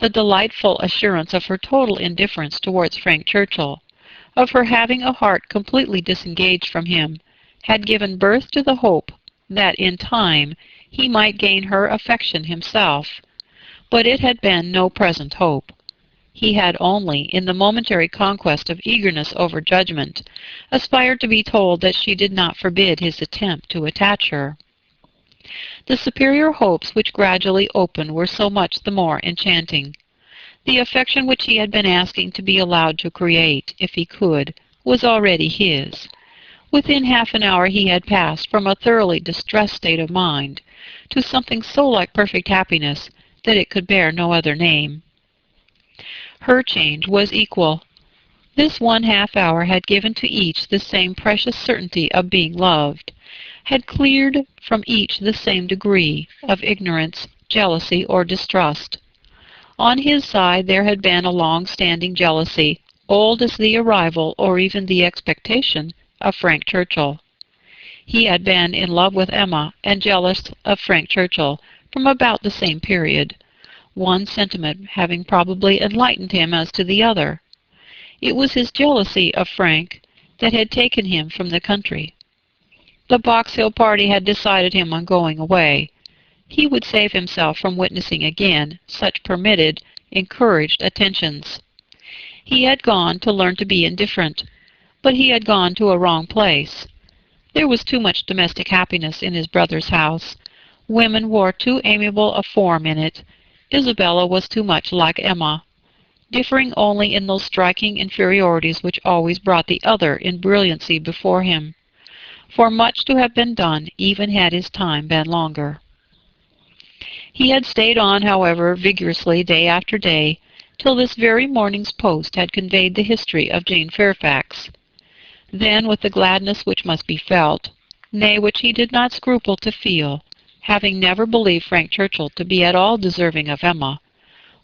the delightful assurance of her total indifference towards Frank Churchill, of her having a heart completely disengaged from him, had given birth to the hope that in time he might gain her affection himself. But it had been no present hope. He had only, in the momentary conquest of eagerness over judgment, aspired to be told that she did not forbid his attempt to attach her. The superior hopes which gradually opened were so much the more enchanting. The affection which he had been asking to be allowed to create, if he could, was already his. Within half an hour he had passed from a thoroughly distressed state of mind to something so like perfect happiness that it could bear no other name. Her change was equal. This 1/2 hour had given to each the same precious certainty of being loved, had cleared from each the same degree of ignorance, jealousy, or distrust. On his side there had been a long-standing jealousy, old as the arrival or even the expectation of Frank Churchill. He had been in love with Emma and jealous of Frank Churchill from about the same period, one sentiment having probably enlightened him as to the other. It was his jealousy of Frank that had taken him from the country. The Box Hill party had decided him on going away. He would save himself from witnessing again such permitted, encouraged attentions. He had gone to learn to be indifferent, but he had gone to a wrong place. There was too much domestic happiness in his brother's house. Women wore too amiable a form in it. Isabella was too much like Emma, differing only in those striking inferiorities which always brought the other in brilliancy before him. For much to have been done, even had his time been longer. He had stayed on, however, vigorously day after day, till this very morning's post had conveyed the history of Jane Fairfax. Then, with the gladness which must be felt, nay, which he did not scruple to feel, having never believed Frank Churchill to be at all deserving of Emma,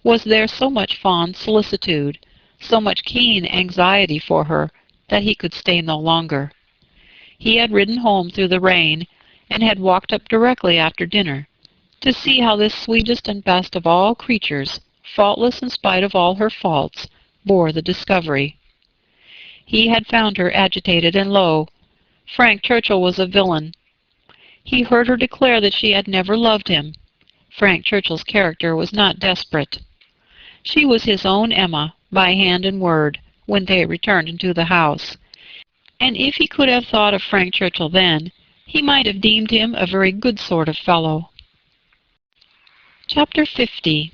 was there so much fond solicitude, so much keen anxiety for her, that he could stay no longer. He had ridden home through the rain, and had walked up directly after dinner, to see how this sweetest and best of all creatures, faultless in spite of all her faults, bore the discovery. He had found her agitated and low. Frank Churchill was a villain. He heard her declare that she had never loved him. Frank Churchill's character was not desperate. She was his own Emma, by hand and word, when they returned into the house, and if he could have thought of Frank Churchill then, he might have deemed him a very good sort of fellow. Chapter 50.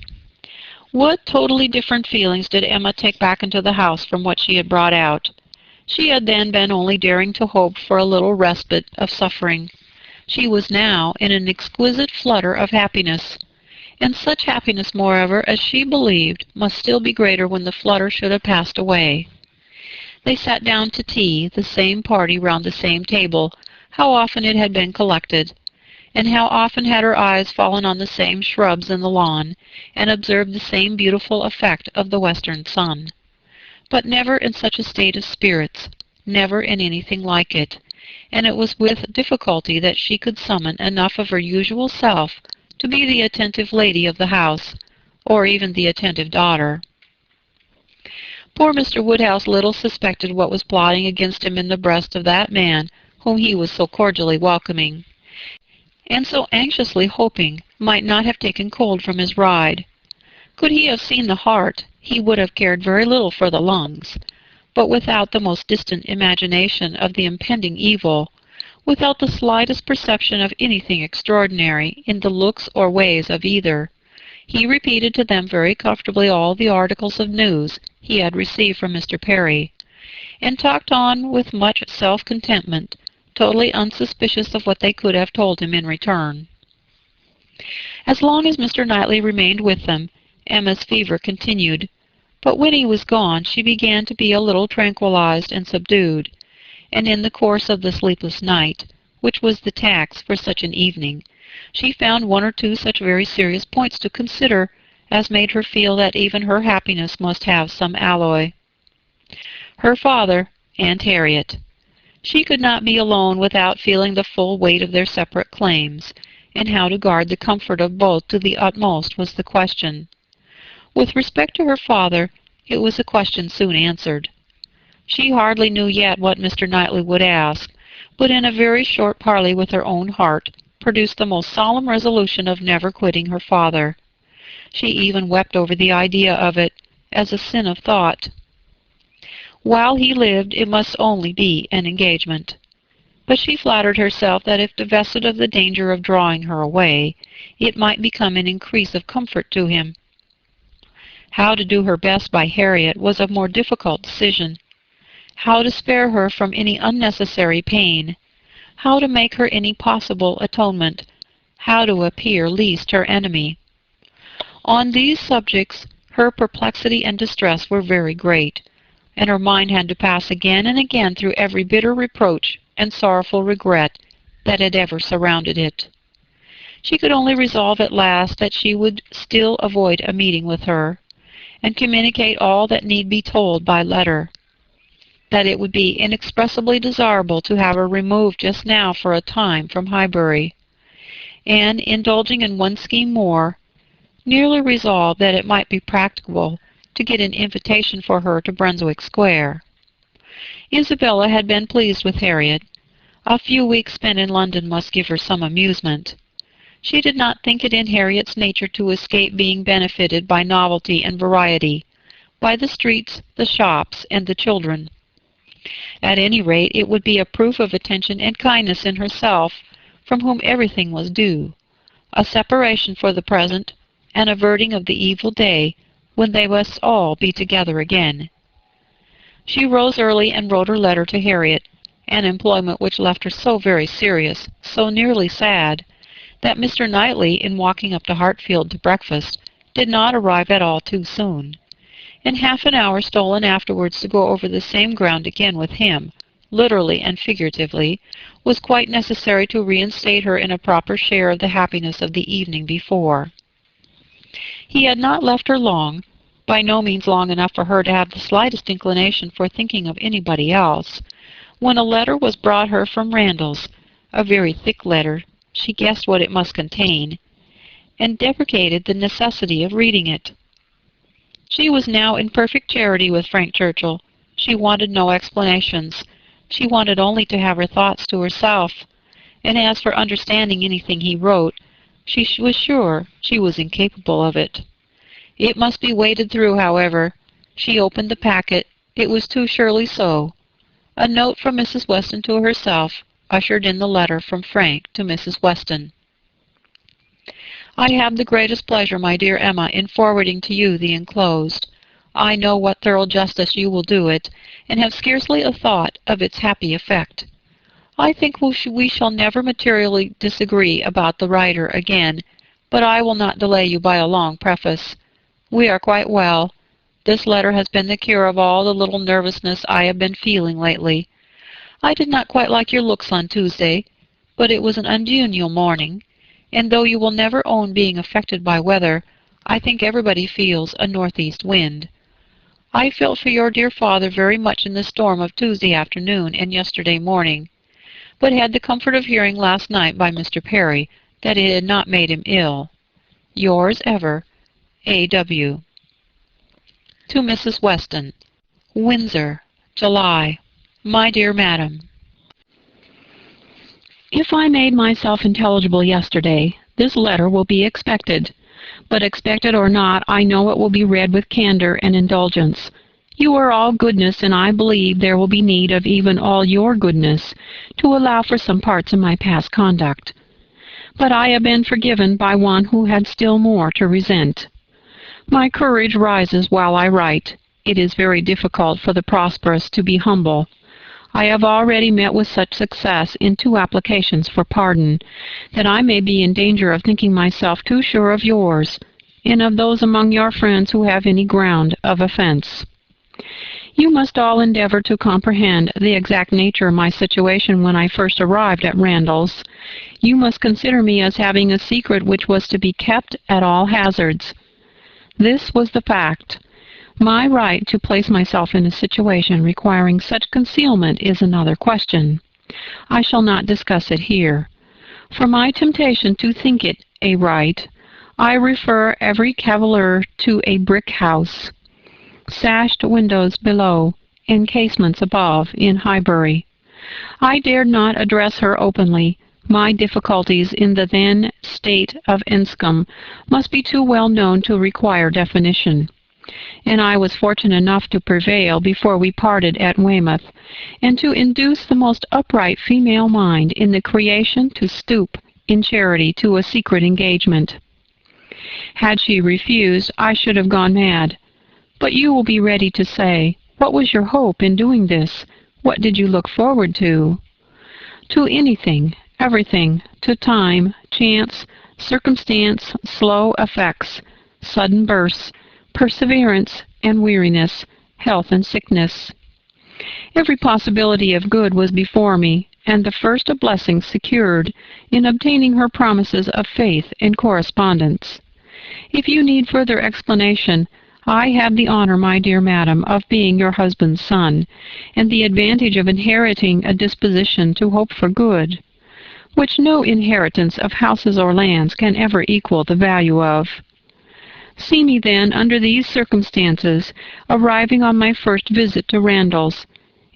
What totally different feelings did Emma take back into the house from what she had brought out? She had then been only daring to hope for a little respite of suffering. She was now in an exquisite flutter of happiness, and such happiness, moreover, as she believed must still be greater when the flutter should have passed away. They sat down to tea, the same party round the same table. How often it had been collected, and how often had her eyes fallen on the same shrubs in the lawn, and observed the same beautiful effect of the western sun. But never in such a state of spirits, never in anything like it, and it was with difficulty that she could summon enough of her usual self to be the attentive lady of the house, or even the attentive daughter. Poor Mr. Woodhouse little suspected what was plotting against him in the breast of that man whom he was so cordially welcoming, and so anxiously hoping might not have taken cold from his ride. Could he have seen the heart, he would have cared very little for the lungs, but without the most distant imagination of the impending evil, without the slightest perception of anything extraordinary in the looks or ways of either, he repeated to them very comfortably all the articles of news he had received from Mr. Perry, and talked on with much self-contentment, totally unsuspicious of what they could have told him in return. As long as Mr. Knightley remained with them, Emma's fever continued, but when he was gone she began to be a little tranquilized and subdued, and in the course of the sleepless night, which was the tax for such an evening, she found one or two such very serious points to consider as made her feel that even her happiness must have some alloy. Her father, and Harriet. She could not be alone without feeling the full weight of their separate claims, and how to guard the comfort of both to the utmost was the question. With respect to her father, it was a question soon answered. She hardly knew yet what Mr. Knightley would ask, but in a very short parley with her own heart, produced the most solemn resolution of never quitting her father. She even wept over the idea of it, as a sin of thought. While he lived, it must only be an engagement. But she flattered herself that if divested of the danger of drawing her away, it might become an increase of comfort to him. How to do her best by Harriet was a more difficult decision. How to spare her from any unnecessary pain, how to make her any possible atonement, how to appear least her enemy. On these subjects her perplexity and distress were very great, and her mind had to pass again and again through every bitter reproach and sorrowful regret that had ever surrounded it. She could only resolve at last that she would still avoid a meeting with her, and communicate all that need be told by letter, that it would be inexpressibly desirable to have her removed just now for a time from Highbury, and, indulging in one scheme more, nearly resolved that it might be practicable to get an invitation for her to Brunswick Square. Isabella had been pleased with Harriet. A few weeks spent in London must give her some amusement. She did not think it in Harriet's nature to escape being benefited by novelty and variety, by the streets, the shops, and the children. At any rate, it would be a proof of attention and kindness in herself, from whom everything was due, a separation for the present, an averting of the evil day when they must all be together again. She rose early and wrote her letter to Harriet, an employment which left her so very serious, so nearly sad, that Mr. Knightley, in walking up to Hartfield to breakfast, did not arrive at all too soon. In half an hour stolen afterwards to go over the same ground again with him, literally and figuratively, was quite necessary to reinstate her in a proper share of the happiness of the evening before. He had not left her long, by no means long enough for her to have the slightest inclination for thinking of anybody else, when a letter was brought her from Randalls, a very thick letter. She guessed what it must contain, and deprecated the necessity of reading it. She was now in perfect charity with Frank Churchill. She wanted no explanations. She wanted only to have her thoughts to herself, and as for understanding anything he wrote, she was sure she was incapable of it. It must be waded through, however. She opened the packet. It was too surely so. A note from Mrs. Weston to herself ushered in the letter from Frank to Mrs. Weston. I have the greatest pleasure, my dear Emma, in forwarding to you the enclosed. I know what thorough justice you will do it, and have scarcely a thought of its happy effect. I think we shall never materially disagree about the writer again, but I will not delay you by a long preface. We are quite well. This letter has been the cure of all the little nervousness I have been feeling lately. I did not quite like your looks on Tuesday, but it was an unusual morning, and though you will never own being affected by weather, I think everybody feels a northeast wind. I felt for your dear father very much in the storm of Tuesday afternoon and yesterday morning, but had the comfort of hearing last night by Mr. Perry that it had not made him ill. Yours ever, A.W. To Mrs. Weston, Windsor, July. My dear Madam, if I made myself intelligible yesterday, this letter will be expected. But expected or not, I know it will be read with candor and indulgence. You are all goodness, and I believe there will be need of even all your goodness to allow for some parts of my past conduct. But I have been forgiven by one who had still more to resent. My courage rises while I write. It is very difficult for the prosperous to be humble. I have already met with such success in 2 applications for pardon, that I may be in danger of thinking myself too sure of yours, and of those among your friends who have any ground of offense. You must all endeavor to comprehend the exact nature of my situation when I first arrived at Randalls. You must consider me as having a secret which was to be kept at all hazards. This was the fact. My right to place myself in a situation requiring such concealment is another question. I shall not discuss it here. For my temptation to think it a right, I refer every cavalier to a brick house, sashed windows below, and casements above in Highbury. I dared not address her openly. My difficulties in the then state of Enscombe must be too well known to require definition, and I was fortunate enough to prevail before we parted at Weymouth, and to induce the most upright female mind in the creation to stoop, in charity, to a secret engagement. Had she refused, I should have gone mad. But you will be ready to say, what was your hope in doing this? What did you look forward to? To anything, everything, to time, chance, circumstance, slow effects, sudden bursts, perseverance and weariness, health and sickness. Every possibility of good was before me, and the first of blessings secured in obtaining her promises of faith and correspondence. If you need further explanation, I have the honor, my dear madam, of being your husband's son, and the advantage of inheriting a disposition to hope for good, which no inheritance of houses or lands can ever equal the value of. See me, then, under these circumstances, arriving on my first visit to Randalls,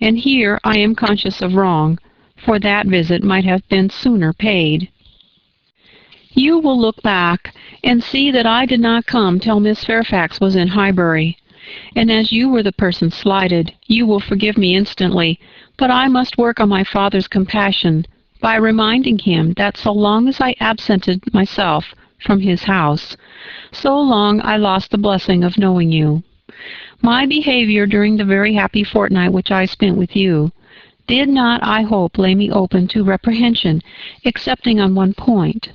and here I am conscious of wrong, for that visit might have been sooner paid. You will look back and see that I did not come till Miss Fairfax was in Highbury, and as you were the person slighted, you will forgive me instantly, but I must work on my father's compassion by reminding him that so long as I absented myself from his house, so long I lost the blessing of knowing you. My behavior during the very happy fortnight which I spent with you did not, I hope, lay me open to reprehension, excepting on one point.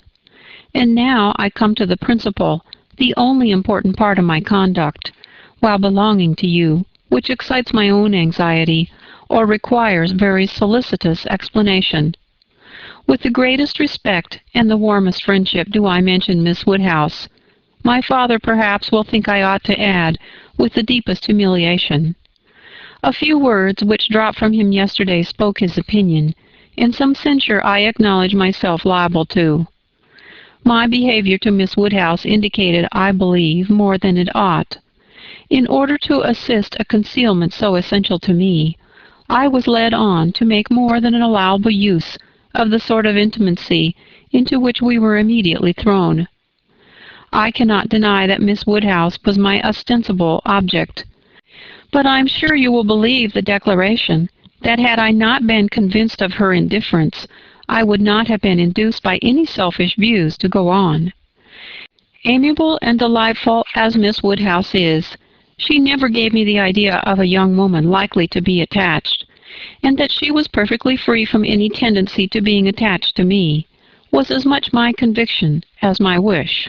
And now I come to the principal, the only important part of my conduct, while belonging to you, which excites my own anxiety, or requires very solicitous explanation. With the greatest respect and the warmest friendship do I mention Miss Woodhouse. My father, perhaps, will think I ought to add, with the deepest humiliation. A few words which dropped from him yesterday spoke his opinion, and some censure I acknowledge myself liable to. My behavior to Miss Woodhouse indicated, I believe, more than it ought. In order to assist a concealment so essential to me, I was led on to make more than an allowable use of the sort of intimacy into which we were immediately thrown. I cannot deny that Miss Woodhouse was my ostensible object, but I am sure you will believe the declaration that had I not been convinced of her indifference, I would not have been induced by any selfish views to go on. Amiable and delightful as Miss Woodhouse is, she never gave me the idea of a young woman likely to be attached, and that she was perfectly free from any tendency to being attached to me was as much my conviction as my wish.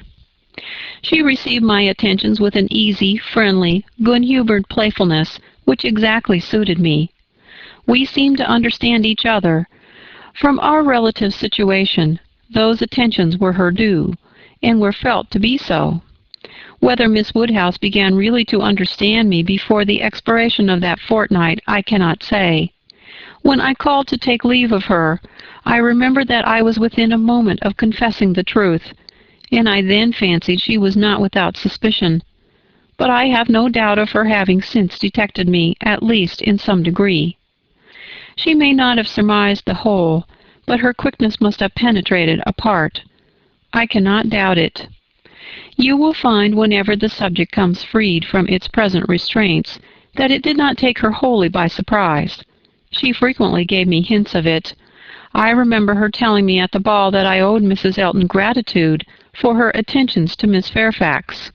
She received my attentions with an easy, friendly, good-humored playfulness which exactly suited me. We seemed to understand each other. From our relative situation, those attentions were her due, and were felt to be so. Whether Miss Woodhouse began really to understand me before the expiration of that fortnight, I cannot say. When I called to take leave of her, I remember that I was within a moment of confessing the truth, and I then fancied she was not without suspicion. But I have no doubt of her having since detected me, at least in some degree. She may not have surmised the whole, but her quickness must have penetrated a part. I cannot doubt it. You will find, whenever the subject comes freed from its present restraints, that it did not take her wholly by surprise. She frequently gave me hints of it. I remember her telling me at the ball that I owed Mrs. Elton gratitude for her attentions to Miss Fairfax.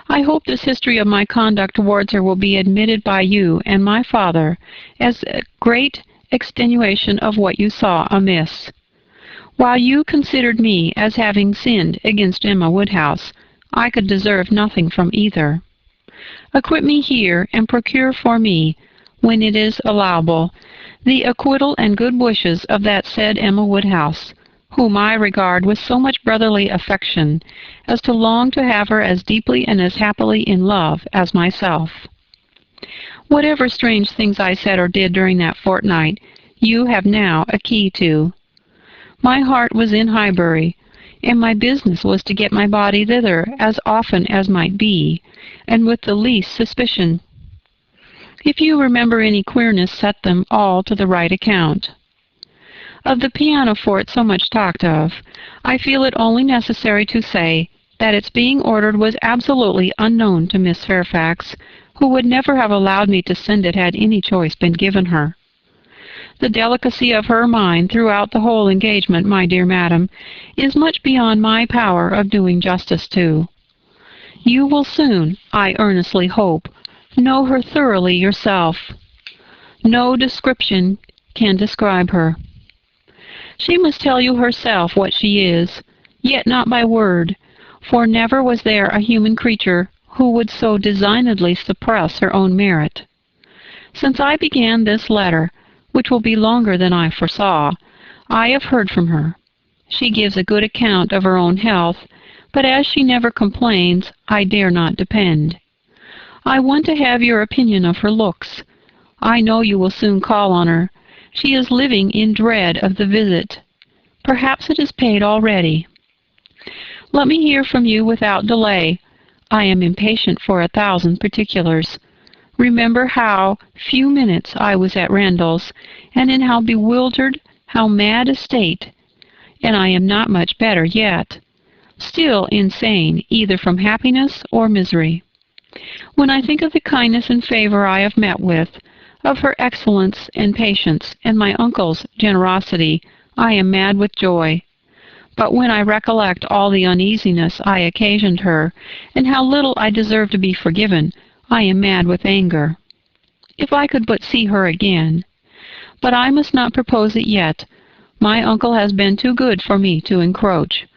I hope this history of my conduct towards her will be admitted by you and my father as a great extenuation of what you saw amiss. While you considered me as having sinned against Emma Woodhouse, I could deserve nothing from either. Acquit me here, and procure for me, when it is allowable, the acquittal and good wishes of that said Emma Woodhouse, whom I regard with so much brotherly affection as to long to have her as deeply and as happily in love as myself. Whatever strange things I said or did during that fortnight, you have now a key to. My heart was in Highbury, and my business was to get my body thither as often as might be, and with the least suspicion. If you remember any queerness, set them all to the right account. Of the pianoforte so much talked of, I feel it only necessary to say that its being ordered was absolutely unknown to Miss Fairfax, who would never have allowed me to send it had any choice been given her. The delicacy of her mind throughout the whole engagement, my dear madam, is much beyond my power of doing justice to. You will soon, I earnestly hope, know her thoroughly yourself. No description can describe her. She must tell you herself what she is, yet not by word, for never was there a human creature who would so designedly suppress her own merit. Since I began this letter, which will be longer than I foresaw, I have heard from her. She gives a good account of her own health, but as she never complains, I dare not depend. I want to have your opinion of her looks. I know you will soon call on her. She is living in dread of the visit. Perhaps it is paid already. Let me hear from you without delay. I am impatient for 1,000 particulars. Remember how few minutes I was at Randall's, and in how bewildered, how mad a state. And I am not much better yet. Still insane, either from happiness or misery. When I think of the kindness and favor I have met with, of her excellence and patience, and my uncle's generosity, I am mad with joy. But when I recollect all the uneasiness I occasioned her, and how little I deserve to be forgiven, I am mad with anger. If I could but see her again! But I must not propose it yet. My uncle has been too good for me to encroach.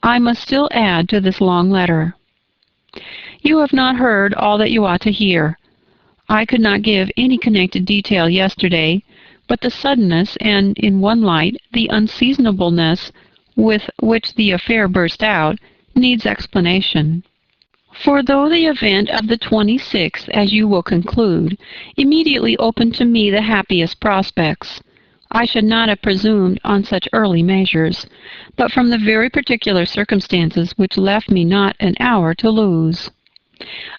I must still add to this long letter. You have not heard all that you ought to hear. I could not give any connected detail yesterday, but the suddenness and, in one light, the unseasonableness with which the affair burst out needs explanation. For though the event of the 26th, as you will conclude, immediately opened to me the happiest prospects, I should not have presumed on such early measures, but from the very particular circumstances which left me not an hour to lose.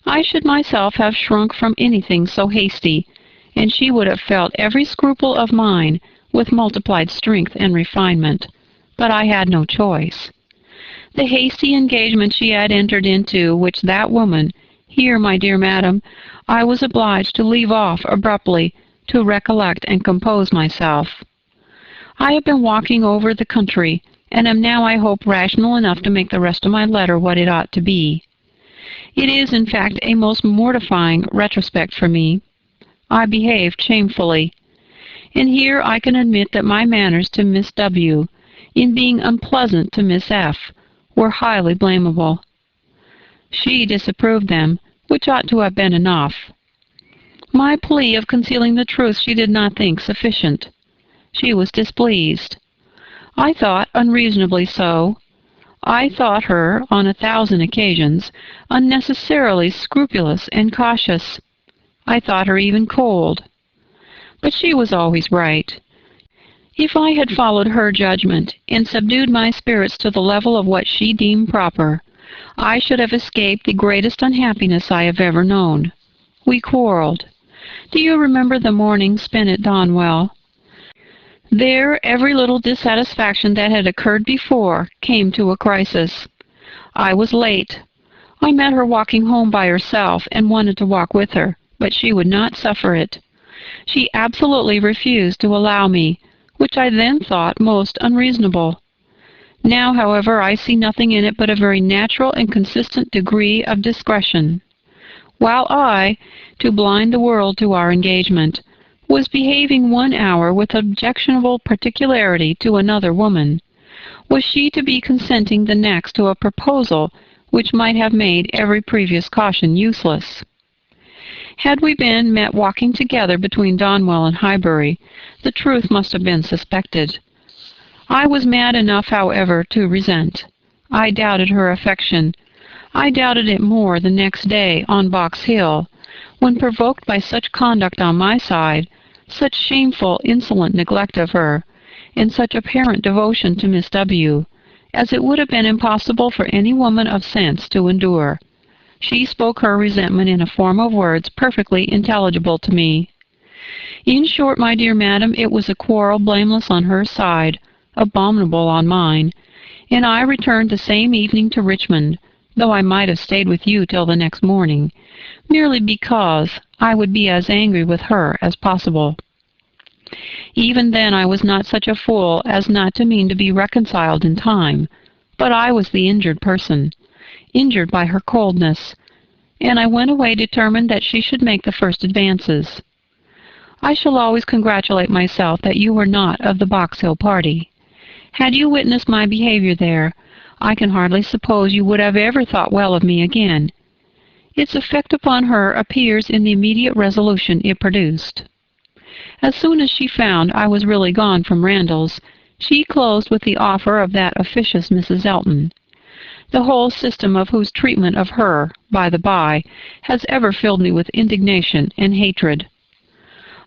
I should myself have shrunk from anything so hasty, and she would have felt every scruple of mine with multiplied strength and refinement, but I had no choice. The hasty engagement she had entered into, which that woman, here, my dear madam, I was obliged to leave off abruptly, to recollect and compose myself. I have been walking over the country, and am now, I hope, rational enough to make the rest of my letter what it ought to be. It is, in fact, a most mortifying retrospect for me. I behaved shamefully, and here I can admit that my manners to Miss W., in being unpleasant to Miss F., were highly blamable. She disapproved them, which ought to have been enough. My plea of concealing the truth she did not think sufficient. She was displeased. I thought unreasonably so. I thought her, on 1,000 occasions, unnecessarily scrupulous and cautious. I thought her even cold. But she was always right. If I had followed her judgment, and subdued my spirits to the level of what she deemed proper, I should have escaped the greatest unhappiness I have ever known. We quarreled. Do you remember the morning spent at Donwell? There every little dissatisfaction that had occurred before came to a crisis. I was late. I met her walking home by herself, and wanted to walk with her, but she would not suffer it. She absolutely refused to allow me, which I then thought most unreasonable. Now, however, I see nothing in it but a very natural and consistent degree of discretion. While I, to blind the world to our engagement, was behaving 1 hour with objectionable particularity to another woman, was she to be consenting the next to a proposal which might have made every previous caution useless? Had we been met walking together between Donwell and Highbury, the truth must have been suspected. I was mad enough, however, to resent. I doubted her affection. I doubted it more the next day on Box Hill, when provoked by such conduct on my side, such shameful, insolent neglect of her, and such apparent devotion to Miss W., as it would have been impossible for any woman of sense to endure. She spoke her resentment in a form of words perfectly intelligible to me. In short, my dear madam, it was a quarrel blameless on her side, abominable on mine, and I returned the same evening to Richmond, though I might have stayed with you till the next morning, merely because I would be as angry with her as possible. Even then I was not such a fool as not to mean to be reconciled in time, but I was the injured person, injured by her coldness, and I went away determined that she should make the first advances. I shall always congratulate myself that you were not of the Box Hill party. Had you witnessed my behavior there, I can hardly suppose you would have ever thought well of me again. Its effect upon her appears in the immediate resolution it produced. As soon as she found I was really gone from Randall's, she closed with the offer of that officious Mrs. Elton, the whole system of whose treatment of her, by the by, has ever filled me with indignation and hatred.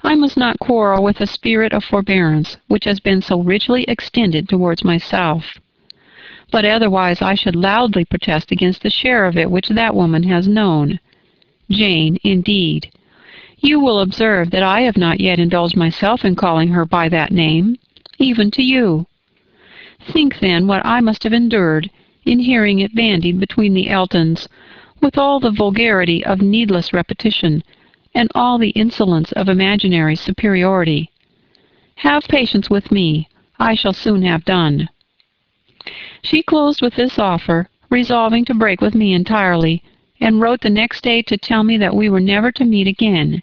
I must not quarrel with the spirit of forbearance which has been so richly extended towards myself, but otherwise I should loudly protest against the share of it which that woman has known. Jane, indeed. You will observe that I have not yet indulged myself in calling her by that name, even to you. Think, then, what I must have endured in hearing it bandied between the Eltons, with all the vulgarity of needless repetition, and all the insolence of imaginary superiority. Have patience with me. I shall soon have done. She closed with this offer, resolving to break with me entirely, and wrote the next day to tell me that we were never to meet again.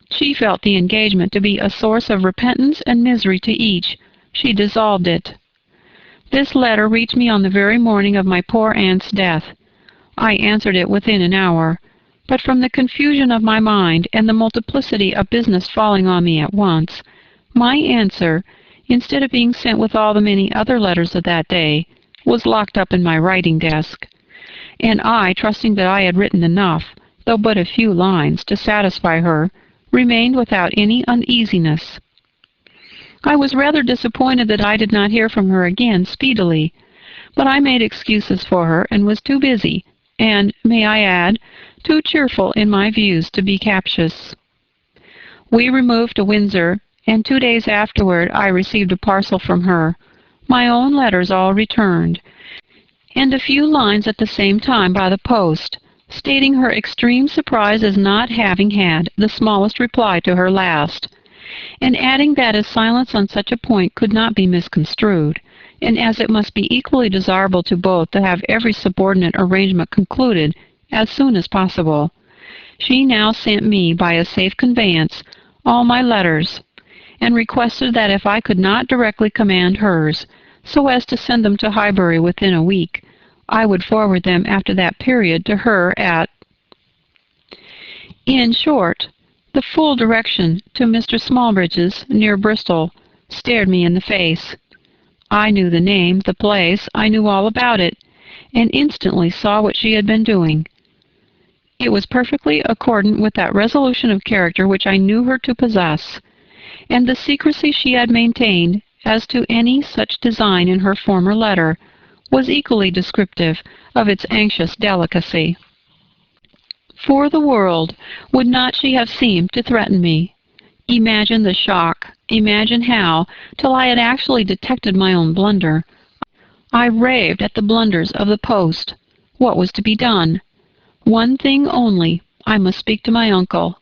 She felt the engagement to be a source of repentance and misery to each. She dissolved it. This letter reached me on the very morning of my poor aunt's death. I answered it within an hour, but from the confusion of my mind and the multiplicity of business falling on me at once, my answer, instead of being sent with all the many other letters of that day, was locked up in my writing desk, and I, trusting that I had written enough, though but a few lines, to satisfy her, remained without any uneasiness. I was rather disappointed that I did not hear from her again speedily, but I made excuses for her and was too busy, and, may I add, too cheerful in my views to be captious. We removed to Windsor, and 2 days afterward I received a parcel from her, my own letters all returned, and a few lines at the same time by the post, stating her extreme surprise as not having had the smallest reply to her last, and adding that as silence on such a point could not be misconstrued, and as it must be equally desirable to both to have every subordinate arrangement concluded as soon as possible, she now sent me by a safe conveyance all my letters, and requested that if I could not directly command hers, so as to send them to Highbury within a week, I would forward them after that period to her at... In short, the full direction to Mr. Smallbridge's, near Bristol, stared me in the face. I knew the name, the place, I knew all about it, and instantly saw what she had been doing. It was perfectly accordant with that resolution of character which I knew her to possess, and the secrecy she had maintained as to any such design in her former letter was equally descriptive of its anxious delicacy. For the world would not she have seemed to threaten me. Imagine the shock, imagine how, till I had actually detected my own blunder, I raved at the blunders of the post. What was to be done? One thing only, I must speak to my uncle.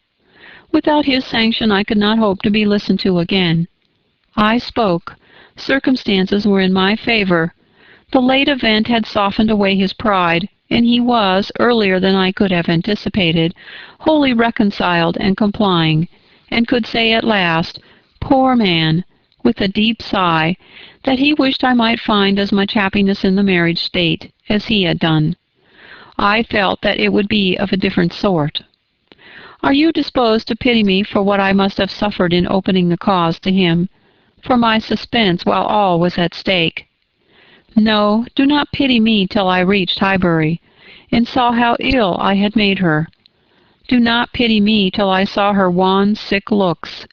Without his sanction I could not hope to be listened to again. I spoke. Circumstances were in my favor. The late event had softened away his pride, and he was, earlier than I could have anticipated, wholly reconciled and complying, and could say at last, poor man, with a deep sigh, that he wished I might find as much happiness in the marriage state as he had done. I felt that it would be of a different sort. Are you disposed to pity me for what I must have suffered in opening the cause to him, for my suspense while all was at stake? No, do not pity me till I reached Highbury, and saw how ill I had made her. Do not pity me till I saw her wan, sick looks.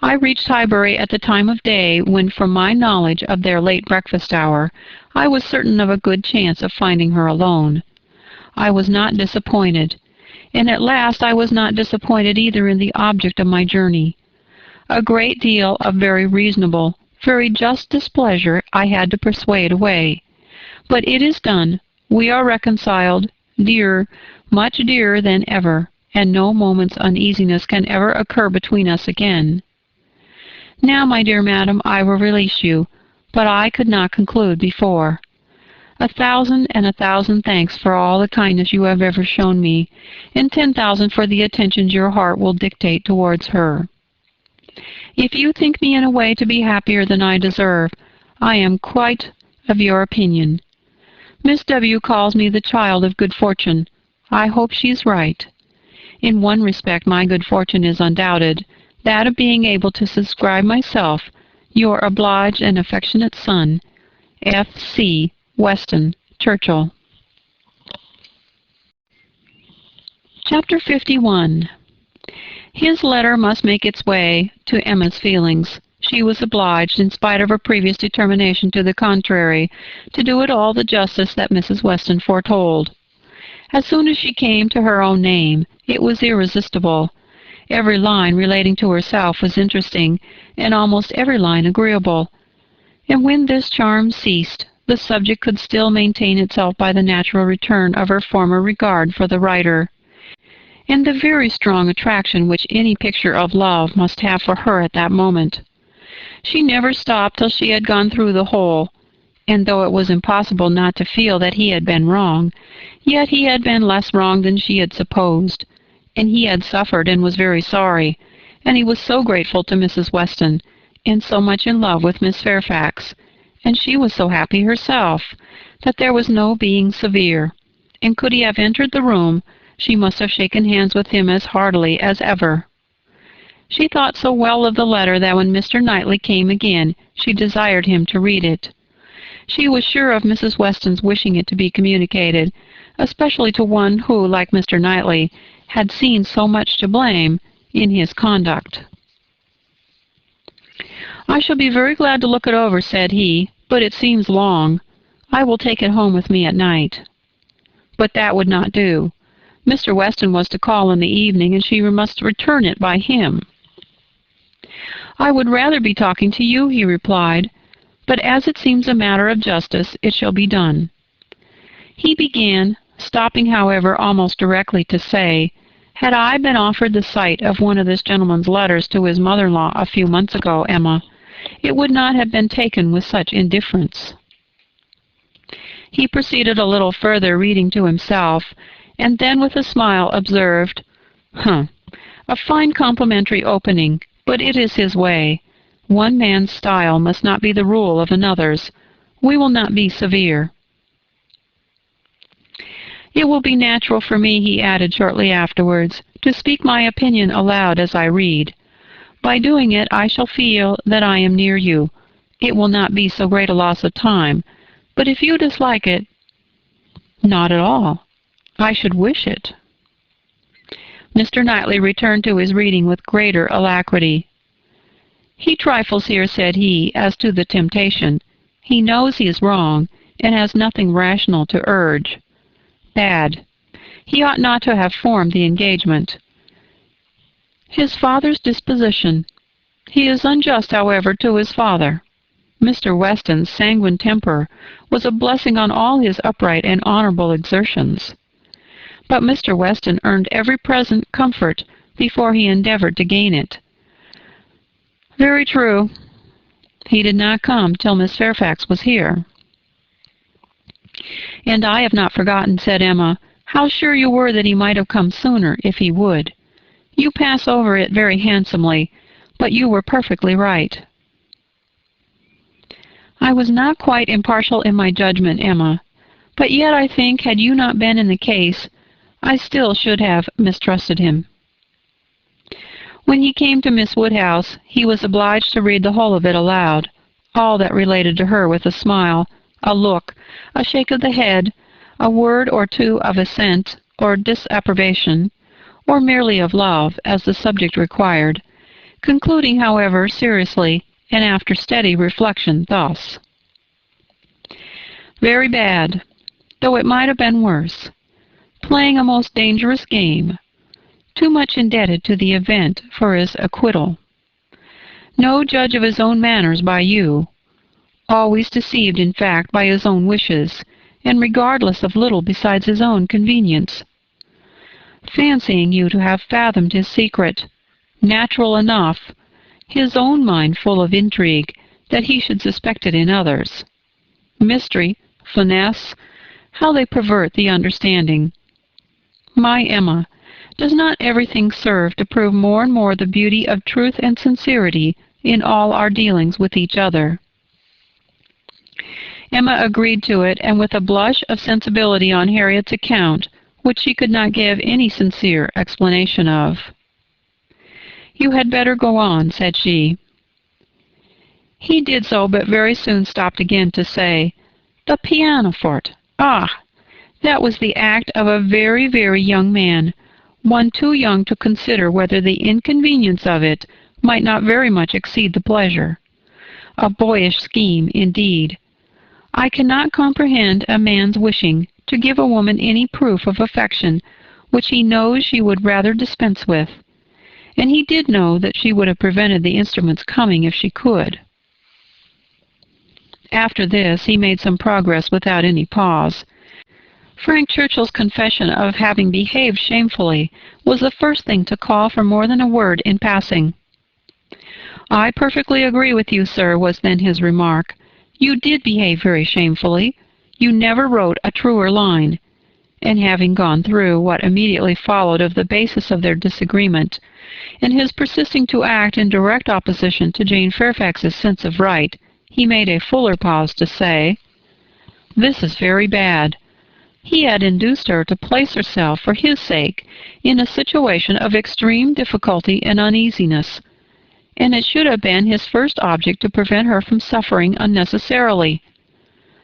I reached Highbury at the time of day when, from my knowledge of their late breakfast hour, I was certain of a good chance of finding her alone. I was not disappointed, and at last I was not disappointed either in the object of my journey. A great deal of very reasonable, very just displeasure I had to persuade away. But it is done. We are reconciled, dearer, much dearer than ever, and no moment's uneasiness can ever occur between us again. Now, my dear madam, I will release you, but I could not conclude before. 1,000 and 1,000 thanks for all the kindness you have ever shown me, and 10,000 for the attentions your heart will dictate towards her. If you think me in a way to be happier than I deserve, I am quite of your opinion. Miss W. calls me the child of good fortune. I hope she is right. In one respect my good fortune is undoubted, that of being able to subscribe myself, your obliged and affectionate son, F. C. Weston Churchill. Chapter 51. His letter must make its way to Emma's feelings. She was obliged, in spite of her previous determination to the contrary, to do it all the justice that Mrs. Weston foretold. As soon as she came to her own name, it was irresistible. Every line relating to herself was interesting, and almost every line agreeable. And when this charm ceased, the subject could still maintain itself by the natural return of her former regard for the writer, and the very strong attraction which any picture of love must have for her at that moment. She never stopped till she had gone through the whole, and though it was impossible not to feel that he had been wrong, yet he had been less wrong than she had supposed, and he had suffered and was very sorry, and he was so grateful to Mrs. Weston, and so much in love with Miss Fairfax, and she was so happy herself, that there was no being severe, and could he have entered the room, she must have shaken hands with him as heartily as ever. She thought so well of the letter that when Mr. Knightley came again, she desired him to read it. She was sure of Mrs. Weston's wishing it to be communicated, especially to one who, like Mr. Knightley, had seen so much to blame in his conduct. "I shall be very glad to look it over," said he, "but it seems long. I will take it home with me at night." But that would not do. Mr. Weston was to call in the evening, and she must return it by him. "I would rather be talking to you," he replied, "but as it seems a matter of justice, it shall be done." He began, stopping, however, almost directly to say, "Had I been offered the sight of one of this gentleman's letters to his mother-in-law a few months ago, Emma, it would not have been taken with such indifference." He proceeded a little further, reading to himself, and then with a smile observed, "A fine complimentary opening, but it is his way. One man's style must not be the rule of another's. We will not be severe." "It will be natural for me," he added shortly afterwards, "to speak my opinion aloud as I read. By doing it I shall feel that I am near you. It will not be so great a loss of time, but if you dislike it—" "Not at all. I should wish it." Mr. Knightley returned to his reading with greater alacrity. "He trifles here," said he, "as to the temptation. He knows he is wrong, and has nothing rational to urge. Bad. He ought not to have formed the engagement. His father's disposition. He is unjust, however, to his father. Mr. Weston's sanguine temper was a blessing on all his upright and honorable exertions. But Mr. Weston earned every present comfort before he endeavored to gain it. Very true. He did not come till Miss Fairfax was here." "And I have not forgotten," said Emma, "how sure you were that he might have come sooner, if he would. You pass over it very handsomely, but you were perfectly right." "I was not quite impartial in my judgment, Emma, but yet I think, had you not been in the case, I still should have mistrusted him." When he came to Miss Woodhouse, he was obliged to read the whole of it aloud, all that related to her, with a smile, a look, a shake of the head, a word or two of assent or disapprobation, or merely of love, as the subject required, concluding, however, seriously, and after steady reflection, thus: "Very bad, though it might have been worse. playing a most dangerous game, too much indebted to the event for his acquittal. No judge of his own manners by you, always deceived in fact by his own wishes, and regardless of little besides his own convenience. Fancying you to have fathomed his secret, natural enough, his own mind full of intrigue, that he should suspect it in others. Mystery, finesse, how they pervert the understanding. My Emma, does not everything serve to prove more and more the beauty of truth and sincerity in all our dealings with each other? Emma agreed to it, and with a blush of sensibility on Harriet's account, which she could not give any sincere explanation of. "You had better go on," said she. He did so, but very soon stopped again to say, "The pianoforte! Ah! That was the act of a very, very young man, one too young to consider whether the inconvenience of it might not very much exceed the pleasure. A boyish scheme, indeed. I cannot comprehend a man's wishing to give a woman any proof of affection which he knows she would rather dispense with, and he did know that she would have prevented the instrument's coming if she could." After this he made some progress without any pause. Frank Churchill's confession of having behaved shamefully was the first thing to call for more than a word in passing. "I perfectly agree with you, sir," was then his remark. "You did behave very shamefully. You never wrote a truer line." And having gone through what immediately followed of the basis of their disagreement, and his persisting to act in direct opposition to Jane Fairfax's sense of right, he made a fuller pause to say, "This is very bad. He had induced her to place herself, for his sake, in a situation of extreme difficulty and uneasiness, and it should have been his first object to prevent her from suffering unnecessarily.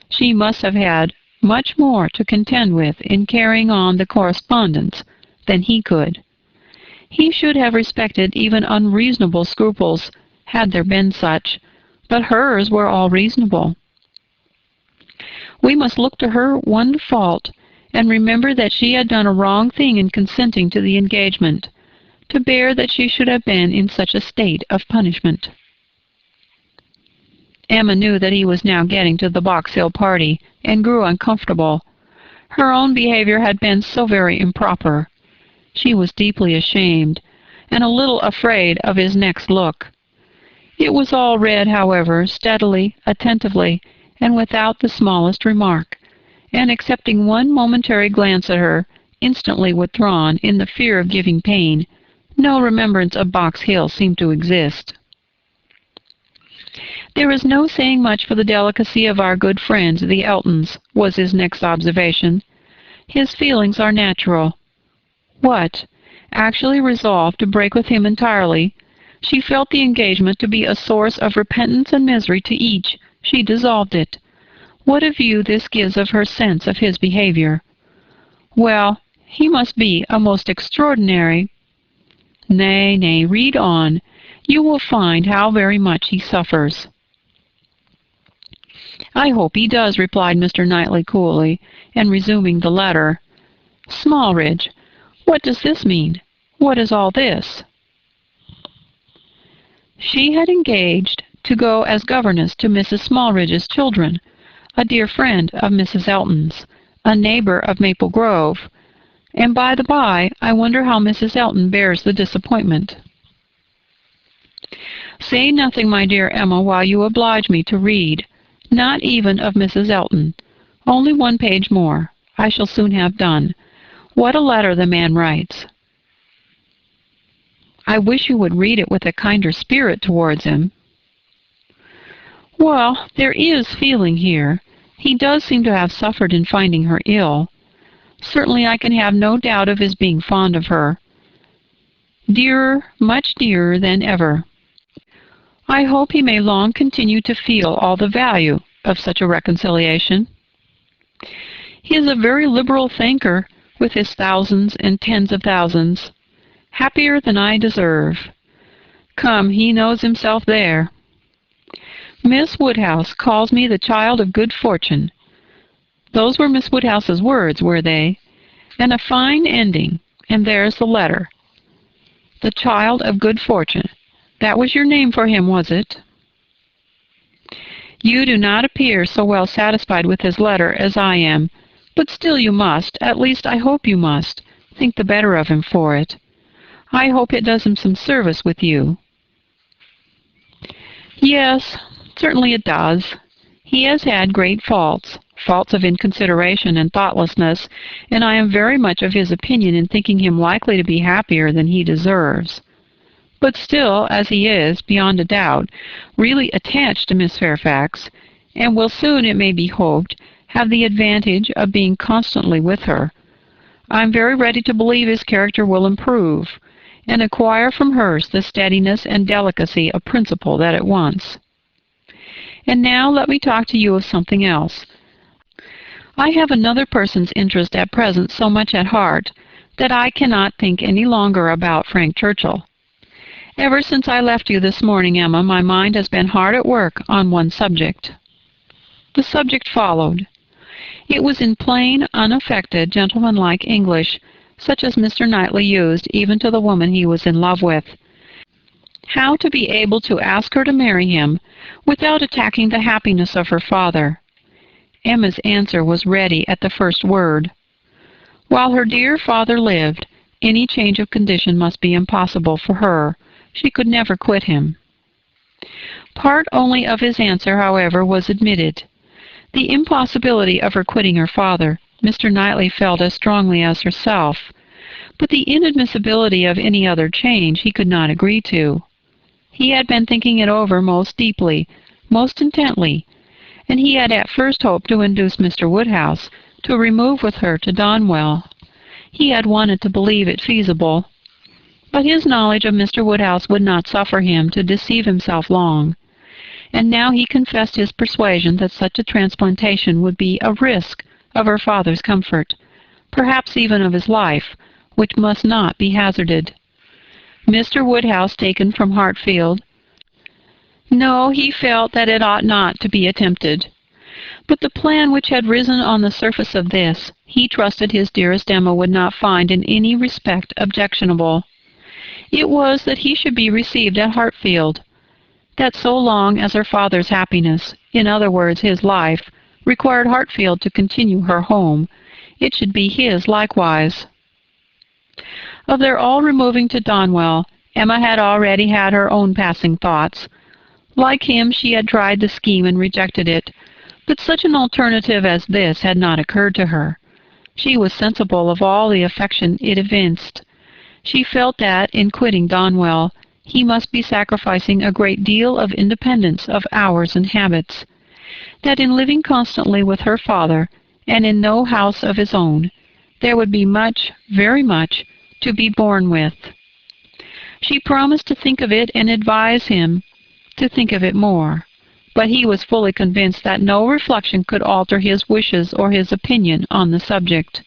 She must have had much more to contend with in carrying on the correspondence than he could. He should have respected even unreasonable scruples, had there been such, but hers were all reasonable. We must look to her one fault, and remember that she had done a wrong thing in consenting to the engagement, to bear that she should have been in such a state of punishment." Emma knew that he was now getting to the Box Hill party, and grew uncomfortable. Her own behavior had been so very improper. She was deeply ashamed, and a little afraid of his next look. It was all read, however, steadily, attentively, and without the smallest remark, and excepting one momentary glance at her, instantly withdrawn in the fear of giving pain, no remembrance of Box Hill seemed to exist. "There is no saying much for the delicacy of our good friends, the Eltons," was his next observation. "His feelings are natural." What? Actually resolved to break with him entirely? She felt the engagement to be a source of repentance and misery to each. She dissolved it. What a view this gives of her sense of his behavior! Well, he must be a most extraordinary— Nay, nay, read on. You will find how very much he suffers. "I hope he does," replied Mr. Knightley coolly, and resuming the letter. "Smallridge, what does this mean? What is all this?" She had engaged to go as governess to Mrs. Smallridge's children, a dear friend of Mrs. Elton's, a neighbor of Maple Grove, and by the by, I wonder how Mrs. Elton bears the disappointment. Say nothing, my dear Emma, while you oblige me to read, not even of Mrs. Elton. Only one page more. I shall soon have done. What a letter the man writes! I wish you would read it with a kinder spirit towards him. Well, there is feeling here. He does seem to have suffered in finding her ill. Certainly I can have no doubt of his being fond of her. Dearer, much dearer than ever. I hope he may long continue to feel all the value of such a reconciliation. He is a very liberal thinker, with his thousands and tens of thousands. Happier than I deserve. Come, he knows himself there. Miss Woodhouse calls me the child of good fortune. Those were Miss Woodhouse's words, were they? And a fine ending. And there's the letter. The child of good fortune. That was your name for him, was it? You do not appear so well satisfied with his letter as I am, but still you must, at least I hope you must, think the better of him for it. I hope it does him some service with you. Yes, certainly it does. He has had great faults of inconsideration and thoughtlessness, and I am very much of his opinion in thinking him likely to be happier than he deserves. But still, as he is, beyond a doubt, really attached to Miss Fairfax, and will soon, it may be hoped, have the advantage of being constantly with her, I am very ready to believe his character will improve, and acquire from hers the steadiness and delicacy of principle that it wants. And now let me talk to you of something else. I have another person's interest at present so much at heart that I cannot think any longer about Frank Churchill. Ever since I left you this morning, Emma, my mind has been hard at work on one subject. The subject followed. It was in plain, unaffected, gentlemanlike English, such as Mr. Knightley used even to the woman he was in love with. How to be able to ask her to marry him without attacking the happiness of her father. Emma's answer was ready at the first word. While her dear father lived, any change of condition must be impossible for her. She could never quit him. Part only of his answer, however, was admitted. The impossibility of her quitting her father, Mr. Knightley felt as strongly as herself, but the inadmissibility of any other change he could not agree to. He had been thinking it over most deeply, most intently, and he had at first hoped to induce Mr. Woodhouse to remove with her to Donwell. He had wanted to believe it feasible, but his knowledge of Mr. Woodhouse would not suffer him to deceive himself long, and now he confessed his persuasion that such a transplantation would be a risk of her father's comfort, perhaps even of his life, which must not be hazarded. Mr. Woodhouse taken from Hartfield? No, he felt that it ought not to be attempted. But the plan which had risen on the surface of this, he trusted his dearest Emma would not find in any respect objectionable. It was that he should be received at Hartfield, that so long as her father's happiness, in other words his life, required Hartfield to continue her home, it should be his likewise. Of their all removing to Donwell, Emma had already had her own passing thoughts. Like him, she had tried the scheme and rejected it, but such an alternative as this had not occurred to her. She was sensible of all the affection it evinced. She felt that, in quitting Donwell, he must be sacrificing a great deal of independence of hours and habits, that in living constantly with her father, and in no house of his own, there would be much, very much, to be borne with. She promised to think of it and advise him to think of it more, but he was fully convinced that no reflection could alter his wishes or his opinion on the subject.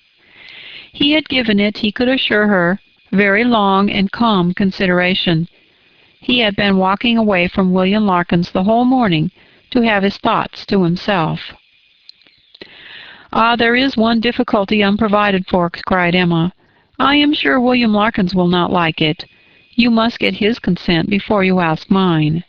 He had given it, he could assure her, very long and calm consideration. He had been walking away from William Larkins the whole morning to have his thoughts to himself. "Ah, there is one difficulty unprovided for," cried Emma. "I am sure William Larkins will not like it. You must get his consent before you ask mine."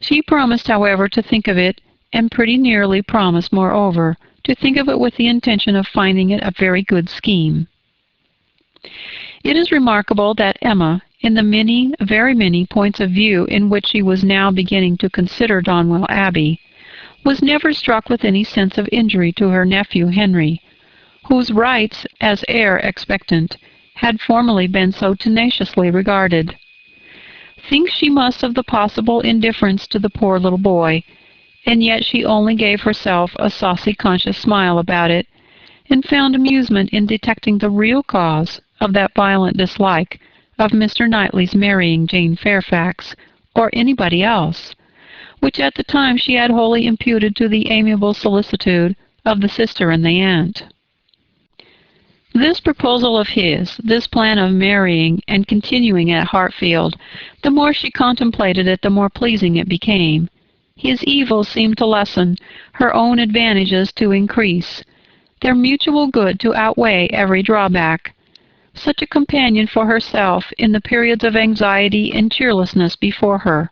She promised, however, to think of it, and pretty nearly promised, moreover, to think of it with the intention of finding it a very good scheme. It is remarkable that Emma, in the many, very many points of view in which she was now beginning to consider Donwell Abbey, was never struck with any sense of injury to her nephew Henry, whose rights as heir expectant had formerly been so tenaciously regarded. Think she must of the possible indifference to the poor little boy, and yet she only gave herself a saucy conscious smile about it, and found amusement in detecting the real cause of that violent dislike of Mr. Knightley's marrying Jane Fairfax, or anybody else, which at the time she had wholly imputed to the amiable solicitude of the sister and the aunt. This proposal of his, this plan of marrying and continuing at Hartfield, the more she contemplated it, the more pleasing it became. His evils seemed to lessen, her own advantages to increase. their mutual good to outweigh every drawback. Such a companion for herself in the periods of anxiety and cheerlessness before her.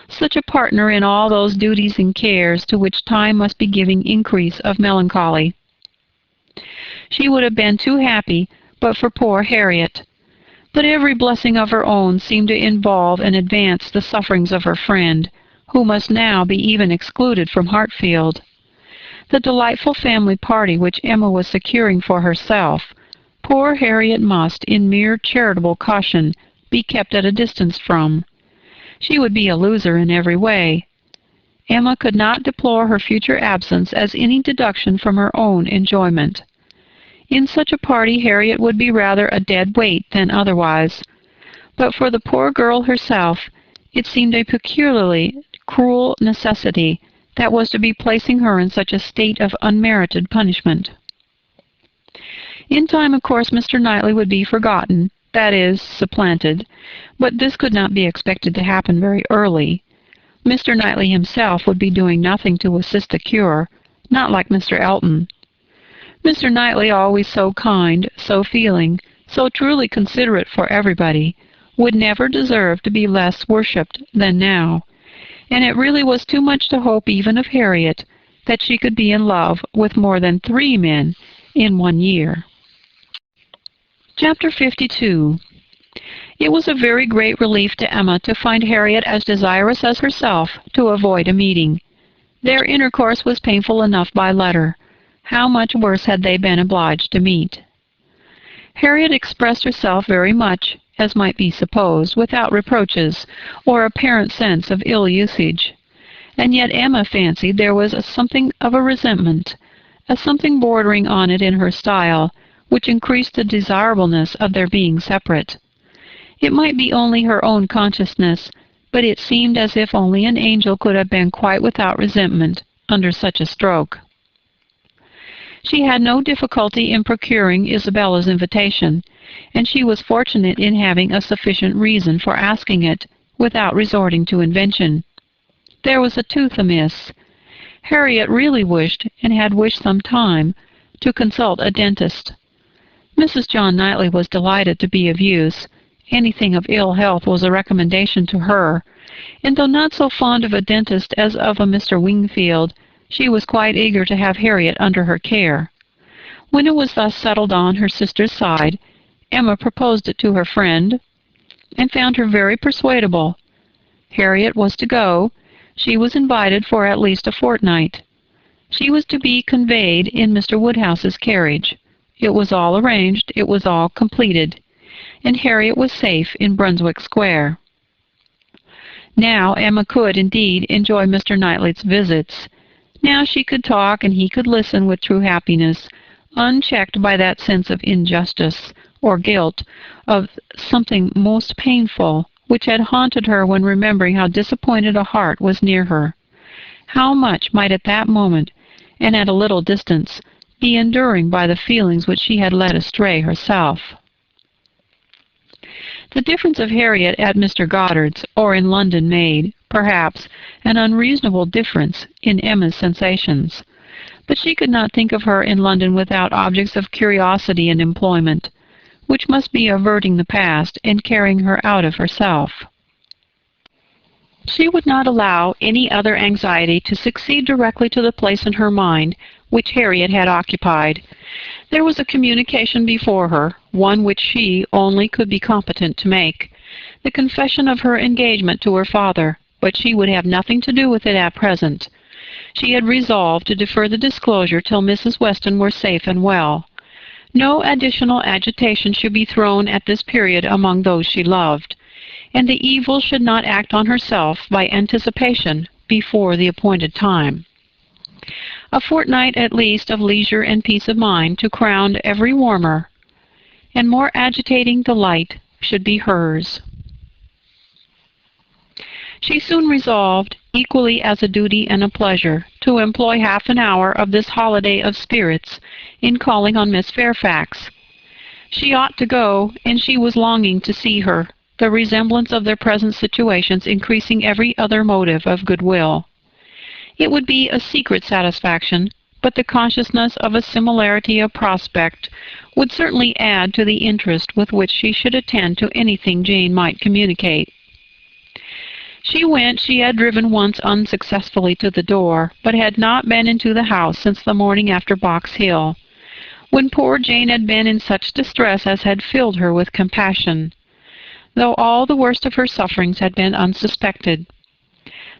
Such a partner in all those duties and cares to which time must be giving increase of melancholy. She would have been too happy but for poor Harriet. But every blessing of her own seemed to involve and advance the sufferings of her friend, who must now be even excluded from Hartfield. The delightful family party which Emma was securing for herself, poor Harriet must, in mere charitable caution, be kept at a distance from. She would be a loser in every way. Emma could not deplore her future absence as any deduction from her own enjoyment. In such a party Harriet would be rather a dead weight than otherwise. But for the poor girl herself, it seemed a peculiarly cruel necessity that was to be placing her in such a state of unmerited punishment. In time, of course, Mr. Knightley would be forgotten, that is, supplanted, but this could not be expected to happen very early. Mr. Knightley himself would be doing nothing to assist the cure, not like Mr. Elton. Mr. Knightley, always so kind, so feeling, so truly considerate for everybody, would never deserve to be less worshipped than now, and it really was too much to hope even of Harriet that she could be in love with more than 3 men in 1 year. Chapter 52. It was a very great relief to Emma to find Harriet as desirous as herself to avoid a meeting. Their intercourse was painful enough by letter. How much worse had they been obliged to meet? Harriet expressed herself very much, as might be supposed, without reproaches, or apparent sense of ill usage. And yet Emma fancied there was something of a resentment, a something bordering on it in her style, which increased the desirableness of their being separate. It might be only her own consciousness, but it seemed as if only an angel could have been quite without resentment under such a stroke. She had no difficulty in procuring Isabella's invitation, and she was fortunate in having a sufficient reason for asking it, without resorting to invention. There was a tooth amiss. Harriet really wished, and had wished some time, to consult a dentist. Mrs. John Knightley was delighted to be of use. Anything of ill health was a recommendation to her, and though not so fond of a dentist as of a Mr. Wingfield, she was quite eager to have Harriet under her care. When it was thus settled on her sister's side, Emma proposed it to her friend, and found her very persuadable. Harriet was to go. She was invited for at least a fortnight. She was to be conveyed in Mr. Woodhouse's carriage. It was all arranged, it was all completed, and Harriet was safe in Brunswick Square. Now Emma could, indeed, enjoy Mr. Knightley's visits. Now she could talk and he could listen with true happiness, unchecked by that sense of injustice or guilt, of something most painful, which had haunted her when remembering how disappointed a heart was near her. How much might at that moment, and at a little distance, be enduring by the feelings which she had led astray herself. The difference of Harriet at Mr. Goddard's or in London made, perhaps, an unreasonable difference in Emma's sensations. But she could not think of her in London without objects of curiosity and employment, which must be averting the past and carrying her out of herself. She would not allow any other anxiety to succeed directly to the place in her mind which Harriet had occupied. There was a communication before her, one which she only could be competent to make, the confession of her engagement to her father, but she would have nothing to do with it at present. She had resolved to defer the disclosure till Mrs. Weston were safe and well. No additional agitation should be thrown at this period among those she loved, and the evil should not act on herself by anticipation before the appointed time. A fortnight at least of leisure and peace of mind to crown every warmer and more agitating delight should be hers. She soon resolved, equally as a duty and a pleasure, to employ half an hour of this holiday of spirits in calling on Miss Fairfax. She ought to go, and she was longing to see her, the resemblance of their present situations increasing every other motive of goodwill. It would be a secret satisfaction, but the consciousness of a similarity of prospect would certainly add to the interest with which she should attend to anything Jane might communicate. She had driven once unsuccessfully to the door, but had not been into the house since the morning after Box Hill, when poor Jane had been in such distress as had filled her with compassion, though all the worst of her sufferings had been unsuspected.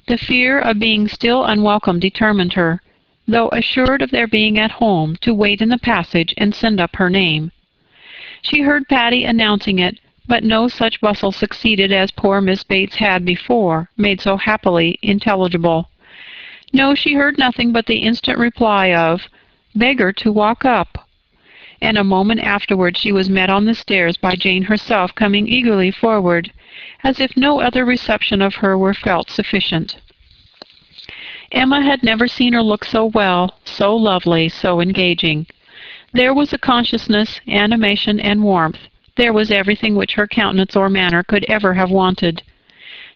The fear of being still unwelcome determined her, though assured of their being at home, to wait in the passage and send up her name. She heard Patty announcing it, but no such bustle succeeded as poor Miss Bates had before made so happily intelligible. No, she heard nothing but the instant reply of, "Beg her to walk up," and a moment afterward she was met on the stairs by Jane herself coming eagerly forward, as if no other reception of her were felt sufficient. Emma had never seen her look so well, so lovely, so engaging. There was a consciousness, animation, and warmth. There was everything which her countenance or manner could ever have wanted.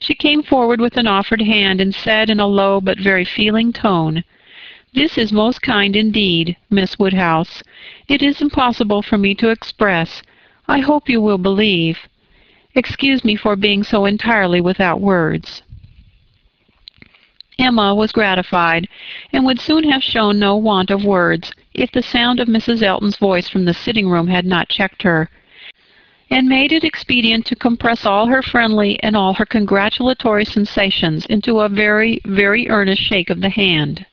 She came forward with an offered hand and said in a low but very feeling tone, "This is most kind indeed, Miss Woodhouse. It is impossible for me to express. I hope you will believe. Excuse me for being so entirely without words." Emma was gratified, and would soon have shown no want of words, if the sound of Mrs. Elton's voice from the sitting-room had not checked her, and made it expedient to compress all her friendly and all her congratulatory sensations into a very, very earnest shake of the hand.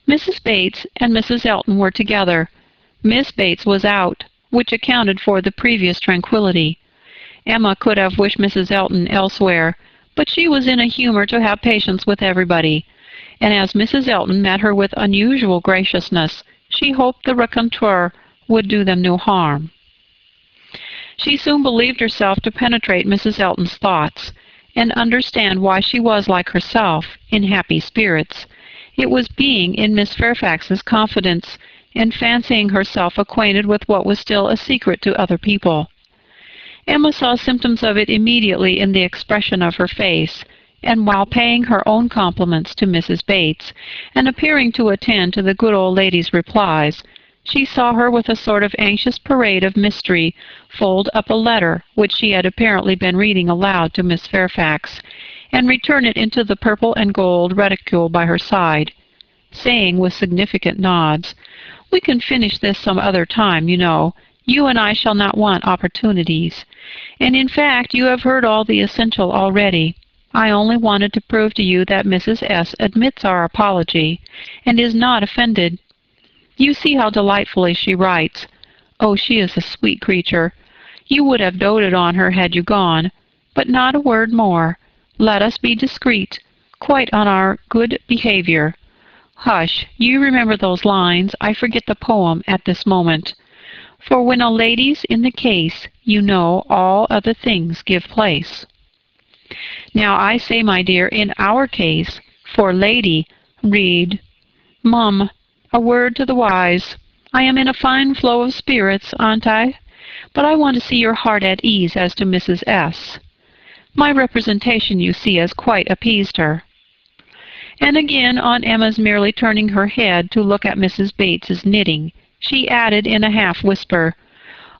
Mrs. Bates and Mrs. Elton were together. Miss Bates was out, which accounted for the previous tranquillity. Emma could have wished Mrs. Elton elsewhere, but she was in a humor to have patience with everybody, and as Mrs. Elton met her with unusual graciousness, she hoped the rencontre would do them no harm. She soon believed herself to penetrate Mrs. Elton's thoughts, and understand why she was, like herself, in happy spirits. It was being in Miss Fairfax's confidence, and fancying herself acquainted with what was still a secret to other people. Emma saw symptoms of it immediately in the expression of her face, and while paying her own compliments to Mrs. Bates, and appearing to attend to the good old lady's replies, she saw her with a sort of anxious parade of mystery fold up a letter which she had apparently been reading aloud to Miss Fairfax, and return it into the purple and gold reticule by her side, saying with significant nods, "We can finish this some other time, you know. You and I shall not want opportunities. And in fact, you have heard all the essential already. I only wanted to prove to you that Mrs. S. admits our apology, and is not offended. You see how delightfully she writes. Oh, she is a sweet creature. You would have doted on her had you gone. But not a word more. Let us be discreet, quite on our good behavior. Hush, you remember those lines. I forget the poem at this moment. For when a lady's in the case, you know all other things give place. Now I say, my dear, in our case, for lady, read, Mum, a word to the wise. I am in a fine flow of spirits, aren't I? But I want to see your heart at ease as to Mrs. S. My representation, you see, has quite appeased her." And again, on Emma's merely turning her head to look at Mrs. Bates's knitting, she added in a half-whisper,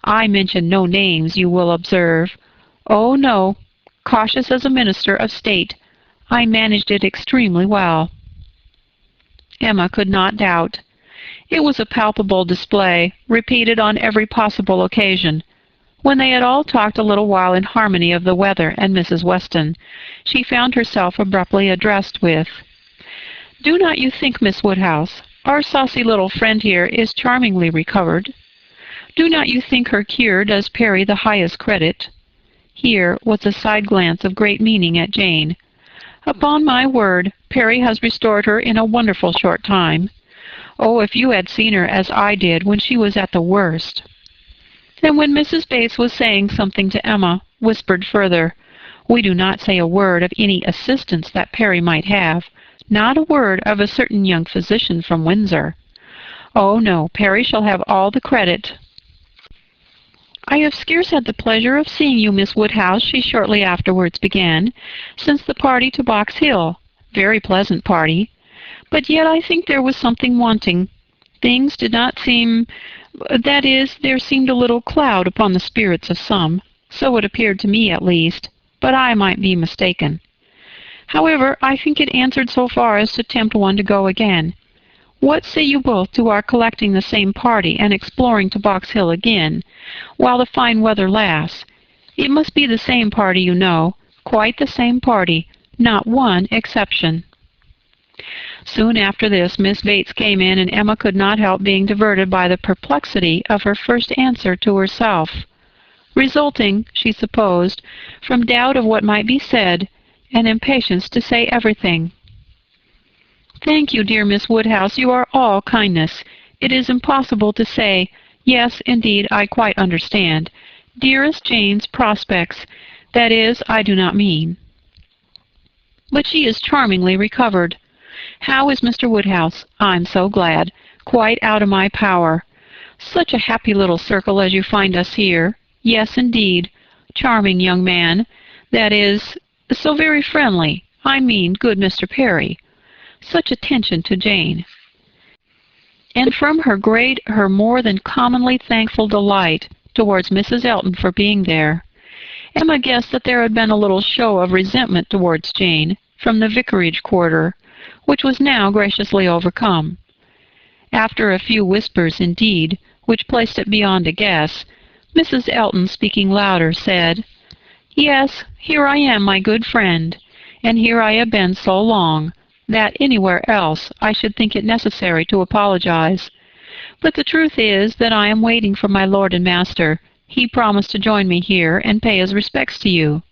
"I mention no names, you will observe. Oh, no, cautious as a minister of state, I managed it extremely well." Emma could not doubt. It was a palpable display, repeated on every possible occasion. When they had all talked a little while in harmony of the weather and Mrs. Weston, she found herself abruptly addressed with, "Do not you think, Miss Woodhouse, our saucy little friend here is charmingly recovered? Do not you think her cure does Perry the highest credit?" Here was a side glance of great meaning at Jane. "Upon my word, Perry has restored her in a wonderful short time. Oh, if you had seen her as I did when she was at the worst!" And when Mrs. Bates was saying something to Emma, whispered further, "We do not say a word of any assistance that Perry might have, not a word of a certain young physician from Windsor. Oh, no, Perry shall have all the credit." "I have scarce had the pleasure of seeing you, Miss Woodhouse," she shortly afterwards began, "since the party to Box Hill. Very pleasant party. But yet I think there was something wanting. Things did not seem, that is, there seemed a little cloud upon the spirits of some, so it appeared to me at least, but I might be mistaken. However, I think it answered so far as to tempt one to go again. What say you both to our collecting the same party and exploring to Box Hill again, while the fine weather lasts? It must be the same party, you know, quite the same party, not one exception. Soon after this, Miss Bates came in, and Emma could not help being diverted by the perplexity of her first answer to herself, resulting, she supposed, from doubt of what might be said, and impatience to say everything. "Thank you, dear Miss Woodhouse, you are all kindness. It is impossible to say, yes, indeed, I quite understand. Dearest Jane's prospects, that is, I do not mean. But she is charmingly recovered. How is Mr. Woodhouse? I'm so glad. Quite out of my power. Such a happy little circle as you find us here. Yes, indeed. Charming young man. That is, so very friendly. I mean, good Mr. Perry. Such attention to Jane. And from her more than commonly thankful delight towards Mrs. Elton for being there, Emma guessed that there had been a little show of resentment towards Jane from the vicarage quarter, which was now graciously overcome. After a few whispers, indeed, which placed it beyond a guess, Mrs. Elton, speaking louder, said, "Yes, here I am, my good friend, and here I have been so long, that anywhere else I should think it necessary to apologize. But the truth is that I am waiting for my lord and master. He promised to join me here and pay his respects to you."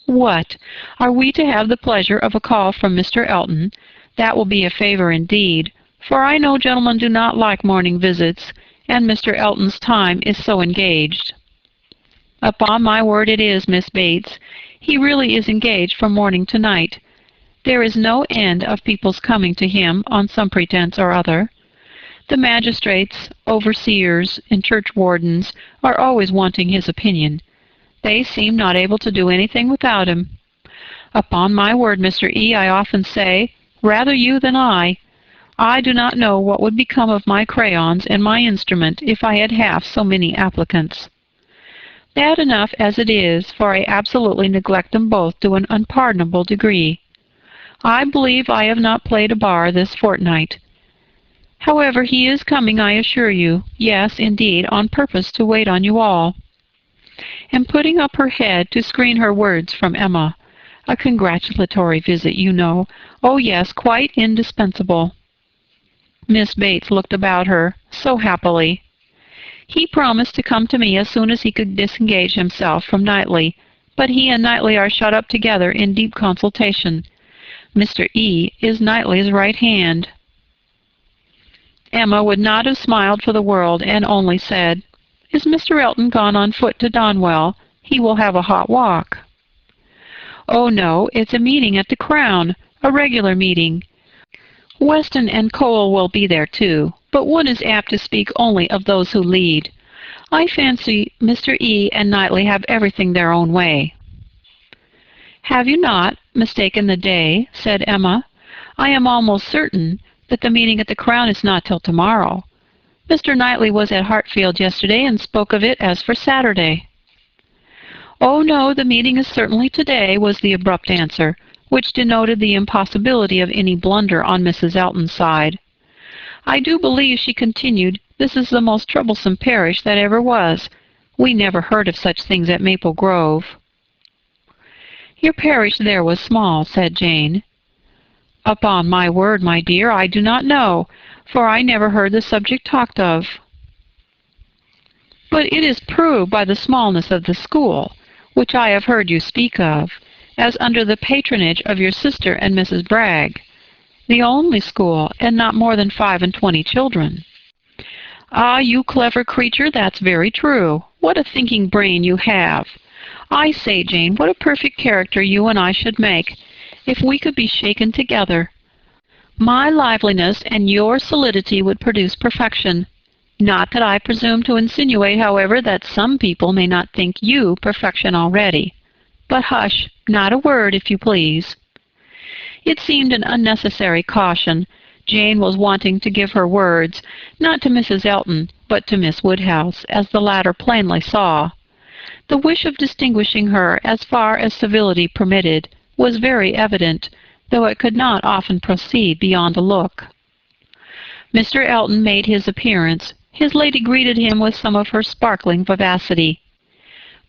"What! Are we to have the pleasure of a call from Mr. Elton? That will be a favor indeed, for I know gentlemen do not like morning visits, and Mr. Elton's time is so engaged." "Upon my word it is, Miss Bates. He really is engaged from morning to night. There is no end of people's coming to him on some pretence or other. The magistrates, overseers, and churchwardens are always wanting his opinion. They seem not able to do anything without him. Upon my word, Mr. E., I often say, rather you than I. I do not know what would become of my crayons and my instrument if I had half so many applicants. Bad enough as it is, for I absolutely neglect them both to an unpardonable degree. I believe I have not played a bar this fortnight. However, he is coming, I assure you, yes, indeed, on purpose to wait on you all." And putting up her head to screen her words from Emma, "A congratulatory visit, you know. Oh, yes, quite indispensable." Miss Bates looked about her, so happily. "He promised to come to me as soon as he could disengage himself from Knightley, but he and Knightley are shut up together in deep consultation. Mr. E. is Knightley's right hand." Emma would not have smiled for the world, and only said, "Is Mr. Elton gone on foot to Donwell? He will have a hot walk." "Oh, no, it's a meeting at the Crown, a regular meeting. Weston and Cole will be there, too, but one is apt to speak only of those who lead. I fancy Mr. E. and Knightley have everything their own way." "Have you not mistaken the day?" said Emma. "I am almost certain that the meeting at the Crown is not till tomorrow. Mr. Knightley was at Hartfield yesterday and spoke of it as for Saturday." "Oh, no, the meeting is certainly today," was the abrupt answer, which denoted the impossibility of any blunder on Mrs. Elton's side. "I do believe," she continued, "this is the most troublesome parish that ever was. We never heard of such things at Maple Grove." "Your parish there was small," said Jane. "Upon my word, my dear, I do not know, for I never heard the subject talked of." "But it is proved by the smallness of the school, which I have heard you speak of, as under the patronage of your sister and Mrs. Bragg. The only school, and not more than 25 children." "Ah, you clever creature, that's very true. What a thinking brain you have! I say, Jane, what a perfect character you and I should make, if we could be shaken together. My liveliness and your solidity would produce perfection. Not that I presume to insinuate, however, that some people may not think you perfection already. But hush, not a word, if you please." It seemed an unnecessary caution. Jane was wanting to give her words, not to Mrs. Elton, but to Miss Woodhouse, as the latter plainly saw. The wish of distinguishing her as far as civility permitted was very evident, though it could not often proceed beyond a look. Mr. Elton made his appearance. His lady greeted him with some of her sparkling vivacity.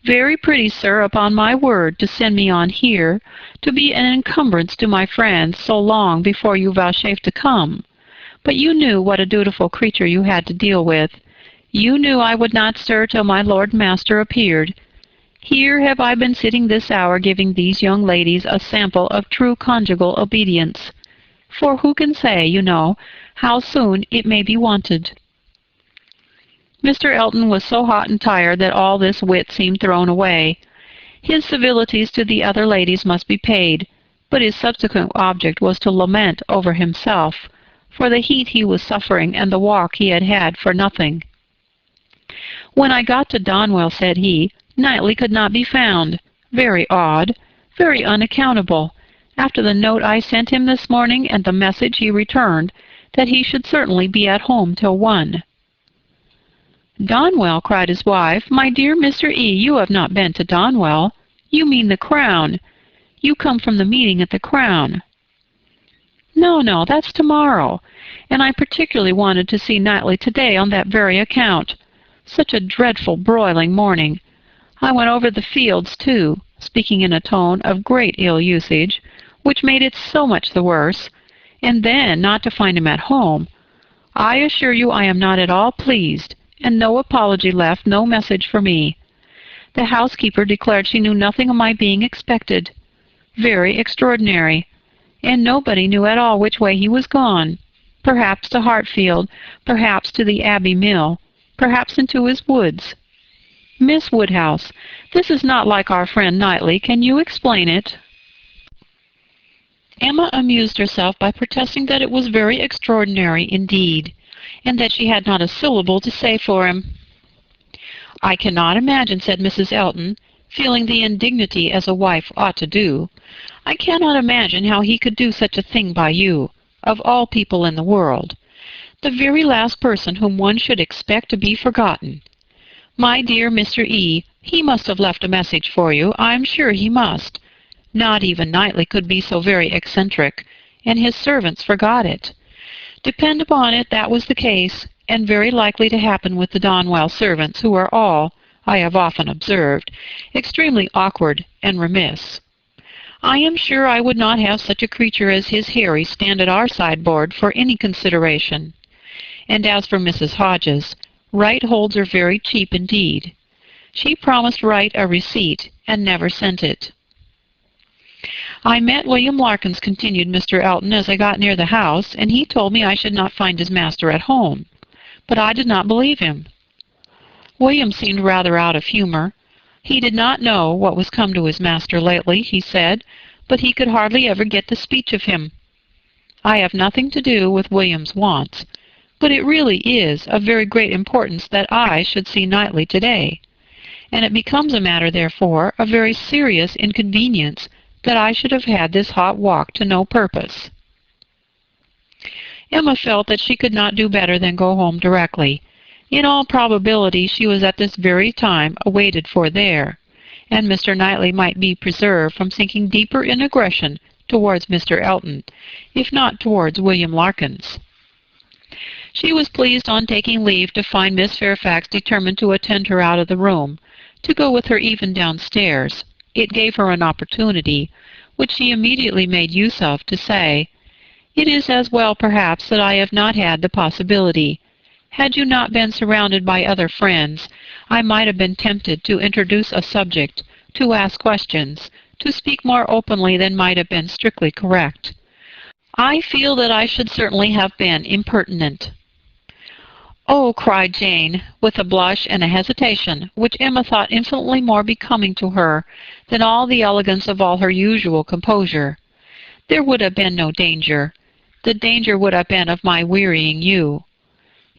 "Very pretty, sir, upon my word, to send me on here, to be an encumbrance to my friends so long before you vouchsafed to come. But you knew what a dutiful creature you had to deal with. You knew I would not stir till my Lord Master appeared. Here have I been sitting this hour giving these young ladies a sample of true conjugal obedience. For who can say, you know, how soon it may be wanted?" Mr. Elton was so hot and tired that all this wit seemed thrown away. His civilities to the other ladies must be paid, but his subsequent object was to lament over himself, for the heat he was suffering and the walk he had had for nothing. "When I got to Donwell," said he, "Knightley could not be found. Very odd, very unaccountable, after the note I sent him this morning and the message he returned, that he should certainly be at home till 1. "Donwell!" cried his wife. "My dear Mr. E., you have not been to Donwell. You mean the Crown. You come from the meeting at the Crown." "No, no, that's tomorrow. And I particularly wanted to see Knightley today on that very account. Such a dreadful broiling morning. I went over the fields, too," speaking in a tone of great ill usage, which made it so much the worse, "and then not to find him at home. I assure you I am not at all pleased. And no apology left, no message for me. The housekeeper declared she knew nothing of my being expected. Very extraordinary. And nobody knew at all which way he was gone. Perhaps to Hartfield, perhaps to the Abbey Mill, perhaps into his woods. Miss Woodhouse, this is not like our friend Knightley. Can you explain it?" Emma amused herself by protesting that it was very extraordinary indeed, and that she had not a syllable to say for him. "I cannot imagine," said Mrs. Elton, feeling the indignity as a wife ought to do, "I cannot imagine how he could do such a thing by you, of all people in the world. The very last person whom one should expect to be forgotten. My dear Mr. E., he must have left a message for you. I'm sure he must. Not even Knightley could be so very eccentric, and his servants forgot it. Depend upon it, that was the case, and very likely to happen with the Donwell servants, who are all, I have often observed, extremely awkward and remiss. I am sure I would not have such a creature as his Harry stand at our sideboard for any consideration. And as for Mrs. Hodges, Wright holds her very cheap indeed. She promised Wright a receipt, and never sent it. I met William Larkins," continued Mr. Elton, "as I got near the house, and he told me I should not find his master at home. But I did not believe him." William seemed rather out of humor. He did not know what was come to his master lately, he said, but he could hardly ever get the speech of him. I have nothing to do with William's wants, but it really is of very great importance that I should see Knightley today, and it becomes a matter, therefore, of very serious inconvenience that I should have had this hot walk to no purpose. Emma felt that she could not do better than go home directly. In all probability she was at this very time awaited for there, and Mr. Knightley might be preserved from sinking deeper in aggression towards Mr. Elton, if not towards William Larkins. She was pleased on taking leave to find Miss Fairfax determined to attend her out of the room, to go with her even downstairs. It gave her an opportunity, which she immediately made use of, to say, "It is as well, perhaps, that I have not had the possibility. Had you not been surrounded by other friends, I might have been tempted to introduce a subject, to ask questions, to speak more openly than might have been strictly correct. I feel that I should certainly have been impertinent." "Oh," cried Jane, with a blush and a hesitation which Emma thought infinitely more becoming to her than all the elegance of all her usual composure, "there would have been no danger. The danger would have been of my wearying you.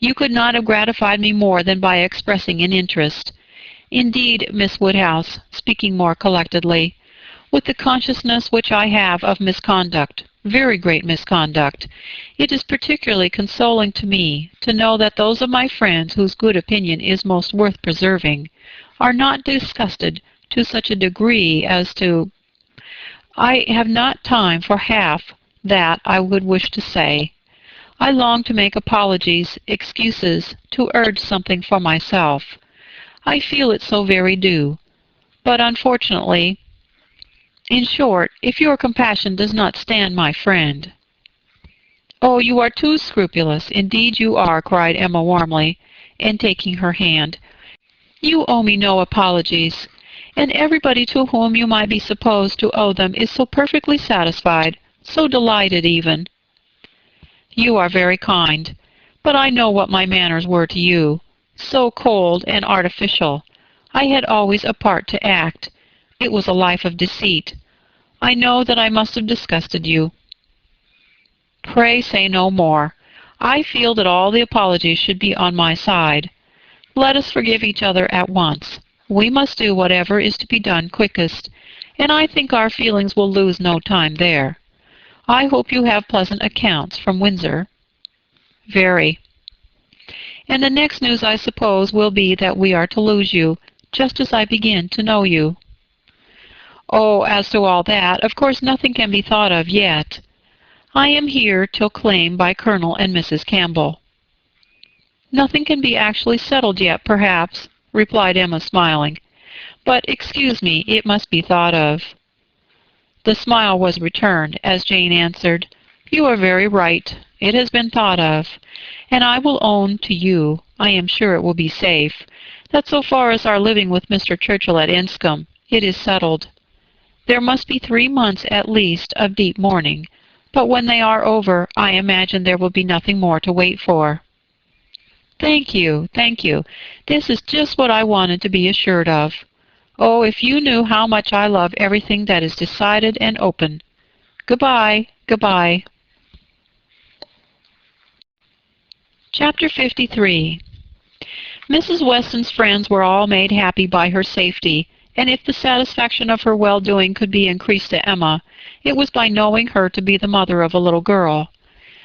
You could not have gratified me more than by expressing an interest. Indeed, Miss Woodhouse, speaking more collectedly, with the consciousness which I have of misconduct, very great misconduct. It is particularly consoling to me to know that those of my friends whose good opinion is most worth preserving are not disgusted to such a degree as to... I have not time for half that I would wish to say. I long to make apologies, excuses, to urge something for myself. I feel it so very due. But unfortunately, in short, if your compassion does not stand my friend... "Oh, you are too scrupulous, indeed you are," cried Emma warmly, and taking her hand. "You owe me no apologies, and everybody to whom you might be supposed to owe them is so perfectly satisfied, so delighted even." "You are very kind, but I know what my manners were to you, so cold and artificial. I had always a part to act. It was a life of deceit. I know that I must have disgusted you." "Pray say no more. I feel that all the apologies should be on my side. Let us forgive each other at once. We must do whatever is to be done quickest, and I think our feelings will lose no time there. I hope you have pleasant accounts from Windsor." "Very." "And the next news, I suppose, will be that we are to lose you, just as I begin to know you." "Oh, as to all that, of course nothing can be thought of yet. I am here till claimed by Colonel and Mrs. Campbell." "Nothing can be actually settled yet, perhaps," replied Emma, smiling. "But, excuse me, it must be thought of." The smile was returned, as Jane answered, "You are very right. It has been thought of, and I will own to you, I am sure it will be safe, that so far as our living with Mr. Churchill at Enscombe, it is settled. There must be 3 months at least of deep mourning, but when they are over, I imagine there will be nothing more to wait for." "Thank you, thank you. This is just what I wanted to be assured of. Oh, if you knew how much I love everything that is decided and open. Goodbye, goodbye." Chapter 53. Mrs. Weston's friends were all made happy by her safety, and if the satisfaction of her well-doing could be increased to Emma, it was by knowing her to be the mother of a little girl.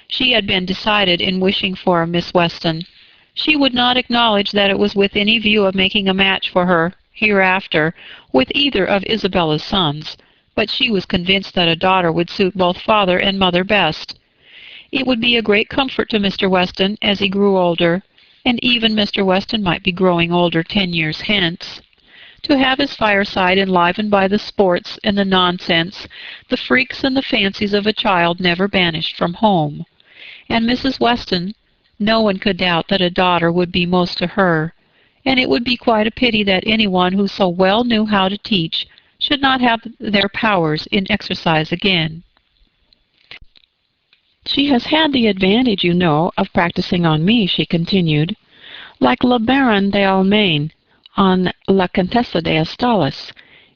She had been decided in wishing for a Miss Weston. She would not acknowledge that it was with any view of making a match for her, hereafter, with either of Isabella's sons, but she was convinced that a daughter would suit both father and mother best. It would be a great comfort to Mr. Weston as he grew older, and even Mr. Weston might be growing older 10 years hence, to have his fireside enlivened by the sports and the nonsense, the freaks and the fancies of a child never banished from home. And Mrs. Weston, no one could doubt that a daughter would be most to her, and it would be quite a pity that anyone who so well knew how to teach should not have their powers in exercise again. "She has had the advantage, you know, of practicing on me," she continued, "like La Baronne d'Almaine on La Contessa d'Astalis,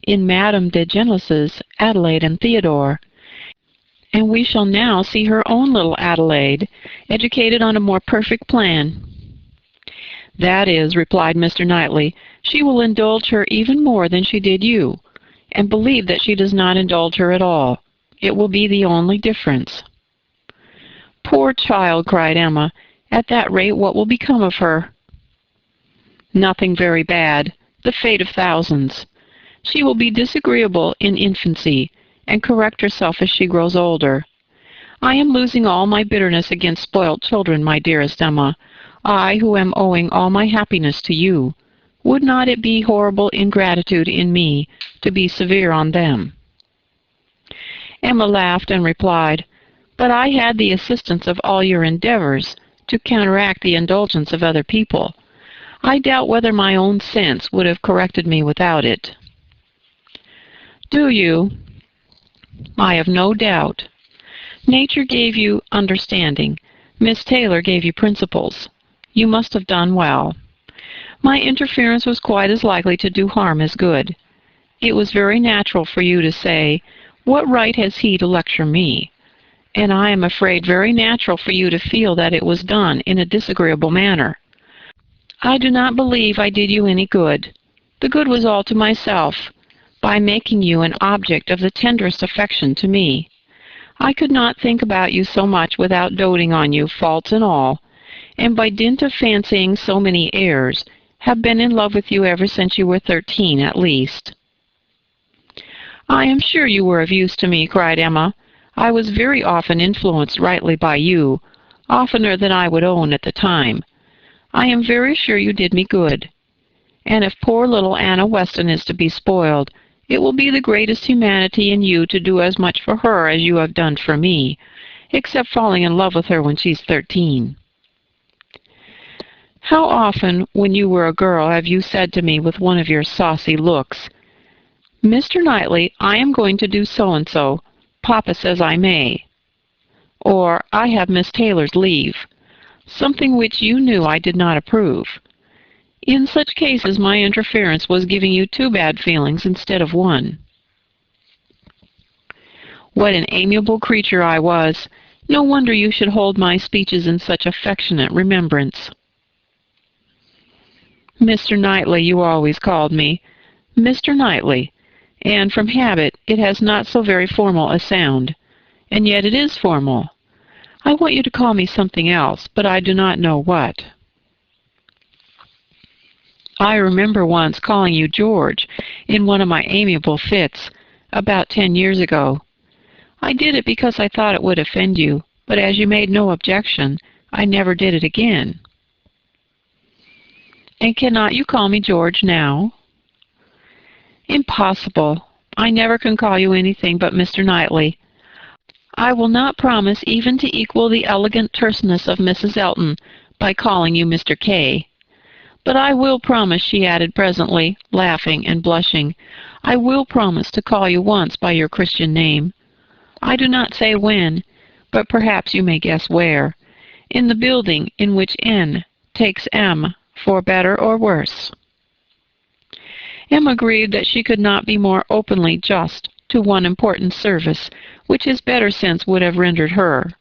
in Madame de Genlis's Adelaide and Theodore. And we shall now see her own little Adelaide, educated on a more perfect plan." "That is," replied Mr. Knightley, "she will indulge her even more than she did you, and believe that she does not indulge her at all. It will be the only difference." "Poor child!" cried Emma. "At that rate what will become of her?" "Nothing very bad. The fate of thousands. She will be disagreeable in infancy, and correct herself as she grows older. I am losing all my bitterness against spoilt children, my dearest Emma, I who am owing all my happiness to you. Would not it be horrible ingratitude in me to be severe on them?" Emma laughed and replied, "But I had the assistance of all your endeavors to counteract the indulgence of other people. I doubt whether my own sense would have corrected me without it." "Do you?" "I have no doubt. Nature gave you understanding. Miss Taylor gave you principles. You must have done well. My interference was quite as likely to do harm as good. It was very natural for you to say, 'What right has he to lecture me?' And I am afraid very natural for you to feel that it was done in a disagreeable manner. I do not believe I did you any good. The good was all to myself, by making you an object of the tenderest affection to me. I could not think about you so much without doting on you, faults and all, and by dint of fancying so many airs, have been in love with you ever since you were 13 at least." "I am sure you were of use to me," cried Emma. "I was very often influenced rightly by you, oftener than I would own at the time. I am very sure you did me good. And if poor little Anna Weston is to be spoiled, it will be the greatest humanity in you to do as much for her as you have done for me, except falling in love with her when she's 13. How often, when you were a girl, have you said to me with one of your saucy looks, 'Mr. Knightley, I am going to do so-and-so. Papa says I may.' Or, 'I have Miss Taylor's leave,' something which you knew I did not approve. In such cases my interference was giving you 2 bad feelings instead of 1. What an amiable creature I was! No wonder you should hold my speeches in such affectionate remembrance." "Mr. Knightley, you always called me. Mr. Knightley, and from habit it has not so very formal a sound, and yet it is formal. I want you to call me something else, but I do not know what." "I remember once calling you George in one of my amiable fits, about 10 years ago. I did it because I thought it would offend you, but as you made no objection, I never did it again." "And cannot you call me George now?" "Impossible. I never can call you anything but Mr. Knightley. I will not promise even to equal the elegant terseness of Mrs. Elton by calling you Mr. K. But I will promise," she added presently, laughing and blushing, "I will promise to call you once by your Christian name. I do not say when, but perhaps you may guess where, in the building in which N takes M, for better or worse." Emma grieved that she could not be more openly just to one important service which his better sense would have rendered her,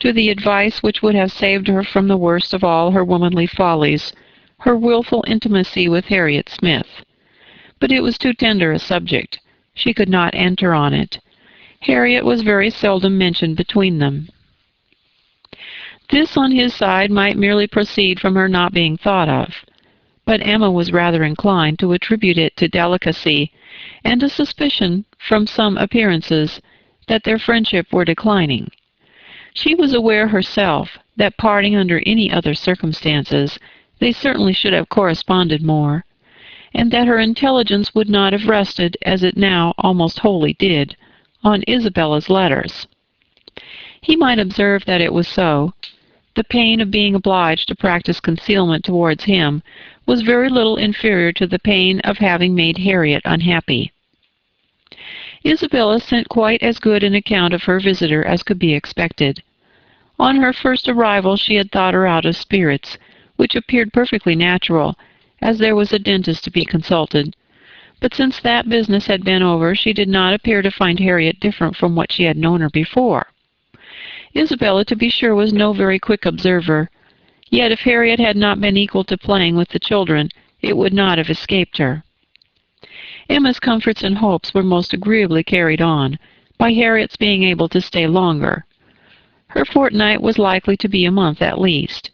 to the advice which would have saved her from the worst of all her womanly follies, her wilful intimacy with Harriet Smith. But it was too tender a subject. She could not enter on it. Harriet was very seldom mentioned between them. This on his side might merely proceed from her not being thought of, but Emma was rather inclined to attribute it to delicacy, and a suspicion, from some appearances, that their friendship were declining. She was aware herself that, parting under any other circumstances, they certainly should have corresponded more, and that her intelligence would not have rested, as it now almost wholly did, on Isabella's letters. He might observe that it was so. The pain of being obliged to practice concealment towards him was very little inferior to the pain of having made Harriet unhappy. Isabella sent quite as good an account of her visitor as could be expected. On her first arrival she had thought her out of spirits, which appeared perfectly natural, as there was a dentist to be consulted. But since that business had been over, she did not appear to find Harriet different from what she had known her before. Isabella, to be sure, was no very quick observer, yet if Harriet had not been equal to playing with the children, it would not have escaped her. Emma's comforts and hopes were most agreeably carried on, by Harriet's being able to stay longer. Her fortnight was likely to be a month at least.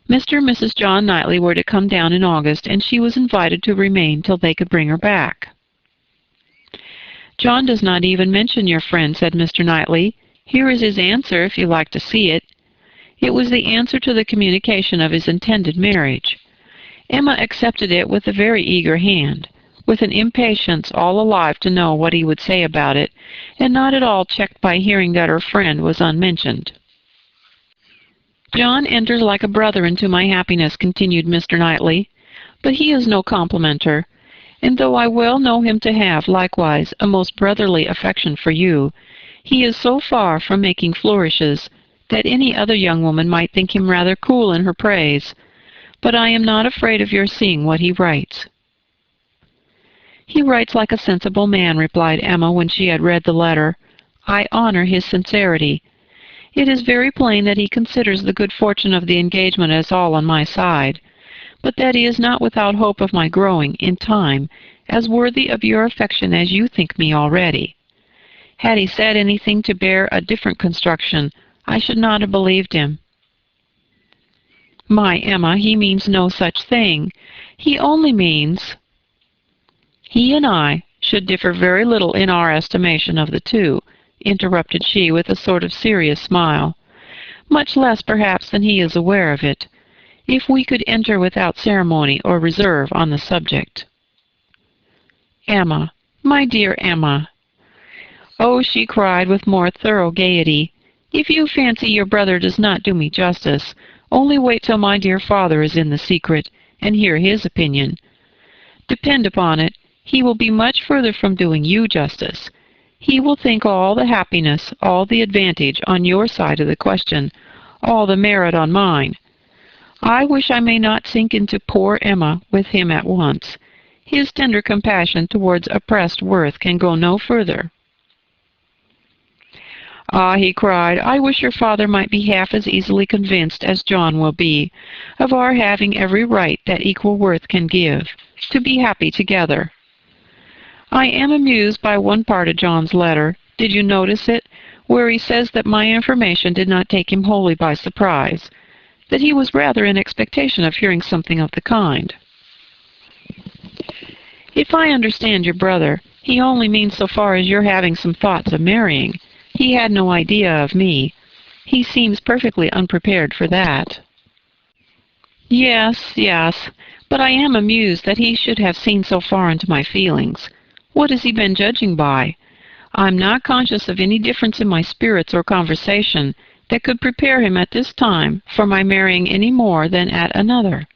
Mr. and Mrs. John Knightley were to come down in August, and she was invited to remain till they could bring her back. "John does not even mention your friend," said Mr. Knightley. "Here is his answer, if you like to see it." It was the answer to the communication of his intended marriage. Emma accepted it with a very eager hand, with an impatience all alive to know what he would say about it, and not at all checked by hearing that her friend was unmentioned. "John enters like a brother into my happiness," continued Mr. Knightley, "but he is no complimenter, and though I well know him to have, likewise, a most brotherly affection for you, he is so far from making flourishes that any other young woman might think him rather cool in her praise, but I am not afraid of your seeing what he writes." "He writes like a sensible man," replied Emma when she had read the letter. "I honor his sincerity. It is very plain that he considers the good fortune of the engagement as all on my side, but that he is not without hope of my growing, in time, as worthy of your affection as you think me already. Had he said anything to bear a different construction, I should not have believed him. My Emma, he means no such thing. He only means— He and I should differ very little in our estimation of the two, interrupted she with a sort of serious smile. Much less, perhaps, than he is aware of it, if we could enter without ceremony or reserve on the subject. Emma, my dear Emma. Oh, she cried with more thorough gaiety, if you fancy your brother does not do me justice, only wait till my dear father is in the secret, and hear his opinion. Depend upon it, he will be much further from doing you justice. He will think all the happiness, all the advantage on your side of the question, all the merit on mine. I wish I may not sink into poor Emma with him at once. His tender compassion towards oppressed worth can go no further. Ah, he cried, I wish your father might be half as easily convinced as John will be, of our having every right that equal worth can give, to be happy together. I am amused by one part of John's letter. Did you notice it? Where he says that my information did not take him wholly by surprise, that he was rather in expectation of hearing something of the kind. If I understand your brother, he only means so far as your having some thoughts of marrying. He had no idea of me. He seems perfectly unprepared for that. Yes, but I am amused that he should have seen so far into my feelings. What has he been judging by? I'm not conscious of any difference in my spirits or conversation that could prepare him at this time for my marrying any more than at another.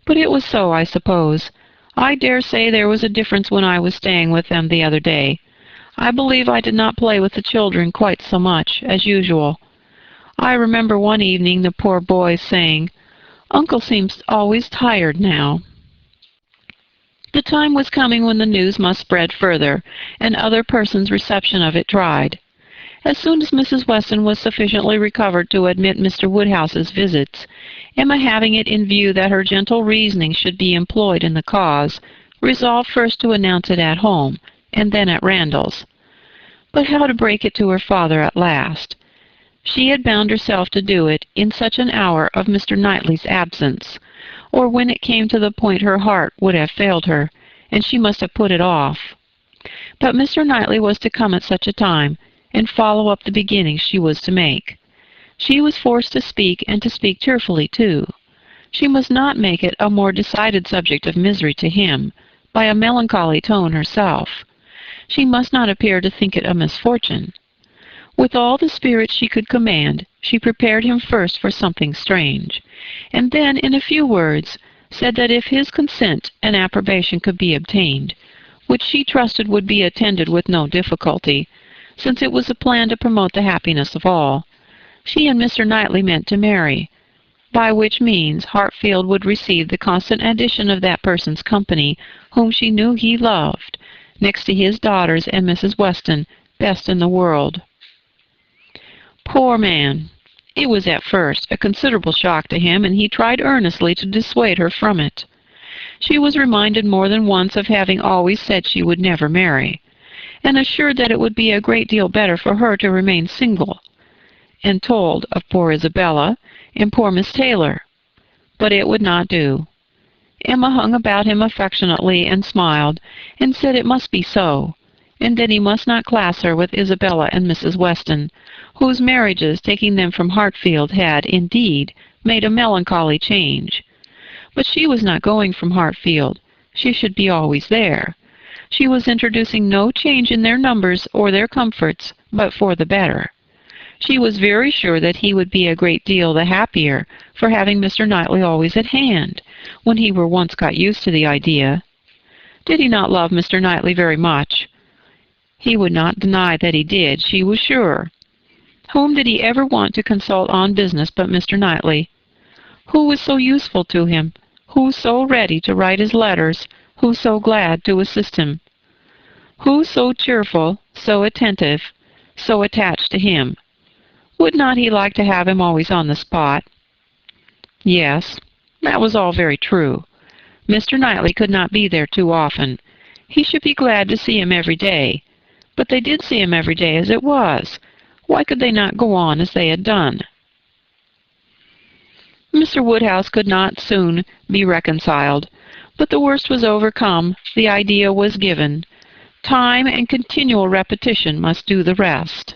But it was so, I suppose. I dare say there was a difference when I was staying with them the other day. I believe I did not play with the children quite so much as usual. I remember one evening the poor boys saying, Uncle seems always tired now. The time was coming when the news must spread further, and other persons' reception of it tried. As soon as Mrs. Weston was sufficiently recovered to admit Mr. Woodhouse's visits, Emma, having it in view that her gentle reasoning should be employed in the cause, resolved first to announce it at home, and then at Randall's. But how to break it to her father at last? She had bound herself to do it in such an hour of Mr. Knightley's absence, or when it came to the point her heart would have failed her, and she must have put it off. But Mr. Knightley was to come at such a time, and follow up the beginnings she was to make. She was forced to speak, and to speak cheerfully too. She must not make it a more decided subject of misery to him, by a melancholy tone herself. She must not appear to think it a misfortune. With all the spirit she could command, she prepared him first for something strange, and then, in a few words, said that if his consent and approbation could be obtained, which she trusted would be attended with no difficulty, since it was a plan to promote the happiness of all, she and Mr. Knightley meant to marry, by which means Hartfield would receive the constant addition of that person's company whom she knew he loved, next to his daughters and Mrs. Weston, best in the world. Poor man! It was at first a considerable shock to him, and he tried earnestly to dissuade her from it. She was reminded more than once of having always said she would never marry, and assured that it would be a great deal better for her to remain single, and told of poor Isabella and poor Miss Taylor. But it would not do. Emma hung about him affectionately and smiled, and said it must be so, and that he must not class her with Isabella and Mrs. Weston, whose marriages, taking them from Hartfield, had, indeed, made a melancholy change. But she was not going from Hartfield. She should be always there. She was introducing no change in their numbers or their comforts, but for the better. She was very sure that he would be a great deal the happier for having Mr. Knightley always at hand, when he were once got used to the idea. Did he not love Mr. Knightley very much? He would not deny that he did, she was sure. Whom did he ever want to consult on business but Mr. Knightley? Who was so useful to him? Who so ready to write his letters? Who so glad to assist him? Who so cheerful, so attentive, so attached to him? Would not he like to have him always on the spot? Yes, that was all very true. Mr. Knightley could not be there too often. He should be glad to see him every day, but they did see him every day as it was. Why could they not go on as they had done? Mr. Woodhouse could not soon be reconciled, but the worst was overcome, the idea was given. Time and continual repetition must do the rest.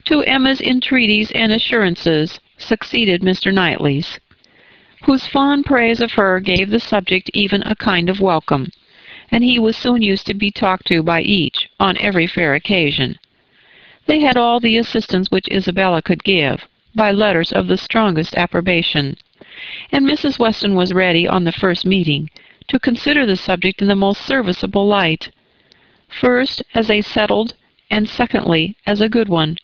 To Emma's entreaties and assurances succeeded Mr. Knightley's, whose fond praise of her gave the subject even a kind of welcome, and he was soon used to be talked to by each on every fair occasion. They had all the assistance which Isabella could give, by letters of the strongest approbation, and Mrs. Weston was ready, on the first meeting, to consider the subject in the most serviceable light, first as a settled, and secondly as a good one,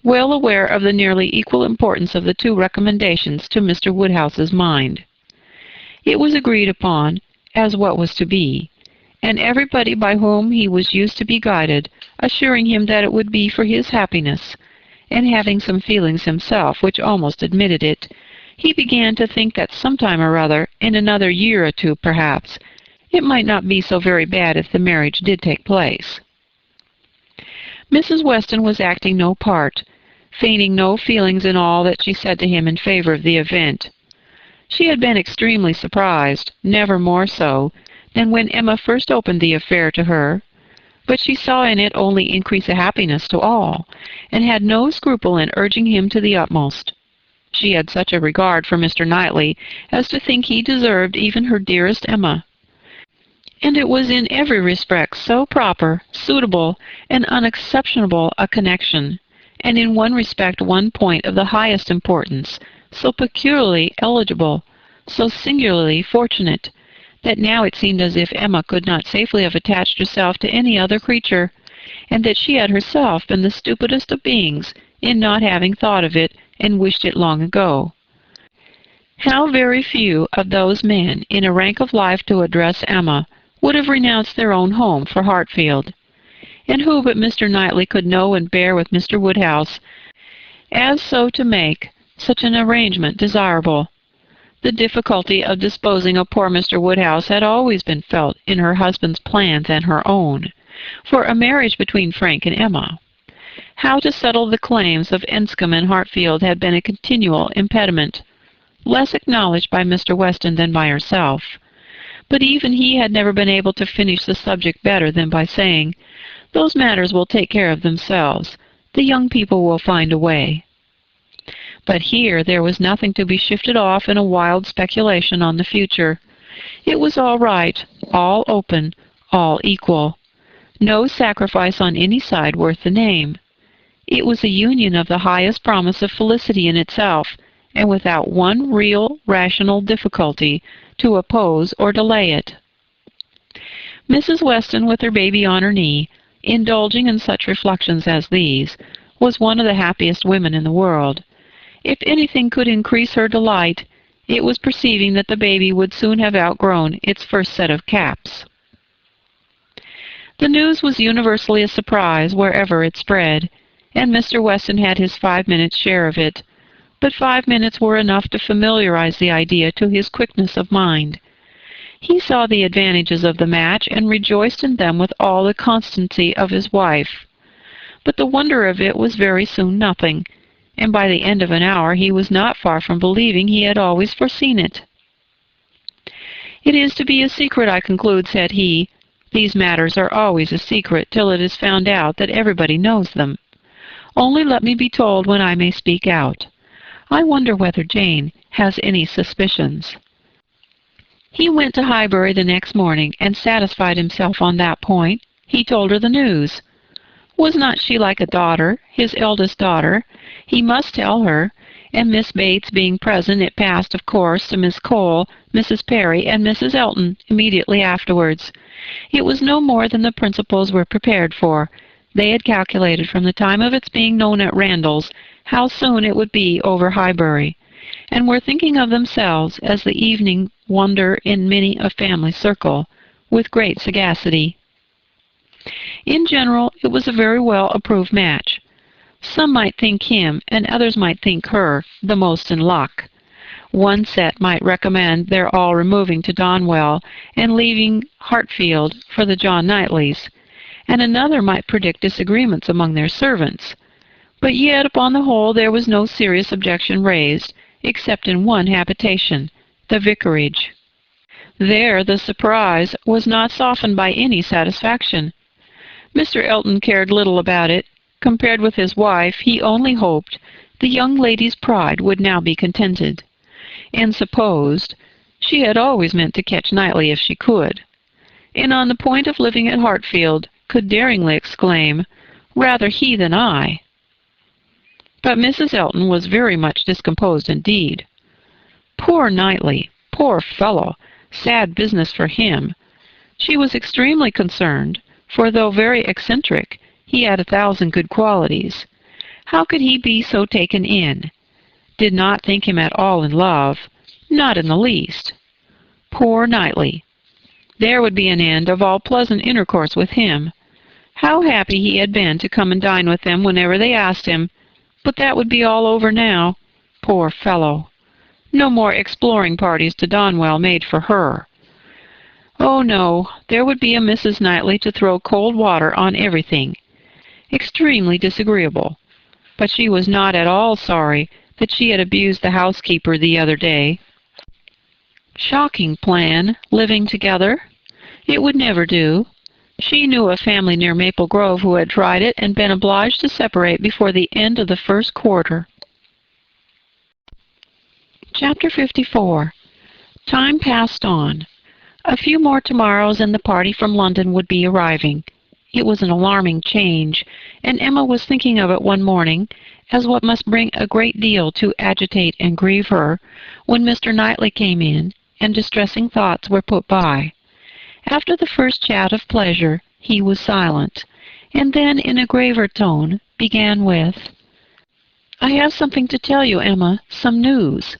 well aware of the nearly equal importance of the two recommendations to Mr. Woodhouse's mind. It was agreed upon as what was to be, and everybody by whom he was used to be guided, assuring him that it would be for his happiness, and having some feelings himself which almost admitted it, he began to think that sometime or other, in another year or two perhaps, it might not be so very bad if the marriage did take place. Mrs. Weston was acting no part, feigning no feelings in all that she said to him in favor of the event. She had been extremely surprised, never more so, than when Emma first opened the affair to her, but she saw in it only increase of happiness to all, and had no scruple in urging him to the utmost. She had such a regard for Mr. Knightley as to think he deserved even her dearest Emma, and it was in every respect so proper, suitable, and unexceptionable a connection, and in one respect one point of the highest importance, so peculiarly eligible, so singularly fortunate, that now it seemed as if Emma could not safely have attached herself to any other creature, and that she had herself been the stupidest of beings in not having thought of it and wished it long ago. How very few of those men in a rank of life to address Emma would have renounced their own home for Hartfield, and who but Mr. Knightley could know and bear with Mr. Woodhouse, as so to make such an arrangement desirable. The difficulty of disposing of poor Mr. Woodhouse had always been felt in her husband's plans and her own, for a marriage between Frank and Emma. How to settle the claims of Enscombe and Hartfield had been a continual impediment, less acknowledged by Mr. Weston than by herself. But even he had never been able to finish the subject better than by saying, "Those matters will take care of themselves. The young people will find a way." But here there was nothing to be shifted off in a wild speculation on the future. It was all right, all open, all equal. No sacrifice on any side worth the name. It was a union of the highest promise of felicity in itself, and without one real, rational difficulty to oppose or delay it. Mrs. Weston, with her baby on her knee, indulging in such reflections as these, was one of the happiest women in the world. If anything could increase her delight, it was perceiving that the baby would soon have outgrown its first set of caps. The news was universally a surprise wherever it spread, and Mr. Weston had his 5 minutes' share of it, but 5 minutes were enough to familiarize the idea to his quickness of mind. He saw the advantages of the match and rejoiced in them with all the constancy of his wife. But the wonder of it was very soon nothing, and by the end of an hour he was not far from believing he had always foreseen it. "It is to be a secret, I conclude," said he. "These matters are always a secret till it is found out that everybody knows them. Only let me be told when I may speak out. I wonder whether Jane has any suspicions." He went to Highbury the next morning, and satisfied himself on that point. He told her the news. Was not she like a daughter, his eldest daughter? He must tell her, and Miss Bates being present, it passed, of course, to Miss Cole, Mrs. Perry, and Mrs. Elton immediately afterwards. It was no more than the principals were prepared for. They had calculated from the time of its being known at Randalls how soon it would be over Highbury, and were thinking of themselves as the evening wonder in many a family circle, with great sagacity. In general, it was a very well approved match. Some might think him, and others might think her, the most in luck. One set might recommend their all removing to Donwell, and leaving Hartfield for the John Knightleys, and another might predict disagreements among their servants. But yet, upon the whole, there was no serious objection raised, except in one habitation, the vicarage. There the surprise was not softened by any satisfaction. Mr. Elton cared little about it. Compared with his wife, he only hoped the young lady's pride would now be contented, and supposed she had always meant to catch Knightley if she could, and on the point of living at Hartfield, could daringly exclaim, "Rather he than I." But Mrs. Elton was very much discomposed indeed. Poor Knightley! Poor fellow! Sad business for him. She was extremely concerned, for though very eccentric, he had 1,000 good qualities. How could he be so taken in? Did not think him at all in love, not in the least. Poor Knightley! There would be an end of all pleasant intercourse with him. How happy he had been to come and dine with them whenever they asked him, but that would be all over now. Poor fellow! No more exploring parties to Donwell made for her. Oh no, there would be a Mrs. Knightley to throw cold water on everything. Extremely disagreeable. But she was not at all sorry that she had abused the housekeeper the other day. Shocking plan, living together. It would never do. She knew a family near Maple Grove who had tried it and been obliged to separate before the end of the first quarter. Chapter 54. Time passed on. A few more tomorrows and the party from London would be arriving. It was an alarming change, and Emma was thinking of it one morning as what must bring a great deal to agitate and grieve her, when Mr. Knightley came in, and distressing thoughts were put by. After the first chat of pleasure, he was silent, and then, in a graver tone, began with, "I have something to tell you, Emma, some news."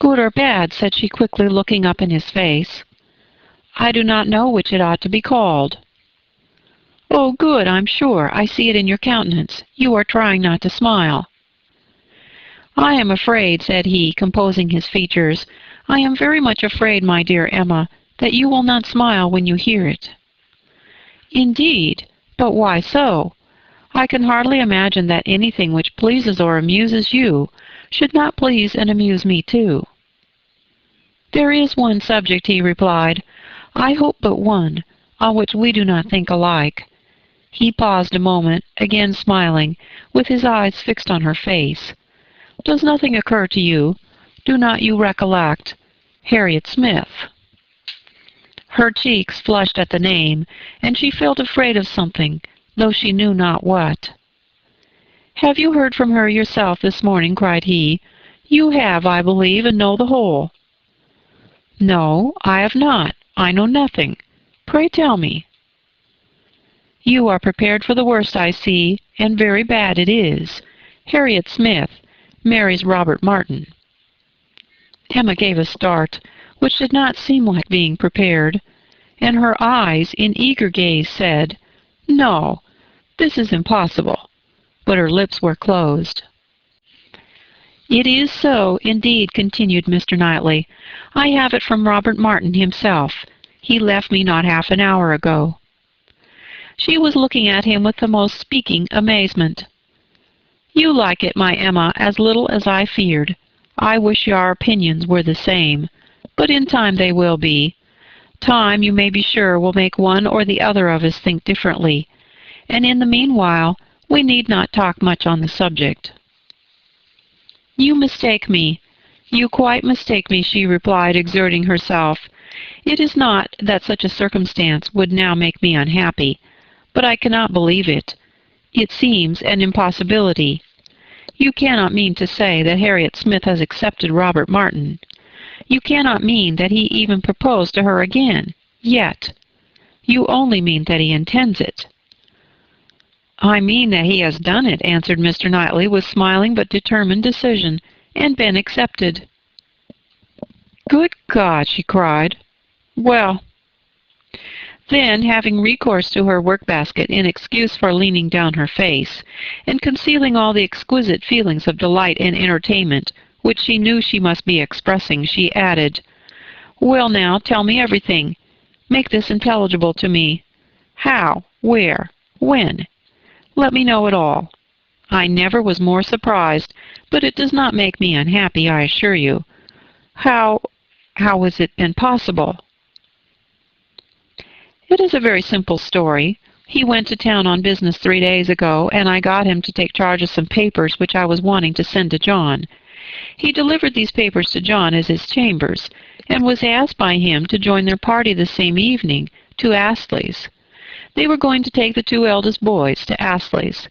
"Good or bad?" said she quickly, looking up in his face. "I do not know which it ought to be called." "Oh, good, I'm sure. I see it in your countenance. You are trying not to smile." "I am afraid," said he, composing his features, "I am very much afraid, my dear Emma, that you will not smile when you hear it." "Indeed? But why so? I can hardly imagine that anything which pleases or amuses you should not please and amuse me too." "There is one subject," he replied, "I hope but one, on which we do not think alike." He paused a moment, again smiling, with his eyes fixed on her face. "Does nothing occur to you? Do not you recollect Harriet Smith?" Her cheeks flushed at the name, and she felt afraid of something, though she knew not what. "Have you heard from her yourself this morning?" cried he. "You have, I believe, and know the whole." "No, I have not. I know nothing. Pray tell me." "You are prepared for the worst, I see, and very bad it is. Harriet Smith marries Robert Martin." Emma gave a start, which did not seem like being prepared, and her eyes, in eager gaze, said, "No, this is impossible," but her lips were closed. "It is so, indeed," continued Mr. Knightley. "I have it from Robert Martin himself. He left me not half an hour ago." She was looking at him with the most speaking amazement. "You like it, my Emma, as little as I feared. I wish our opinions were the same, but in time they will be. Time, you may be sure, will make one or the other of us think differently, and in the meanwhile we need not talk much on the subject." "You mistake me. You quite mistake me," she replied, exerting herself. "It is not that such a circumstance would now make me unhappy, but I cannot believe it. It seems an impossibility. You cannot mean to say that Harriet Smith has accepted Robert Martin. You cannot mean that he even proposed to her again, yet. You only mean that he intends it." "I mean that he has done it," answered Mr. Knightley with smiling but determined decision, "and been accepted." "Good God!" she cried. "Well." Then, having recourse to her work-basket in excuse for leaning down her face, and concealing all the exquisite feelings of delight and entertainment which she knew she must be expressing, she added, "Well now, tell me everything. Make this intelligible to me. How? Where? When? Let me know it all. I never was more surprised, but it does not make me unhappy, I assure you. How has it been possible? It is a very simple story. He went to town on business 3 days ago, and I got him to take charge of some papers which I was wanting to send to John. He delivered these papers to John at his chambers, and was asked by him to join their party the same evening to Astley's. They were going to take the 2 eldest boys to Astley's.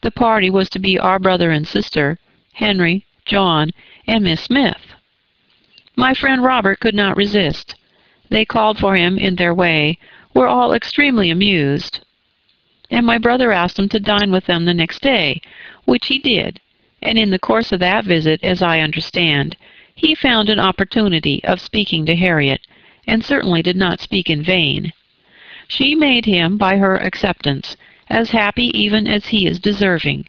The party was to be our brother and sister, Henry, John, and Miss Smith. My friend Robert could not resist. They called for him in their way, were all extremely amused, and my brother asked him to dine with them the next day, which he did, and in the course of that visit, as I understand, he found an opportunity of speaking to Harriet, and certainly did not speak in vain. She made him, by her acceptance, as happy even as he is deserving.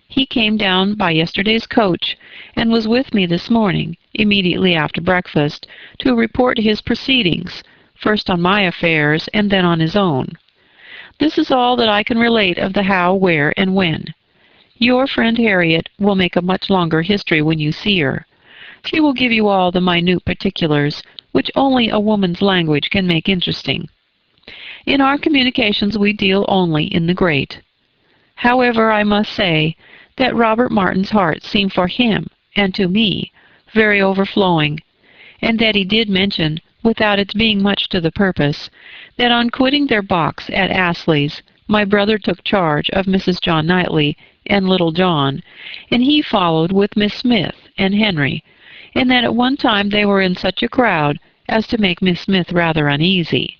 He came down by yesterday's coach, and was with me this morning, immediately after breakfast, to report his proceedings, first on my affairs, and then on his own. This is all that I can relate of the how, where, and when. Your friend Harriet will make a much longer history when you see her. She will give you all the minute particulars, which only a woman's language can make interesting. In our communications we deal only in the great. However, I must say that Robert Martin's heart seemed for him, and to me, very overflowing, and that he did mention, without its being much to the purpose, that on quitting their box at Astley's, my brother took charge of Mrs. John Knightley and little John, and he followed with Miss Smith and Henry, and that at one time they were in such a crowd as to make Miss Smith rather uneasy.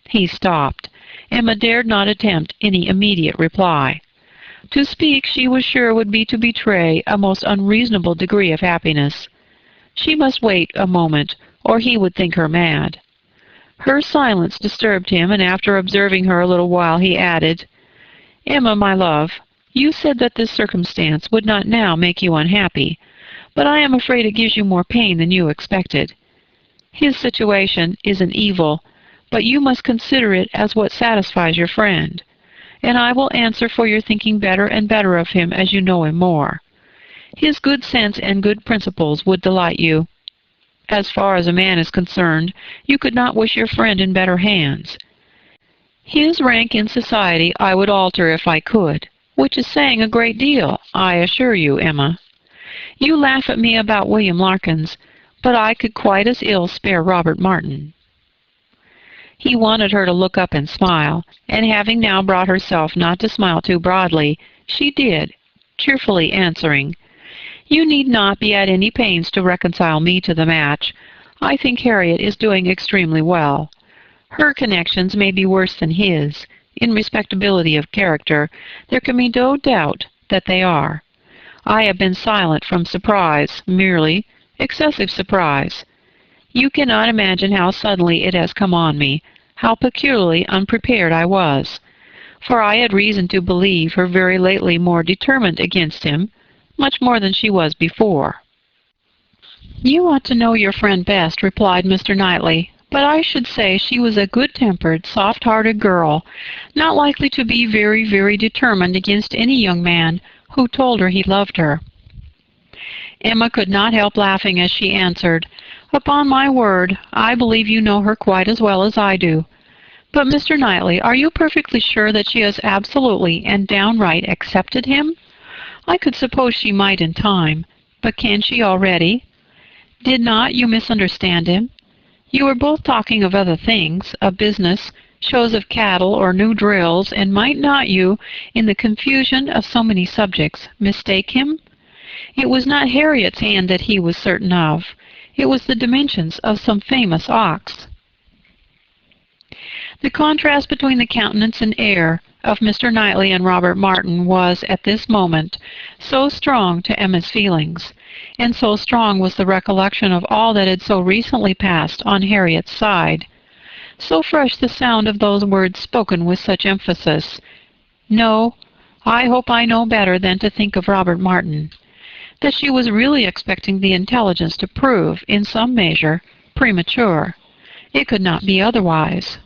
He stopped. Emma dared not attempt any immediate reply. To speak, she was sure, would be to betray a most unreasonable degree of happiness. She must wait a moment, or he would think her mad. Her silence disturbed him, and after observing her a little while, he added, "Emma, my love, you said that this circumstance would not now make you unhappy, but I am afraid it gives you more pain than you expected. His situation is an evil, but you must consider it as what satisfies your friend, and I will answer for your thinking better and better of him as you know him more. His good sense and good principles would delight you. As far as a man is concerned, you could not wish your friend in better hands. His rank in society I would alter if I could, which is saying a great deal, I assure you, Emma. You laugh at me about William Larkins, but I could quite as ill spare Robert Martin." He wanted her to look up and smile, and having now brought herself not to smile too broadly, she did, cheerfully answering, "You need not be at any pains to reconcile me to the match. I think Harriet is doing extremely well. Her connections may be worse than his. In respectability of character, there can be no doubt that they are. I have been silent from surprise, merely excessive surprise. You cannot imagine how suddenly it has come on me, how peculiarly unprepared I was. For I had reason to believe her very lately more determined against him, much more than she was before." "You ought to know your friend best," replied Mr. Knightley, "but I should say she was a good-tempered, soft-hearted girl, not likely to be very, very determined against any young man who told her he loved her." Emma could not help laughing as she answered, "Upon my word, I believe you know her quite as well as I do. But, Mr. Knightley, are you perfectly sure that she has absolutely and downright accepted him? I could suppose she might in time, but can she already? Did not you misunderstand him? You were both talking of other things, of business, shows of cattle, or new drills, and might not you, in the confusion of so many subjects, mistake him? It was not Harriet's hand that he was certain of. It was the dimensions of some famous ox." The contrast between the countenance and air of Mr. Knightley and Robert Martin was, at this moment, so strong to Emma's feelings, and so strong was the recollection of all that had so recently passed on Harriet's side, so fresh the sound of those words spoken with such emphasis, "No, I hope I know better than to think of Robert Martin," that she was really expecting the intelligence to prove, in some measure, premature. It could not be otherwise.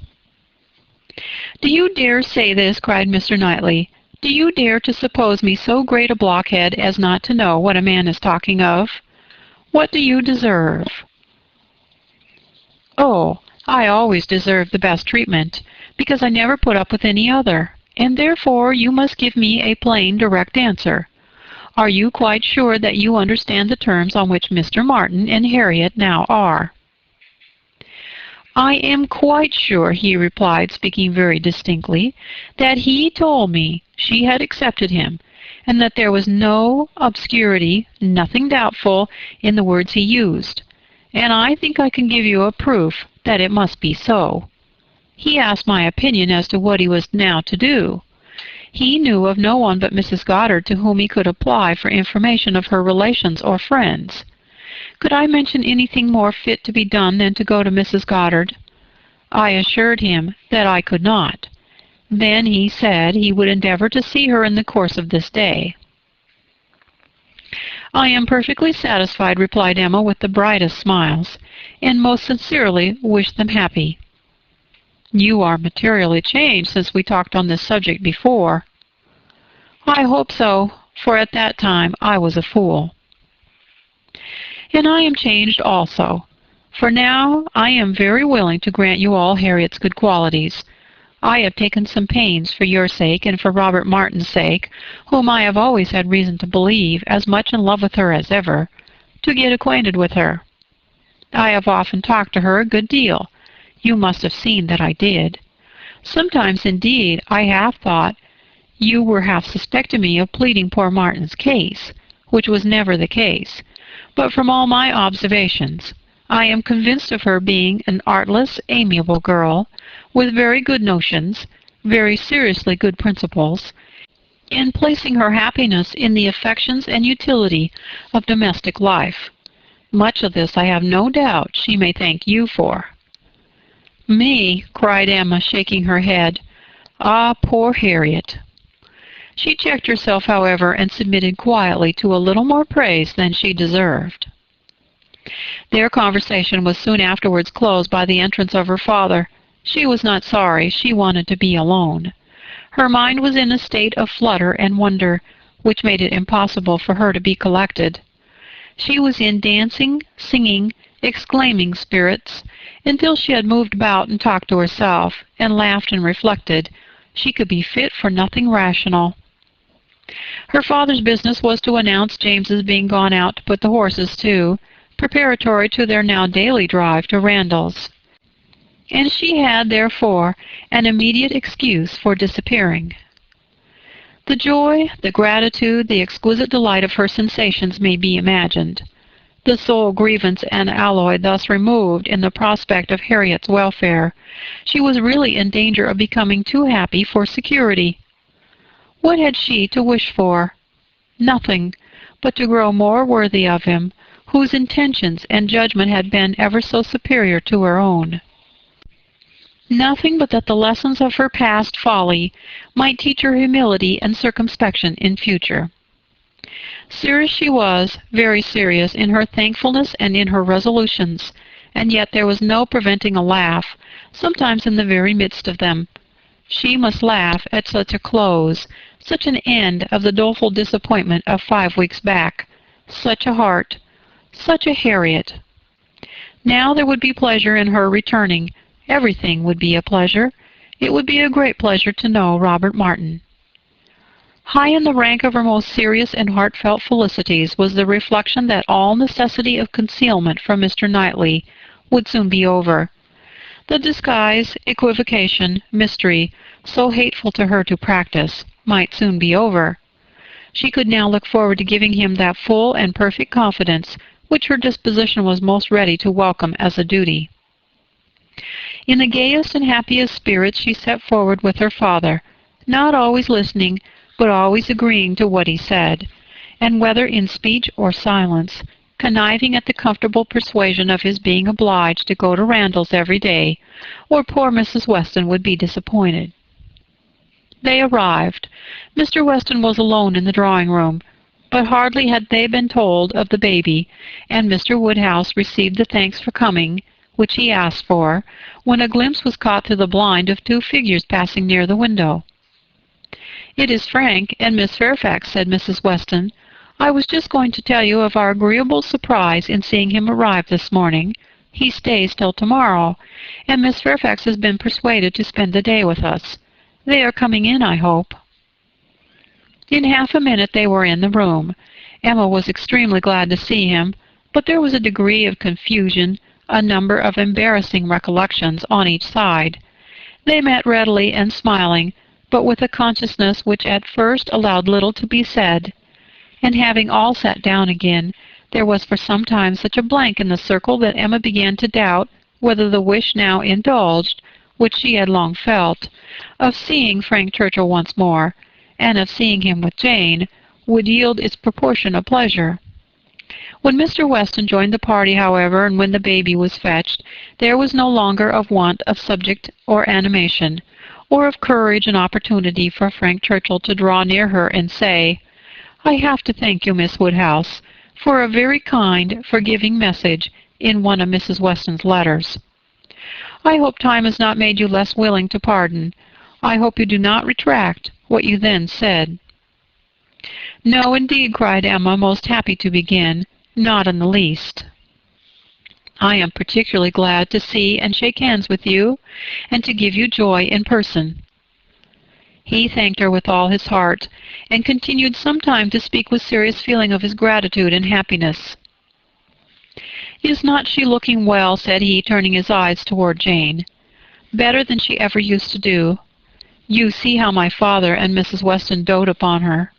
"Do you dare say this?" cried Mr. Knightley. "Do you dare to suppose me so great a blockhead as not to know what a man is talking of? What do you deserve?" "Oh, I always deserve the best treatment, because I never put up with any other, and therefore you must give me a plain, direct answer. Are you quite sure that you understand the terms on which Mr. Martin and Harriet now are?" "I am quite sure," he replied, speaking very distinctly, "that he told me she had accepted him, and that there was no obscurity, nothing doubtful, in the words he used, and I think I can give you a proof that it must be so. He asked my opinion as to what he was now to do. He knew of no one but Mrs. Goddard to whom he could apply for information of her relations or friends. Could I mention anything more fit to be done than to go to Mrs. Goddard? I assured him that I could not. Then he said he would endeavor to see her in the course of this day." "I am perfectly satisfied," replied Emma with the brightest smiles, "and most sincerely wish them happy." "You are materially changed since we talked on this subject before." "I hope so, for at that time I was a fool." "And I am changed also, for now I am very willing to grant you all Harriet's good qualities. I have taken some pains for your sake and for Robert Martin's sake, whom I have always had reason to believe as much in love with her as ever, to get acquainted with her. I have often talked to her a good deal. You must have seen that I did. Sometimes, indeed, I have thought you were half suspected me of pleading poor Martin's case, which was never the case, but from all my observations, I am convinced of her being an artless, amiable girl, with very good notions, very seriously good principles, and placing her happiness in the affections and utility of domestic life. Much of this I have no doubt she may thank you for." "Me?" cried Emma, shaking her head. "Ah, poor Harriet!" She checked herself, however, and submitted quietly to a little more praise than she deserved. Their conversation was soon afterwards closed by the entrance of her father. She was not sorry. She wanted to be alone. Her mind was in a state of flutter and wonder, which made it impossible for her to be collected. She was in dancing, singing, exclaiming spirits, until she had moved about and talked to herself, and laughed and reflected. She could be fit for nothing rational. Her father's business was to announce James's being gone out to put the horses to, preparatory to their now daily drive to Randall's, and she had, therefore, an immediate excuse for disappearing. The joy, the gratitude, the exquisite delight of her sensations may be imagined. The sole grievance and alloy thus removed in the prospect of Harriet's welfare, she was really in danger of becoming too happy for security. What had she to wish for? Nothing, but to grow more worthy of him, whose intentions and judgment had been ever so superior to her own. Nothing but that the lessons of her past folly might teach her humility and circumspection in future. Serious she was, very serious, in her thankfulness and in her resolutions, and yet there was no preventing a laugh, sometimes in the very midst of them. She must laugh at such a close, such an end of the doleful disappointment of 5 weeks back, such a heart, such a Harriet. Now there would be pleasure in her returning. Everything would be a pleasure. It would be a great pleasure to know Robert Martin. High in the rank of her most serious and heartfelt felicities was the reflection that all necessity of concealment from Mr. Knightley would soon be over. The disguise, equivocation, mystery, so hateful to her to practice, might soon be over. She could now look forward to giving him that full and perfect confidence which her disposition was most ready to welcome as a duty. In the gayest and happiest spirits she set forward with her father, not always listening, but always agreeing to what he said, and whether in speech or silence, conniving at the comfortable persuasion of his being obliged to go to Randall's every day, or poor Mrs. Weston would be disappointed. They arrived. Mr. Weston was alone in the drawing-room, but hardly had they been told of the baby, and Mr. Woodhouse received the thanks for coming, which he asked for, when a glimpse was caught through the blind of two figures passing near the window. "It is Frank and Miss Fairfax," said Mrs. Weston. "I was just going to tell you of our agreeable surprise in seeing him arrive this morning. He stays till tomorrow, and Miss Fairfax has been persuaded to spend the day with us. They are coming in, I hope." In half a minute they were in the room. Emma was extremely glad to see him, but there was a degree of confusion, a number of embarrassing recollections on each side. They met readily and smiling, but with a consciousness which at first allowed little to be said. And having all sat down again, there was for some time such a blank in the circle that Emma began to doubt whether the wish now indulged, which she had long felt, of seeing Frank Churchill once more, and of seeing him with Jane, would yield its proportion of pleasure. When Mr. Weston joined the party, however, and when the baby was fetched, there was no longer a want of subject or animation, or of courage and opportunity for Frank Churchill to draw near her and say, "I have to thank you, Miss Woodhouse, for a very kind, forgiving message in one of Mrs. Weston's letters. I hope time has not made you less willing to pardon. I hope you do not retract what you then said." "No, indeed," cried Emma, most happy to begin. "Not in the least. I am particularly glad to see and shake hands with you, and to give you joy in person." He thanked her with all his heart, and continued some time to speak with serious feeling of his gratitude and happiness. "Is not she looking well?" said he, turning his eyes toward Jane. "Better than she ever used to do. You see how my father and Mrs. Weston dote upon her."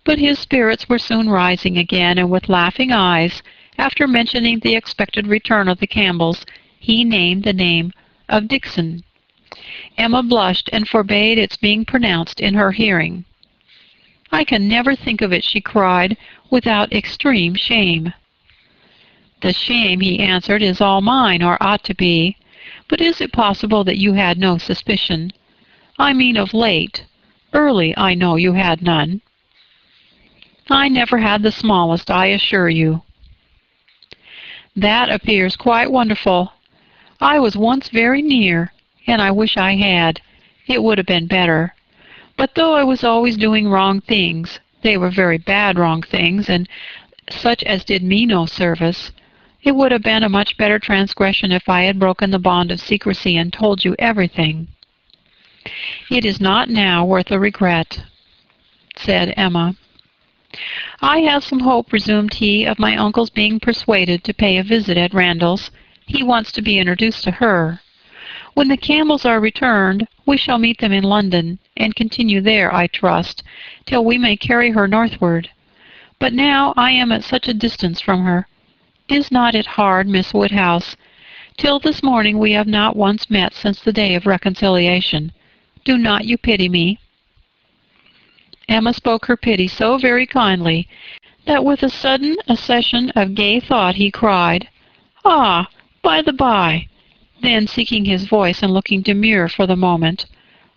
But his spirits were soon rising again, and with laughing eyes, after mentioning the expected return of the Campbells, he named the name of Dixon. Emma blushed and forbade its being pronounced in her hearing. "I can never think of it," she cried, "without extreme shame." "The shame," he answered, "is all mine, or ought to be. But is it possible that you had no suspicion? I mean of late. Early, I know, you had none." "I never had the smallest, I assure you." "That appears quite wonderful. I was once very near, and I wish I had. It would have been better. But though I was always doing wrong things, they were very bad wrong things, and such as did me no service, it would have been a much better transgression if I had broken the bond of secrecy and told you everything. It is not now worth a regret," said Emma. "I have some hope," resumed he, "of my uncle's being persuaded to pay a visit at Randalls. He wants to be introduced to her. When the Campbells are returned, we shall meet them in London, and continue there, I trust, till we may carry her northward. But now I am at such a distance from her. Is not it hard, Miss Woodhouse? Till this morning we have not once met since the day of reconciliation. Do not you pity me?" Emma spoke her pity so very kindly that with a sudden accession of gay thought he cried, "Ah, by the by," then seeking his voice and looking demure for the moment,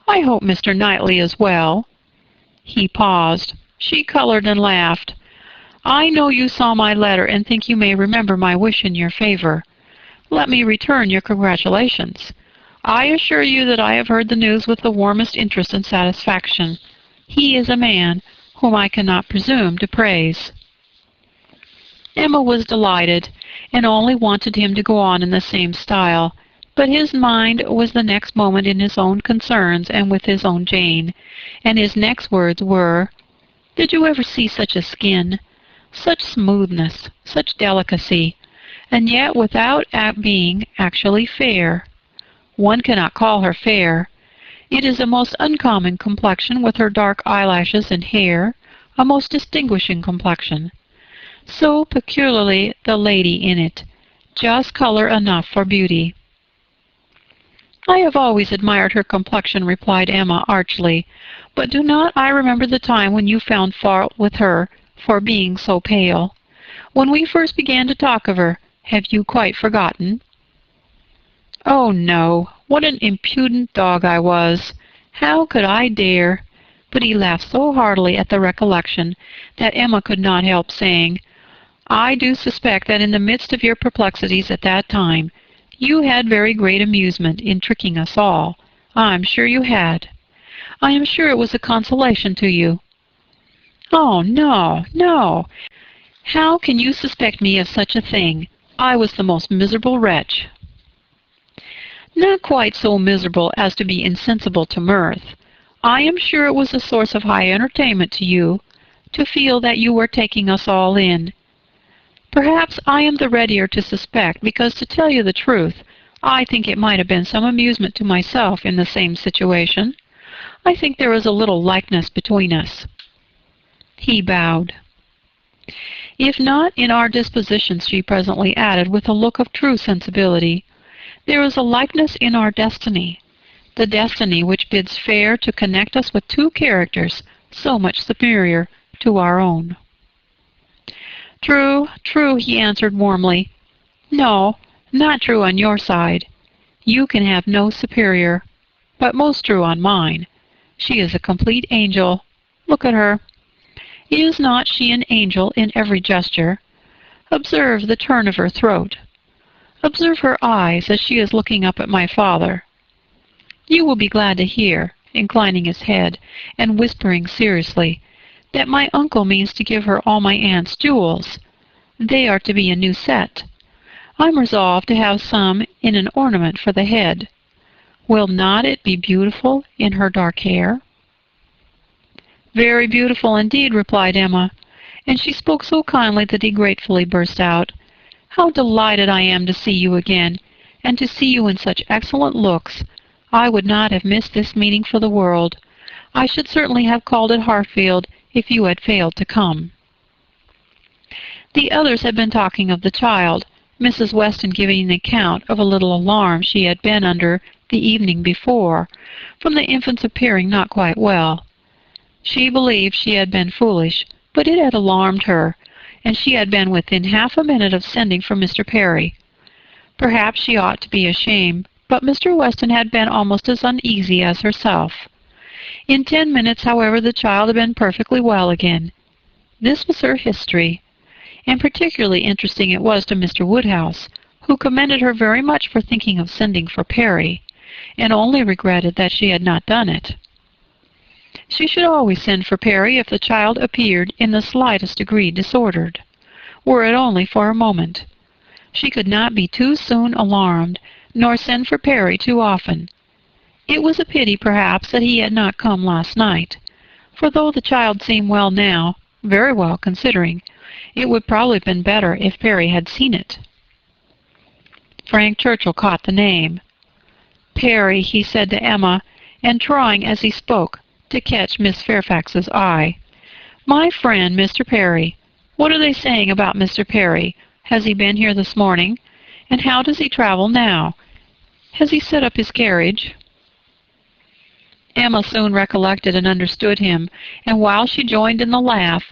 "I hope Mr. Knightley is well." He paused. She colored and laughed. "I know you saw my letter and think you may remember my wish in your favor. Let me return your congratulations. I assure you that I have heard the news with the warmest interest and satisfaction. He is a man whom I cannot presume to praise." Emma was delighted, and only wanted him to go on in the same style, but his mind was the next moment in his own concerns and with his own Jane, and his next words were, "Did you ever see such a skin? Such smoothness, such delicacy, and yet without being actually fair. One cannot call her fair. It is a most uncommon complexion, with her dark eyelashes and hair, a most distinguishing complexion. So peculiarly the lady in it, just color enough for beauty." "I have always admired her complexion," replied Emma archly, "but do not I remember the time when you found fault with her for being so pale? When we first began to talk of her, have you quite forgotten?" "Oh, no. What an impudent dog I was! How could I dare?" But he laughed so heartily at the recollection that Emma could not help saying, "I do suspect that in the midst of your perplexities at that time, You had very great amusement in tricking us all. I'm sure you had. I am sure it was a consolation to you. Oh, no, no! How can you suspect me of such a thing? I was the most miserable wretch. Not quite so miserable as to be insensible to mirth. I am sure it was a source of high entertainment to you, to feel that you were taking us all in. Perhaps I am the readier to suspect, because, to tell you the truth, I think it might have been some amusement to myself in the same situation. I think there is a little likeness between us. He bowed. If not in our dispositions, she presently added, with a look of true sensibility, there is a likeness in our destiny, the destiny which bids fair to connect us with two characters so much superior to our own. True, true, he answered warmly. No, not true on your side. You can have no superior, but most true on mine. She is a complete angel. Look at her. Is not she an angel in every gesture? Observe the turn of her throat. Observe her eyes as she is looking up at my father. You will be glad to hear, inclining his head, and whispering seriously, that my uncle means to give her all my aunt's jewels. They are to be a new set. I'm resolved to have some in an ornament for the head. Will not it be beautiful in her dark hair? Very beautiful indeed, replied Emma, and she spoke so kindly that he gratefully burst out, How delighted I am to see you again, and to see you in such excellent looks. I would not have missed this meeting for the world. I should certainly have called at Hartfield if you had failed to come. The others had been talking of the child, Mrs. Weston giving an account of a little alarm she had been under the evening before, from the infant's appearing not quite well. She believed she had been foolish, but it had alarmed her, and she had been within half a minute of sending for Mr. Perry. Perhaps she ought to be ashamed, but Mr. Weston had been almost as uneasy as herself. In 10 minutes, however, the child had been perfectly well again. This was her history, and particularly interesting it was to Mr. Woodhouse, who commended her very much for thinking of sending for Perry, and only regretted that she had not done it. She should always send for Perry if the child appeared in the slightest degree disordered, were it only for a moment. She could not be too soon alarmed, nor send for Perry too often. It was a pity, perhaps, that he had not come last night, for though the child seemed well now, very well considering, it would probably have been better if Perry had seen it. Frank Churchill caught the name. Perry, he said to Emma, and trying, as he spoke, to catch Miss Fairfax's eye. My friend, Mr. Perry. What are they saying about Mr. Perry? Has he been here this morning? And how does he travel now? Has he set up his carriage? Emma soon recollected and understood him, and while she joined in the laugh,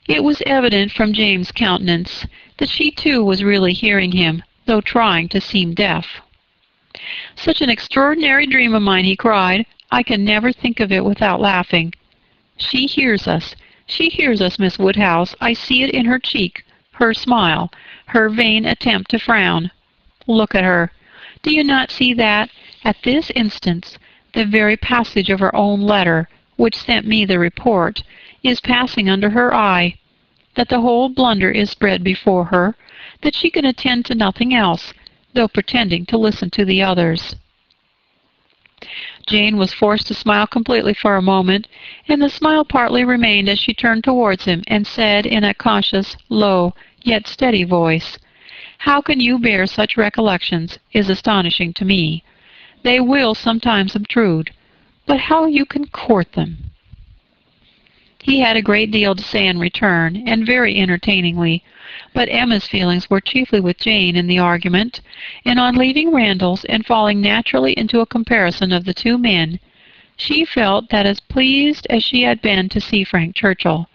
it was evident from James's countenance that she too was really hearing him, though trying to seem deaf. Such an extraordinary dream of mine, he cried. I can never think of it without laughing. She hears us, Miss Woodhouse. I see it in her cheek, her smile, her vain attempt to frown. Look at her. Do you not see that, at this instant, the very passage of her own letter, which sent me the report, is passing under her eye, that the whole blunder is spread before her, that she can attend to nothing else, though pretending to listen to the others. Jane was forced to smile completely for a moment, and the smile partly remained as she turned towards him and said in a conscious, low, yet steady voice, How can you bear such recollections is astonishing to me. They will sometimes obtrude, but how you can court them! He had a great deal to say in return, and very entertainingly, but Emma's feelings were chiefly with Jane in the argument, and on leaving Randall's and falling naturally into a comparison of the two men, she felt that as pleased as she had been to see Frank Churchill,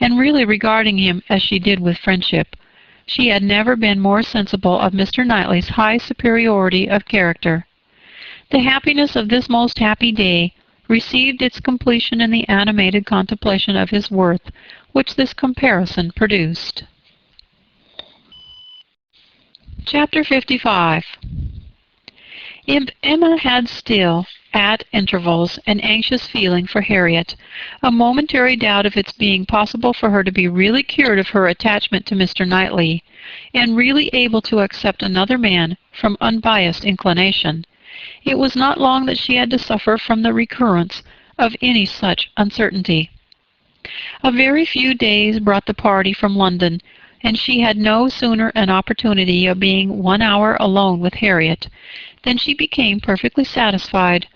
and really regarding him as she did with friendship, she had never been more sensible of Mr. Knightley's high superiority of character. The happiness of this most happy day received its completion in the animated contemplation of his worth, which this comparison produced. Chapter 55. Emma had still, at intervals, an anxious feeling for Harriet, a momentary doubt of its being possible for her to be really cured of her attachment to Mr. Knightley, and really able to accept another man from unbiased inclination. It was not long that she had to suffer from the recurrence of any such uncertainty. A very few days brought the party from London, and she had no sooner an opportunity of being 1 hour alone with Harriet than she became perfectly satisfied,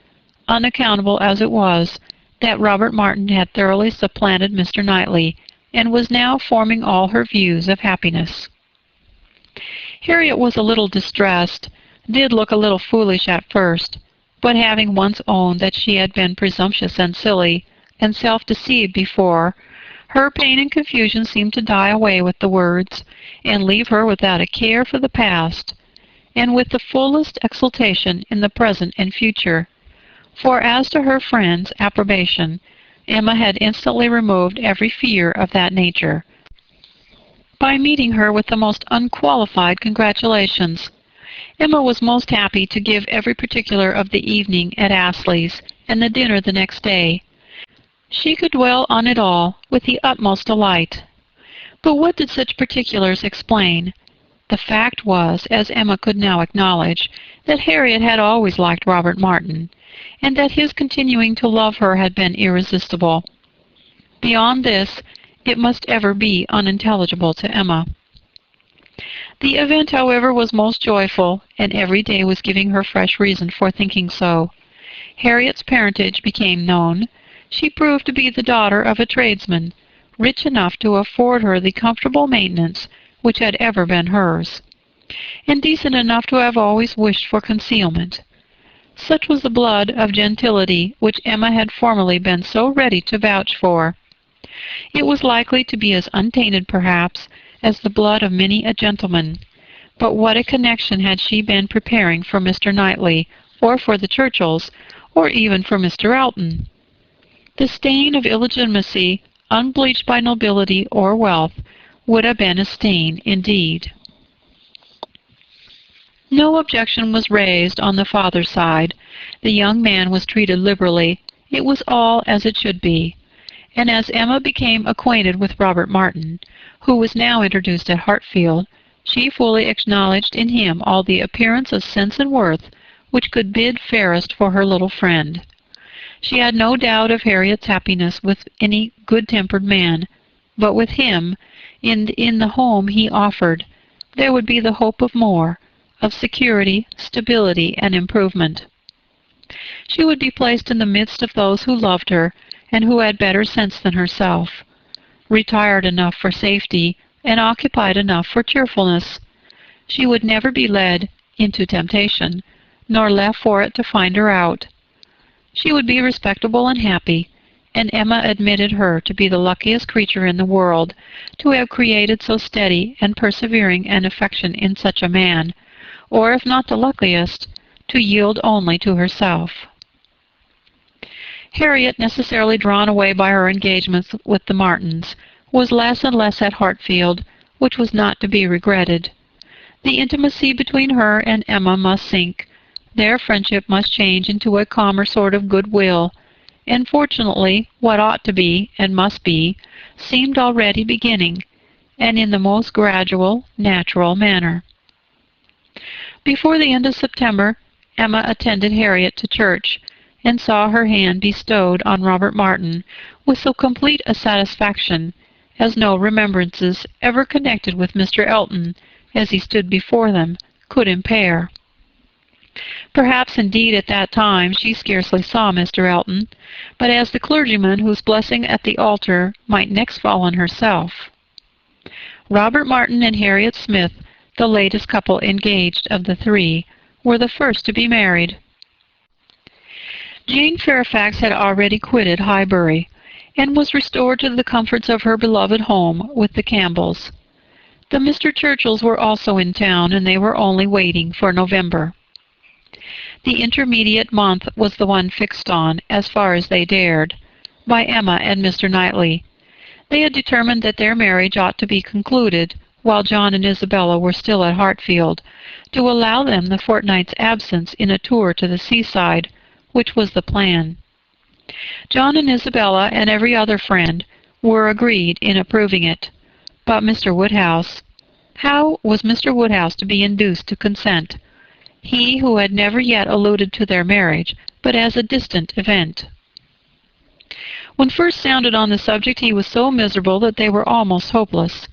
unaccountable as it was, that Robert Martin had thoroughly supplanted Mr. Knightley, and was now forming all her views of happiness. Harriet was a little distressed, did look a little foolish at first, but having once owned that she had been presumptuous and silly, and self-deceived before, her pain and confusion seemed to die away with the words, and leave her without a care for the past, and with the fullest exultation in the present and future. For as to her friend's approbation, Emma had instantly removed every fear of that nature, by meeting her with the most unqualified congratulations. Emma was most happy to give every particular of the evening at Astley's, and the dinner the next day. She could dwell on it all with the utmost delight. But what did such particulars explain? The fact was, as Emma could now acknowledge, that Harriet had always liked Robert Martin, and that his continuing to love her had been irresistible. Beyond this, it must ever be unintelligible to Emma. The event, however, was most joyful, and every day was giving her fresh reason for thinking so. Harriet's parentage became known. She proved to be the daughter of a tradesman, rich enough to afford her the comfortable maintenance which had ever been hers, and decent enough to have always wished for concealment. Such was the blood of gentility which Emma had formerly been so ready to vouch for. It was likely to be as untainted, perhaps, as the blood of many a gentleman. But what a connection had she been preparing for Mr. Knightley, or for the Churchills, or even for Mr. Elton! The stain of illegitimacy, unbleached by nobility or wealth, would have been a stain indeed. No objection was raised on the father's side. The young man was treated liberally. It was all as it should be. And as Emma became acquainted with Robert Martin, who was now introduced at Hartfield, she fully acknowledged in him all the appearance of sense and worth which could bid fairest for her little friend. She had no doubt of Harriet's happiness with any good-tempered man, but with him, in the home he offered, there would be the hope of more, of security, stability, and improvement. She would be placed in the midst of those who loved her, and who had better sense than herself, retired enough for safety, and occupied enough for cheerfulness. She would never be led into temptation, nor left for it to find her out. She would be respectable and happy, and Emma admitted her to be the luckiest creature in the world, to have created so steady and persevering an affection in such a man, or if not the luckiest, to yield only to herself. Harriet, necessarily drawn away by her engagements with the Martins, was less and less at Hartfield, which was not to be regretted. The intimacy between her and Emma must sink. Their friendship must change into a calmer sort of goodwill, and fortunately what ought to be, and must be, seemed already beginning, and in the most gradual, natural manner. Before the end of September, Emma attended Harriet to church, and saw her hand bestowed on Robert Martin with so complete a satisfaction as no remembrances ever connected with Mr. Elton, as he stood before them, could impair. Perhaps, indeed, at that time she scarcely saw Mr. Elton, but as the clergyman whose blessing at the altar might next fall on herself. Robert Martin and Harriet Smith, the latest couple engaged of the three, were the first to be married. Jane Fairfax had already quitted Highbury, and was restored to the comforts of her beloved home with the Campbells. The Mr. Churchills were also in town, and they were only waiting for November. The intermediate month was the one fixed on, as far as they dared, by Emma and Mr. Knightley. They had determined that their marriage ought to be concluded while John and Isabella were still at Hartfield, to allow them the fortnight's absence in a tour to the seaside, which was the plan. John and Isabella and every other friend were agreed in approving it, but Mr. Woodhouse— how was Mr. Woodhouse to be induced to consent, he who had never yet alluded to their marriage but as a distant event? When first sounded on the subject he was so miserable that they were almost hopeless.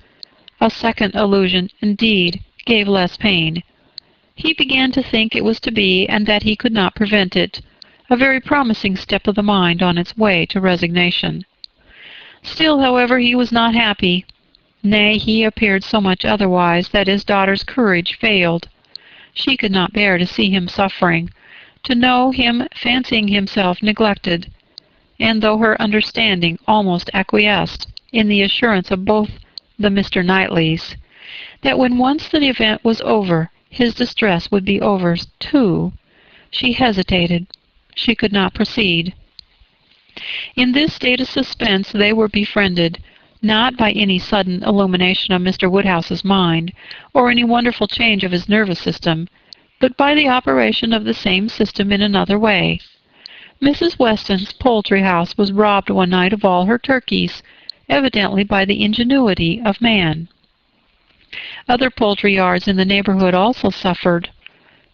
A second allusion, indeed, gave less pain. He began to think it was to be, and that he could not prevent it, a very promising step of the mind on its way to resignation. Still, however, he was not happy. Nay, he appeared so much otherwise that his daughter's courage failed. She could not bear to see him suffering, to know him fancying himself neglected, and though her understanding almost acquiesced in the assurance of both the Mr. Knightleys, that when once the event was over, his distress would be over too, she hesitated. She could not proceed. In this state of suspense they were befriended, not by any sudden illumination of Mr. Woodhouse's mind, or any wonderful change of his nervous system, but by the operation of the same system in another way. Mrs. Weston's poultry house was robbed one night of all her turkeys, evidently by the ingenuity of man. Other poultry yards in the neighborhood also suffered.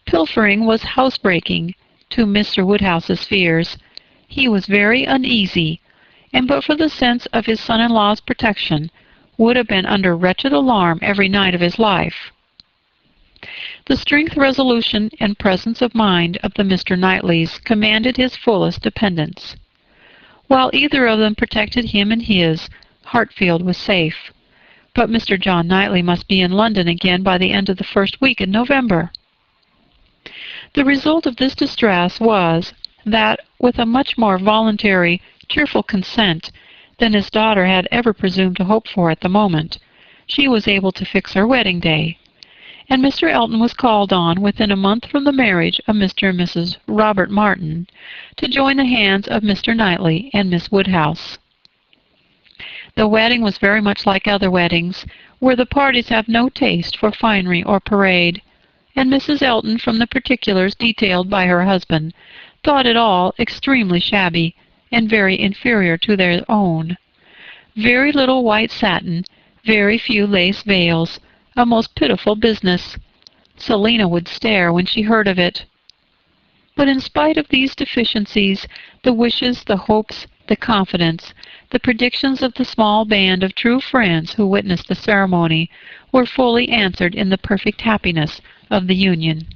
Pilfering was housebreaking, to Mr. Woodhouse's fears. He was very uneasy, and but for the sense of his son-in-law's protection, would have been under wretched alarm every night of his life. The strength, resolution, and presence of mind of the Mr. Knightleys commanded his fullest dependence. While either of them protected him and his, Hartfield was safe. But Mr. John Knightley must be in London again by the end of the first week in November. The result of this distress was that, with a much more voluntary, cheerful consent than his daughter had ever presumed to hope for at the moment, she was able to fix her wedding day, and Mr. Elton was called on, within a month from the marriage of Mr. and Mrs. Robert Martin, to join the hands of Mr. Knightley and Miss Woodhouse. The wedding was very much like other weddings, where the parties have no taste for finery or parade, and Mrs. Elton, from the particulars detailed by her husband, thought it all extremely shabby, and very inferior to their own. Very little white satin, very few lace veils, a most pitiful business. Selina would stare when she heard of it. But in spite of these deficiencies, the wishes, the hopes, the confidence, the predictions of the small band of true friends who witnessed the ceremony were fully answered in the perfect happiness of the union.